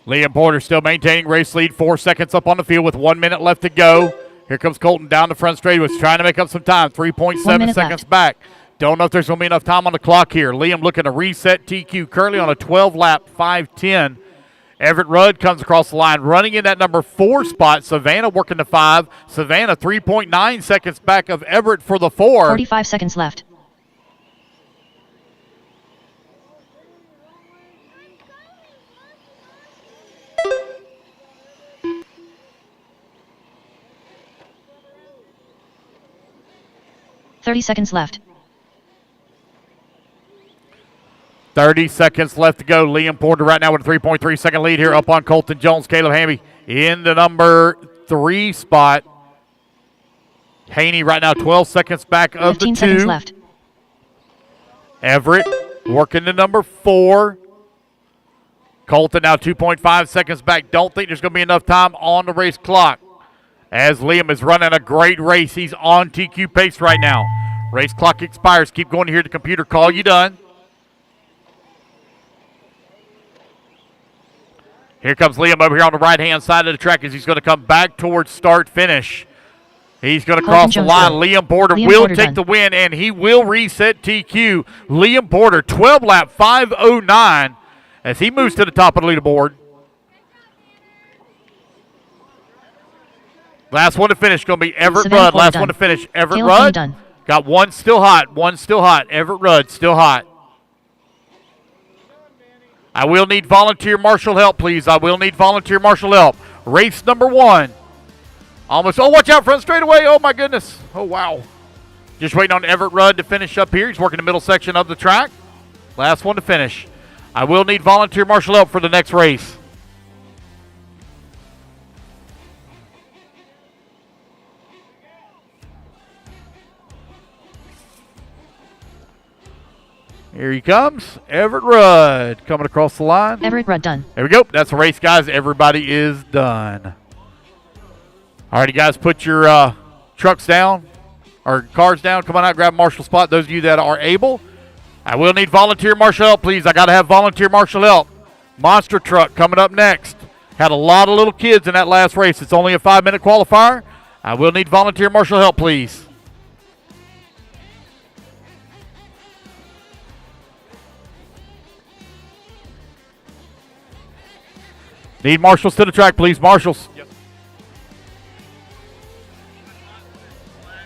Liam Porter still maintaining race lead. 4 seconds up on the field with 1 minute left to go. Here comes Colton down the front straightaway. Trying to make up some time. 3.7 seconds left. back. Don't know if there's going to be enough time on the clock here. Liam looking to reset TQ. Currently on a 12-lap 5:10. Everett Rudd comes across the line, running in that number 4 spot. Savannah working the 5. Savannah 3.9 seconds back of Everett for the 4. 45 seconds left. $30 seconds left. 30 seconds left to go. Liam Porter right now with a 3.3 second lead here up on Colton Jones. Caleb Hamby in the number 3 spot. Haney right now 12 seconds back of the 2. 15 seconds left. Everett working the number 4. Colton now 2.5 seconds back. Don't think there's going to be enough time on the race clock as Liam is running a great race. He's on TQ pace right now. Race clock expires. Keep going to hear the computer call you done. Here comes Liam over here on the right-hand side of the track as he's going to come back towards start-finish. He's going to cross the line. Liam Porter will take the win, and he will reset TQ. Liam Porter, 12-lap 5:09 as he moves to the top of the leaderboard. Last one to finish going to be Everett Rudd. Last one to finish, Everett Rudd. Got one still hot, one still hot. Everett Rudd still hot. I will need volunteer marshal help, please. I will need volunteer marshal help. Race number 1. Almost. Oh, watch out, front straightaway. Oh, my goodness. Oh, wow. Just waiting on Everett Rudd to finish up here. He's working the middle section of the track. Last one to finish. I will need volunteer marshal help for the next race. Here he comes, Everett Rudd coming across the line. Everett Rudd done. There we go. That's the race, guys. Everybody is done. All right, you guys, put your trucks down or cars down. Come on out, grab a marshal spot. Those of you that are able. I will need volunteer marshal help, please. I got to have volunteer marshal help. Monster truck coming up next. Had a lot of little kids in that last race. It's only a 5-minute qualifier. I will need volunteer marshal help, please. Need marshals to the track, please. Marshals. Yep.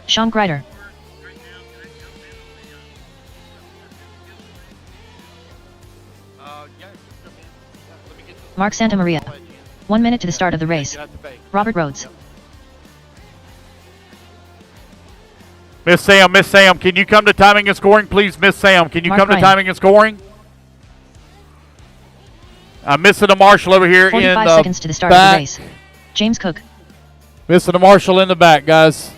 Sean Greider. Mark Santamaria. 1 minute to the start of the race. Robert Rhodes. Miss Sam, can you come to timing and scoring, please? Miss Sam, can you come to timing and scoring? I'm missing a marshal over here in the 45 seconds to the start of the race. James Cook. Missing a marshal in the back, guys.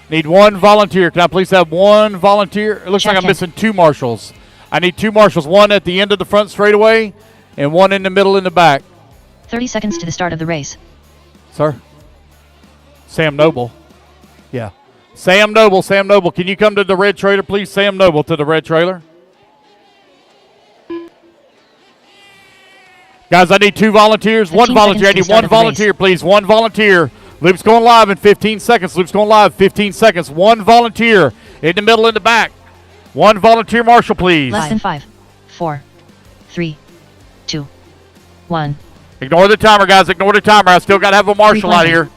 Need one volunteer. Can I please have one volunteer? It looks like I'm missing 2 marshals. I need 2 marshals. One at the end of the front straightaway and one in the middle in the back. 30 seconds to the start of the race. Sir? Sam Noble. Yeah. Sam Noble. Can you come to the red trailer, please? Sam Noble to the red trailer. Guys, I need 2 volunteers. 1 volunteer. I need 1 volunteer, please. 1 volunteer. Loop's going live in 15 seconds. Loop's going live 15 seconds. 1 volunteer in the middle, in the back. 1 volunteer marshal, please. Less than 5, 4, 3, 2, 1. Ignore the timer, guys. Ignore the timer. I still got to have a marshal out here.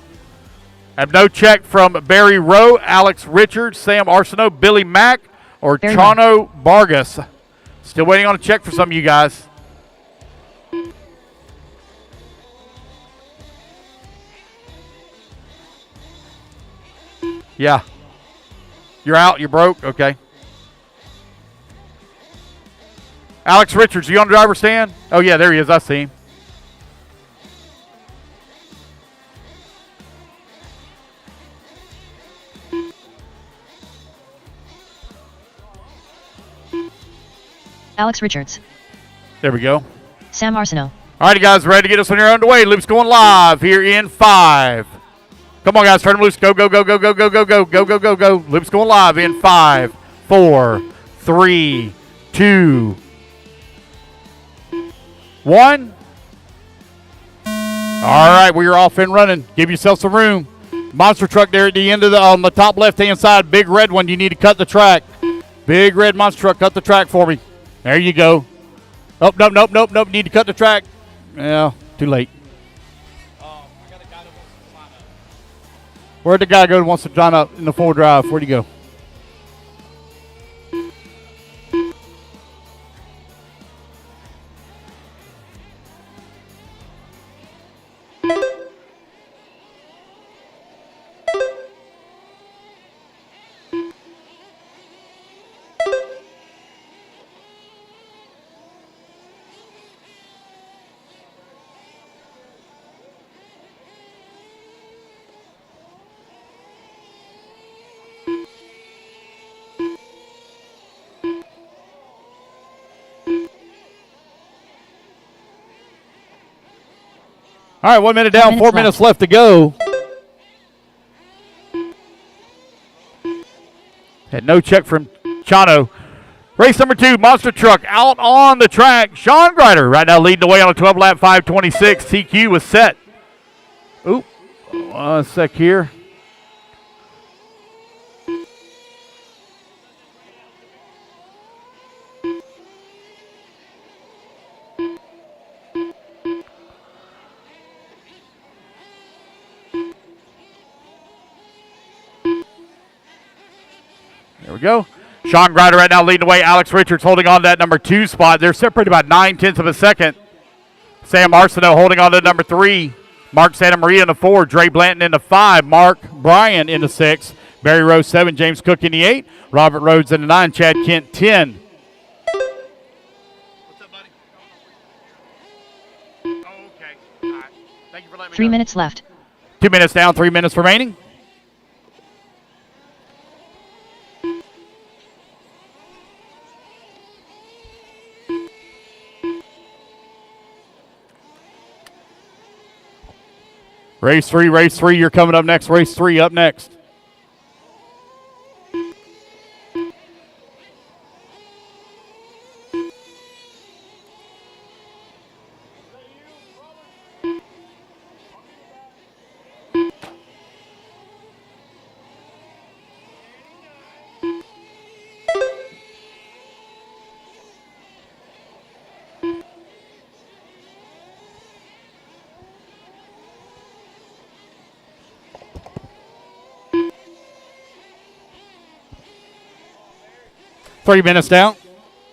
I have no check from Barry Rowe, Alex Richards, Sam Arsenault, Billy Mack, or Chano Vargas. Still waiting on a check for some of you guys. Yeah. You're out. You're broke. Okay. Alex Richards, you on the driver's stand? Oh, yeah, there he is. I see him. Alex Richards. There we go. Sam Arsenault. All right, guys, ready to get us on your own way. Loop's going live here in 5. Come on, guys, turn them loose. Go, go, go, go, go, go, go, go, go, go, go, go. Loop's going live in 5, 4, 3, 2, 1. All right, we are off and running. Give yourself some room. Monster truck there at the end of on the top left-hand side. Big red one. You need to cut the track. Big red monster truck. Cut the track for me. There you go. Oh, nope. Need to cut the track. Yeah, too late. Where'd the guy go that wants to join up in the 4 drive? Where'd he go? All right, 1 minute down, 4 minutes left to go. Had no check from Chano. Race number 2, Monster Truck out on the track. Sean Grider right now leading the way on a 12-lap 5:26. TQ was set. Oop, 1 sec here. There we go. Sean Grider right now leading the way. Alex Richards holding on to that number 2 spot. They're separated about 9/10 of a second. Sam Arsenault holding on to number 3. Mark Santa Maria in the 4. Dre Blanton in the 5. Mark Bryan in the 6. Barry Rose 7. James Cook in the 8. Robert Rhodes in the 9. Chad Kent 10. What's up, buddy? Oh, okay. All right. Thank you for letting me 3 know. minutes left. 2 minutes down, 3 minutes remaining. Race 3, you're coming up next. Race 3 up next. Three minutes down.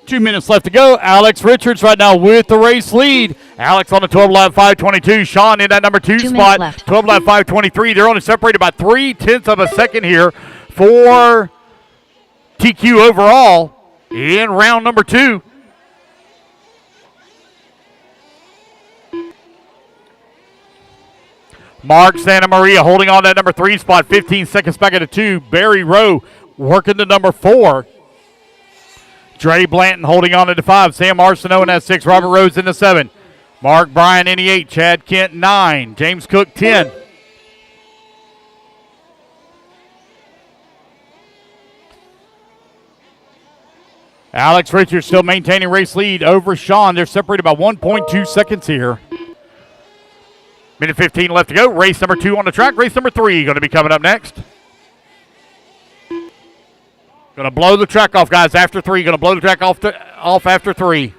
2 minutes left to go. Alex Richards right now with the race lead. Alex on the 12-lap 5:22. Sean in that number 2 spot. 12-lap 5:23. They're only separated by 3/10 of a second here for TQ overall in round number 2. Mark Santa Maria holding on to that number 3 spot. 15 seconds back at the 2. Barry Rowe working the number 4. Dre Blanton holding on to the 5. Sam Arsenault in that 6. Robert Rhodes in the 7. Mark Bryan in the 8. Chad Kent 9. James Cook 10. Alex Richards still maintaining race lead over Sean. They're separated by 1.2 seconds here. Minute 15 left to go. Race number 2 on the track. Race number 3 going to be coming up next. Going to blow the track off, guys, after 3. Going to blow the track off after 3.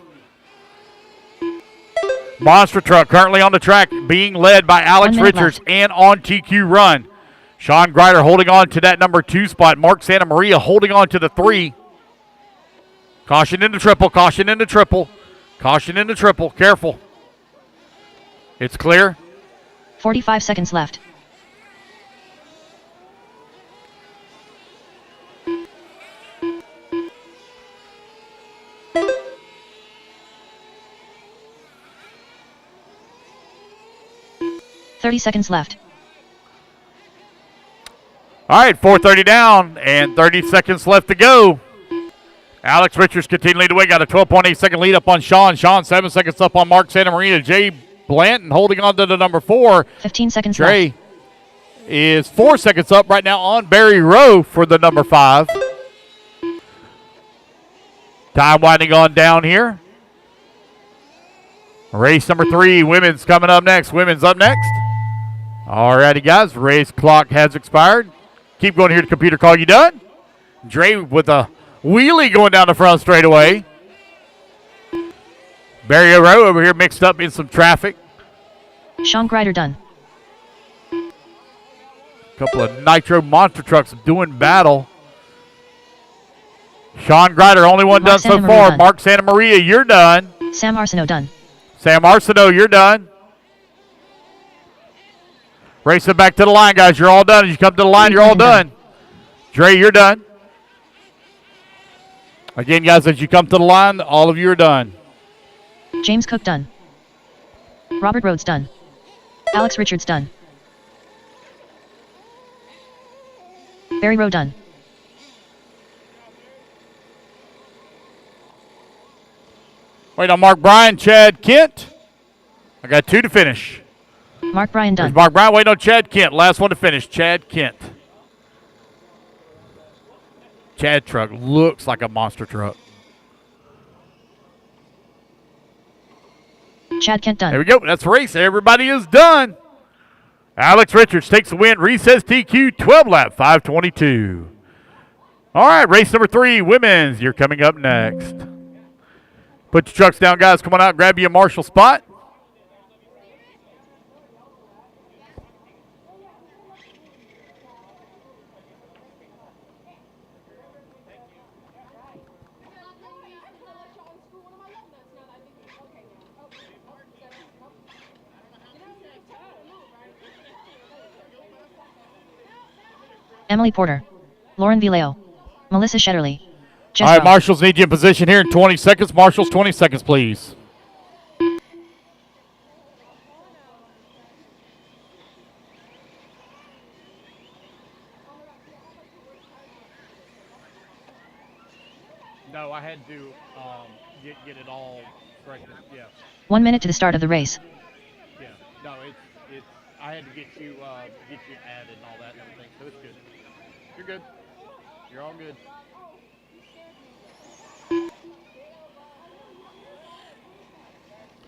Monster Truck currently on the track being led by Alex Richards and on TQ run. Sean Grider holding on to that number 2 spot. Mark Santa Maria holding on to the 3. Caution in the triple, caution in the triple. Caution in the triple, careful. It's clear. 45 seconds left. $30 seconds left. All right, 4:30 down and 30 seconds left to go. Alex Richards continuing to lead the way. Got a 12.8 second lead up on Sean. Sean 7 seconds up on Mark Santa Maria. Jay Blanton holding on to the number 4. 15 seconds Trey left. is 4 seconds up right now on Barry Rowe for the number 5. Time winding on down here. Race number 3, women's coming up next. Women's up next. All righty, guys. Race clock has expired. Keep going here to computer call you done. Dre with a wheelie going down the front straightaway. Barry Rowe over here mixed up in some traffic. Sean Grider done. Couple of Nitro monster trucks doing battle. Sean Grider, only one done so far. Done. Mark Santa Maria, you're done. Sam Arsenault done. Sam Arsenault, you're done. Race it back to the line, guys. You're all done. As you come to the line, you're all done. Dre, you're done. Again, guys, as you come to the line, all of you are done. James Cook done. Robert Rhodes done. Alex Richards done. Barry Rowe done. Wait on Mark Bryan, Chad Kent. I got 2 to finish. Mark Bryan done. There's Mark Bryan waiting on Chad Kent. Last one to finish, Chad Kent. Chad truck looks like a monster truck. Chad Kent done. There we go. That's the race. Everybody is done. Alex Richards takes the win. Recess TQ 12 lap 522. All right, race number 3, women's. You're coming up next. Put your trucks down, guys. Come on out. Grab you a marshal spot. Emily Porter. Lauren Vileo. Melissa Shetterly. Jess All right, Rowe. marshals need you in position here in 20 seconds. Marshals, 20 seconds, please. No, I had to get it all corrected. Yeah. 1 minute to the start of the race. Yeah. No, it's I had to get you added and all that and everything, so it's good. You're good. You're all good.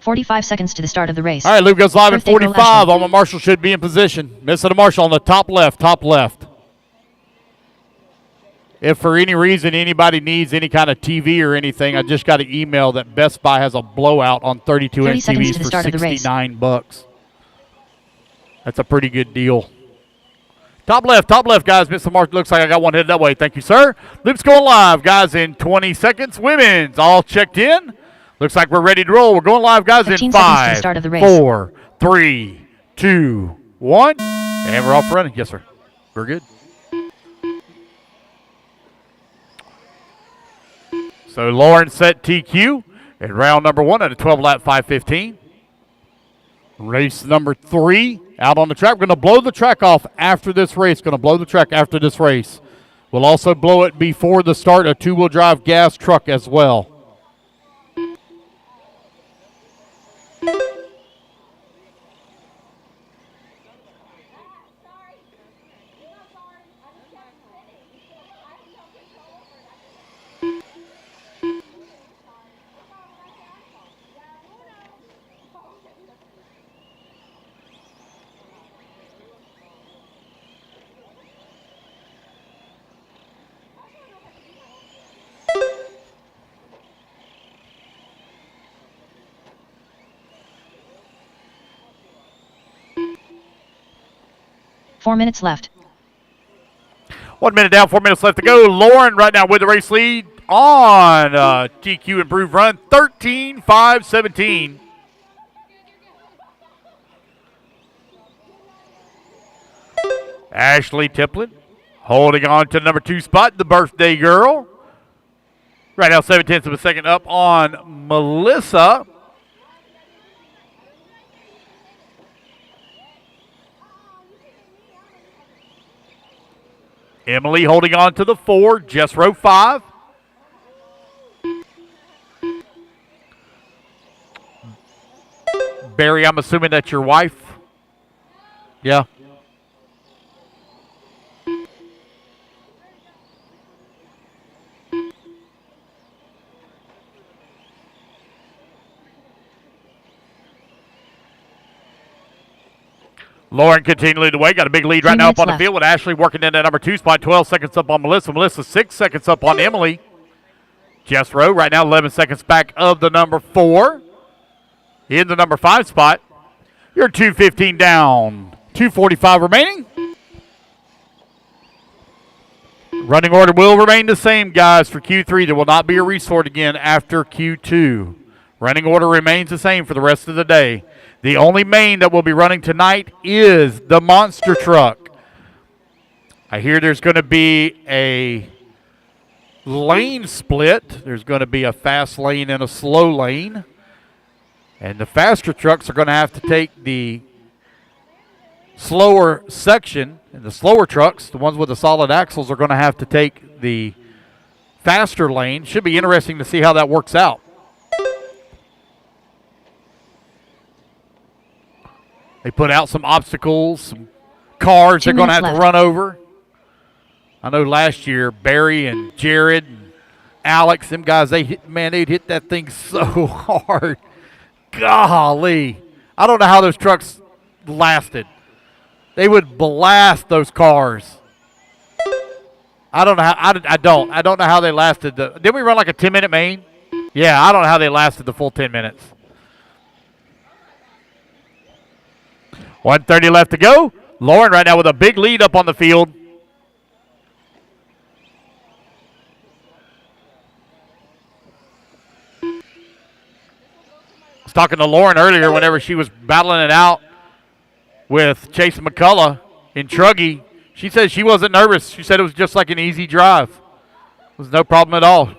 "45 seconds to the start of the race. All right, Luke goes live at Birthday girl 45. Ashley. All my marshals should be in position. Missing a marshal on the top left, top left. If for any reason anybody needs any kind of TV or anything, I just got an email that Best Buy has a blowout on 32-inch 30 seconds TVs to the for start of the race. $69. That's a pretty good deal. Top left, guys. Mr. Mark, looks like I got one headed that way. Thank you, sir. Loop's going live, guys, in 20 seconds. Women's all checked in. Looks like we're ready to roll. We're going live, guys, in 15 seconds to the 5, start of the race. 4, 3, 2, 1. And we're off running. Yes, sir. We're good. So Lauren set TQ in round number 1 at a 12-lap 5:15. Race number 3 out on the track. We're going to blow the track off after this race. Going to blow the track after this race. We'll also blow it before the start of two-wheel drive gas truck as well. Four minutes left. 1 minute down, 4 minutes left to go. Lauren right now with the race lead on TQ improved run, 13.517. Ashley Tiplin holding on to the number 2 spot, the birthday girl. Right now, 7/10 of a second up on Melissa. Emily holding on to the 4, Jess Rowe 5. Barry, I'm assuming that's your wife? Yeah. Lauren continuing the way. Got a big lead right 3 now up minutes on the left. field with Ashley working in that number 2 spot. 12 seconds up on Melissa. Melissa 6 seconds up on Emily. Jess Rowe right now 11 seconds back of the number 4. In the number 5 spot. You're 2:15 down. 2:45 remaining. Running order will remain the same, guys, for Q3. There will not be a resort again after Q2. Running order remains the same for the rest of the day. The only main that will be running tonight is the monster truck. I hear there's going to be a lane split. There's going to be a fast lane and a slow lane. And the faster trucks are going to have to take the slower section. And the slower trucks, the ones with the solid axles, are going to have to take the faster lane. Should be interesting to see how that works out. They put out some obstacles, some cars they're going to have to run over. I know last year, Barry and Jared and Alex, them guys, they'd hit that thing so hard. Golly. I don't know how those trucks lasted. They would blast those cars. I don't know how. I don't know how they lasted. Didn't we run like a 10-minute main? Yeah, I don't know how they lasted the full 10 minutes. 1:30 left to go. Lauren right now with a big lead up on the field. I was talking to Lauren earlier whenever she was battling it out with Chase McCullough in Truggy. She said she wasn't nervous. She said it was just like an easy drive. It was no problem at all.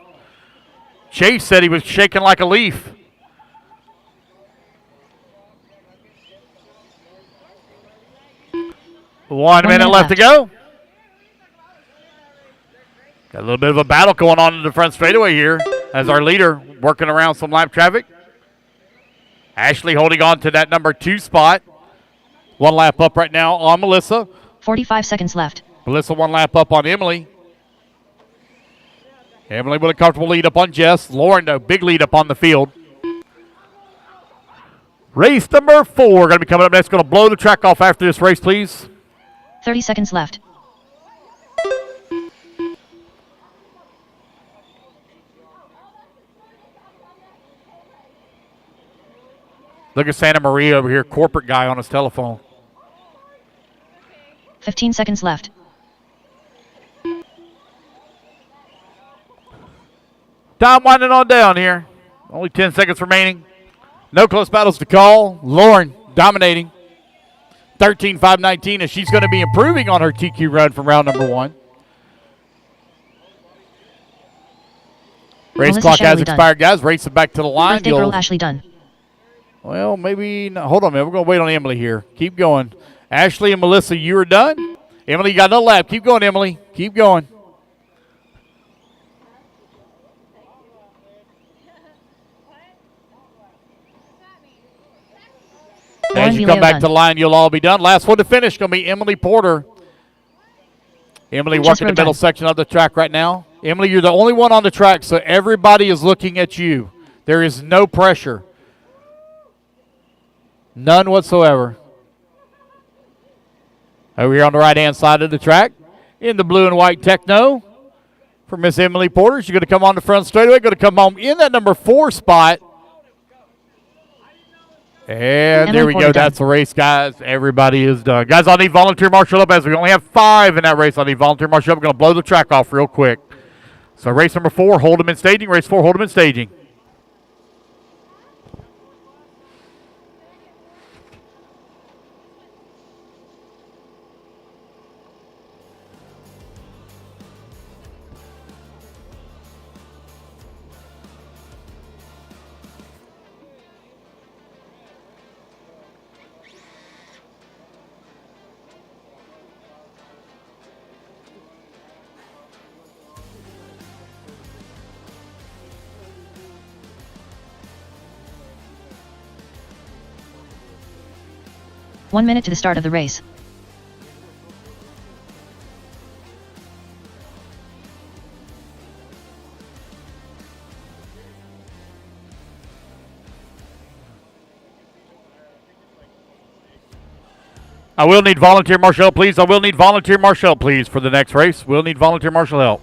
Chase said he was shaking like a leaf. One minute left to go. Got a little bit of a battle going on in the front straightaway here as our leader working around some lap traffic. Ashley holding on to that number 2 spot. 1 lap up right now on Melissa. 45 seconds left. Melissa 1 lap up on Emily. Emily with a comfortable lead up on Jess. Lauren, though, big lead up on the field. Race number 4 going to be coming up next. Going to blow the track off after this race, please. 30 seconds left. Look at Santa Maria over here, corporate guy on his telephone. 15 seconds left. Time winding on down here. Only 10 seconds remaining. No close battles to call. Lauren dominating. 13.519, and she's going to be improving on her TQ run from round number 1. Race Melissa clock has Shelley expired, guys. Race it back to the line. Birthday girl Ashley Dunn. Well, maybe not. Hold on a minute. We're going to wait on Emily here. Keep going. Ashley and Melissa, you are done. Emily, you got another lap. Keep going, Emily. Keep going. As you come back to the line, you'll all be done. Last one to finish going to be Emily Porter. Emily working the middle section of the track right now. Emily, you're the only one on the track, so everybody is looking at you. There is no pressure. None whatsoever. Over here on the right-hand side of the track, in the blue and white Techno, for Miss Emily Porter. She's going to come on the front straightaway, going to come home in that number 4 spot. And there we go. That's the race, guys. Everybody is done. Guys, I'll need volunteer marshal up as we only have 5 in that race. I'll need volunteer marshal up. We're going to blow the track off real quick. So race number 4, hold them in staging. Race 4, hold them in staging. One minute to the start of the race. I will need volunteer marshal help, please. I will need volunteer marshal help, please, for the next race. We'll need volunteer marshal help.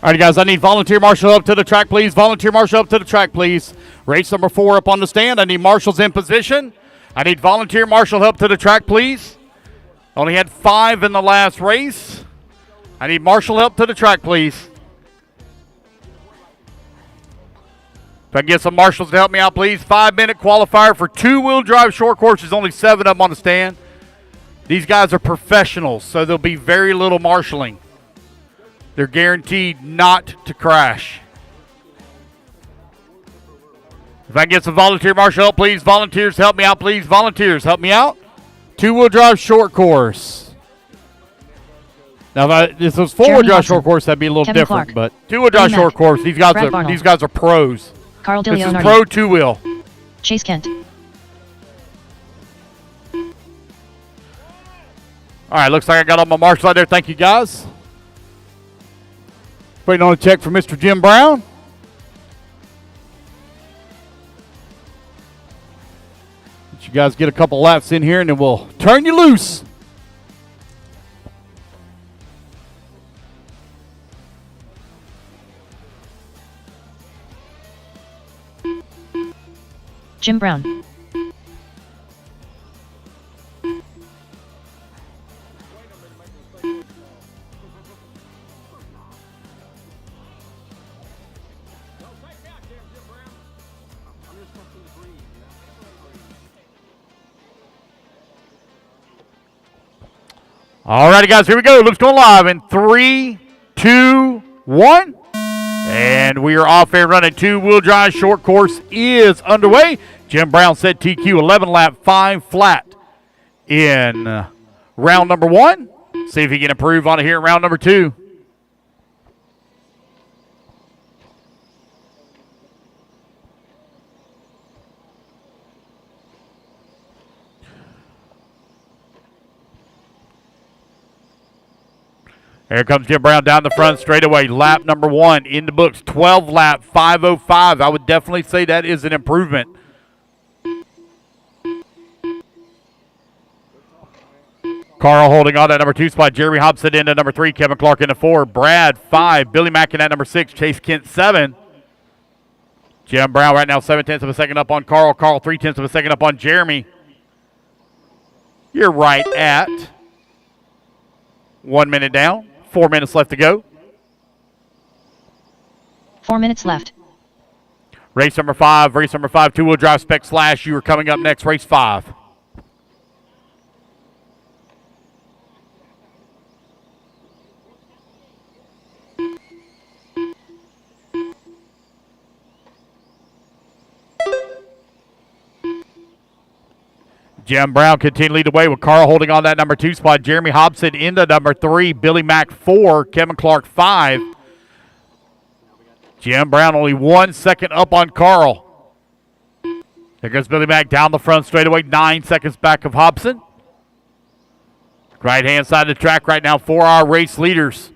All right, guys, I need volunteer marshal up to the track, please. Volunteer marshal up to the track, please. Race number 4 up on the stand. I need marshals in position. I need volunteer marshal up to the track, please. Only had 5 in the last race. I need marshal help to the track, please. If I can get some marshals to help me out, please. 5-minute qualifier for 2-wheel drive short course. There's only 7 of them on the stand. These guys are professionals, so there'll be very little marshaling. They're guaranteed not to crash. If I can get some volunteer marshal help, please. Volunteers, help me out, please. Volunteers, help me out. 2-wheel drive short course. Now, if this was 4-wheel drive short course, that'd be a little Kevin different. Clark, But 2-wheel drive short course, these guys are pros. Carl This is DeLeonardi, pro 2-wheel. Chase Kent, All right, looks like I got all my marshals out there. Thank you, guys. Waiting on a check for Mr. Jim Brown. Let you guys get a couple laps in here, and then we'll turn you loose. Jim Brown, All righty, guys, here we go. Let's go live in 3, 2, 1. And we are off air running. 2-wheel drive short course is underway. Jim Brown set TQ 11 lap 5 flat in round number 1. See if he can improve on it here in round number 2. Here comes Jim Brown down the front straightaway. Lap number 1 in the books. 12 lap 5:05. I would definitely say that is an improvement. Carl holding on that number 2 spot. Jeremy Hobson in at number 3. Kevin Clark in at 4. Brad 5. Billy Mack in at number 6. Chase Kent 7. Jim Brown right now 7/10 of a second up on Carl. Carl 3/10 of a second up on Jeremy. You're right at 1 minute down. 4 minutes left to go. 4 minutes left. Race number 5, 2-wheel drive Spec Slash. You are coming up next, race 5. Jim Brown continue to lead the way with Carl holding on that number 2 spot. Jeremy Hobson into number 3. Billy Mack 4. Kevin Clark 5. Jim Brown only 1 second up on Carl. There goes Billy Mack down the front straightaway. 9 seconds back of Hobson. Right-hand side of the track right now. 4-hour race leaders.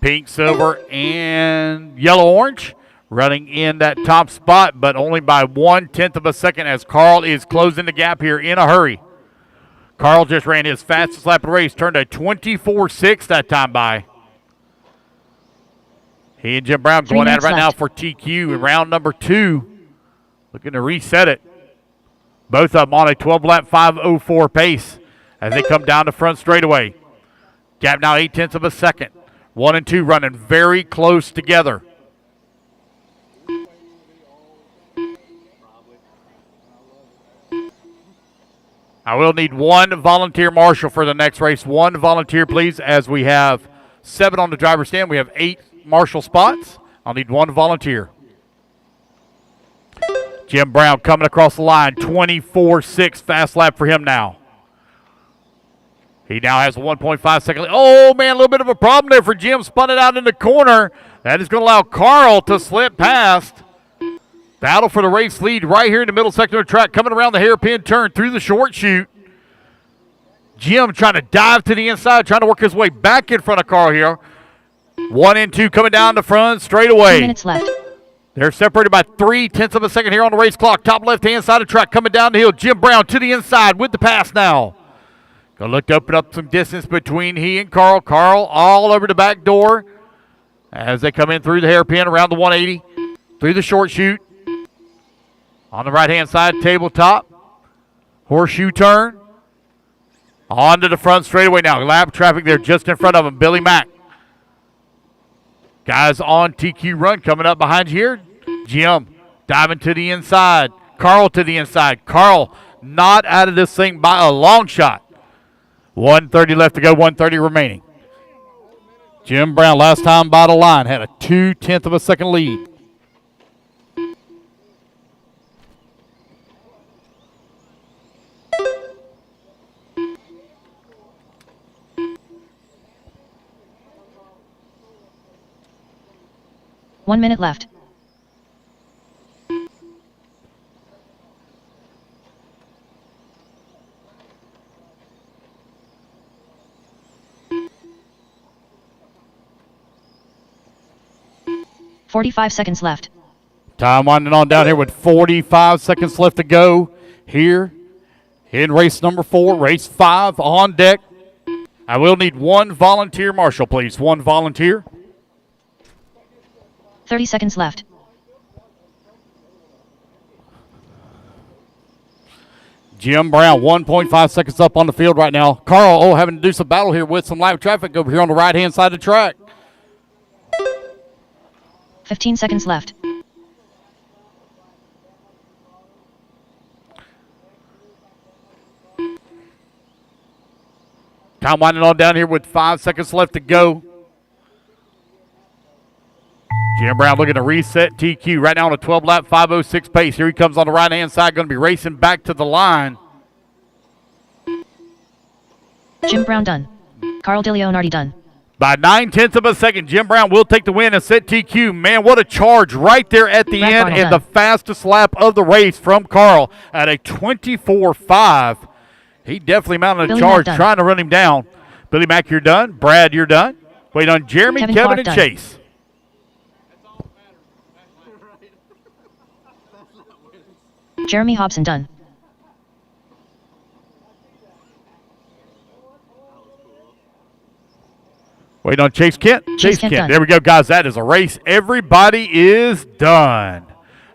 Pink, silver, and yellow-orange. Running in that top spot, but only by 1/10 of a second as Carl is closing the gap here in a hurry. Carl just ran his fastest lap of the race, turned a 24.6 that time by. He and Jim Brown going at it right now for TQ in round number 2. Looking to reset it. Both of them on a 12-lap 5:04 pace as they come down the front straightaway. Gap now 0.8 of a second. 1 and 2 running very close together. I will need 1 volunteer marshal for the next race. 1 volunteer, please, as we have 7 on the driver's stand. We have 8 marshal spots. I'll need 1 volunteer. Jim Brown coming across the line. 24.6 fast lap for him now. He now has a 1.5 second lead. Oh, man, a little bit of a problem there for Jim. Spun it out in the corner. That is going to allow Carl to slip past. Battle for the race lead right here in the middle section of the track. Coming around the hairpin turn through the short chute. Jim trying to dive to the inside, trying to work his way back in front of Carl here. 1 and 2 coming down the front straight away. 2 minutes left. They're separated by 0.3 of a second here on the race clock. Top left-hand side of the track coming down the hill. Jim Brown to the inside with the pass now. Gonna look to open up some distance between he and Carl. Carl all over the back door. as they come in through the hairpin around the 180, through the short chute. On the right-hand side, tabletop. Horseshoe turn. Onto the front straightaway now. Lap traffic there just in front of him. Billy Mack. Guys on TQ run coming up behind you here. Jim diving to the inside. Carl to the inside. Carl not out of this thing by a long shot. 1:30 left to go, 1:30 remaining. Jim Brown, last time by the line, had a 0.2 of a second lead. One minute left. $45 seconds left. Time winding on down here with 45 seconds left to go here in race number 4, race 5 on deck. I will need one volunteer marshal, please. One volunteer. 30 seconds left. Jim Brown, 1.5 seconds up on the field right now. Carl, having to do some battle here with some live traffic over here on the right-hand side of the track. 15 seconds left. Time winding on down here with 5 seconds left to go. Jim Brown looking to reset TQ right now on a 12-lap 5:06 pace. Here he comes on the right-hand side, going to be racing back to the line. Jim Brown done. Carl DiLeonardi done. By 9/10 of a second, Jim Brown will take the win and set TQ. Man, what a charge right there at the end, and the fastest lap of the race from Carl at a 24.5. He definitely mounted a charge trying to run him down. Billy Mack, you're done. Brad, you're done. Wait on Jeremy, Kevin, and done. Chase. Jeremy Hobson done. Wait on Chase Kent. Chase Kent. Done. There we go, guys. That is a race. Everybody is done.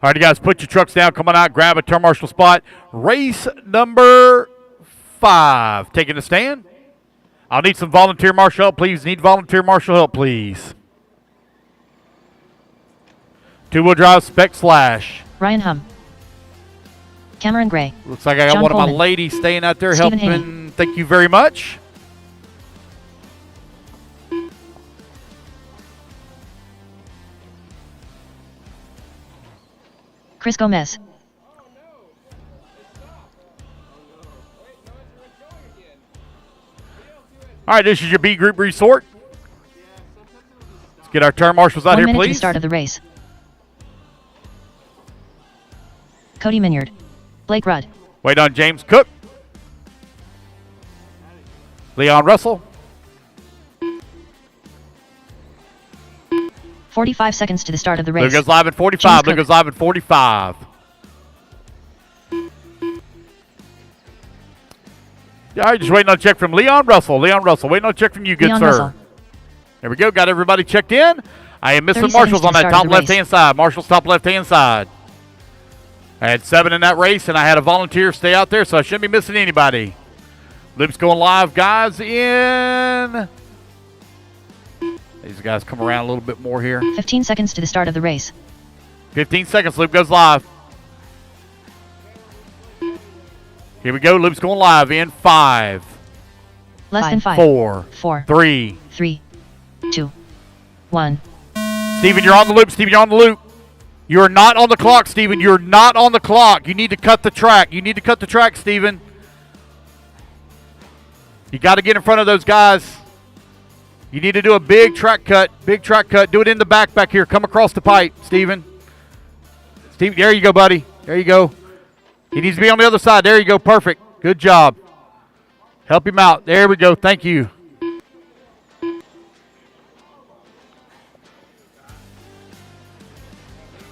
All right, guys, put your trucks down. Come on out. Grab a turn marshal spot. Race number 5. Taking a stand. I'll need some volunteer marshal help, please. Need volunteer marshal help, please. Two-wheel drive spec slash. Ryan Hum. Cameron Gray. Looks like I got John one Coleman. of my ladies staying out there Stephen helping. Haney. Thank you very much. Chris Gomez. All right, this is your B Group Resort. Let's get our turn marshals out 1 here, minute to the please. start of the race. Cody Minyard. Blake Rudd. Wait on James Cook. Leon Russell. 45 seconds to the start of the race. Luke goes live at 45. James Luke Cook. goes live at 45. All right, just waiting on a check from Leon Russell. Leon Russell, waiting on a check from you, good Leon sir. Russell. There we go. Got everybody checked in. I am missing 30 marshals seconds on to that start top of the race. left-hand side. Marshals top left-hand side. I had 7 in that race, and I had a volunteer stay out there, so I shouldn't be missing anybody. Loop's going live, guys, in. These guys come around a little bit more here. 15 seconds to the start of the race. 15 seconds. Loop goes live. Here we go. Loop's going live in 5, Less than 5. 4, 4. 3. 3. 2. 1. Steven, you're on the loop. Steven, you're on the loop. You're not on the clock, Steven. You're not on the clock. You need to cut the track. You need to cut the track, Steven. You got to get in front of those guys. You need to do a big track cut. Big track cut. Do it in the back here. Come across the pipe, Steven. Steven, there you go, buddy. There you go. He needs to be on the other side. There you go. Perfect. Good job. Help him out. There we go. Thank you.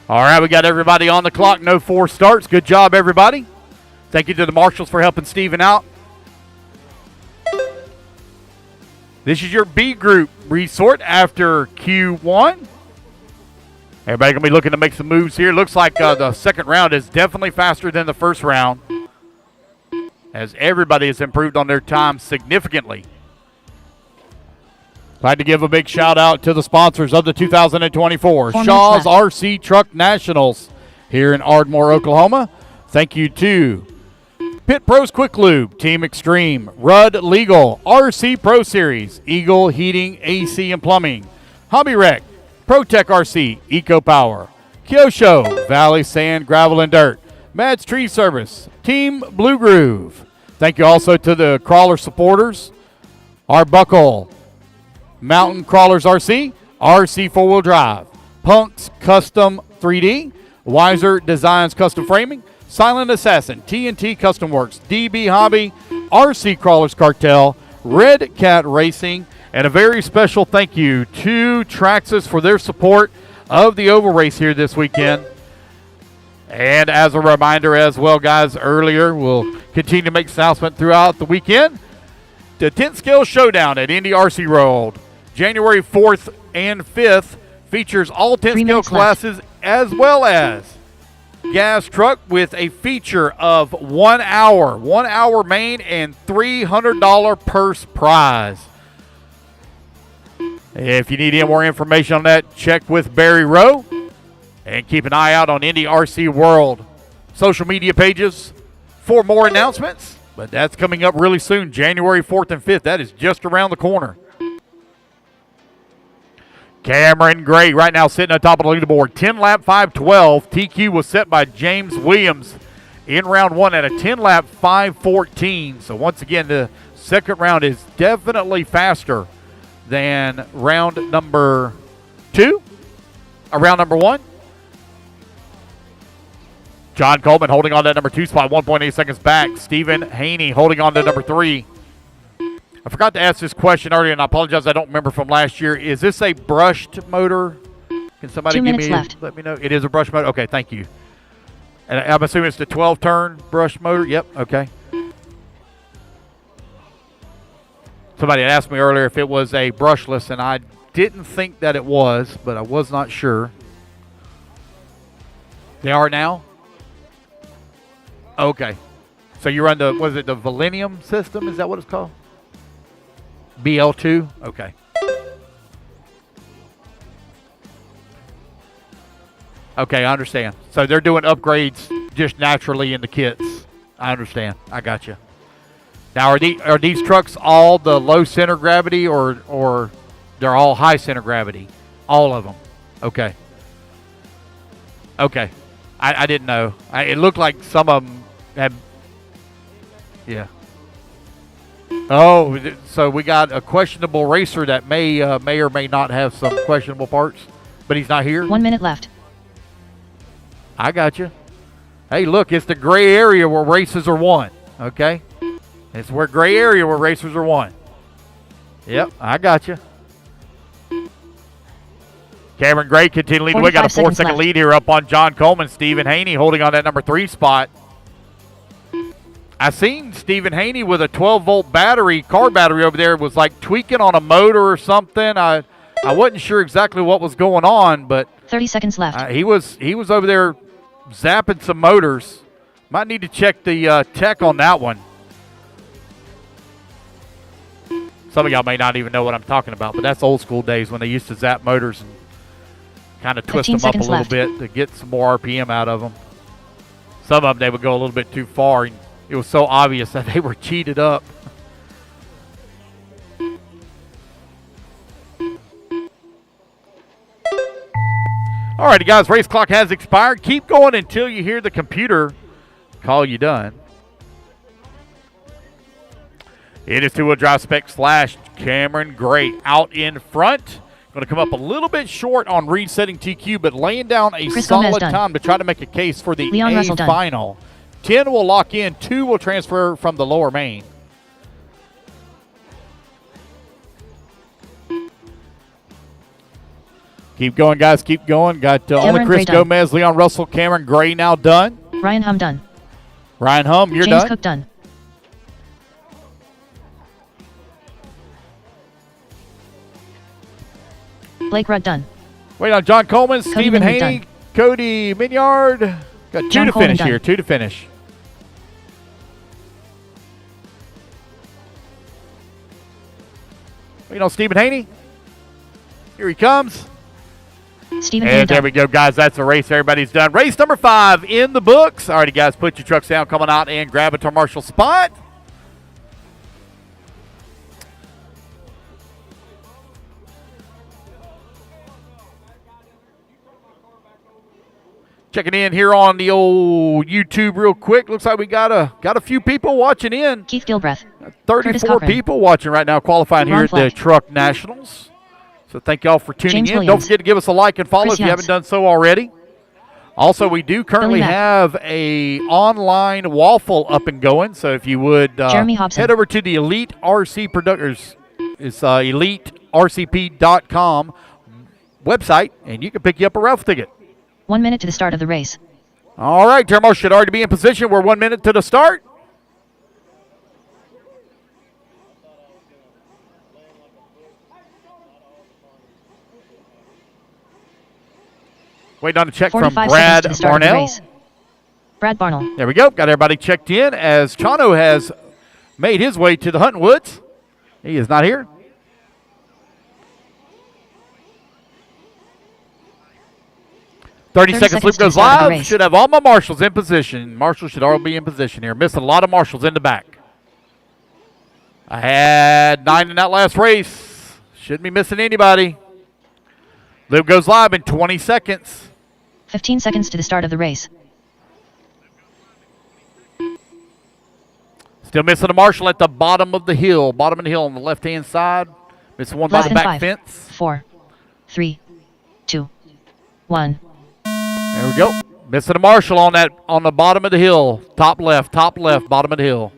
All right, we got everybody on the clock. No 4 starts. Good job, everybody. Thank you to the marshals for helping Steven out. This is your B group resort after Q1. Everybody going to be looking to make some moves here. Looks like the second round is definitely faster than the first round, as everybody has improved on their time significantly. I'd like to give a big shout out to the sponsors of the 2024 Shaw's RC Truck Nationals here in Ardmore, Oklahoma. Thank you to Pit Pros Quick Lube, Team Extreme, Rudd Legal, RC Pro Series, Eagle Heating, AC and Plumbing, Hobby Rec, ProTech RC, Eco Power, Kyosho, Valley Sand, Gravel and Dirt, Matt's Tree Service, Team Blue Groove. Thank you also to the crawler supporters, Arbuckle, Mountain Crawlers RC, RC 4-Wheel Drive, Punks Custom 3D, Wiser Designs Custom Framing, Silent Assassin, TNT Custom Works, DB Hobby, RC Crawlers Cartel, Red Cat Racing, and a very special thank you to Traxxas for their support of the oval race here this weekend. And as a reminder as well, guys, earlier, we'll continue to make announcement throughout the weekend. The 10th Scale Showdown at Indy RC World, January 4th and 5th, features all 10 scale classes as well as gas truck with a feature of 1 hour main and $300 purse prize. If you need any more information on that, check with Barry Rowe and keep an eye out on Indy RC World social media pages for more announcements. But that's coming up really soon, January 4th and 5th. That is just around the corner. Cameron Gray right now sitting on top of the leaderboard. 10-lap 5:12. TQ was set by James Williams in round 1 at a 10-lap 5:14. So once again, the second round is definitely faster than round number 2, or round number 1. John Coleman holding on to that number 2 spot, 1.8 seconds back. Stephen Haney holding on to number 3. I forgot to ask this question earlier, and I apologize, I don't remember from last year. Is this a brushed motor? Can somebody let me know? It is a brushed motor? Okay, thank you. And I'm assuming it's the 12-turn brushed motor? Yep, okay. Somebody had asked me earlier if it was a brushless, and I didn't think that it was, but I was not sure. They are now? Okay. So you run the, was it the Millennium system? Is that what it's called? BL2? Okay. Okay, I understand. So they're doing upgrades just naturally in the kits. I understand. I got you. Now, are these trucks all the low center gravity, or they're all high center gravity? All of them. Okay. Okay. I didn't know. It looked like some of them had. Yeah. Oh, so we got a questionable racer that may or may not have some questionable parts, but he's not here. 1 minute left. I got you. Hey, look, it's the gray area where races are won. Okay, it's where gray area where racers are won. Yep, I got you. Cameron Gray continuing. We got a 4-second lead here up on John Coleman. Stephen Haney holding on that number 3 spot. I seen Stephen Haney with a 12-volt battery, car battery over there, was like tweaking on a motor or something. I wasn't sure exactly what was going on, but 30 seconds left. He was over there zapping some motors. Might need to check the tech on that one. Some of y'all may not even know what I'm talking about, but that's old school days when they used to zap motors and kind of twist them up a little bit to get some more RPM out of them. Some of them, they would go a little bit too far, and it was so obvious that they were cheated up. All righty, guys, race clock has expired. Keep going until you hear the computer call you done. It is 2-wheel drive Spec / Cameron Gray out in front. Going to come up a little bit short on resetting TQ, but laying down a solid time to try to make a case for the A final. 10 will lock in, 2 will transfer from the lower main. Keep going, guys, keep going. Got only Chris Gomez, Leon Russell, Cameron Gray now done. Ryan Hum done. Ryan Hum, you're James done. Cook done. Blake Rudd done. Wait on John Coleman, Stephen Minard Haney, done. Cody Minyard. Got 2 John to Coleman finish done. here. 2 to finish. Wait on Stephen Haney. Here he comes. Stephen Haney And there done. we go, guys. That's the race. Everybody's done. Race number 5 in the books. All righty, guys. Put your trucks down. Coming out and grab a to Marshall spot. Checking in here on the old YouTube real quick. Looks like we got a few people watching in. Keith Gilbreth. 34 Cochran. people watching right now, qualifying here Ron at the Fleck. Truck Nationals. So thank y'all for tuning James in. Don't Williams. forget to give us a like and follow Chris if you haven't Yance. done so already. Also, we do currently Mack. have a online waffle up and going. So if you would Jeremy Hobson. head over to the Elite RC Producers, it's elitercp.com website, and you can pick you up a raffle ticket. 1 minute to the start of the race. All right, Termo should already be in position. We're 1 minute to the start. Waiting on a check from 45 Brad seconds to the start of the Barnell. race. Brad Barnell. There we go. Got everybody checked in as Chano has made his way to the Hunting Woods. He is not here. Thirty seconds loop to the goes start of the live. race. Should have all my marshals in position. Marshals should all be in position here. Missing a lot of marshals in the back. I had 9 in that last race. Shouldn't be missing anybody. Loop goes live in 20 seconds. 15 seconds to the start of the race. Still missing a marshal at the bottom of the hill. Bottom of the hill on the left-hand side. Missing one by Less the than back 5, fence. 4, 3, 2, 1. There we go. Missing a marshal on the bottom of the hill. Top left, bottom of the hill.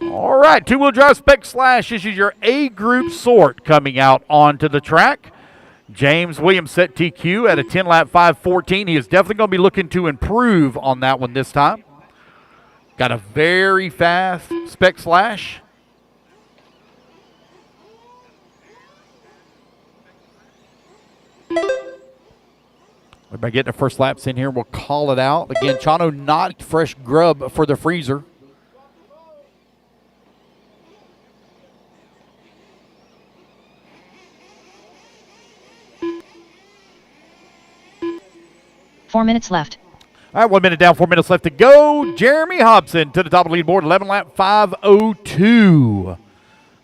All right, two-wheel drive Spec Slash. This is your A group sort coming out onto the track. James Williams set TQ at a 10-lap 5:14. He is definitely going to be looking to improve on that one this time. Got a very fast Spec Slash. Everybody getting the first laps in here. We'll call it out. Again, Chano not fresh grub for the freezer. Four minutes left. All right, 1 minute down, 4 minutes left to go. Jeremy Hobson to the top of the leaderboard, 11-lap 5:02.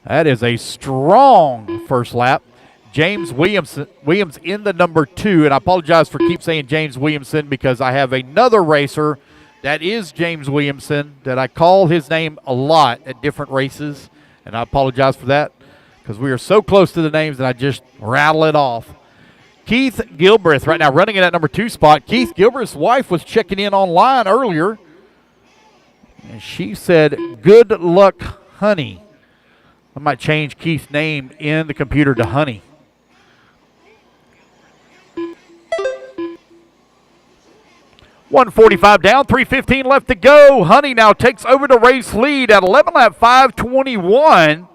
That is a strong first lap. James Williams in the number 2, and I apologize for keep saying James Williamson because I have another racer that is James Williamson that I call his name a lot at different races, and I apologize for that because we are so close to the names that I just rattle it off. Keith Gilbreth right now running in that number 2 spot. Keith Gilbreth's wife was checking in online earlier, and she said, "Good luck, honey." I might change Keith's name in the computer to Honey. $145 down, 3:15 left to go. Honey now takes over the race lead at 11-lap 5:21.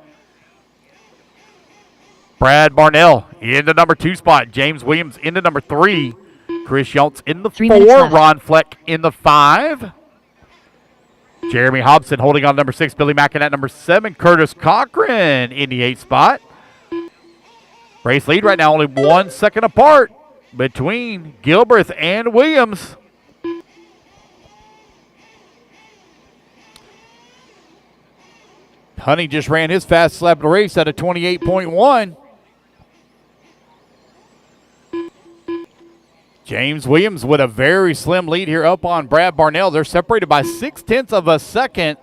Brad Barnell in the number 2 spot. James Williams in the number 3. Chris Yance in the 3 4. minutes left. Ron Fleck in the 5. Jeremy Hobson holding on number 6. Billy Mack in at number 7. Curtis Cochran in the 8th spot. Race lead right now only 1 second apart between Gilbreth and Williams. Honey just ran his fastest lap of the race at a 28.1. James Williams with a very slim lead here up on Brad Barnell. They're separated by 0.6 of a second.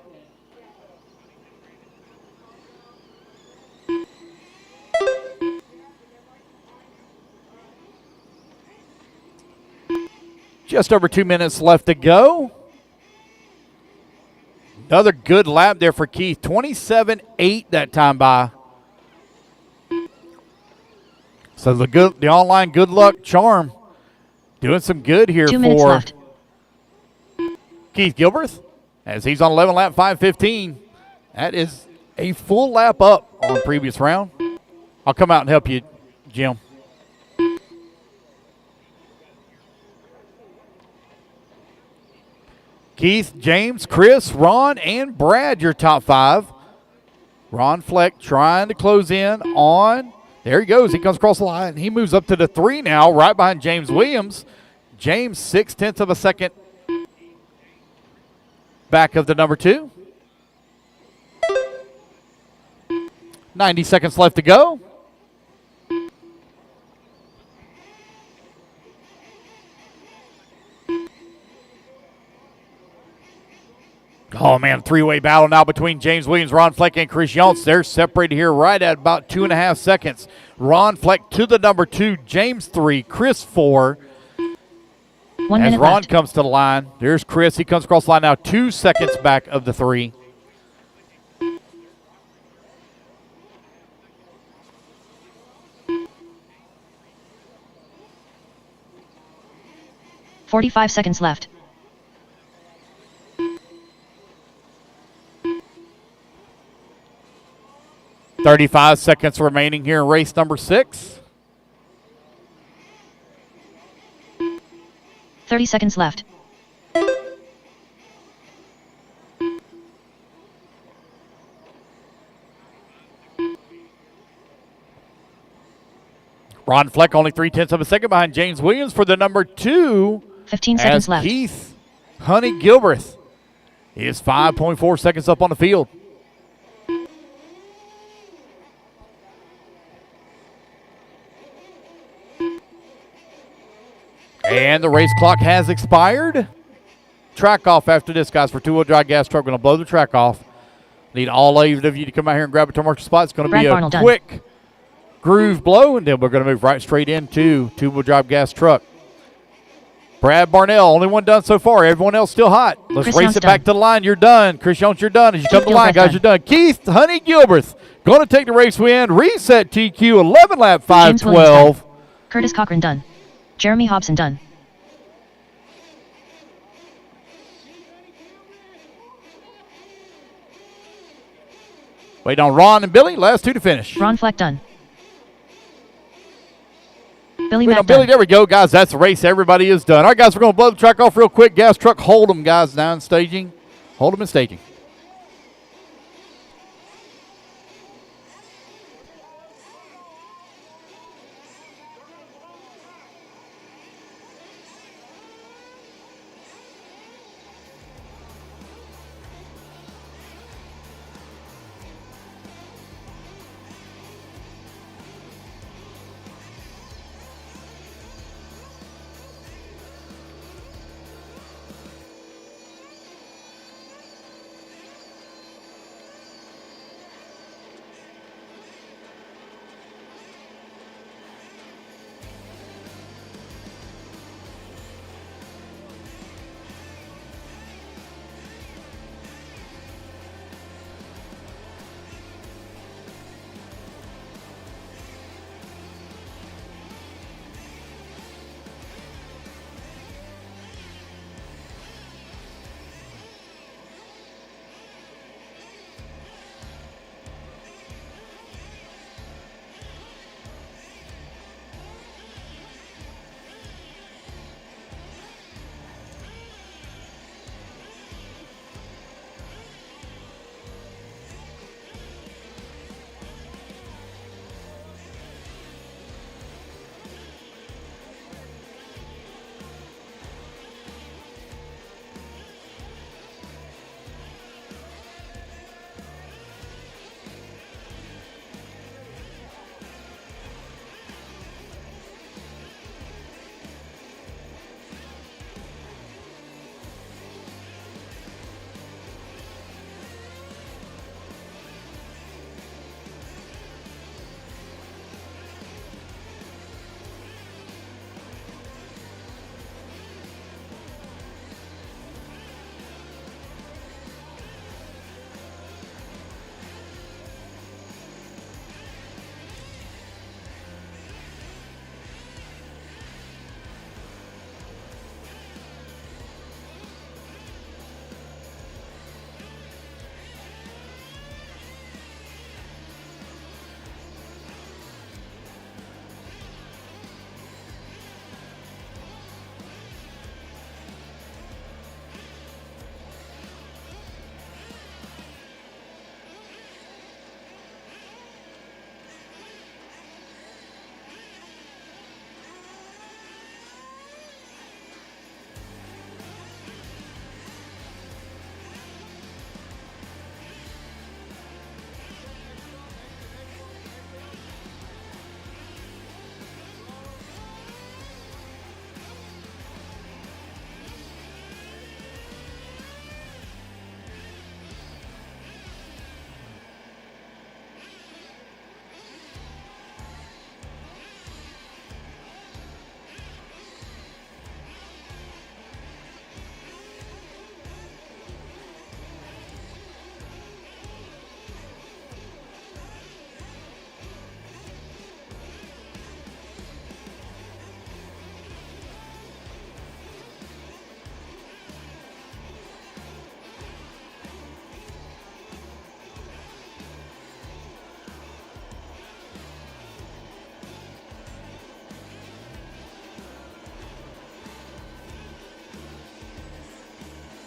Just over 2 minutes left to go. Another good lap there for Keith. 27.8 that time by. So the online good luck charm doing some good here 2 minutes for left. Keith Gilbreth. as he's on 11 lap 5:15. That is a full lap up on the previous round. I'll come out and help you, Jim. Keith, James, Chris, Ron, and Brad, your top 5. Ron Fleck trying to close in on. There he goes. He comes across the line. He moves up to the 3 now, right behind James Williams. James, 0.6 of a second back of the number 2. 90 seconds left to go. Oh, man, 3-way battle now between James Williams, Ron Fleck, and Chris Yonts. They're separated here right at about 2.5 seconds. Ron Fleck to the number 2, James 3, Chris 4. 1 As minute Ron left. comes to the line, there's Chris. He comes across the line now, 2 seconds back of the 3. $45 seconds left. 35 seconds remaining here in race number 6. 30 seconds left. Ron Fleck only 0.3 of a second behind James Williams for the number 2. 15 seconds as left. Keith Honey Gilbreth is 5.4 seconds up on the field. And the race clock has expired. Track off after this, guys, for two-wheel drive gas truck. Going to blow the track off. Need all 8 of you to come out here and grab a turn marker spot. It's going to be a quick groove blow, and then we're going to move right straight into two-wheel drive gas truck. Brad Barnell, only one done so far. Everyone else still hot. Let's Chris race Young's it back to the line. You're done. Chris Young's, you're done. As you come to the line, guys, done. you're done. Keith Honey Gilbreth going to take the race win. Reset TQ, 11 lap 5:12. Curtis Cochran done. Jeremy Hobson done. Wait on Ron and Billy. Last 2 to finish. Ron Fleck done. Billy Wait Mack on Billy. done. There we go, guys. That's the race. Everybody is done. All right, guys, we're going to blow the track off real quick. Gas truck, hold them, guys, down staging. Hold them in staging.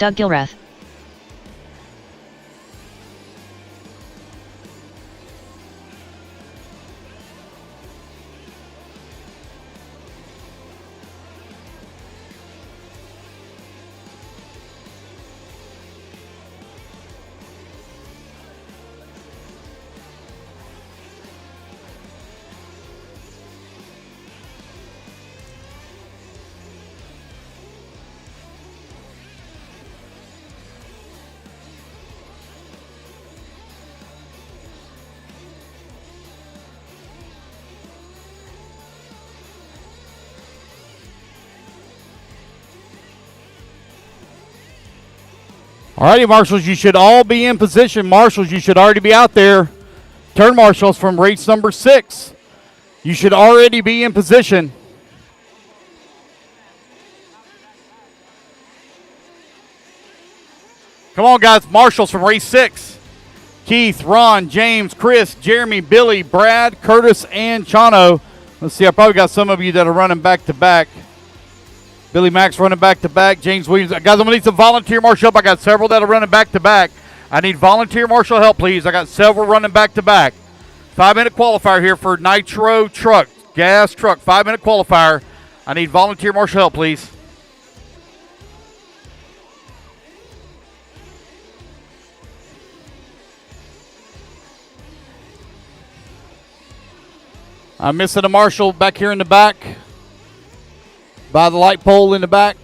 Doug Gilrath. All righty, marshals, you should all be in position. Marshals, you should already be out there. Turn marshals from race number 6. You should already be in position. Come on, guys. Marshals from race 6. Keith, Ron, James, Chris, Jeremy, Billy, Brad, Curtis, and Chano. Let's see, I probably got some of you that are running back-to-back. Billy Max running back-to-back. James Williams. Guys, I'm going to need some volunteer marshal help. I got several that are running back-to-back. I need volunteer marshal help, please. I got several running back-to-back. 5-minute qualifier here for Nitro truck, gas truck. 5-minute qualifier. I need volunteer marshal help, please. I'm missing a marshal back here in the back. By the light pole in the back.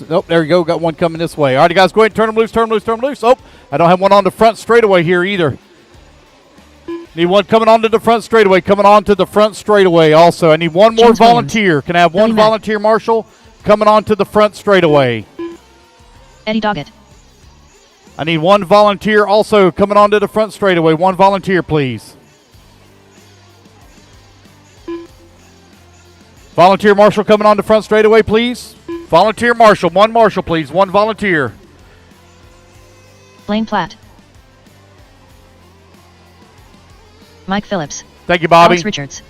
Oh, there you go. Got one coming this way. All right, guys, go ahead and turn them loose, turn them loose, turn them loose. Oh, I don't have one on the front straightaway here either. Need one coming onto the front straightaway, coming onto the front straightaway also. I need one more James volunteer. Williams. Can I have one Billy Mack. volunteer marshal coming onto the front straightaway? Eddie Doggett. I need one volunteer also coming onto the front straightaway. One volunteer, please. Volunteer marshal coming on the front straightaway, please. Volunteer marshal, one marshal, please. One volunteer. Blaine Platt. Mike Phillips. Thank you, Bobby. Alex Richards.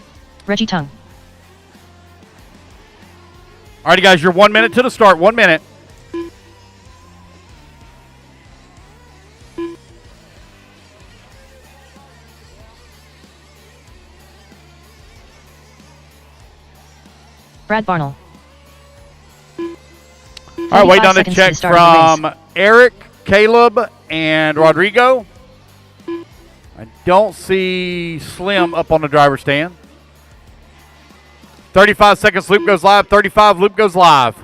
Reggie Tung. All right, guys, you're 1 minute to the start. 1 minute. Brad Barnell. All right, waiting on a 35 seconds to check the start of the from Eric, Caleb, and Rodrigo. I don't see Slim up on the driver's stand. 35 seconds, loop goes live. 35, loop goes live.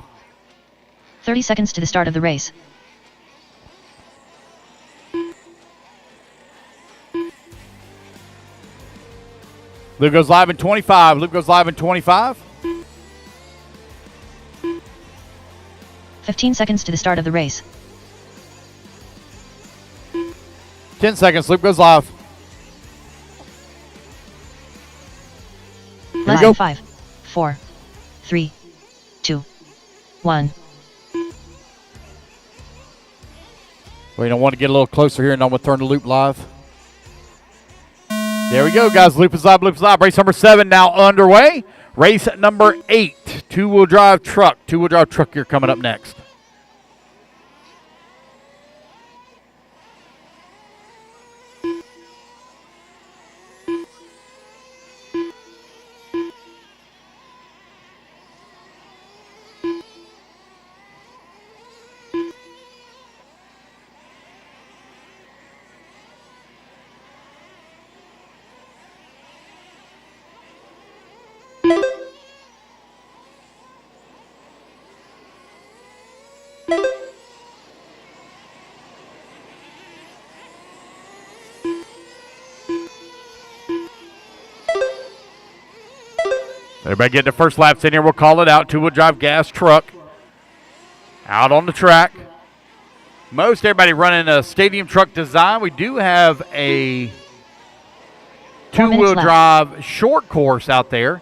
30 seconds to the start of the race. Loop goes live in 25. Loop goes live in 25. 15 seconds to the start of the race. 10 seconds, loop goes live. Here we Less go. than 5, 4, 3, 2, 1. We don't want to get a little closer here, and I'm going to turn the loop live. There we go, guys. Loop is live, loop is live. Race number 7 now underway. Race number 8, two-wheel drive truck. Two-wheel drive truck here coming up next. Everybody getting the first laps in here. We'll call it out. Two-wheel drive gas truck out on the track. Most everybody running a stadium truck design. We do have a 4 minutes two-wheel left. drive short course out there,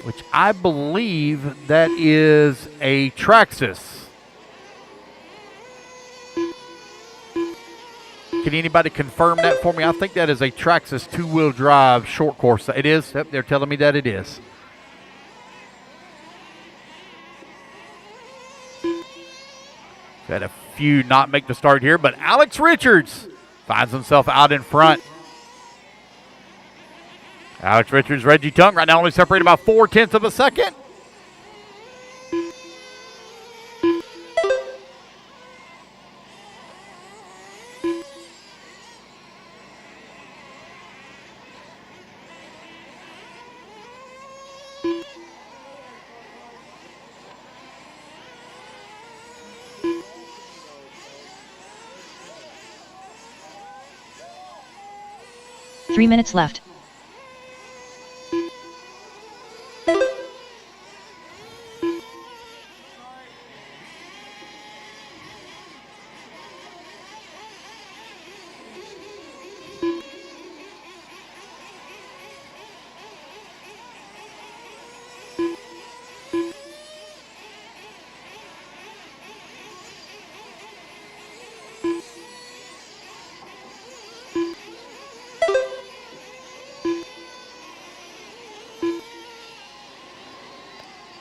which I believe that is a Traxxas. Can anybody confirm that for me? I think that is a Traxxas two-wheel drive short course. It is. Yep, they're telling me that it is. Had a few not make the start here, but Alex Richards finds himself out in front. Alex Richards, Reggie Tongue right now only separated about 0.4 of a second. Three minutes left.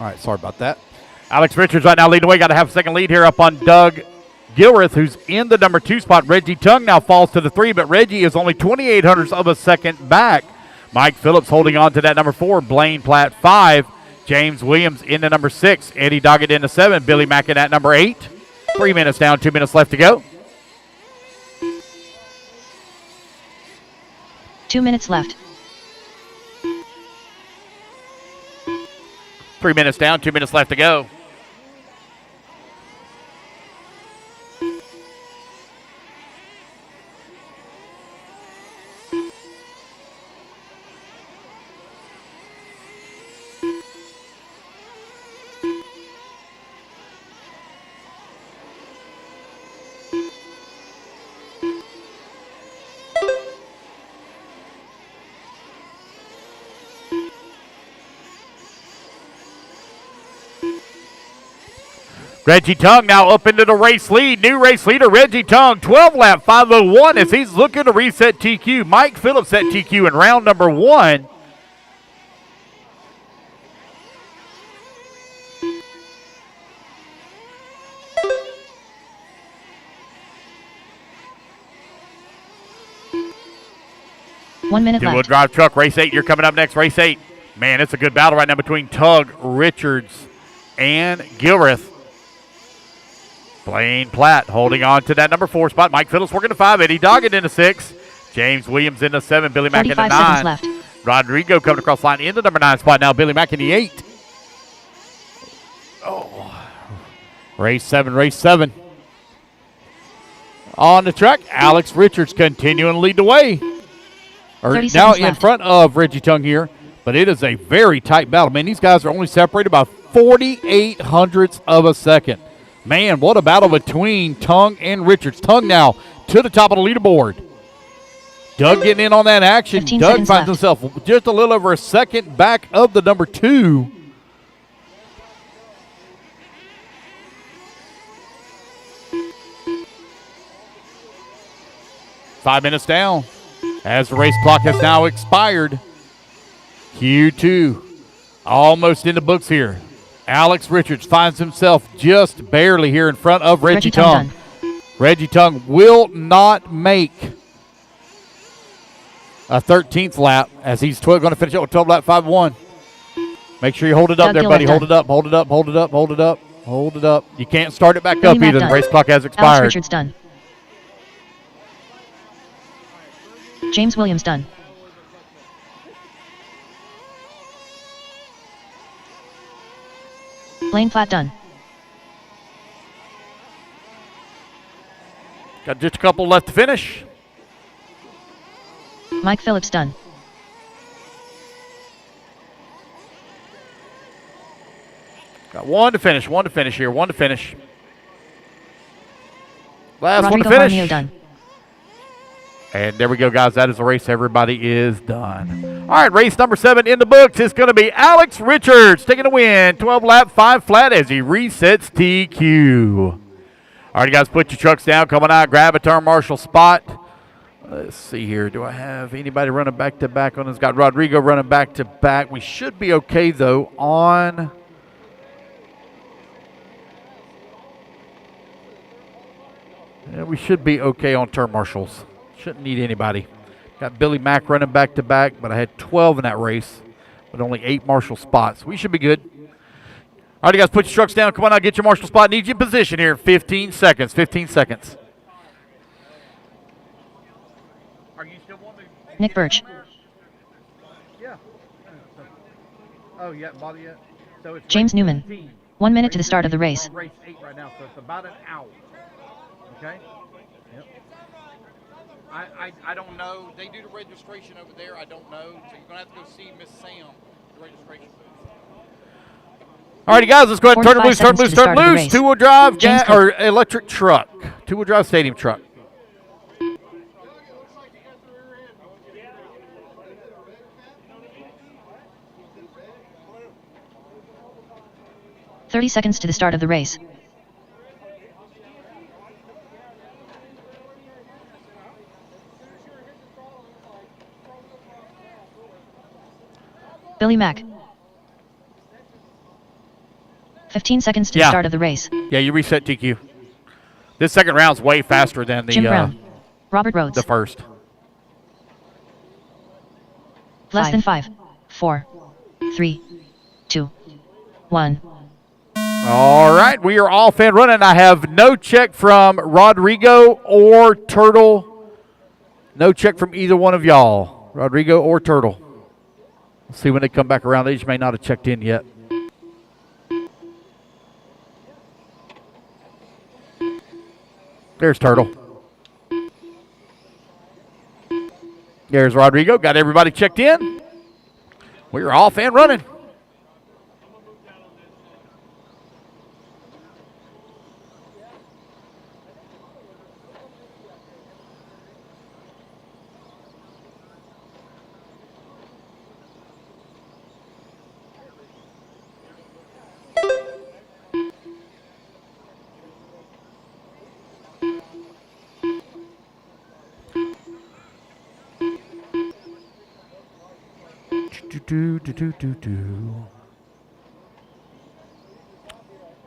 All right, sorry about that. Alex Richards right now leading the way. Got to have a second lead here up on Doug Gilreath, who's in the number 2 spot. Reggie Tongue now falls to the 3, but Reggie is only 0.28 of a second back. Mike Phillips holding on to that number 4. Blaine Platt 5. James Williams into number 6. Eddie Doggett into 7. Billy Mackin at number 8. 3 minutes down, 2 minutes left to go. 2 minutes left. 3 minutes down, 2 minutes left to go. Reggie Tongue now up into the race lead. New race leader, Reggie Tongue, 12 lap, 5:01 as he's looking to reset TQ. Mike Phillips set TQ in round number 1. One minute Two-wheel left. drive truck, race 8. You're coming up next, race 8. Man, it's a good battle right now between Tug, Richards, and Gilreath. Blaine Platt holding on to that number 4 spot. Mike Phillips working to 5. Eddie Doggett into 6. James Williams into 7. Billy Mack into 9. 45 seconds left. Rodrigo coming across the line into number 9 spot now. Billy Mack in the 8. Oh. Race 7. On the track, Alex Richards continuing to lead the way. 30 Now seconds in left. front of Reggie Tongue here, but it is a very tight battle. Man, these guys are only separated by 0.48 of a second. Man, what a battle between Tongue and Richards. Tongue now to the top of the leaderboard. Doug getting in on that action. 15 Doug seconds finds left. himself just a little over a second back of the number 2. Five minutes down as the race clock has now expired. Q2 almost in the books here. Alex Richards finds himself just barely here in front of Reggie Tongue. Reggie Tongue will not make a 13th lap as he's going to finish up with 12 lap 5-1. Make sure you hold it up Doug there, Gilreath buddy. done. Hold it up, hold it up, hold it up, hold it up, hold it up. You can't start it back Billy up Mack either. done. The race clock has Alex expired. Richards done. James Williams done. Blaine Platt done. Got just a couple left to finish. Mike Phillips done. Got one to finish here, one to finish. Last Rodrigo one to finish. Jaramillo done. And there we go, guys. That is the race. Everybody is done. All right, race number 7 in the books. It's going to be Alex Richards taking the win. 12 lap, 5 flat as he resets TQ. All right, guys, put your trucks down. Coming out, grab a turn marshal spot. Let's see here. Do I have anybody running back-to-back on this? Got Rodrigo running back-to-back. We should be okay, though, on Yeah, we should be okay on turn marshals. Shouldn't need anybody. Got Billy Mack running back to back, but I had 12 in that race, but only 8 marshal spots. We should be good. All right, you guys, put your trucks down. Come on out, get your marshal spot. Need you in position here in 15 seconds. 15 seconds. Are you still wanting to? Nick Birch. Yeah. Oh, you haven't bought it yet? So it's James race Newman. 15. 1 minute to the start of the race. Race 8 right now, so it's about an hour. Okay? Yep. I don't know. They do the registration over there. I don't know. So you're going to have to go see Miss Sam, the registration booth. All righty, guys, let's go ahead and turn it loose, turn it loose, turn it loose. Two-wheel drive or electric truck. Two-wheel drive stadium truck. "30 seconds to the start of the race. Billy Mack. 15 seconds to the start of the race. Yeah, you reset TQ. This second round's way faster than the Jim Brown. Robert Rhodes. the first. Less than 5, 4, 3, 2, 1. All right, we are off and running. I have no check from Rodrigo or Turtle. No check from either one of y'all, Rodrigo or Turtle. We'll see when they come back around. They just may not have checked in yet. There's Turtle. There's Rodrigo. Got everybody checked in. We're off and running.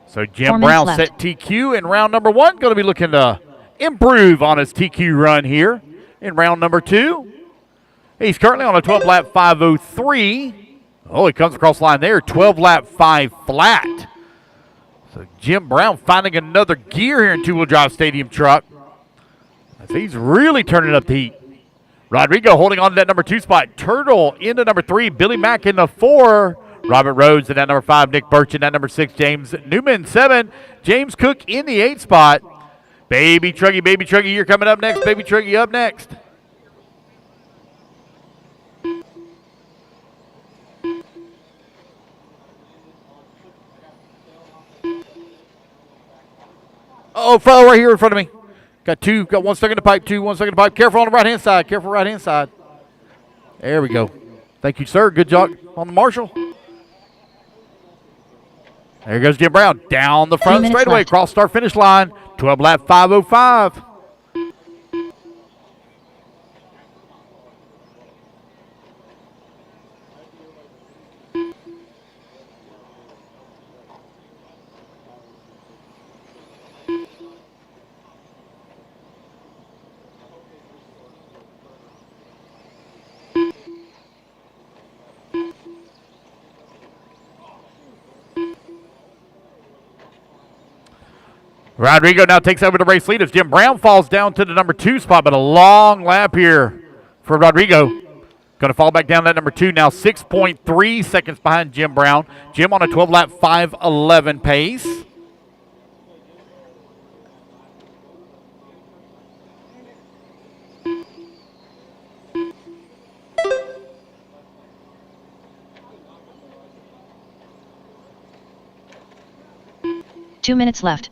So Jim Brown set TQ in round number 1. Going to be looking to improve on his TQ run here in round number 2. He's currently on a 12-lap 5:03. Oh, he comes across the line there, 12-lap 5 flat. So Jim Brown finding another gear here in two-wheel drive stadium truck. He's really turning up the heat. Rodrigo holding on to that number 2 spot. Turtle into number 3. Billy Mack in the 4. Robert Rhodes in that number 5. Nick Birch in that number 6. James Newman 7. James Cook in the 8 spot. Baby Truggy, you're coming up next. Baby Truggy up next. Oh, fell right here in front of me. Got one stuck in the pipe, 1 stuck in the pipe. Careful on the right-hand side. Careful right-hand side. There we go. Thank you, sir. Good job on the marshal. There goes Jim Brown. Down the front straightaway, across start finish line. 12-lap 5:05. Rodrigo now takes over the race lead as Jim Brown falls down to the number 2 spot, but a long lap here for Rodrigo. Going to fall back down to that number 2 now, 6.3 seconds behind Jim Brown. Jim on a 12-lap 5:11 pace. Two minutes left.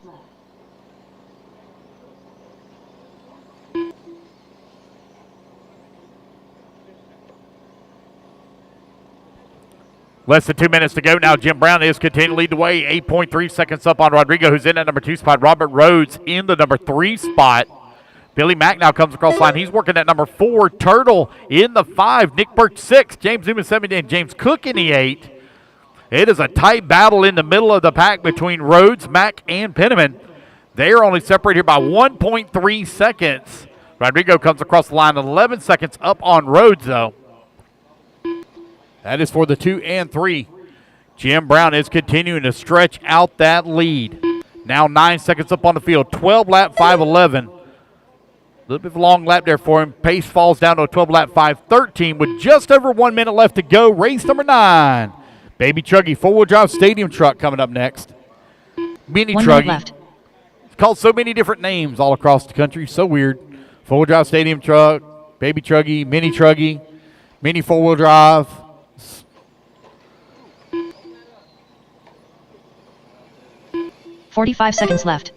Less than 2 minutes to go now. Jim Brown is continuing to lead the way. 8.3 seconds up on Rodrigo, who's in that number 2 spot. Robert Rhodes in the number 3 spot. Billy Mack now comes across the line. He's working at number 4. Turtle in the 5. Nick Birch 6. James Newman 7. And James Cook in the 8. It is a tight battle in the middle of the pack between Rhodes, Mack, and Penniman. They are only separated here by 1.3 seconds. Rodrigo comes across the line 11 seconds up on Rhodes, though. That is for the 2 and 3. Jim Brown is continuing to stretch out that lead. Now 9 seconds up on the field. 12 lap 5:11. A little bit of a long lap there for him. Pace falls down to a 12 lap 5:13 with just over 1 minute left to go. Race number 9. Baby Truggy, four-wheel drive stadium truck coming up next. Mini 1 minute Truggy. left. It's called so many different names all across the country. So weird. Four-wheel drive stadium truck, Baby Truggy, Mini four-wheel drive. 45 seconds left.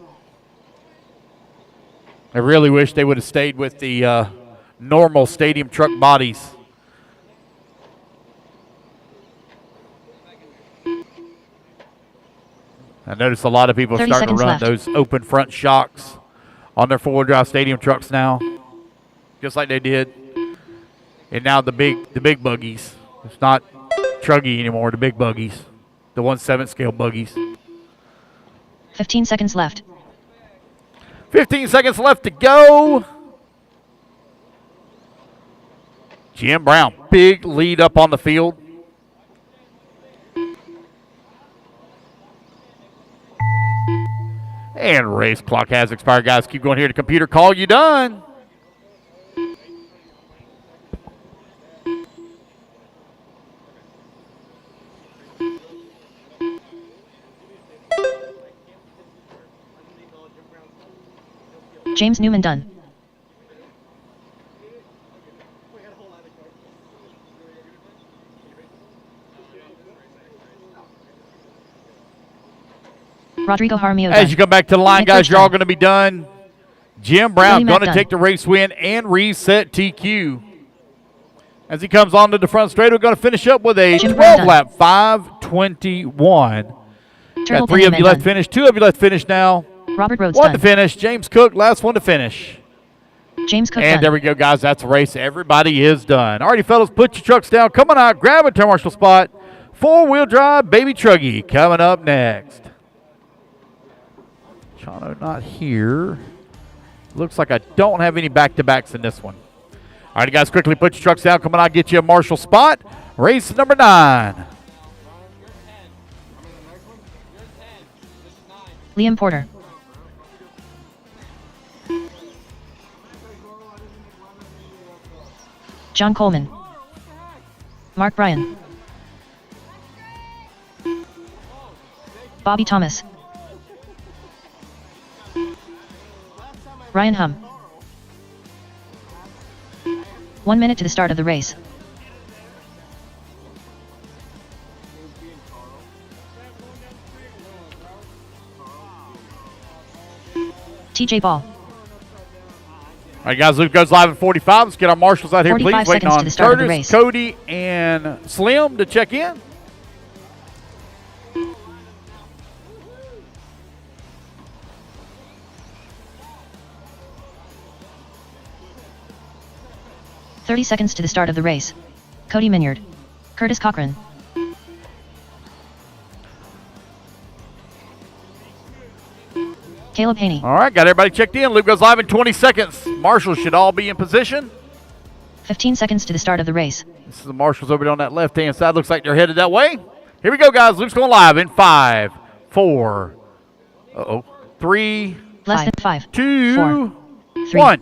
I really wish they would have stayed with the normal stadium truck bodies. I noticed a lot of people are 30 starting to run seconds those open front shocks on their four-wheel drive stadium trucks now, just like they did. And now the big buggies. It's not Truggy anymore, the big buggies. The 1/7 scale buggies. 15 seconds left. 15 seconds left to go. Jim Brown, big lead up on the field. And race clock has expired, guys. Keep going here to computer. Call you done. James Newman done. Rodrigo Jaramillo As done. you come back to the line, Nick guys, Rich you're all done. going to be done. Jim Brown Billy Mack going to done. take the race win and reset TQ. As he comes onto the front straight, we're going to finish up with a Jim Brown 12 lap 5:21. Turtle Got 3 of Penny you Man left done. finish, 2 of you left finish now. Robert Rhodes 1 done. to finish. James Cook, last one to finish. James Cook And done. there we go, guys. That's a race. Everybody is done. Alrighty, fellas, put your trucks down. Come on out, grab a turn marshal spot. Four-wheel drive, Baby Truggy coming up next. Chano not here. Looks like I don't have any back-to-backs in this one. All right, guys, quickly put your trucks down. Come on out, get you a marshal spot. Race number 9. Liam Porter. John Coleman. Mark Bryan. Bobby Thomas. Ryan Hum. 1 minute to the start of the race. TJ Ball. All right, guys, Luke goes live at 45. Let's get our marshals out here, 45 please. Waiting seconds to on the start of the Curtis, race. Cody, and Slim to check in. "30 seconds to the start of the race. Cody Minyard. Curtis Cochran. Caleb Haney. All right, got everybody checked in. Luke goes live in 20 seconds. Marshals should all be in position. 15 seconds to the start of the race. This is the marshals over there on that left-hand side. Looks like they're headed that way. Here we go, guys. Luke's going live in 5, 4, 3, Less than 5, 2, 4, 3. 1.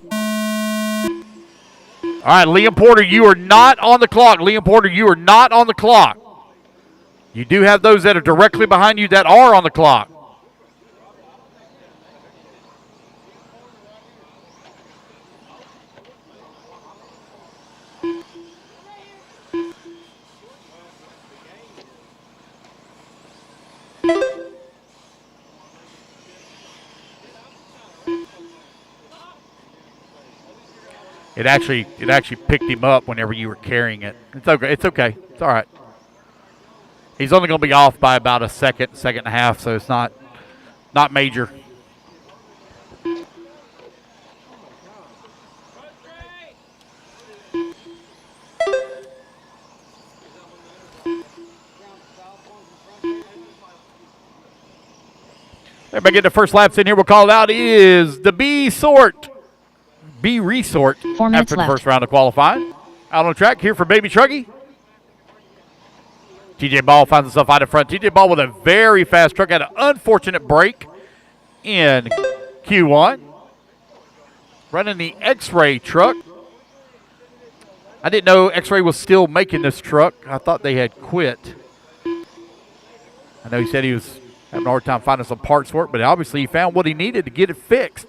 All right, Liam Porter, you are not on the clock. Liam Porter, you are not on the clock. You do have those that are directly behind you that are on the clock. It actually picked him up whenever you were carrying it. It's okay. It's okay. It's all right. He's only going to be off by about a second and a half, so it's not major. Everybody get the first laps in here. We'll call it out. Is the B resort 4 minutes after the left. first round of qualifying. Out on the track here for Baby Truggy. TJ Ball finds himself out in front. TJ Ball with a very fast truck. Had an unfortunate break in Q1. Running the X-Ray truck. I didn't know X-Ray was still making this truck. I thought they had quit. I know he said he was having a hard time finding some parts for it, but obviously he found what he needed to get it fixed.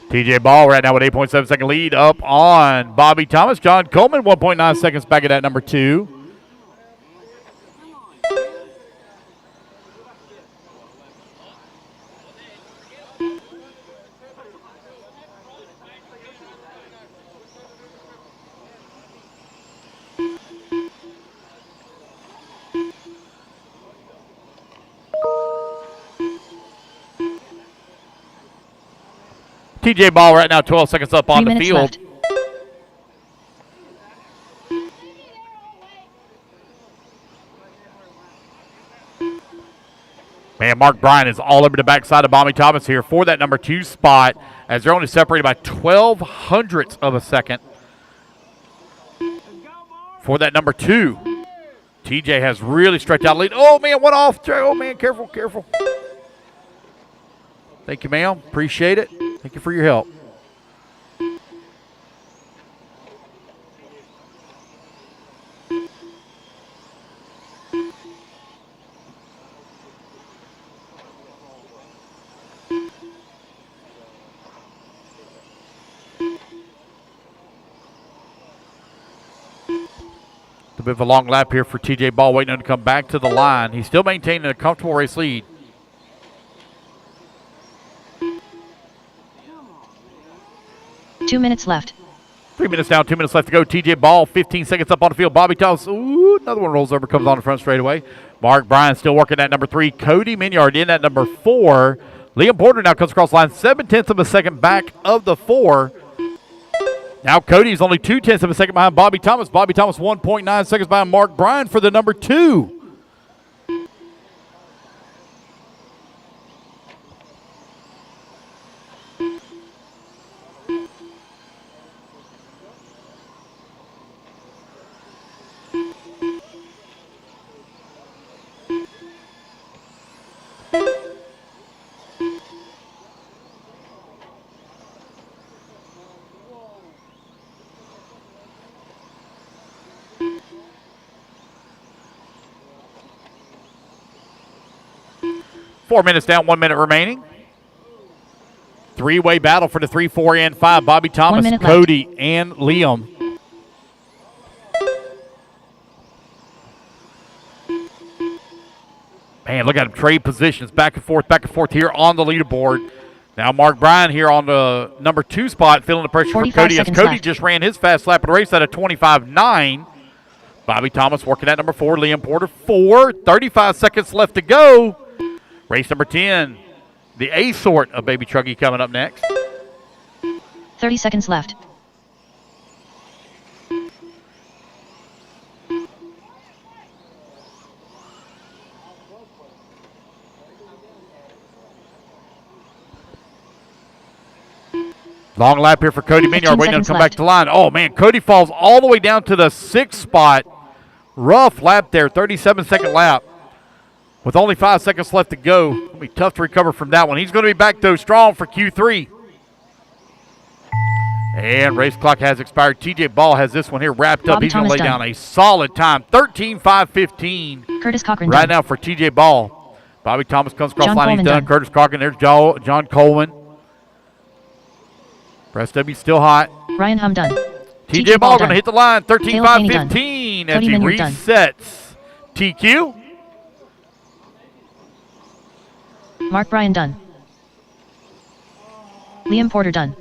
TJ Ball right now with 8.7 second lead up on Bobby Thomas. John Coleman, 1.9 seconds back at that number 2. TJ Ball right now 12 seconds up on the field. Left. Man, Mark Bryan is all over the backside of Bobby Thomas here for that number 2 spot as they're only separated by 0.12 of a second for that number 2. TJ has really stretched out lead. Oh, man, went off. Oh, man, careful, careful. Thank you, ma'am. Appreciate it. Thank you for your help. A bit of a long lap here for TJ Ball, waiting on him to come back to the line. He's still maintaining a comfortable race lead. Two minutes left. 3 minutes down, 2 minutes left to go. TJ Ball, 15 seconds up on the field. Bobby Thomas, ooh, another one rolls over, comes on the front straightaway. Mark Bryan still working at number 3. Cody Minyard in at number 4. Liam Porter now comes across the line, 0.7 of a second back of the 4. Now Cody's only 0.2 of a second behind Bobby Thomas. Bobby Thomas 1.9 seconds behind Mark Bryan for the number 2. Four minutes down, 1 minute remaining. Three-way battle for the 3, 4, and 5. Bobby Thomas, Cody, and Liam. Man, look at him trade positions back and forth here on the leaderboard. Now Mark Bryan here on the number 2 spot, feeling the pressure from Cody as Cody just ran his fast lap of the race at a 25.9. Bobby Thomas working at number 4, Liam Porter 4. 35 seconds left to go. Race number 10, the A sort of Baby Truggy coming up next. 30 seconds left. Long lap here for Cody Minyard, waiting to come back to line. Oh, man, Cody falls all the way down to the 6th spot. Rough lap there, 37-second lap. With only 5 seconds left to go. It'll be tough to recover from that one. He's going to be back, though, strong for Q3. And race clock has expired. TJ Ball has this one here wrapped up. He's going to lay down a solid time. 13.515. Curtis Cochran right now for TJ Ball. Bobby Thomas comes across line. He's done. Curtis Cochran. There's John Coleman. Press W still hot. Ryan Hum done. TJ Ball going to hit the line. 13.515 as he resets. TQ. Mark Bryan done. Liam Porter done.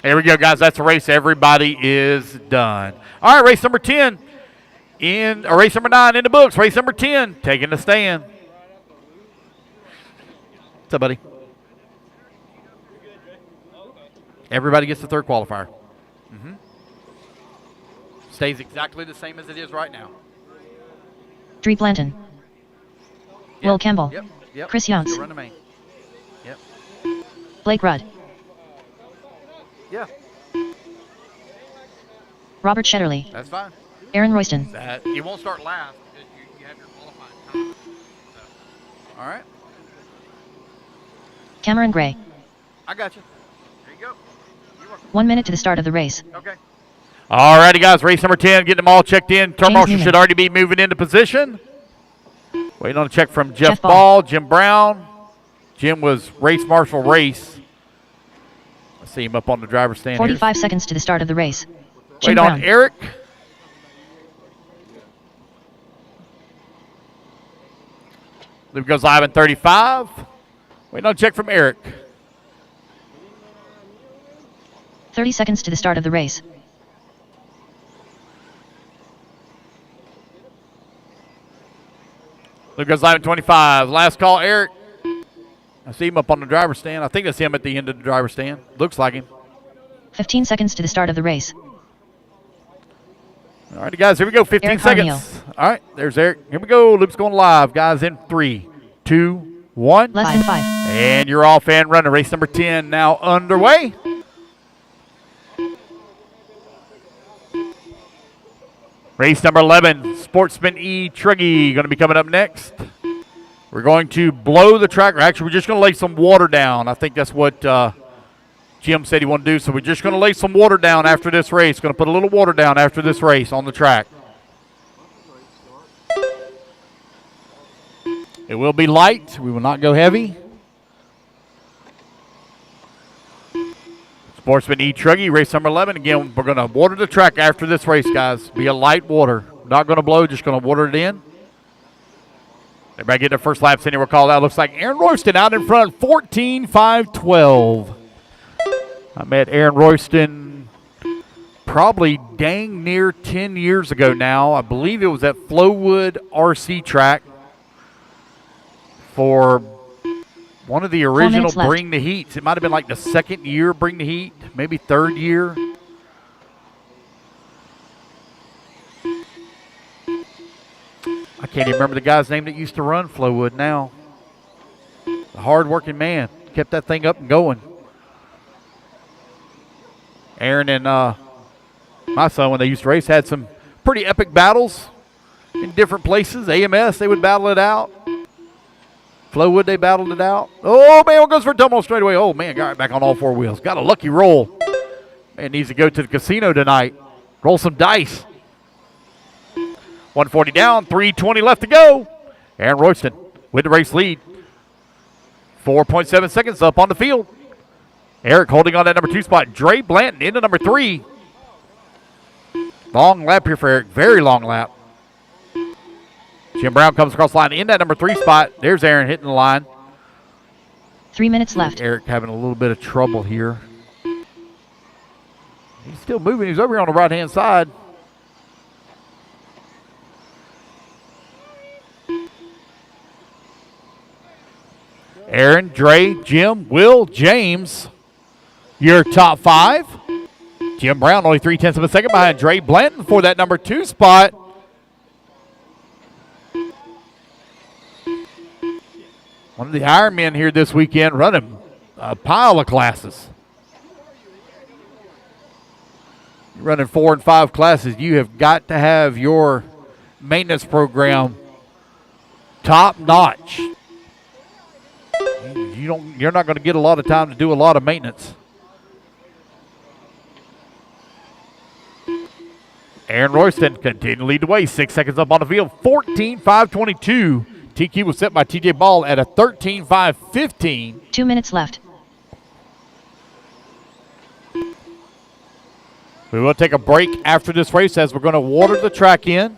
There we go, guys. That's a race. Everybody is done. All right, race number 10 race number 9 in the books. Race number 10 taking the stand. What's up, buddy? Everybody gets the third qualifier. Stays exactly the same as it is right now. Dree Blanton. Yep. Will Campbell. Yep. Yep. Chris Younts. Still run the main. Yep. Blake Rudd. Yeah. Robert Shetterly. That's fine. Aaron Royston. That you won't start last because you have your qualifying time. So, all right. Cameron Gray. I got you. There you go. You're welcome. 1 minute to the start of the race. Okay. All righty, guys. Race number 10. Getting them all checked in. Turn James marshal Newman. should already be moving into position. Waiting on a check from Jeff Jeff Ball. Ball, Jim Brown. Jim was race marshal race. I see him up on the driver's stand 45 seconds to the start of the race. Jim Wait on Brown. Eric. Luke goes live in 35. Waiting on a check from Eric. 30 seconds to the start of the race. Luke goes live in 25. Last call, Eric. I see him up on the driver's stand. I think that's him at the end of the driver's stand. Looks like him. 15 seconds to the start of the race. All right, guys, here we go. 15 Eric seconds. Harneal. All right, there's Eric. Here we go. Luke's going live, guys, in 3, 2, 1. Less than 5. And you're off and running. Race number 10 now underway. Race number 11, Sportsman e-truggy, going to be coming up next. We're going to blow the track. Actually, we're just going to lay some water down. I think that's what Jim said he wanted to do. So we're just going to lay some water down after this race. Going to put a little water down after this race on the track. It will be light. We will not go heavy. Sportsman e-truggy, race number 11. Again, we're going to water the track after this race, guys. Be a light water. Not going to blow, just going to water it in. Everybody get their first laps in here. We'll call that. Looks like Aaron Royston out in front, 14.512. I met Aaron Royston probably dang near 10 years ago now. I believe it was at Flowwood RC track for one of the original minutes left. Bring the Heats. It might have been like the second year Bring the Heat, maybe third year. I can't even remember the guy's name that used to run Flowwood now. A hard-working man. Kept that thing up and going. Aaron and my son, when they used to race, had some pretty epic battles in different places. AMS, they would battle it out. Flowwood, they battled it out. Oh, man, one goes for a double straight away. Oh, man, got right back on all four wheels. Got a lucky roll. Man needs to go to the casino tonight. Roll some dice. 140 down, 320 left to go. Aaron Royston with the race lead. 4.7 seconds up on the field. Eric holding on that number 2 spot. Dre Blanton into number 3. Long lap here for Eric. Very long lap. Jim Brown comes across the line in that number 3 spot. There's Aaron hitting the line. 3 minutes left. Eric having a little bit of trouble here. He's still moving. He's over here on the right-hand side. Aaron, Dre, Jim, Will, James, your top 5. Jim Brown only 0.3 of a second behind Dre Blanton for that number 2 spot. One of the Ironmen here this weekend running a pile of classes. You're running 4 and 5 classes. You have got to have your maintenance program top notch. You're not going to get a lot of time to do a lot of maintenance. Aaron Royston continuing to lead the way. 6 seconds up on the field. 14.522. TQ was set by TJ Ball at a 13.515. 2 minutes left. We will take a break after this race as we're going to water the track in.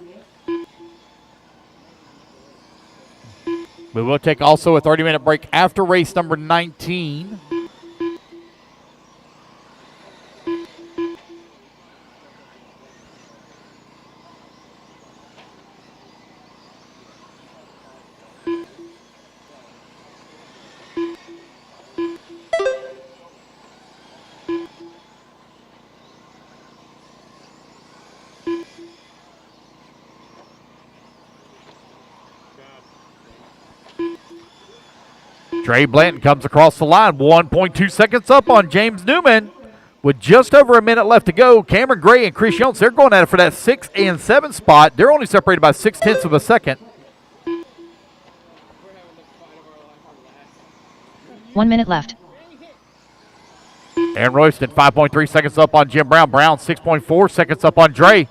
We will take also a 30-minute break after race number 19. Trey Blanton comes across the line, 1.2 seconds up on James Newman. With just over a minute left to go, Cameron Gray and Chris Younts, they're going at it for that 6 and 7 spot. They're only separated by 0.6 of a second. 1 minute left. Aaron Royston, 5.3 seconds up on Jim Brown. Brown, 6.4 seconds up on Dre.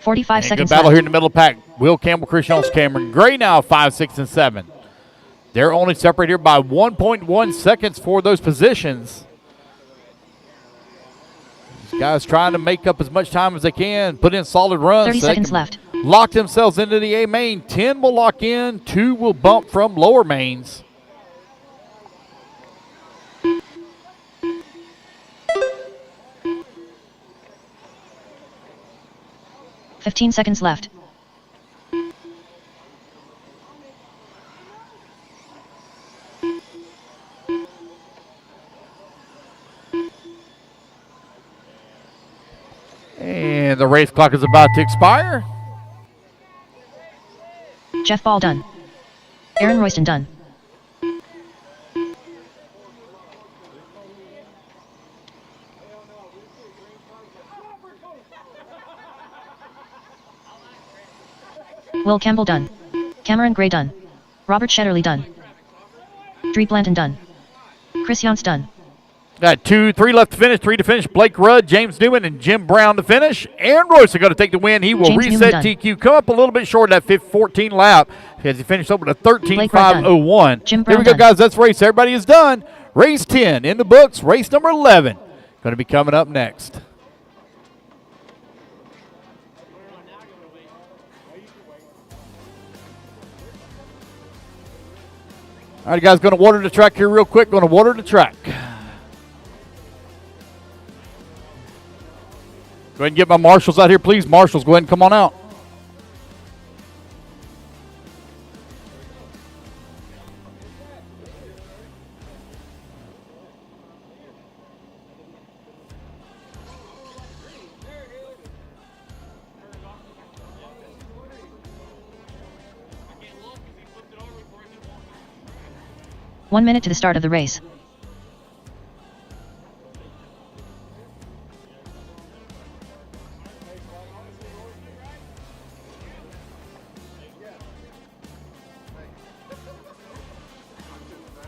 45 Good seconds battle left. here in the middle of the pack. Will Campbell, Chris Jones, Cameron Gray now 5, 6, and 7. They're only separated here by 1.1 seconds for those positions. These guys trying to make up as much time as they can, put in solid runs. 30 seconds left. Lock themselves into the A main. 10 will lock in, 2 will bump from lower mains. $15 seconds left. And the race clock is about to expire. Jeff Ball done. Aaron Royston done. Will Campbell done. Cameron Gray done. Robert Shetterly done. Dre Blanton done. Chris Younts done. Got 2, 3 left to finish, 3 to finish. Blake Rudd, James Newman, and Jim Brown to finish. Aaron Royce are going to take the win. He will James reset Newman TQ. Come up a little bit short of that 14 lap as he finished up with a 13.501. Jim There we Brown go, done. guys. That's race. Everybody is done. Race 10 in the books. Race number 11 going to be coming up next. All right, guys, going to water the track here real quick. Going to water the track. Go ahead and get my marshals out here, please. Marshals, go ahead and come on out. One minute to the start of the race.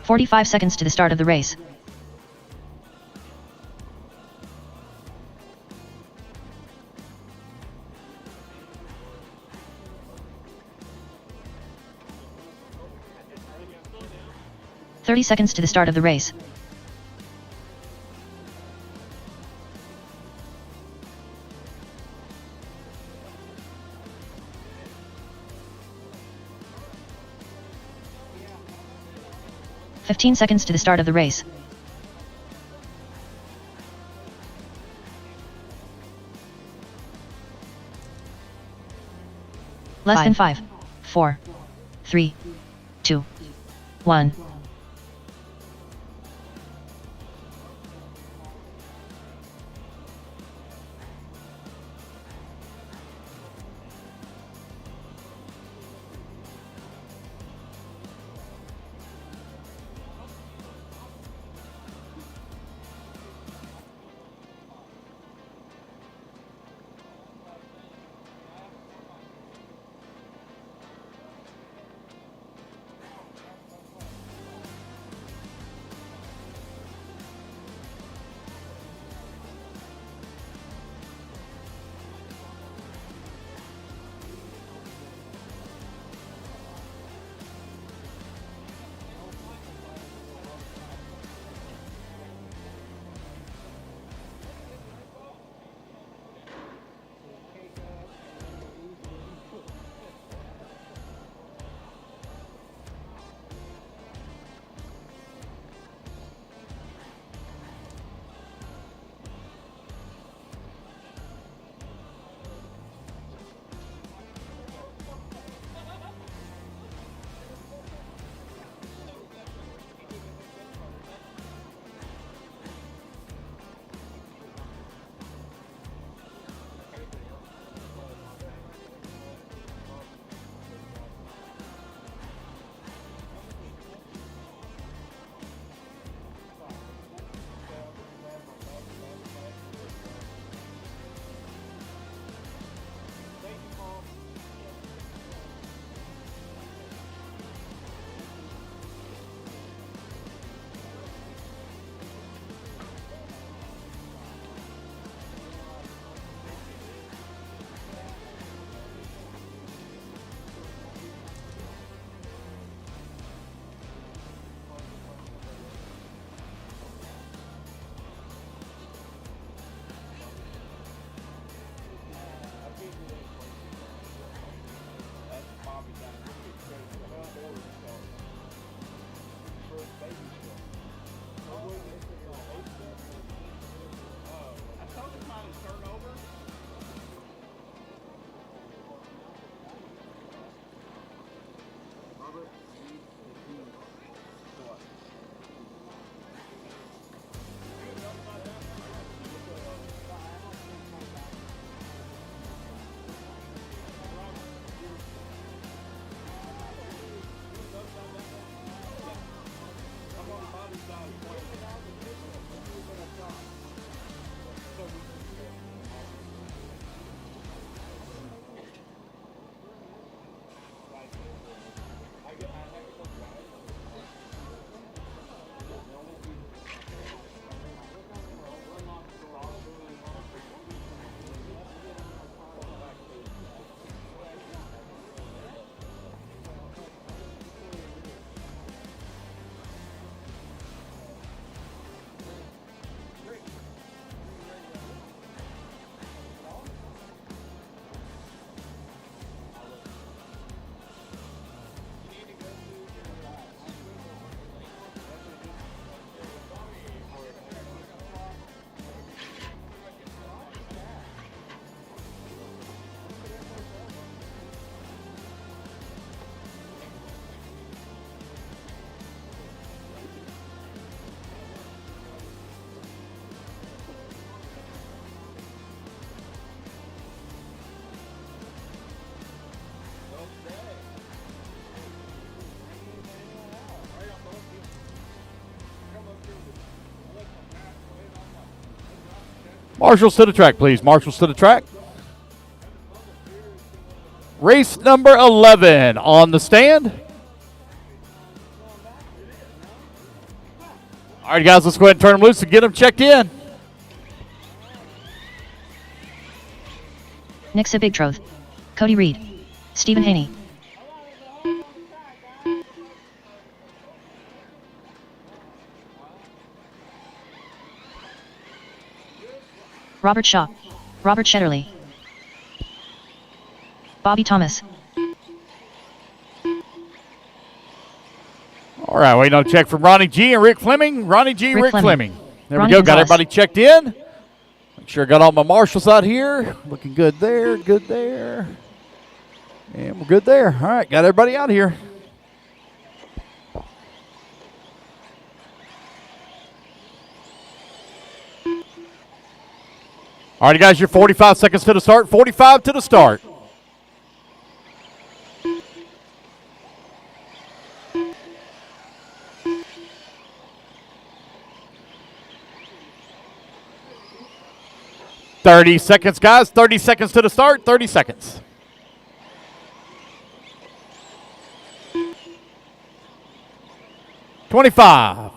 $45 seconds to the start of the race. $30 seconds to the start of the race. $15 seconds to the start of the race. Less than 5, 4, 3, 2, 1. Marshals to the track, please. Marshals to the track. Race number 11 on the stand. All right, guys, let's go ahead and turn them loose and get them checked in. Nixa Big Troth. Cody Reed. Stephen Haney. Robert Shaw. Robert Shetterly. Bobby Thomas. All right, waiting on a check from Ronnie G and Rick Fleming. Ronnie G, Rick Fleming. There Ronnie we go. Got Gonzalez. everybody checked in. Make sure I got all my marshals out here. Looking good there, good there. And we're good there. All right, got everybody out here. All right, guys, you're 45 seconds to the start. 45 to the start. Thirty seconds, guys. 30 seconds to the start. 30 seconds. $25.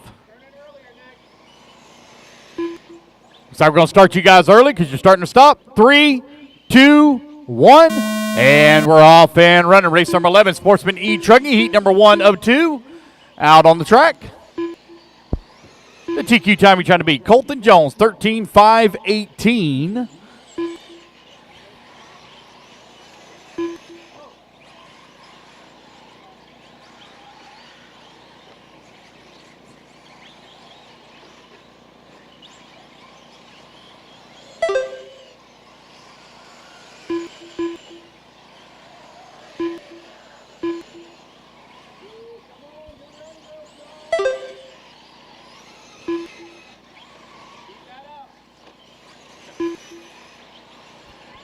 So we're going to start you guys early because you're starting to stop. 3, 2, 1. And we're off and running. Race number 11, Sportsman e-truggy, heat number 1 of 2. Out on the track. The TQ time you're trying to beat. Colton Jones, 13.518.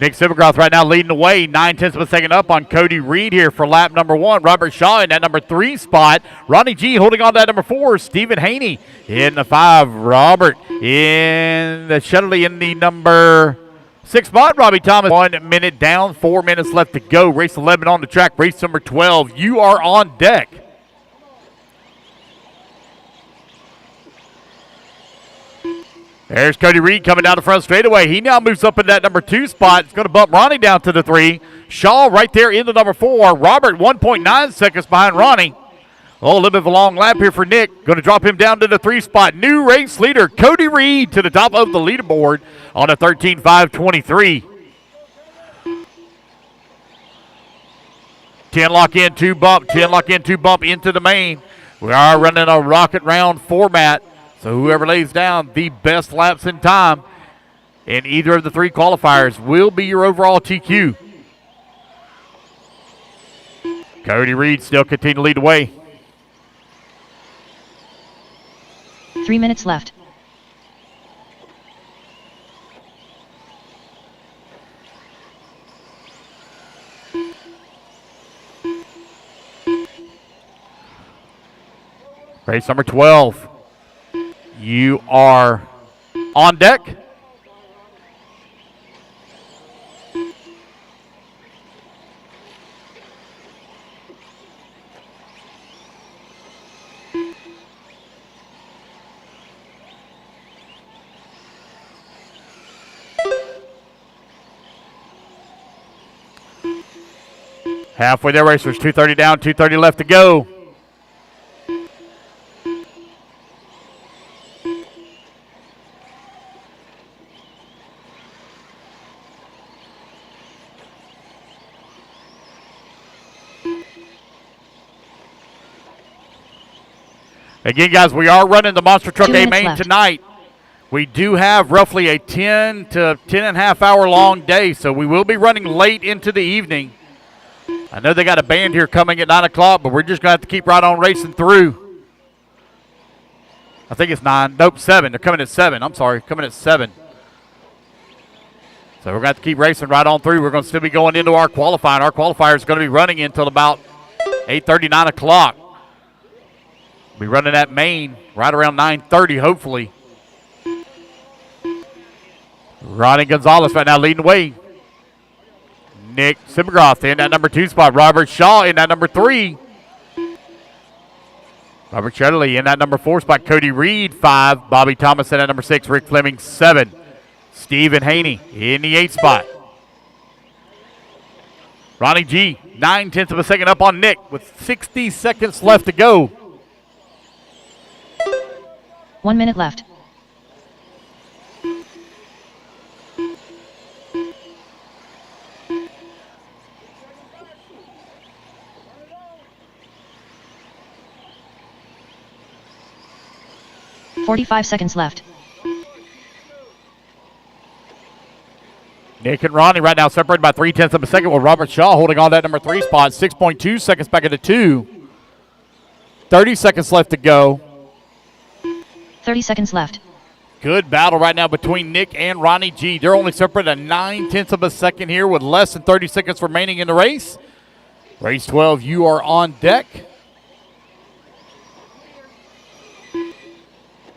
Nick Sivergroth right now leading the way, 9/10 of a second up on Cody Reed here for lap number 1. Robert Shaw in that number 3 spot. Ronnie G holding on to that number 4. Stephen Haney in the 5. Robert in the Shetterly in the number 6 spot. Robbie Thomas 1 minute down, 4 minutes left to go. Race 11 on the track. Race number 12. You are on deck. There's Cody Reed coming down the front straightaway. He now moves up in that number 2 spot. It's going to bump Ronnie down to the 3. Shaw right there in the number 4. Robert 1.9 seconds behind Ronnie. Oh, a little bit of a long lap here for Nick. Going to drop him down to the 3 spot. New race leader, Cody Reed, to the top of the leaderboard on a 13.523. 10 lock in, 2 bump. 10 lock in, 2 bump into the main. We are running a rocket round format. So whoever lays down the best laps in time in either of the 3 qualifiers will be your overall TQ. Cody Reed still continue to lead the way. 3 minutes left. Race number 12. You are on deck. Halfway there, racers. 2:30 down, 2:30 left to go. Again, guys, we are running the Monster Truck 2 A minutes main left. tonight. We do have roughly a 10 to 10 and a half hour long day, so we will be running late into the evening. I know they got a band here coming at 9 o'clock, but we're just going to have to keep right on racing through. I think it's 9. Nope, 7. They're coming at 7. I'm sorry, coming at 7. So we're going to have to keep racing right on through. We're going to still be going into our qualifying. Our qualifier is going to be running until about 8:30, 9 o'clock. We'll be running that main right around 9:30, hopefully. Ronnie Gonzalez right now leading the way. Nick Simmergroth in that number 2 spot. Robert Shaw in that number 3. Robert Chetterley in that number 4 spot. Cody Reed 5. Bobby Thomas in that number 6. Rick Fleming 7. Stephen Haney in the 8 spot. Ronnie G 9/10 of a second up on Nick with 60 seconds left to go. 1 minute left. $45 seconds left. Nick and Ronnie right now separated by 3/10 of a second with Robert Shaw holding on that number 3 spot. 6.2 seconds back into 2. 30 seconds left to go. 30 seconds left. Good battle right now between Nick and Ronnie G. They're only separated a 9/10 of a second here with less than 30 seconds remaining in the race. Race 12, you are on deck.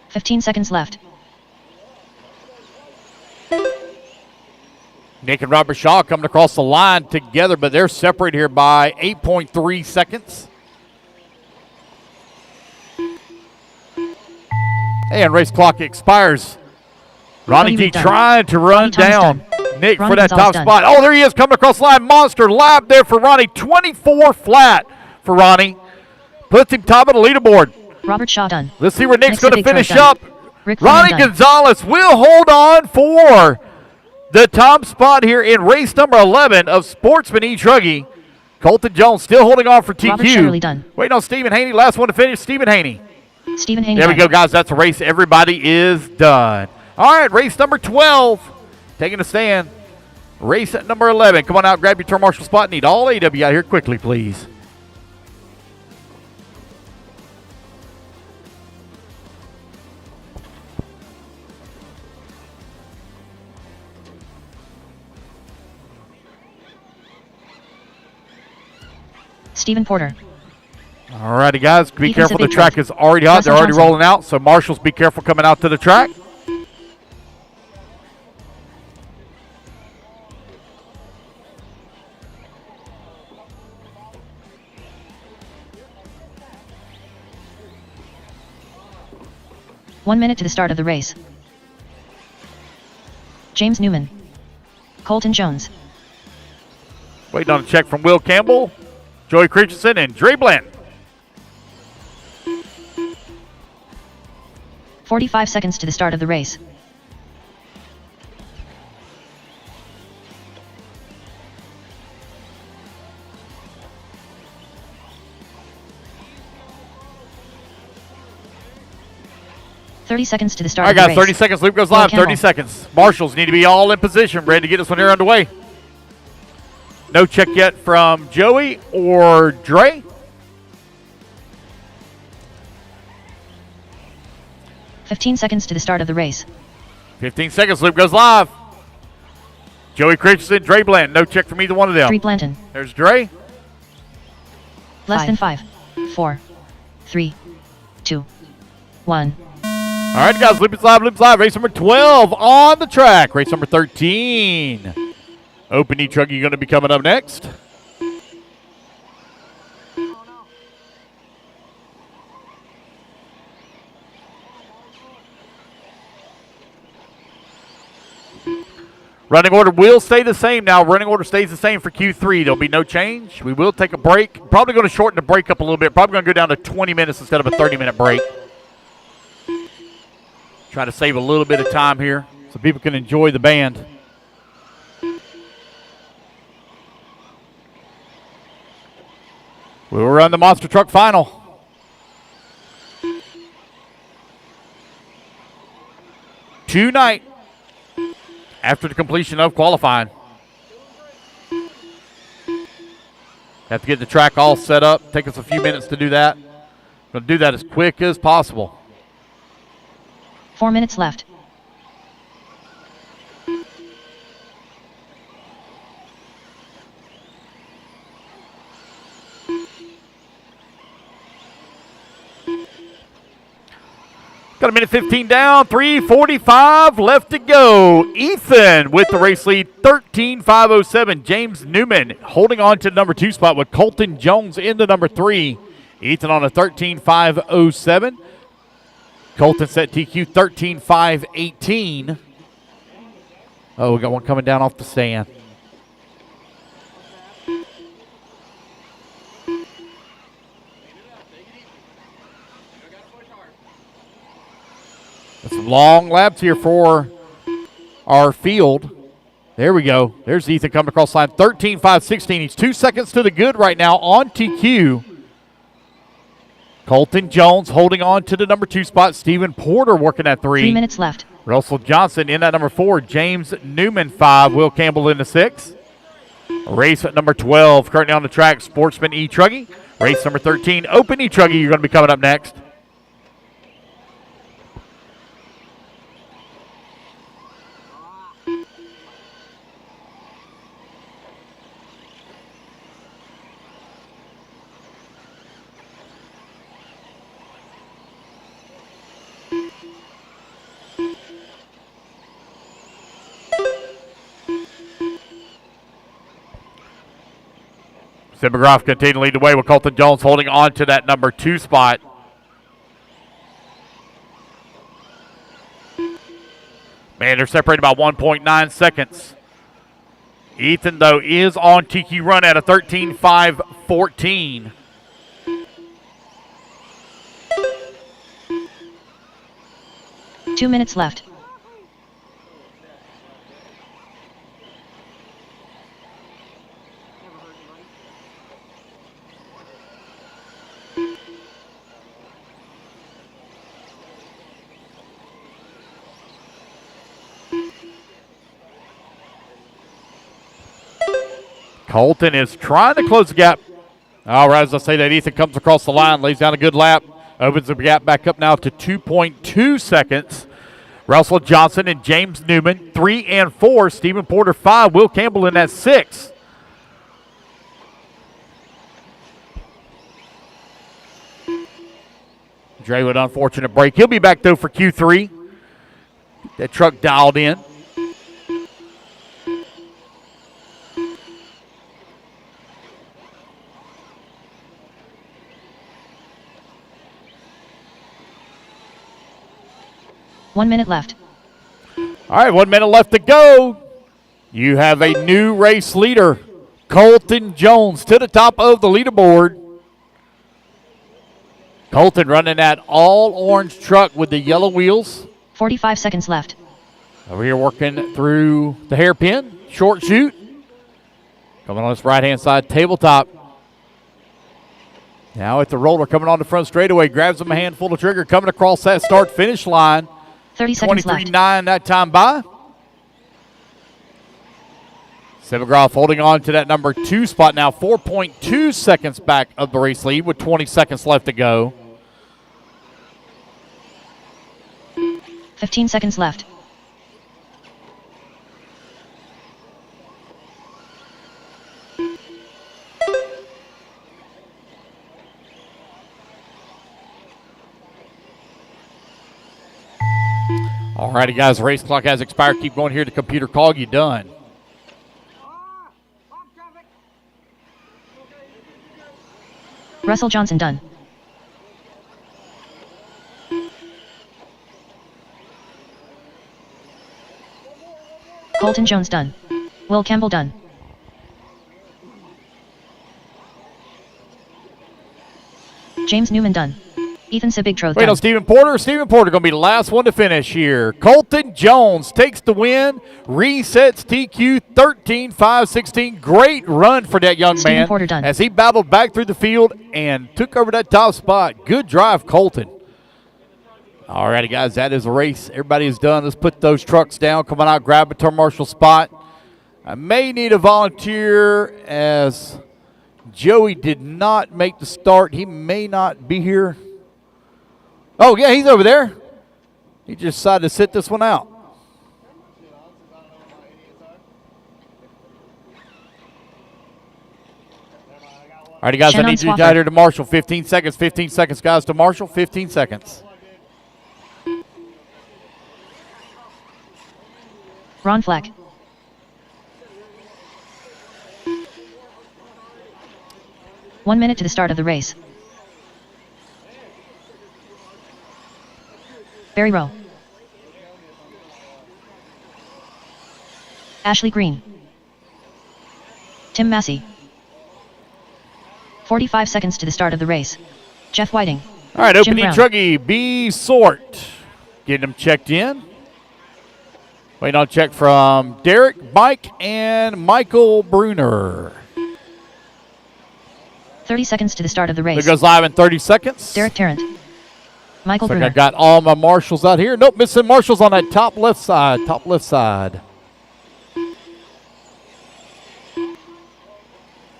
15 seconds left. Nick and Robert Shaw coming across the line together, but they're separated here by 8.3 seconds. And race clock expires. Ronnie G trying to run down Nick for that top spot. Oh, there he is coming across the line. Monster lap there for Ronnie. 24 flat for Ronnie. Puts him top of the leaderboard. Robert Shaw done. Let's see where Nick's going to finish done. up. Rick Ronnie Fleming done. Gonzalez will hold on for the top spot here in race number 11 of Sportsman e-truggy. Colton Jones still holding on for TQ. Robert Chetterley done. Waiting on Stephen Haney. Last one to finish, Stephen Haney. Stephen Haney There we done. go, guys. That's a race. Everybody is done. All right, race number 12. Taking a stand. Race at number 11. Come on out, grab your turn marshal spot. Need all 8 of you out here quickly, please. Stephen Porter. All righty, guys. Be Defensive careful. The 8 track is already hot. Russell They're already Johnson. rolling out. So, marshals, be careful coming out to the track. One minute to the start of the race. James Newman. Colton Jones. Waiting on a check from Will Campbell, Joey Christensen, and Dre Bland. 45 seconds to the start of the race. $30 seconds to the start All of right, the guys, race. 30 seconds. Loop goes Will live. Campbell. 30 seconds. Marshals need to be all in position, ready to get this one here underway. No check yet from Joey or Dre. 15 seconds to the start of the race. 15 seconds. Loop goes live. Joey Christensen, Dre Blanton. No check from either one of them. Dre Blanton. There's Dre. Less than 5, 4, 3, 2, 1. All right, guys. Loop is live. Loop is live. Race number 12 on the track. Race number 13. Open e-truggy going to be coming up next. Running order will stay the same now. Running order stays the same for Q3. There'll be no change. We will take a break. Probably going to shorten the break up a little bit. Probably going to go down to 20 minutes instead of a 30-minute break. Try to save a little bit of time here so people can enjoy the band. We will run the Monster Truck Final. Tonight, after the completion of qualifying. Have to get the track all set up. Take us a few minutes to do that. Going to do that as quick as possible. 4 minutes left. Got a minute 15 down, 3:45 left to go. Ethan with the race lead, 13.507. James Newman holding on to the number 2 spot with Colton Jones in the number 3. Ethan on a 13.507. Colton set TQ 13.518. Oh, we got one coming down off the stand. Some long laps here for our field. There we go. There's Ethan coming across the line. 13.516. He's 2 seconds to the good right now on TQ. Colton Jones holding on to the number 2 spot. Stephen Porter working at 3. 3 minutes left. Russell Johnson in at number 4. James Newman 5. Will Campbell in the 6. Race at number 12. Currently on the track, Sportsman e-truggy. Race number 13, Open e-truggy. You're going to be coming up next. Sid McGrath continuing to lead the way with Colton Jones holding on to that number 2 spot. Man, they're separated by 1.9 seconds. Ethan, though, is on TQ run at a 13.514. Two minutes left. Colton is trying to close the gap. All right, as I say that, Ethan comes across the line, lays down a good lap, opens the gap back up now to 2.2 seconds. Russell Johnson and James Newman, 3 and 4. Stephen Porter, 5. Will Campbell in at 6. Dre with an unfortunate break. He'll be back, though, for Q3. That truck dialed in. 1 minute left. All right, 1 minute left to go. You have a new race leader, Colton Jones, to the top of the leaderboard. Colton running that all-orange truck with the yellow wheels. 45 seconds left. Over here working through the hairpin, short chute. Coming on this right-hand side, tabletop. Now at the roller, coming on the front straightaway, grabs him a handful of trigger, coming across that start-finish line. 30 seconds left. 23.9 that time by. Sivagroff holding on to that number 2 spot now, 4.2 seconds back of the race lead with 20 seconds left to go. 15 seconds left. Alrighty, guys, race clock has expired. Keep going here to computer call you done. Russell Johnson done. Colton Jones done. Will Campbell done. James Newman done. Ethan Sibigtroth Wait done. on Stephen Porter. Stephen Porter going to be the last one to finish here. Colton Jones takes the win. Resets TQ 13-5-16. Great run for that young Stephen man Porter done. as he battled back through the field and took over that top spot. Good drive, Colton. All righty, guys, that is the race. Everybody is done. Let's put those trucks down. Come on out, grab a turn marshal spot. I may need a volunteer as Joey did not make the start. He may not be here. Oh, yeah, he's over there. He just decided to sit this one out. All righty, guys, I need you to here to Marshall. 15 seconds, 15 seconds, guys, to Marshall. 15 seconds. Ron Fleck. One minute to the start of the race. Barry Rowe. Ashley Green. Tim Massey. 45 seconds to the start of the race. Jeff Whiting. All right, Jim opening Brown. Truggy B sort. Getting them checked in. Waiting on check from Derek, Mike, and Michael Bruner. 30 seconds to the start of the race. It goes live in 30 seconds. Derek Tarrant. Michael Looks like Bruner. I got all my marshals out here. Nope, missing marshals on that top left side. Top left side.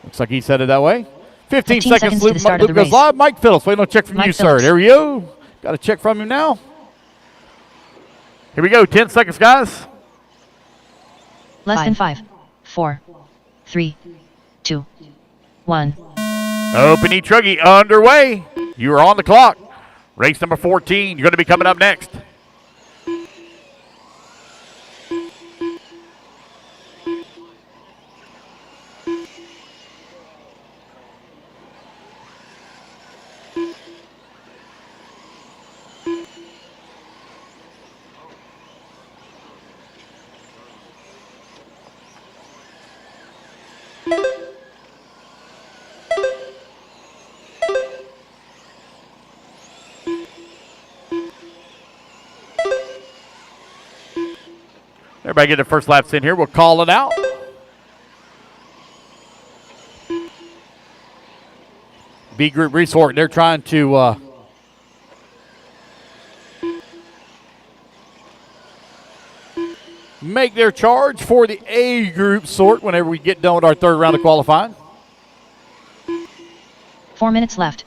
Looks like he said it that way. 15 seconds. to the start of the Luke goes race. live. Mike Phillips. Waiting on a check from Mike you, Phillips. sir. There we go. Got a check from him now. Here we go. 10 seconds, guys. Less than 5, 4, 3, 2, 1. Open e-truggy underway. You are on the clock. Race number 14. You're going to be coming up next. Everybody get their first laps in here. We'll call it out. B group resort. They're trying to make their charge for the A group sort whenever we get done with our third round of qualifying. 4 minutes left.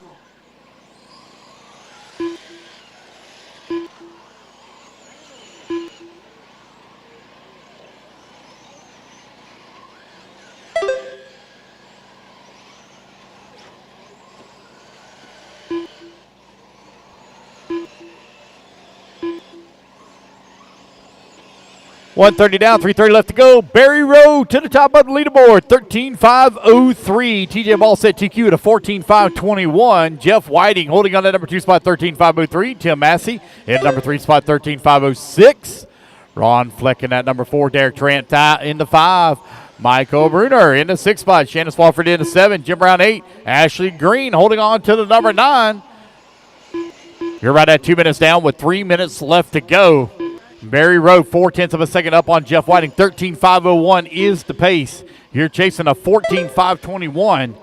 $130 down, $330 left to go. Barry Rowe to the top of the leaderboard, 13.503. TJ Ball set TQ at a 14.521. Jeff Whiting holding on to number 2 spot, 13.503. Tim Massey in number 3 spot, 13.506. Ron Fleck in that number 4. Derek Trent in the 5. Michael Bruner in the 6 spot. Shannon Swafford in the 7. Jim Brown 8. Ashley Green holding on to the number 9. You're right at 2 minutes down with 3 minutes left to go. Barry Rowe, 0.4 of a second up on Jeff Whiting. 13.501 is the pace. You're chasing a 14.521.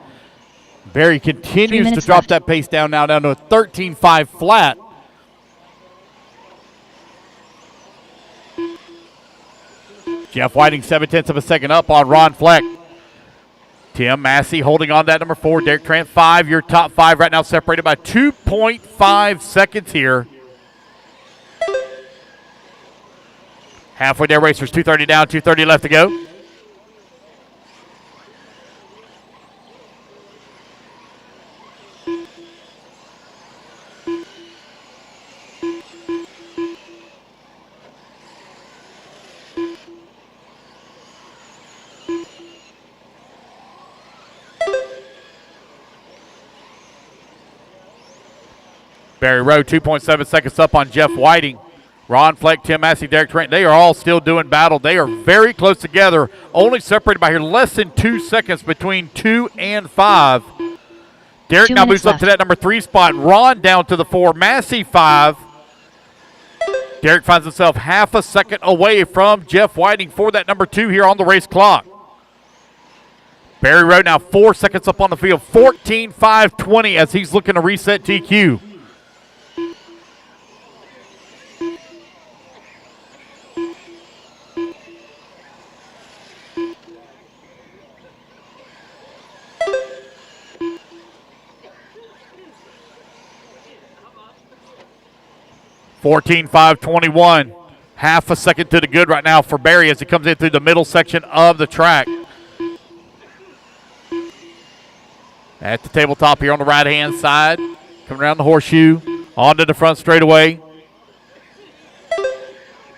Barry continues to drop left. that pace down now down to a 13.5 flat. Jeff Whiting 0.7 of a second up on Ron Fleck. Tim Massey holding on to that number 4. Derek Trant 5. Your top 5 right now separated by 2.5 seconds here. Halfway there, racers. 2:30 down, 2:30 left to go. Barry Rowe, 2.7 seconds up on Jeff Whiting. Ron Fleck, Tim Massey, Derek Trent, they are all still doing battle. They are very close together, only separated by here less than 2 seconds between 2 and 5. Derek now moves up to that number 3 spot. Ron down to the 4. Massey 5. Derek finds himself half a second away from Jeff Whiting for that number 2 here on the race clock. Barry Rowe now 4 seconds up on the field. 14.520 as he's looking to reset TQ. $14.521. Half a second to the good right now for Barry as he comes in through the middle section of the track. At the tabletop here on the right-hand side. Coming around the horseshoe. Onto the front straightaway.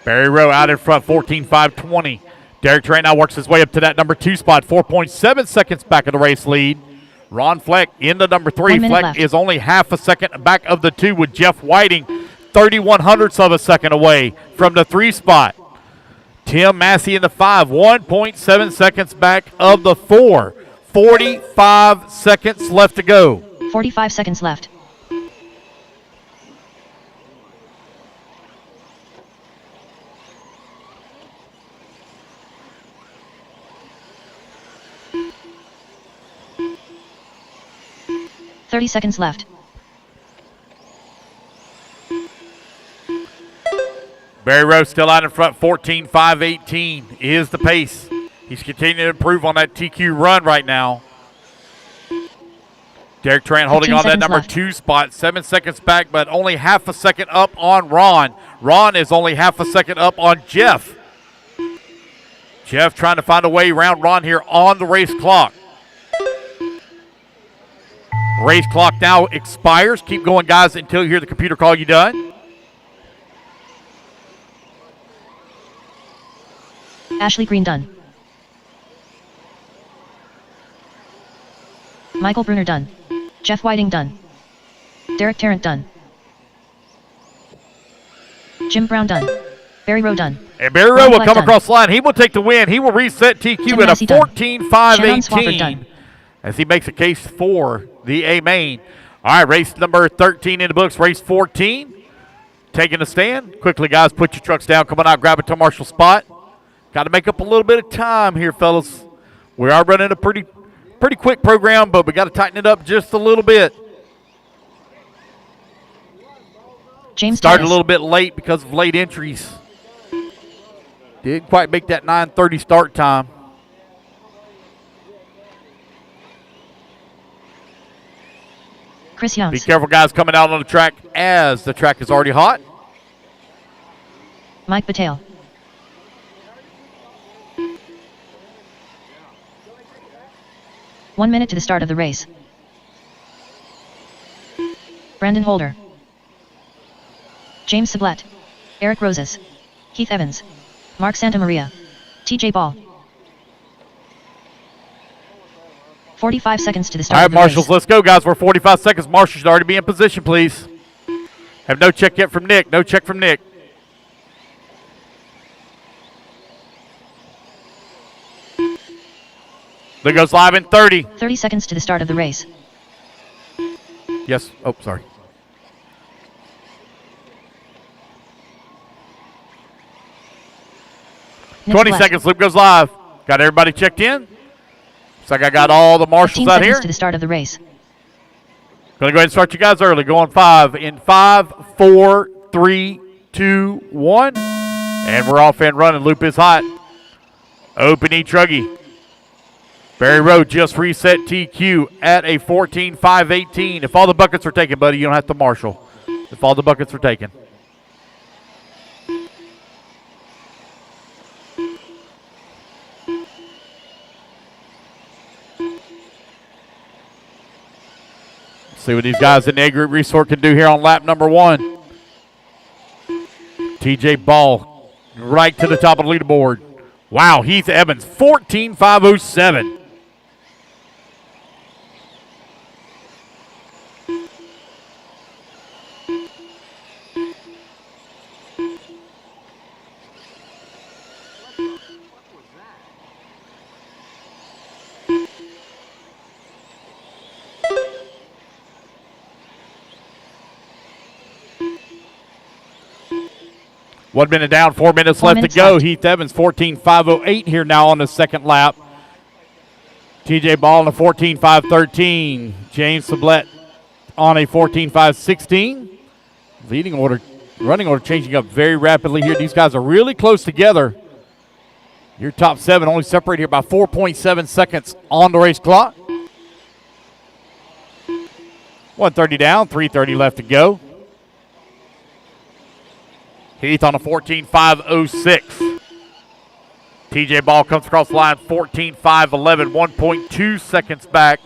Barry Rowe out in front, 14.520. Derek Trent now works his way up to that number 2 spot. 4.7 seconds back of the race lead. Ron Fleck into number 3. Fleck left. Is only half a second back of the 2 with Jeff Whiting 31/100ths of a second away from the 3 spot. Tim Massey in the 5, 1.7 seconds back of the 4. 45 seconds left to go. 45 seconds left. $30 seconds left. Barry Rowe still out in front, 14.518 is the pace. He's continuing to improve on that TQ run right now. Derek Trent holding on that number left. 2 spot, 7 seconds back, but only half a second up on Ron. Ron is only half a second up on Jeff. Jeff trying to find a way around Ron here on the race clock. Race clock now expires. Keep going, guys, until you hear the computer call you done. Ashley Green done. Michael Bruner done. Jeff Whiting done. Derek Tarrant done. Jim Brown done. Barry Rowe done. And Barry Rowe will come across the line. He will take the win. He will reset TQ at a 14.518 as he makes a case for the A main. All right, race number 13 in the books. Race 14. Taking a stand. Quickly, guys, put your trucks down. Come on out, grab a to Marshall spot. Got to make up a little bit of time here, fellas. We are running a pretty quick program, but we got to tighten it up just a little bit. James started a little bit late because of late entries. Didn't quite make that 9:30 start time. Chris Youngs. Be careful, guys, coming out on the track as the track is already hot. Mike Patel. One minute to the start of the race. Brandon Holder. James Sublette. Eric Roses. Heath Evans. Mark Santamaria. TJ Ball. 45 seconds to the start of the race. All right, Marshals, let's go, guys. We're 45 seconds. Marshals should already be in position, please. Have no check yet from Nick. No check from Nick. That goes live in 30. 30 seconds to the start of the race. Yes. Oh, sorry. Nick 20 Black. seconds. Loop goes live. Got everybody checked in? Looks like I got all the marshals out here. 15 seconds to the start of the race. Going to go ahead and start you guys early. Going 5 in 5, 4, 3, 2, 1. And we're off and running. Loop is hot. Open e-truggy. Barry Road just reset TQ at a 14.518. If all the buckets are taken, buddy, you don't have to marshal. If all the buckets are taken. See what these guys in the A group resort can do here on lap number 1. TJ Ball right to the top of the leaderboard. Wow, Heath Evans, 14.507. One minute down, 4 minutes left to go. Heath Evans, 14.508 here now on the second lap. TJ Ball on a 14.513. James Sublette on a 14.516. Leading order, running order changing up very rapidly here. These guys are really close together. Your top 7 only separate here by 4.7 seconds on the race clock. 130 down, 330 left to go. Heath on a 14.506. TJ Ball comes across the line 14.511, 1.2 seconds back.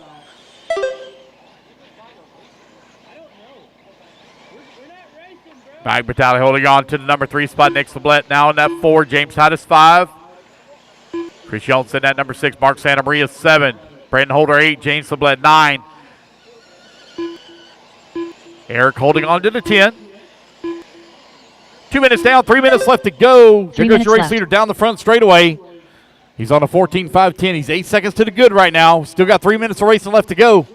Mike Batali holding on to the number 3 spot. Nick Sublette now in that 4. James Titus 5. Chris Johnson at number 6. Mark Santa Maria 7. Brandon Holder 8. James Sublette 9. Eric holding on to the 10. 2 minutes down, 3 minutes left to go. There goes your race leader down the front straightaway. He's on a 14.510. He's 8 seconds to the good right now. Still got 3 minutes of racing left to go.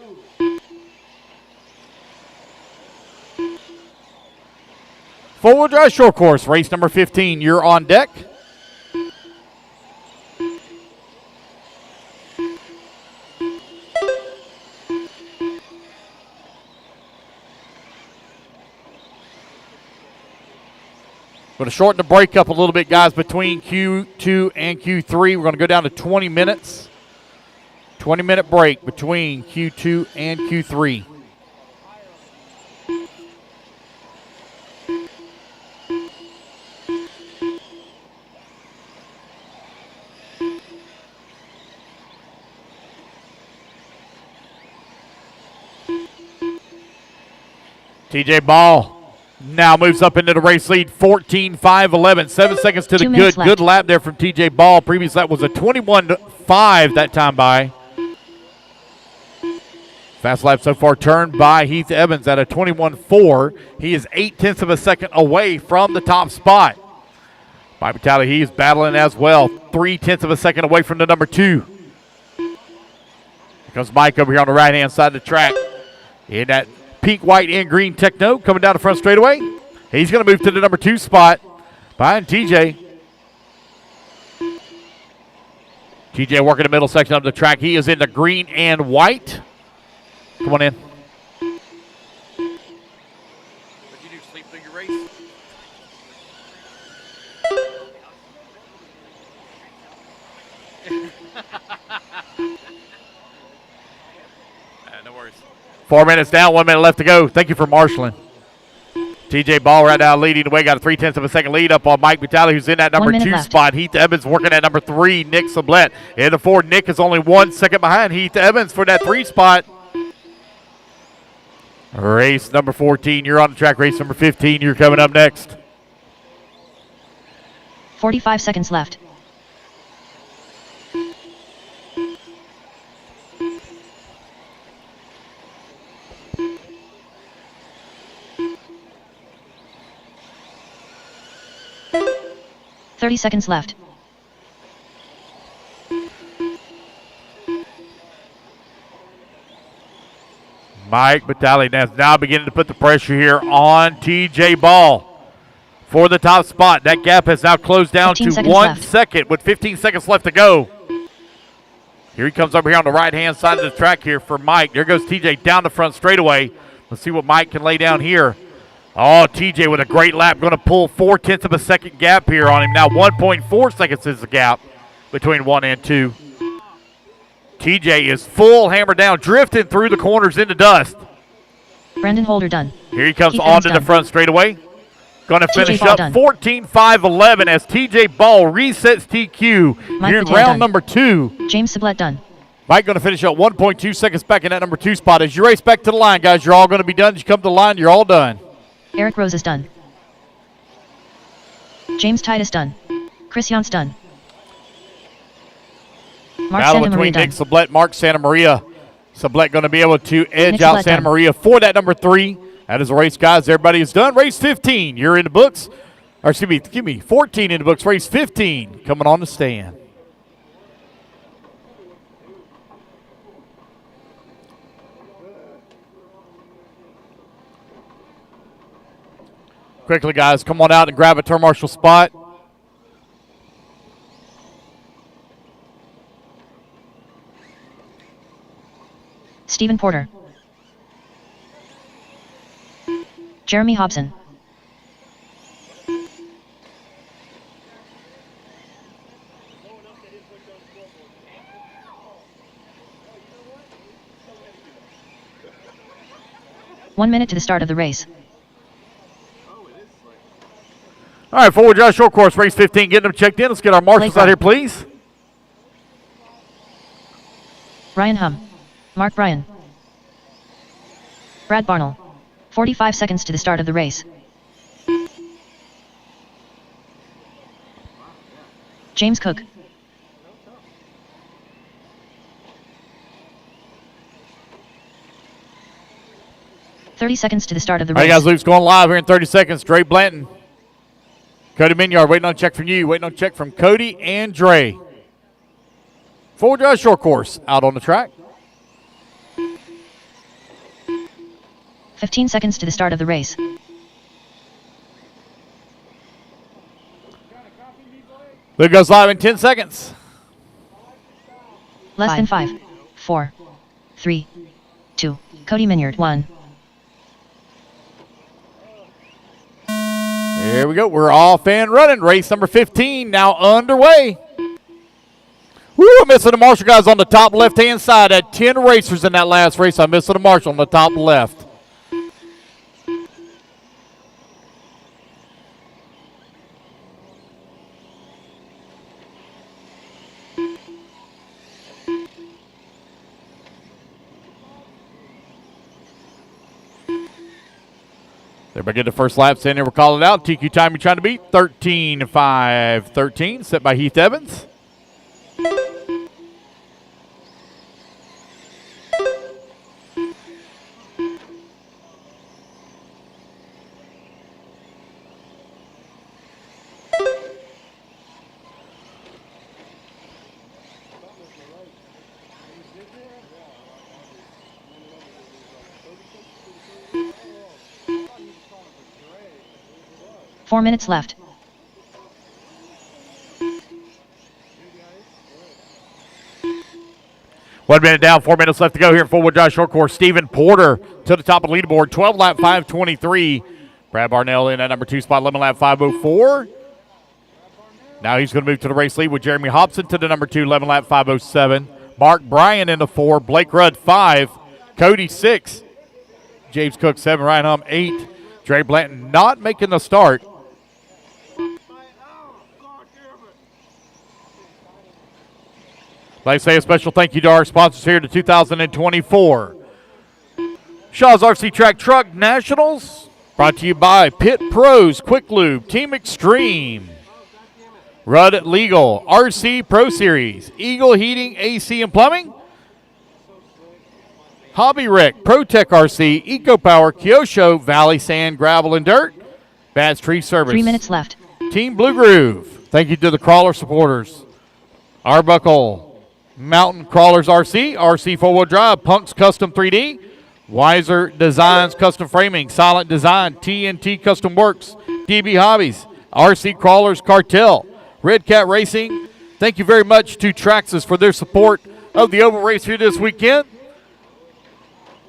Four-wheel drive short course, race number 15. You're on deck. Going to shorten the break up a little bit, guys, between Q2 and Q3. We're going to go down to 20 minutes. 20-minute break between Q2 and Q3. TJ Ball now moves up into the race lead, 14.511. 7 seconds to the good. Good lap there from TJ Ball. Previous lap was a 21.5 that time by. Fast lap so far turned by Heath Evans at a 21.4. He is 0.8 of a second away from the top spot. Mike Batali, he is battling as well. 0.3 of a second away from the number 2. Here comes Mike over here on the right-hand side of the track. In that pink, white, and green Techno coming down the front straightaway. He's going to move to the number 2 spot behind TJ. TJ working the middle section of the track. He is in the green and white. Come on in. What'd you do, sleep through your race? No worries. 4 minutes down, 1 minute left to go. Thank you for marshaling. TJ Ball right now leading the way. Got a 0.3 of a second lead up on Mike Batali, who's in that number 2 spot. Heath Evans working at number 3. Nick Sublette in the 4. Nick is only 1 second behind Heath Evans for that 3 spot. Race number 14. You're on the track. Race number 15. You're coming up next. 45 seconds left. $30 seconds left. Mike Batali now beginning to put the pressure here on TJ Ball for the top spot. That gap has now closed down to 1 second with 15 seconds left to go. Here he comes over here on the right-hand side of the track here for Mike. There goes TJ down the front straightaway. Let's see what Mike can lay down here. Oh, TJ with a great lap. Going to pull 0.4 of a second gap here on him. Now 1.4 seconds is the gap. between 1 and 2. TJ is full hammer down, drifting through the corners into dust. Brandon Holder done. Here he comes Keith onto Evans the front straightaway. Going to TJ finish Ball up done. 14-5-11 as TJ Ball resets TQ Mike here in Patel round done. number 2. James Sublette done. Mike going to finish up 1.2 seconds back in that number 2 spot. As you race back to the line, guys, you're all going to be done. As you come to the line, you're all done. Eric Rose is done. James Titus done. Chris Yance done. Mark Battle Santa Maria between done. Nick Sublette, Mark Santa Maria. Sublette going to be able to edge Nick out Sublette Santa done. Maria for that number 3. That is a race, guys. Everybody is done. Race 15, you're in the books. Or excuse me, 14 in the books. Race 15 coming on the stand. Quickly, guys, come on out and grab a turn marshal spot. Stephen Porter. Jeremy Hobson. One minute to the start of the race. All right, forward drive short course, race 15, getting them checked in. Let's get our marshals out here, please. Ryan Hum. Mark Bryan. Brad Barnell. 45 seconds to the start of the race. James Cook. "30 seconds to the start of the All right, race. guys, Luke's going live here in 30 seconds. Dre Blanton. Cody Minyard waiting on a check from you. Waiting on a check from Cody and Dre. Forward drive short course out on the track. 15 seconds to the start of the race. Luke goes live in 10 seconds. Less than 5, 4, 3, 2. Cody Minyard 1. Here we go. We're off and running. Race number 15 now underway. Woo, I'm missing the marshal, guys, on the top left-hand side. Had 10 racers in that last race. I'm missing the marshal on the top left. Everybody get the first laps in here. We'll call it out. TQ time you're trying to beat. 13-5-13. Set by Heath Evans. Four minutes left. One minute down, 4 minutes left to go here in forward drive short course. Stephen Porter to the top of the leaderboard, 12 lap 5:23. Brad Barnell in at number 2 spot, 11 lap 5:04. Now he's going to move to the race lead with Jeremy Hobson to the number 2, 11 lap 5:07. Mark Bryan in the 4, Blake Rudd 5, Cody 6, James Cook 7, Ryan Hum 8. Dre Blanton not making the start. Like I say, a special thank you to our sponsors here to 2024. Shaw's RC Track Truck Nationals, brought to you by Pit Pros, Quick Lube, Team Extreme, Rudd Legal, RC Pro Series, Eagle Heating, AC and Plumbing, Hobby Rec, ProTech RC, EcoPower, Kyosho, Valley Sand, Gravel and Dirt, Bass Tree Service. 3 minutes left. Team Blue Groove. Thank you to the Crawler supporters. Arbuckle, Mountain Crawlers RC, RC 4-wheel drive, Punks Custom 3D, Wiser Designs Custom Framing, Silent Design, TNT Custom Works, DB Hobbies, RC Crawlers Cartel, Red Cat Racing. Thank you very much to Traxxas for their support of the oval race here this weekend.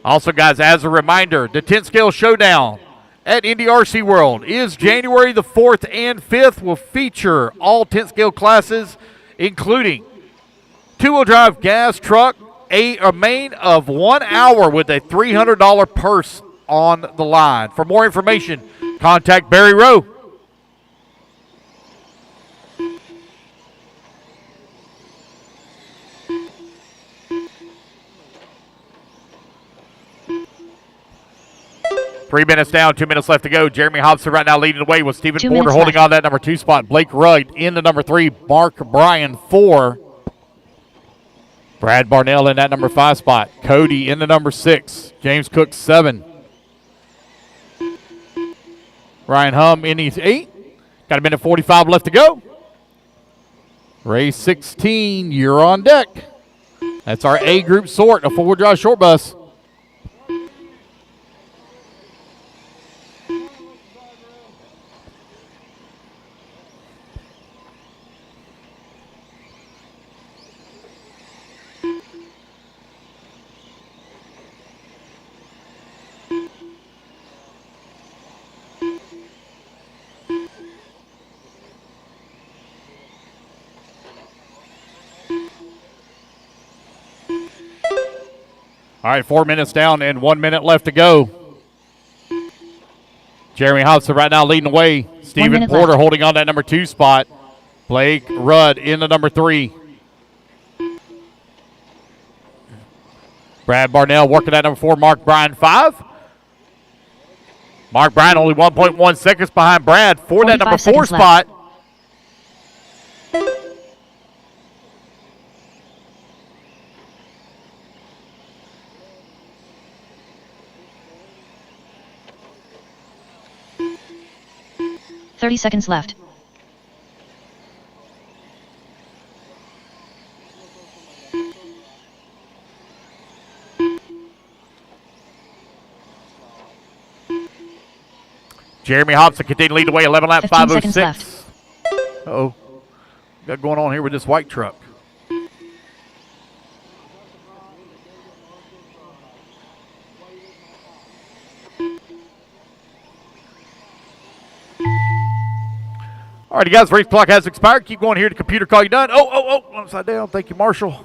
Also, guys, as a reminder, the 10 Scale Showdown at Indy RC World is January the 4th and 5th. Will feature all 10 scale classes including two-wheel drive gas truck, a main of 1 hour with a $300 purse on the line. For more information, contact Barry Rowe. Three minutes down, 2 minutes left to go. Jeremy Hobson right now leading the way with Stephen 2 Porter minutes holding left. on that number 2 spot. Blake Rudd in the number 3. Mark Bryan 4. Brad Barnell in that number 5 spot. Cody in the number 6. James Cook 7. Ryan Hum in his 8. Got a minute 45 left to go. Race 16, you're on deck. That's our A group sort, a 4-wheel drive short bus. All right, 4 minutes down and 1 minute left to go. Jeremy Hobson right now leading the way. Stephen Porter left. holding on that number 2 spot. Blake Rudd in the number 3. Brad Barnell working that number 4. Mark Bryan 5. Mark Bryan only 1.1 seconds behind Brad for that number 4 spot. Left. "30 seconds left. Jeremy Hobson continuing to lead the way, 11 lap 15 seconds 506. Uh-oh. Got going on here with this white truck. All right, guys, race clock has expired. Keep going here. The computer call you done. Oh, upside down. Thank you, Marshall.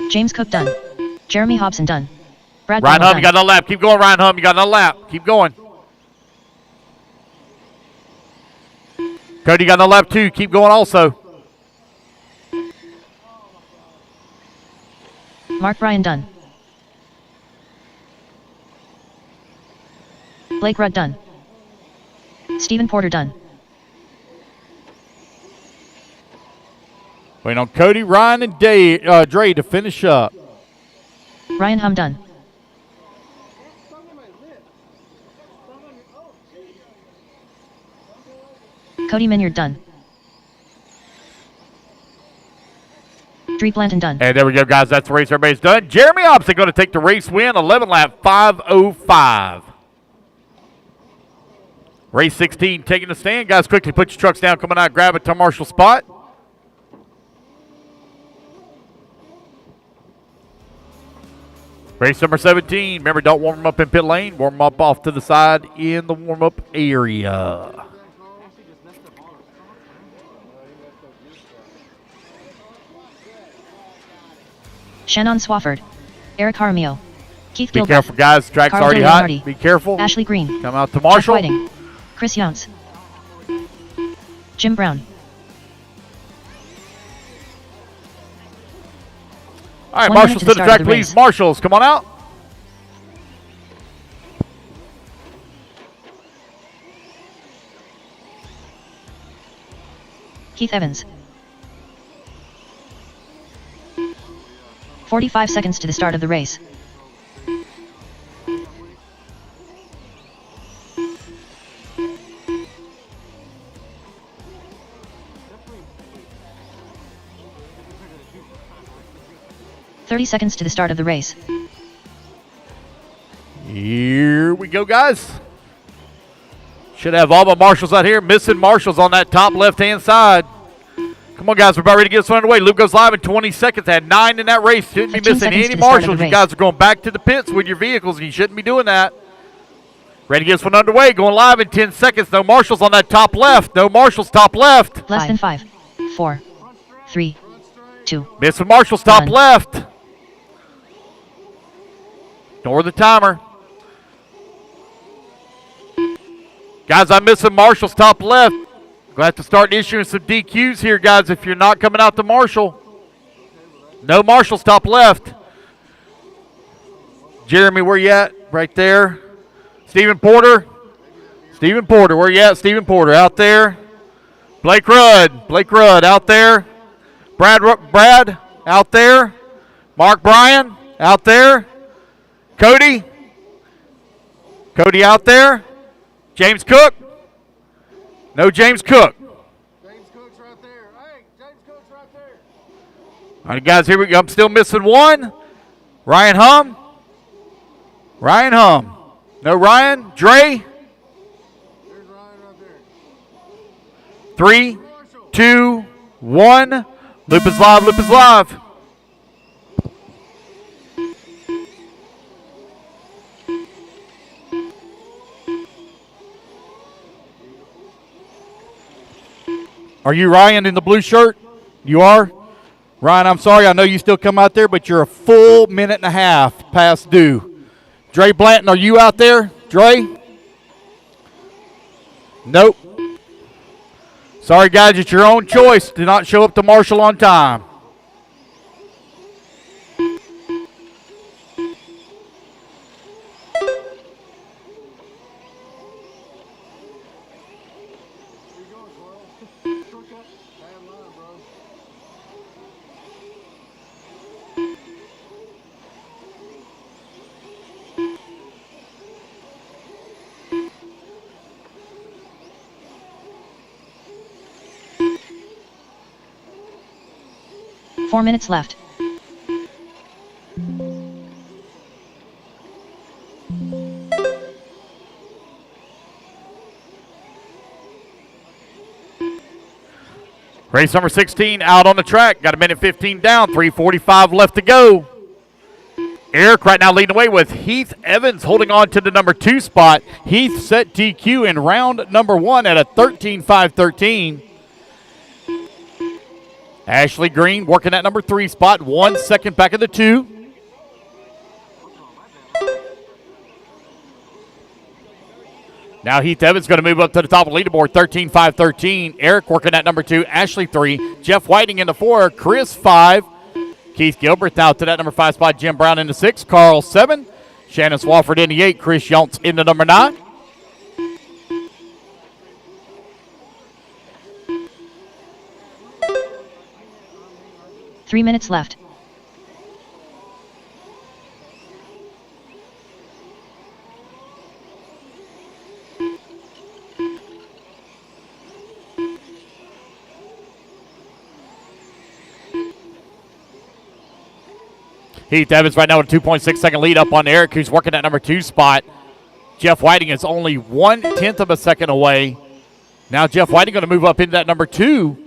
James Cook done. Jeremy Hobson done. Brad Ryan Barnell Hum, you got another lap. Keep going, Ryan Hum. You got another lap. Keep going. Cody, you got another lap too. Keep going also. Mark Bryan done. Blake Rudd done. Stephen Porter done. Waiting on Cody, Ryan, and Dre to finish up. Ryan Hum done. Cody Minyard done. Dre Blanton done. And there we go, guys. That's the race. Everybody's done. Jeremy Hobson going to take the race win. 11 lap 505. Race 16 taking the stand. Guys, quickly put your trucks down. Coming out, grab a Tom Marshall spot. Race number 17. Remember, don't warm them up in pit lane. Warm them up off to the side in the warm-up area. Shannon Swafford. Eric Jaramillo. Keith Be Gilbert. careful, guys. Track's Carl already hot. Leonardi. Be careful. Ashley Green. Come out to Jeff Marshall. Whiting. Chris Younts. Jim Brown. All right, 1 Marshalls minute to the start track, of the please. race. Marshalls, come on out. Keith Evans. 45 seconds to the start of the race. "30 seconds to the start of the race. Here we go, guys. Should have all my marshals out here. Missing marshals on that top left-hand side. Come on, guys. We're about ready to get this one underway. Loop goes live in 20 seconds. Had 9 in that race. Shouldn't be 15 missing seconds any to the start of marshals. the You race. guys are going back to the pits with your vehicles, and you shouldn't be doing that. Ready to get this one underway. Going live in 10 seconds. No marshals on that top left. No marshals top left. Less than 5, 4, 3, 2. Missing marshals top Done. left. Ignore the timer. Guys, I'm missing marshals top left. Gonna have to start issuing some DQs here, guys, if you're not coming out to marshal. No marshals top left. Jeremy, where you at? Right there. Stephen Porter. Stephen Porter, where you at? Stephen Porter out there. Blake Rudd. Blake Rudd out there. Brad out there. Mark Bryan out there. Cody. Cody out there. James Cook. No James Cook. James Cook's right there. Hey, James Cook's right there. All right, guys, here we go. I'm still missing one. Ryan Hum. Ryan Hum. No Ryan. Dre. There's Ryan right there. 3, 2, 1. Loop is live. Loop is live. Are you Ryan in the blue shirt? You are? Ryan, I'm sorry. I know you still come out there, but you're a full minute and a half past due. Dre Blanton, are you out there? Dre? Nope. Sorry, guys. It's your own choice. Do not show up to marshal on time. Bad line, bro. Four minutes left. Race number 16 out on the track. Got a minute 15 down, 3:45 left to go. Eric right now leading away with Heath Evans holding on to the number 2 spot. Heath set DQ in round number 1 at a 13.513. Ashley Green working at number 3 spot, 1 second back of the 2. Now Heath Evans going to move up to the top of the leaderboard, 13.513. Eric working at number 2, Ashley 3, Jeff Whiting in the 4, Chris 5, Keith Gilbert now to that number 5 spot, Jim Brown in the 6, Carl 7, Shannon Swafford in the 8, Chris Yonts in the number 9. Three minutes left. Heath Evans right now with a 2.6 second lead up on Eric, who's working at number 2 spot. Jeff Whiting is only 1/10 of a second away. Now Jeff Whiting going to move up into that number 2.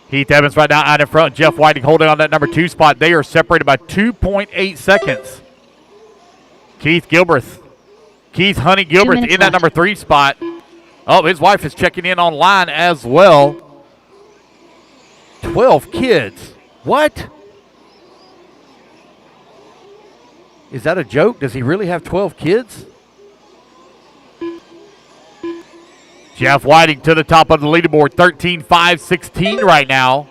Heath Evans right now out in front. Jeff Whiting holding on that number 2 spot. They are separated by 2.8 seconds. Keith Honey Gilbert in that number 3 spot. Oh, his wife is checking in online as well. 12 kids. What? Is that a joke? Does he really have 12 kids? Jeff Whiting to the top of the leaderboard, 13.516 right now.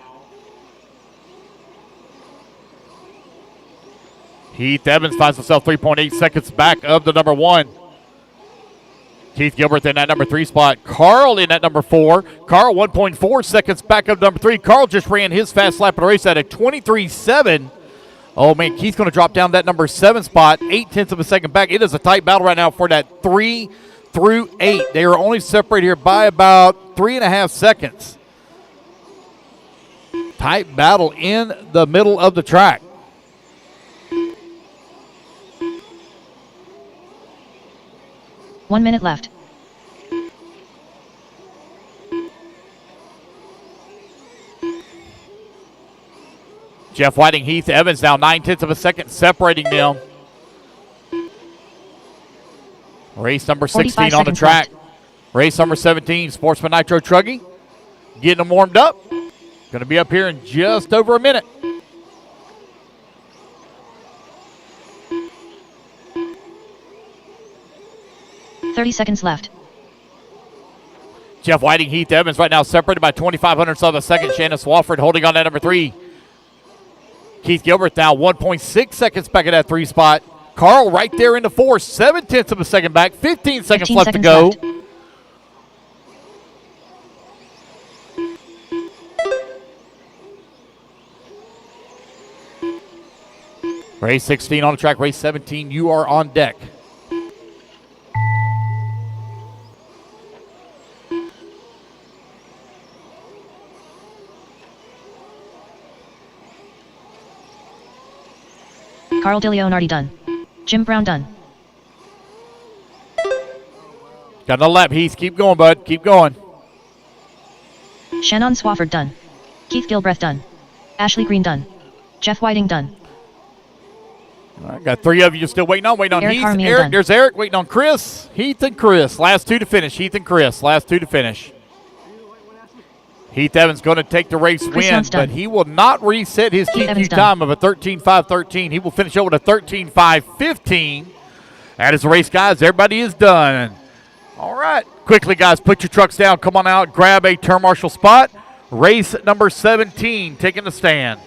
Heath Evans finds himself 3.8 seconds back of the number 1. Keith Gilbert in that number 3 spot. Carl in that number 4. Carl 1.4 seconds back of number 3. Carl just ran his fast lap of the race at a 23.7. Oh, man, Keith's going to drop down that number 7 spot, 0.8 of a second back. It is a tight battle right now for that 3 through 8. They are only separated here by about 3.5 seconds. Tight battle in the middle of the track. One minute left. Jeff Whiting, Heath Evans now 9/10 of a second separating them. Race number 16 on the track. Left. Race number 17, Sportsman Nitro Truggy. Getting them warmed up. Going to be up here in just over a minute. .30 seconds left. Jeff Whiting, Heath Evans right now separated by 0.25 of a second. Shannon Swafford holding on at number 3. Keith Gilbert now 1.6 seconds back at that 3 spot. Carl right there in the 4, 7/10 of a second back. 15 seconds left to go. Left. Race 16 on the track. Race 17, you are on deck. Carl DiLeonardi done. Jim Brown done. Got another lap, Heath. Keep going, bud. Keep going. Shannon Swafford done. Keith Gilbreth done. Ashley Green done. Jeff Whiting done. All right, got 3 of you still waiting on Eric Heath. Harmia Eric, done. there's Eric waiting on Chris. Heath and Chris. Last 2 to finish. Heath and Chris. Last 2 to finish. Heath Evans going to take the race win, Young's done. but he will not reset his Heath TQ Evans done. time of a 13.513. He will finish up with a 13.515. That is the race, guys. Everybody is done. All right. Quickly, guys, put your trucks down. Come on out. Grab a turn marshal spot. Race number 17 taking the stand.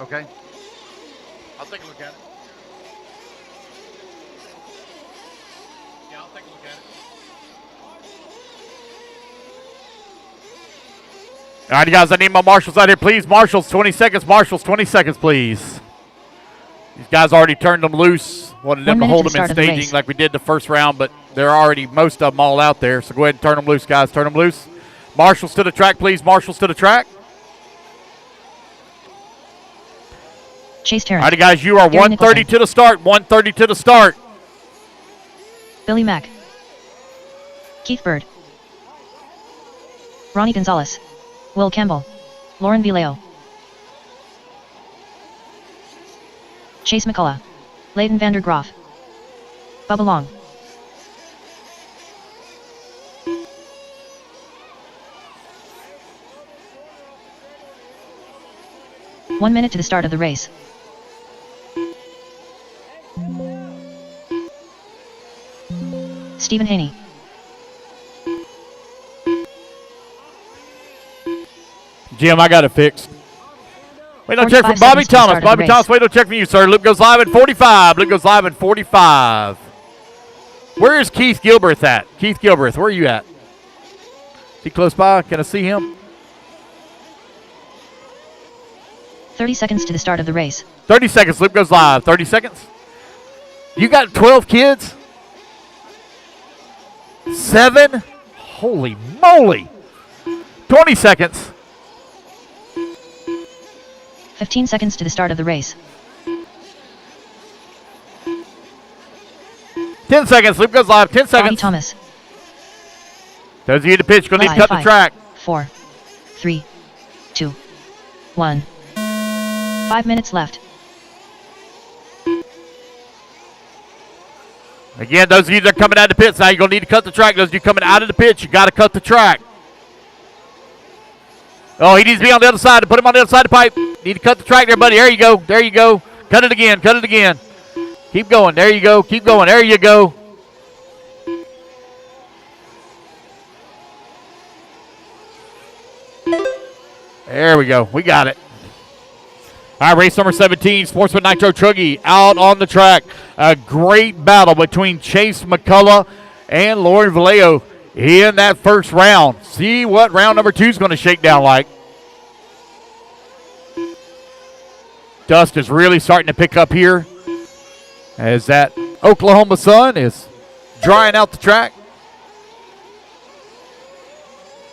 Okay. I'll take a look at it. Yeah, I'll take a look at it. All right, guys, I need my marshals out here, please. Marshals, 20 seconds. Marshals, 20 seconds, please. These guys already turned them loose. Wanted them to 1 minute hold to them in start of the staging race. like we did the first round, but they're already, most of them all out there. So go ahead and turn them loose, guys. Turn them loose. Marshals to the track, please. Marshals to the track. Chase All Tarrant. right, guys, you are Gary 130 Nicholson. to the start. 130 to the start. Billy Mack. Keith Bird. Ronnie Gonzalez. Will Campbell. Lauren Vileo. Chase McCullough. Leighton Vander Graaf. Bubba Long. One minute to the start of the race. Stephen Haney. Jim, I got it fixed. Wait, no check from 45 Bobby seconds to the Thomas. start of the Bobby race. Thomas, wait, no check from you, sir. Luke goes live at 45. Luke goes live at 45. Where is Keith Gilbreth at? Keith Gilbreth, where are you at? Is he close by? Can I see him? 30 seconds to the start of the race. 30 seconds. Luke goes live. 30 seconds. You got 12 kids? 7? Holy moly. 20 seconds. 15 seconds to the start of the race. 10 seconds. Luke goes live. 10 Bobby seconds. Thomas. Does he get the pitch? Going to need to cut the 5, track. 4, 3, 2, 1. 5 minutes left. Again, those of you that are coming out of the pits now, you're going to need to cut the track. Those of you coming out of the pits, you got to cut the track. Oh, he needs to be on the other side. To put him on the other side of the pipe. Need to cut the track there, buddy. There you go. There you go. Cut it again. Cut it again. Keep going. There you go. Keep going. There you go. There we go. We got it. All right, race number 17, Sportsman Nitro Truggy out on the track. A great battle between Chase McCullough and Lauren Vallejo in that first round. See what round number 2 is going to shake down like. Dust is really starting to pick up here as that Oklahoma sun is drying out the track.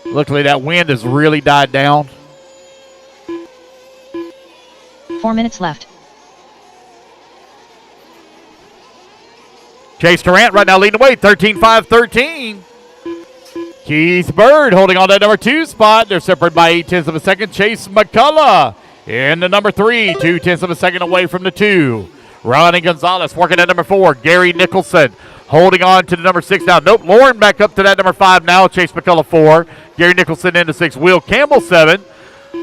Luckily, that wind has really died down. 4 minutes left. Chase Durant right now leading the way, 13.513. Keith Bird holding on to that number 2 spot. They're separated by 0.8 of a second. Chase McCullough in the number 3, 0.2 of a second away from the 2. Ronnie Gonzalez working at number 4. Gary Nicholson holding on to the number 6 now. Nope, Lauren back up to that number 5 now. Chase McCullough 4. Gary Nicholson into 6. Will Campbell 7.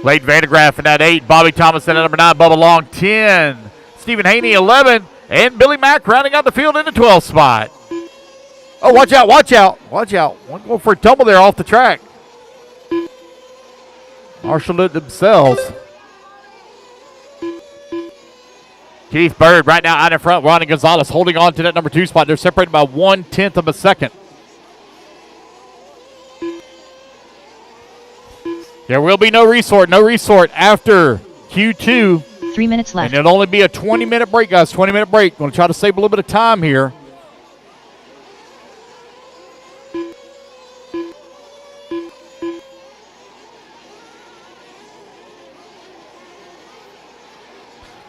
Leighton Vandegraff in that 8. Bobby Thomas in at number 9. Bubba Long 10. Stephen Haney 11. And Billy Mack rounding out the field in the 12th spot. Oh, watch out, watch out, watch out. One going for a tumble there off the track. Marshaled it themselves. Keith Bird right now out in front. Ronnie Gonzalez holding on to that number 2 spot. They're separated by 0.1 of a second. There will be no resort after Q2. 3 minutes left. And it'll only be a 20-minute break, guys. 20-minute break. Going to try to save a little bit of time here.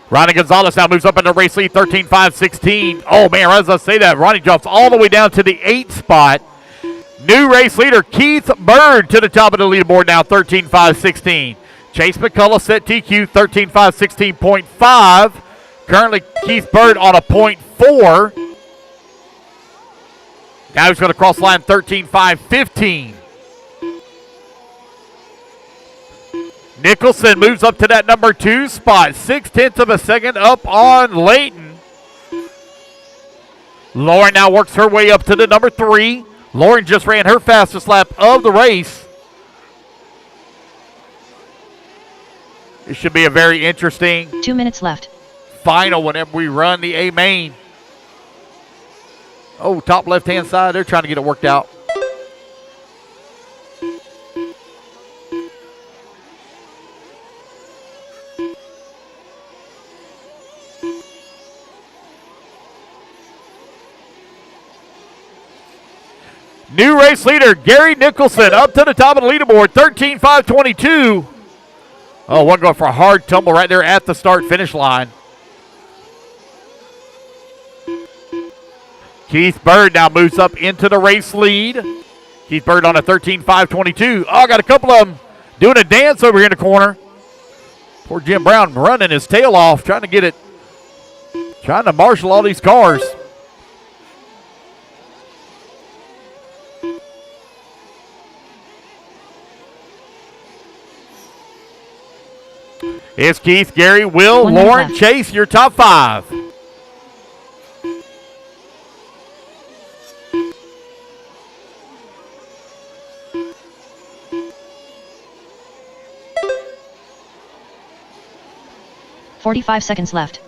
Ronnie Gonzalez now moves up into race lead, 13.516. Oh, man, as I say that, Ronnie drops all the way down to the 8th spot. New race leader, Keith Bird, to the top of the leaderboard now, 13.516. Chase McCullough set TQ, 13.516.5. Currently, Keith Bird on a 0.4. Now he's going to cross line, 13.515. Nicholson moves up to that number 2 spot. 0.6 of a second up on Leighton. Lauren now works her way up to the number 3. Lauren just ran her fastest lap of the race. It should be a very interesting 2 minutes left. final whenever we run the A main. Oh, top left-hand side. They're trying to get it worked out. New race leader, Gary Nicholson, up to the top of the leaderboard, 13.522. Oh, one going for a hard tumble right there at the start-finish line. Keith Bird now moves up into the race lead. Keith Bird on a 13.522. Oh, got a couple of them doing a dance over here in the corner. Poor Jim Brown running his tail off, trying to get it, trying to marshal all these cars. – It's Keith, Gary, Will, Lauren, Chase, your top 5. $45 seconds left.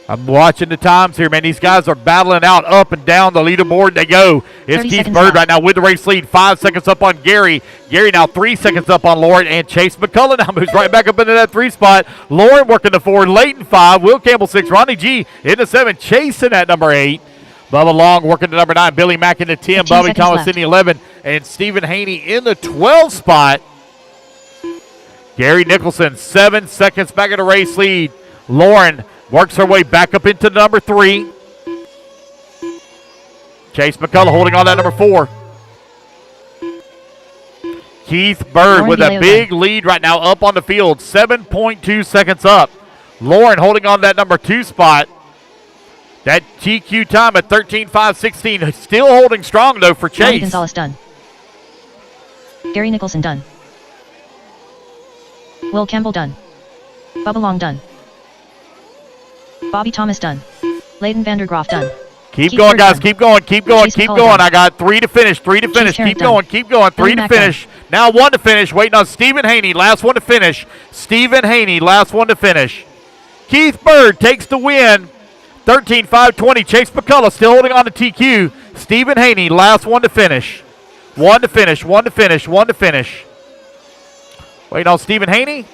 I'm watching the times here, man. These guys are battling out up and down the leaderboard. They go. It's Keith Bird right now with the race lead. 5 seconds up on Gary. Gary now 3 seconds up on Lauren. And Chase McCullough now moves right back up into that 3 spot. Lauren working the 4. Leighton 5. Will Campbell 6. Ronnie G in the 7. Chasing at number 8. Bubba Long working the number 9. Billy Mack in the 10. Bobby Thomas left in the 11. And Stephen Haney in the 12 spot. Gary Nicholson 7 seconds back in the race lead. Lauren works her way back up into number 3. Chase McCullough holding on that number 4. Keith Bird Lauren with a big lead right now up on the field. 7.2 seconds up. Lauren holding on that number 2 spot. That TQ time at 13.516. Still holding strong, though, for Chase. Ronnie Gonzalez done. Gary Nicholson done. Will Campbell done. Bubba Long done. Bobby Thomas done. Leighton Vandergraaf done. Keep going, guys. Keep going. Keep going. Keep going. I got 3 to finish. 3 to finish. Keep going. Keep going. 3 to finish. Now 1 to finish. Waiting on Stephen Haney. Last one to finish. Stephen Haney. Last one to finish. Keith Bird takes the win. 13.520. Chase McCullough still holding on to TQ. Stephen Haney, last one to finish. One to finish, one to finish, one to finish. Wait on Stephen Haney.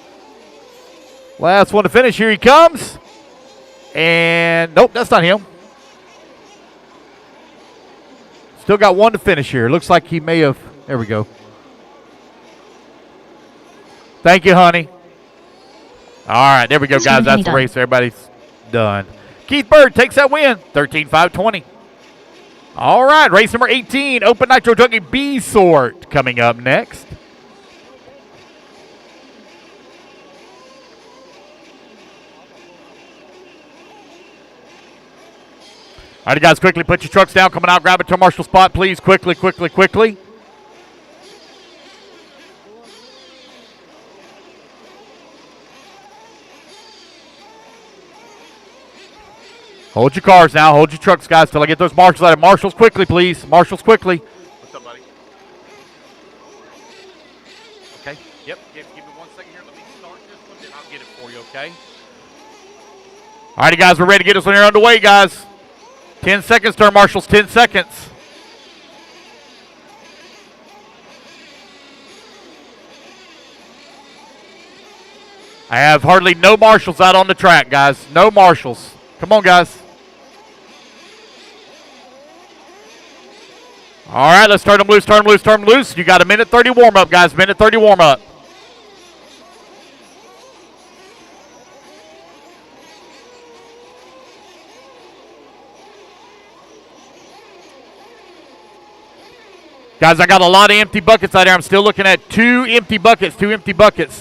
Last one to finish. Here he comes. And nope, that's not him. Still got one to finish here. Looks like he may have. There we go. Thank you, honey. All right, there we go, guys. That's the race. Everybody's done. Keith Bird takes that win. 13-5-20. All right, race number 18, Open Nitro Truggy B sort coming up next. All right, guys, quickly put your trucks down. Coming out, grab it to a marshal spot, please. Quickly, quickly, quickly. Hold your cars now. Hold your trucks, guys, till I get those marshals out. Marshals quickly, please. Marshals quickly. What's up, buddy? Okay. Yep. Give me 1 second here. Let me start this one, then I'll get it for you, okay? All righty, guys. We're ready to get this one here underway, guys. 10 seconds, turn marshals. 10 seconds. I have hardly no marshals out on the track, guys. No marshals. Come on, guys. All right, let's turn them loose, turn them loose, turn them loose. You got a minute 30 warm-up, guys. Minute 30 warm-up. Guys, I got a lot of empty buckets out there. I'm still looking at two empty buckets.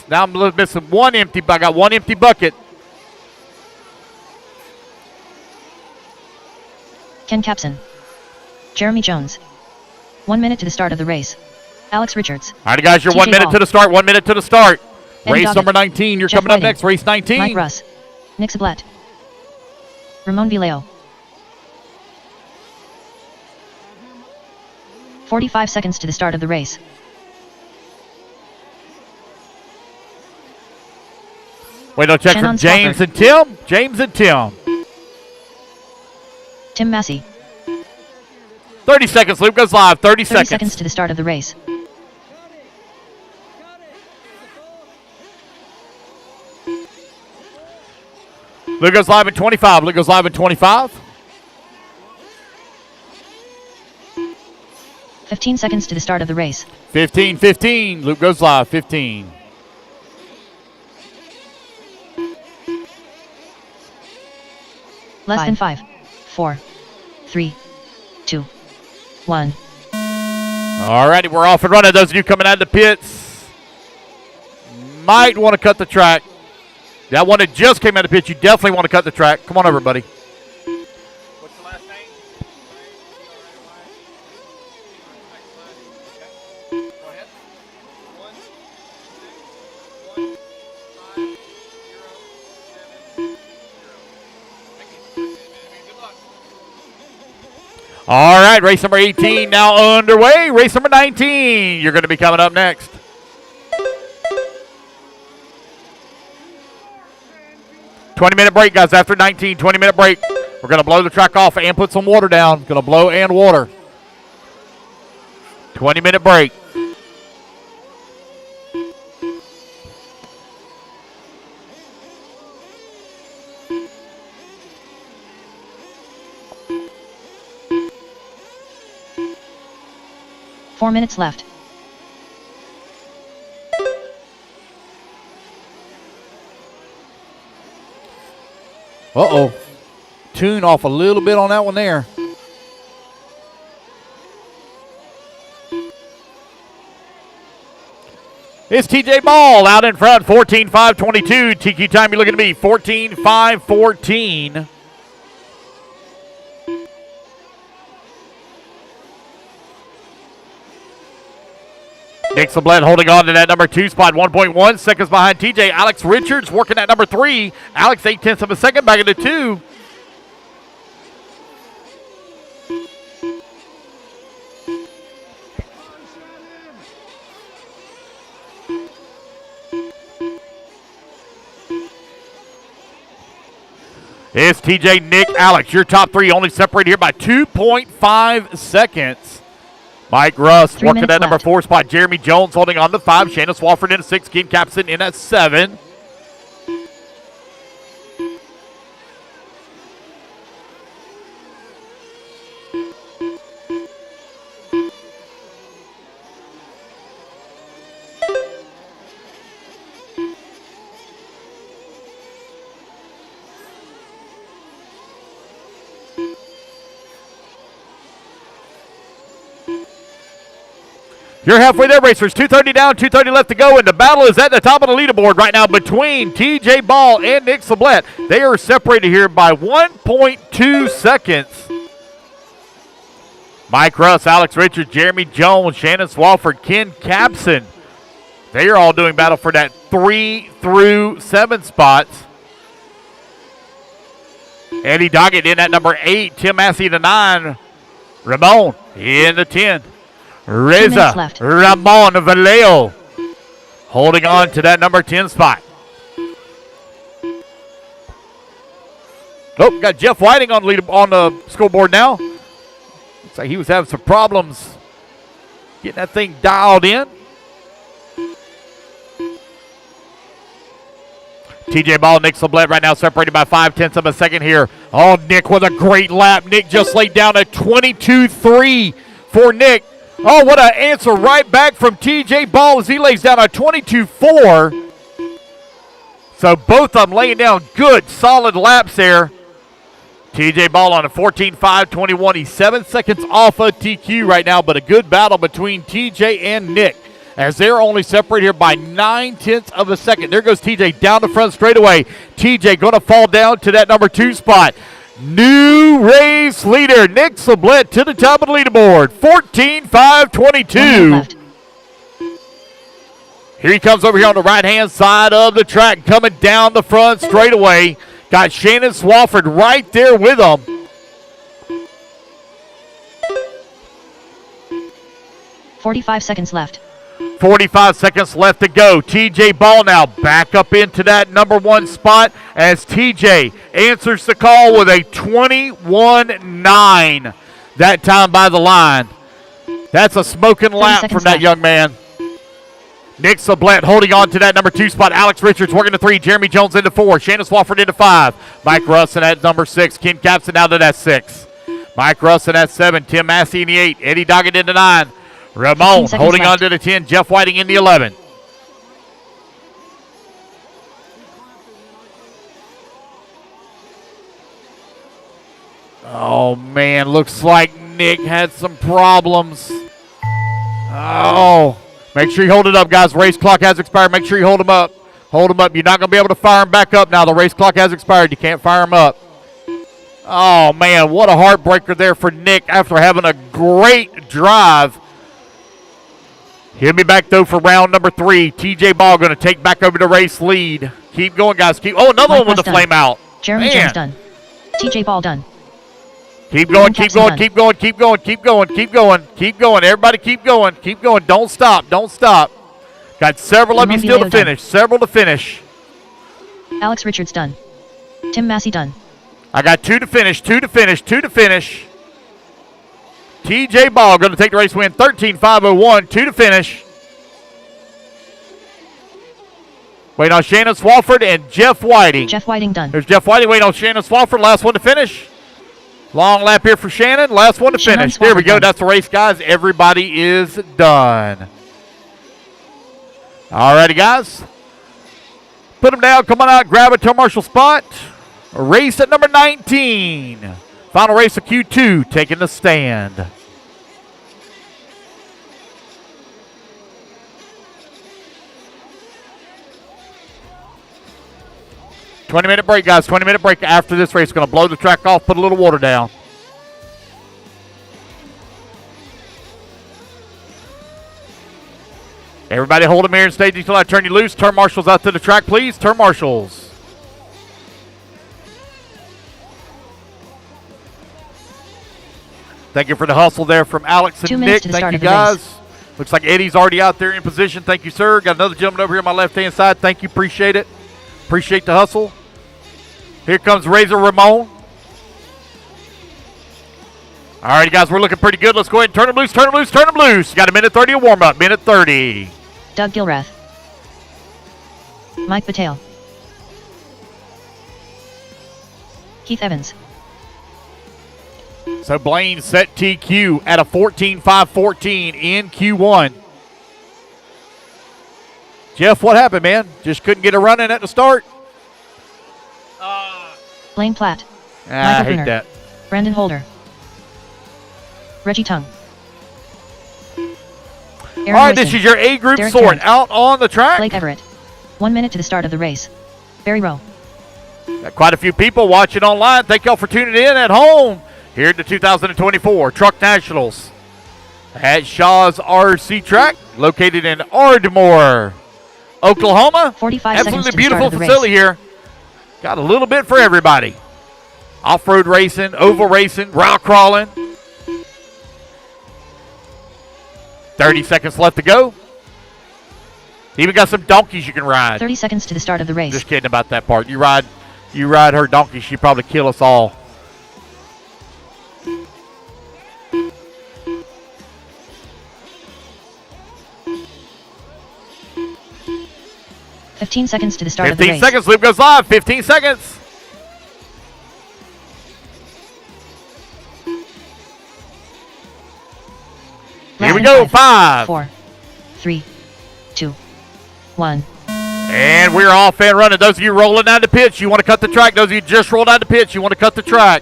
Now I'm missing one empty bucket. I got one empty bucket. Ken Capson. Jeremy Jones. 1 minute to the start of the race. Alex Richards. All right, guys, you're TJ 1 minute Ball. to the start. 1 minute to the start. Ben Race Doggett. number 19. You're Jeff coming up Whiting. next. Race 19. Mike Russ. Nick Sablet. Ramon Vileo. 45 seconds to the start of the race. Wait, no, check Shannon from James Spofford. and Tim. James and Tim. Tim Massey. 30 seconds. Loop goes live. 30 30 seconds. seconds to the start of the race. Loop goes live in 25. Loop goes live in 25. 15 seconds to the start of the race. 15. Loop goes live. 15. Less than 5, 4, 3, 2, 1. All righty, we're off and running. Those of you coming out of the pits might want to cut the track. That one that just came out of the pits, you definitely want to cut the track. Come on over, buddy. What's the last name? Okay. Go ahead. 1, 6, 1, 5, 0, 7, 0. Thank you. Good luck. All right, race number 18 now underway. Race number 19, you're going to be coming up next. $20-minute break, guys. After 19, 20-minute break. We're going to blow the track off and put some water down. Going to blow and water. 20-minute break. Four minutes left. Uh-oh. Tune off a little bit on that one there. It's TJ Ball out in front, 14-5-22. TQ time you're looking to be 14-5-14. Nick Sablet holding on to that number 2 spot, 1.1 seconds behind TJ. Alex Richards working at number 3. Alex 0.8 of a second back into 2. It's TJ, Nick, Alex. Your top three only separated here by 2.5 seconds. Mike Russ 3 working minutes at number left. 4 spot. Jeremy Jones holding on to 5. Shannon Swafford in at 6. Ken Capson in at 7. You're halfway there, racers. 2:30 down, 2:30 left to go, and the battle is at the top of the leaderboard right now between TJ Ball and Nick Sublette. They are separated here by 1.2 seconds. Mike Russ, Alex Richards, Jeremy Jones, Shannon Swafford, Ken Capson. They are all doing battle for that 3 through 7 spots. Eddie Doggett in at number 8. Tim Massey to 9. Ramon in the 10. 2 minutes Reza left. Ramon Vallejo holding on to that number 10 spot. Oh, got Jeff Whiting on the scoreboard now. Looks like he was having some problems getting that thing dialed in. TJ Ball, Nick Sublette right now separated by 0.5 of a second here. Oh, Nick with a great lap. Nick just laid down a 22.3 for Nick. Oh, what an answer right back from TJ Ball as he lays down a 22.4. So both of them laying down good, solid laps there. TJ Ball on a 14.5.21. He's 7 seconds off of TQ right now, but a good battle between TJ and Nick as they're only separated here by 0.9 of a second. There goes TJ down the front straightaway. TJ going to fall down to that number 2 spot. New race leader, Nick Sublette to the top of the leaderboard, 14.5.22. Here he comes over here on the right-hand side of the track, coming down the front straightaway. Got Shannon Swafford right there with him. $45 seconds left. 45 seconds left to go. TJ Ball now back up into that number 1 spot as TJ answers the call with a 21.9. That time by the line. That's a smoking lap from that young man. Nick Sublette holding on to that number 2 spot. Alex Richards working to 3. Jeremy Jones into 4. Shannon Swafford into 5. Mike Russ in at number 6. Ken Capson out to that 6. Mike Russ in at 7. Tim Massey in the 8. Eddie Doggett into 9. Ramon holding on to the 10. Jeff Whiting in the 11. Oh, man. Looks like Nick had some problems. Oh. Make sure you hold it up, guys. Race clock has expired. Make sure you hold him up. Hold him up. You're not going to be able to fire him back up now. The race clock has expired. You can't fire him up. Oh, man. What a heartbreaker there for Nick after having a great drive. He'll be back, though, for round number 3. TJ Ball going to take back over the race lead. Keep going, guys. Oh, another one with the flame out. Jeremy Jones done. TJ Ball done. Keep going, keep going, keep going, keep going, keep going, keep going, keep going. Everybody keep going, keep going. Don't stop, don't stop. Got several of you still to finish. Several to finish. Alex Richards done. Tim Massey done. I got 2 to finish, 2 to finish, 2 to finish. TJ Ball going to take the race win, 13.501, 2 to finish. Waiting on Shannon Swafford and Jeff Whiting. Jeff Whiting done. There's Jeff Whiting waiting on Shannon Swafford, last one to finish. Long lap here for Shannon, last one to finish. There we go, that's the race, guys. Everybody is done. All righty, guys. Put them down, come on out, grab a turn marshal spot. Race at number 19. Final race of Q2, taking the stand. $20-minute break, guys. 20-minute break after this race. Going to blow the track off, put a little water down. Everybody hold them here and stage until I turn you loose. Turn marshals out to the track, please. Turn marshals. Thank you for the hustle there from Alex and 2 minutes Nick. to the Thank you, start of the guys. Looks like Eddie's already out there in position. Thank you, sir. Got another gentleman over here on my left-hand side. Thank you. Appreciate it. Appreciate the hustle. Here comes Razor Ramon. All right, guys, we're looking pretty good. Let's go ahead and turn them loose, turn them loose, turn them loose. You got a minute 30 of warm-up, minute 30. Doug Gilrath. Mike Patel. Keith Evans. So Blaine set TQ at a 14.514 in Q1. Jeff, what happened, man? Just couldn't get a run in at the start? Blaine Platt. I Michael hate Brunner. that. Brandon Holder. Reggie Tung. All right, this is your A group Derek sort Tarrant. out on the track. Blake Everett. 1 minute to the start of the race. Barry Rowe. Got quite a few people watching online. Thank y'all for tuning in at home here at the 2024 Truck Nationals at Shaw's RC Track, located in Ardmore, Oklahoma. 45 seconds to Absolutely the beautiful start of the facility race. here. Got a little bit for everybody. Off-road racing, oval racing, route crawling. 30 seconds left to go. Even got some donkeys you can ride. 30 seconds to the start of the race. Just kidding about that part. You ride her donkey, she'd probably kill us all. $15 seconds to the start of the 15 race. seconds, loop goes live. 15 seconds. Here we go. 5, 4, 3, 2, 1. And we're off and running. Those of you rolling down the pitch, you want to cut the track. Those of you just rolled down the pitch, you want to cut the track.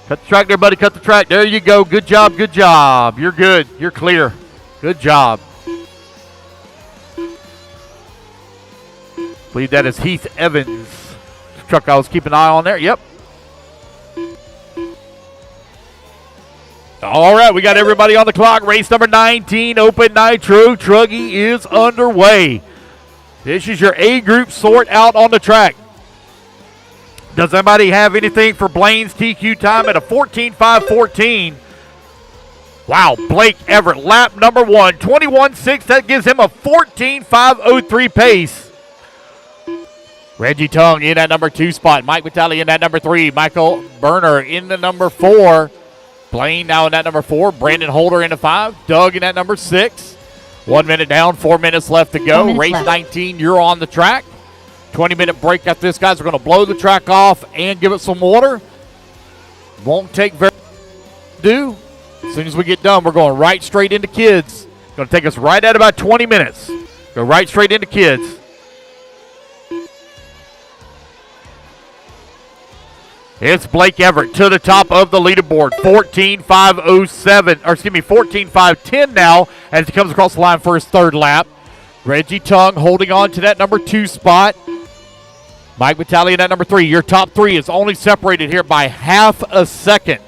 Cut the track there, buddy. Cut the track. There you go. Good job. Good job. You're good. You're clear. Good job. I believe that is Heath Evans. The truck I was keeping an eye on there. Yep. All right, we got everybody on the clock. Race number 19, Open Nitro Truggy is underway. This is your A group sort out on the track. Does anybody have anything for Blaine's TQ time at a 14.514? Wow, Blake Everett, lap number 1, 21.6. That gives him a 14.503 pace. Reggie Tung in that number 2 spot. Mike Vitale in that number 3. Michael Berner in the number 4. Blaine now in that number 4. Brandon Holder in the 5. Doug in that number 6. 1 minute down, 4 minutes left to go. Race left. 19, you're on the track. 20-minute break after this, guys. We're going to blow the track off and give it some water. Won't take very long to do. As soon as we get done, we're going right straight into kids. It's going to take us right at about 20 minutes. Go right straight into kids. It's Blake Everett to the top of the leaderboard. 14.510 now as he comes across the line for his 3rd lap. Reggie Tung holding on to that number 2 spot. Mike Vitale in that number 3. Your top 3 is only separated here by half a second.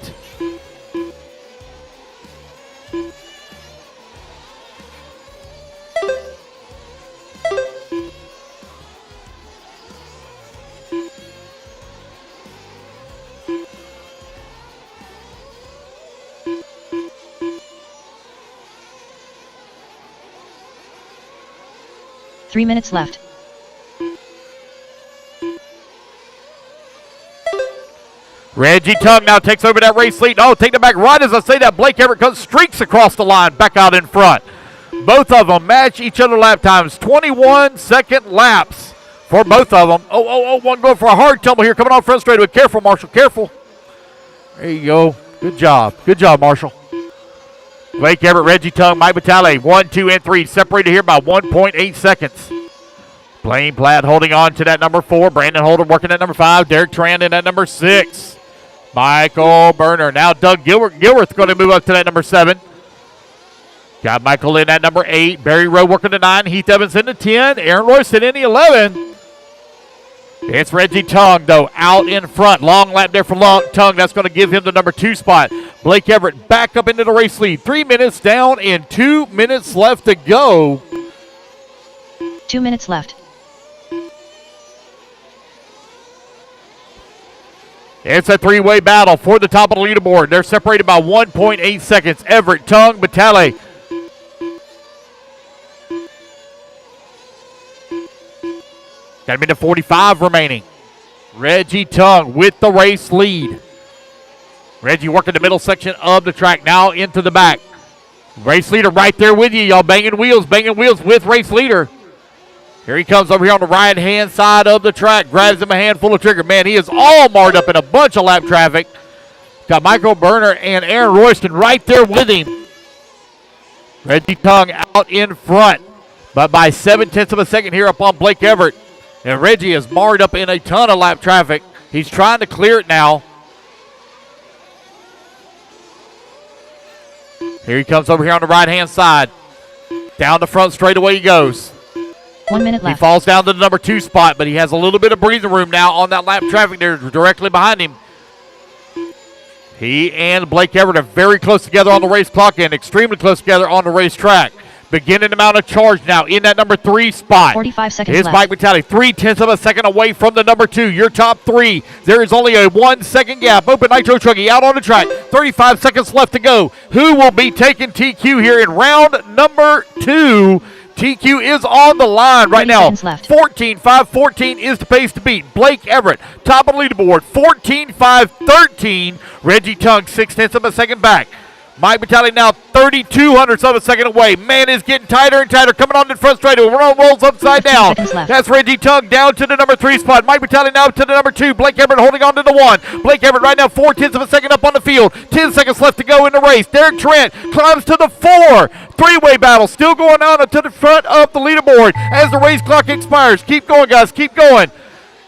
Three minutes left. Reggie Tung now takes over that race lead. Oh, take it back right as I say that. Blake Everett comes streaks across the line, back out in front. Both of them match each other lap times. 21-second laps for both of them. Oh, one going for a hard tumble here. Coming off front straightaway. Careful, Marshall, careful. There you go. Good job. Good job, Marshall. Blake Everett, Reggie Tung, Mike Vitale, 1, 2, and 3, separated here by 1.8 seconds. Blaine Platt holding on to that number 4. Brandon Holder working at number 5. Derek Tran in at number 6. Michael Berner. Now Doug Gilworth going to move up to that number 7. Got Michael in at number 8. Barry Rowe working the 9. Heath Evans in the 10. Aaron Royston in the 11. It's Reggie Tung, though, out in front. Long lap there for Tung. That's going to give him the number 2 spot. Blake Everett back up into the race lead. 3 minutes down and 2 minutes left to go. 2 minutes left. It's a 3-way battle for the top of the leaderboard. They're separated by 1.8 seconds. Everett, Tung, Vitale. Got a minute 45 remaining. Reggie Tongue with the race lead. Reggie working the middle section of the track, now into the back. Race leader right there with you, y'all. Banging wheels with race leader. Here he comes over here on the right-hand side of the track. Grabs him a handful of trigger. Man, he is all marred up in a bunch of lap traffic. Got Michael Berner and Aaron Royston right there with him. Reggie Tongue out in front, but by 7/10 of a second here up on Blake Everett. And Reggie is marred up in a ton of lap traffic. He's trying to clear it now. Here he comes over here on the right-hand side. Down the front straightaway he goes. 1 minute left. He falls down to the number 2 spot, but he has a little bit of breathing room now on that lap traffic there directly behind him. He and Blake Everett are very close together on the race clock and extremely close together on the racetrack. Beginning to mount a charge now in that number 3 spot. 45 seconds It's left. Mike Vitale, 0.3 of a second away from the number 2. Your top 3. There is only a 1 second gap. Open Nitro Truggy out on the track. 35 seconds left to go. Who will be taking TQ here in round number 2? TQ is on the line right now. 14.5-14 is the pace to beat. Blake Everett, top of the leaderboard, 14.5-13. Reggie Tongue, 0.6 of a second back. Mike Vitale now 3/200ths of a second away. Man is getting tighter and tighter. Coming on the front straight. Rolls upside down. That's Reggie Tongue down to the number 3 spot. Mike Vitale now to the number 2. Blake Everett holding on to the 1. Blake Everett right now 0.4 of a second up on the field. 10 seconds left to go in the race. Derek Trent climbs to the 4. Three-way battle still going on to the front of the leaderboard as the race clock expires. Keep going, guys. Keep going.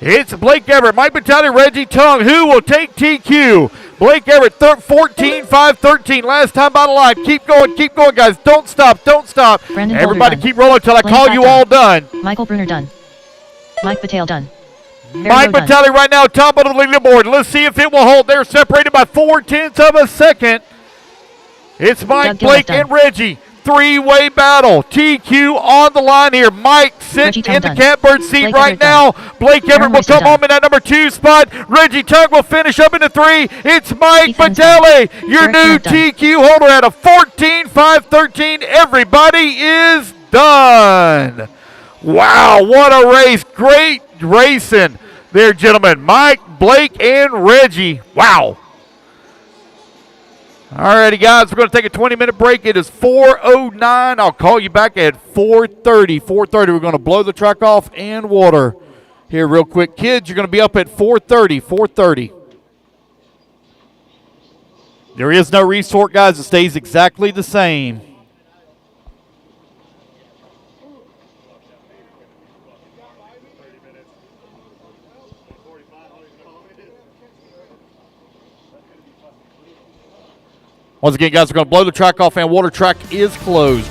It's Blake Everett, Mike Vitale, Reggie Tongue. Who will take TQ? Blake Everett, 14.5-13. Last time by the line. Keep going, guys. Don't stop. Brandon Everybody Boulder keep rolling until I Blaine call Pratt you done. all done. Michael Bruner done. Mike Vitale done. Mike done. Vitale right now, top of the leaderboard. Let's see if it will hold. They're separated by 0.4 of a second. It's Mike, Doug Gillis Blake, done. and Reggie. Three-way battle. TQ on the line here. Mike sitting in the catbird seat Blake right Everett now. done. Blake Everett Aaron will Royston come done. home in that number 2 spot. Reggie Tongue will finish up in the 3. It's Mike Ethan's Vitale, your Eric new Trent done. TQ holder at a 14.5-13. Everybody is done. Wow, what a race. Great racing there, gentlemen. Mike, Blake, and Reggie. Wow. Alrighty, guys, we're going to take a 20-minute break. It is 4:09. I'll call you back at 4:30. 4:30, we're going to blow the track off and water here real quick. Kids, you're going to be up at 4:30. 4:30. There is no resort, guys. It stays exactly the same. Once again, guys, we're going to blow the track off and water. Track is closed.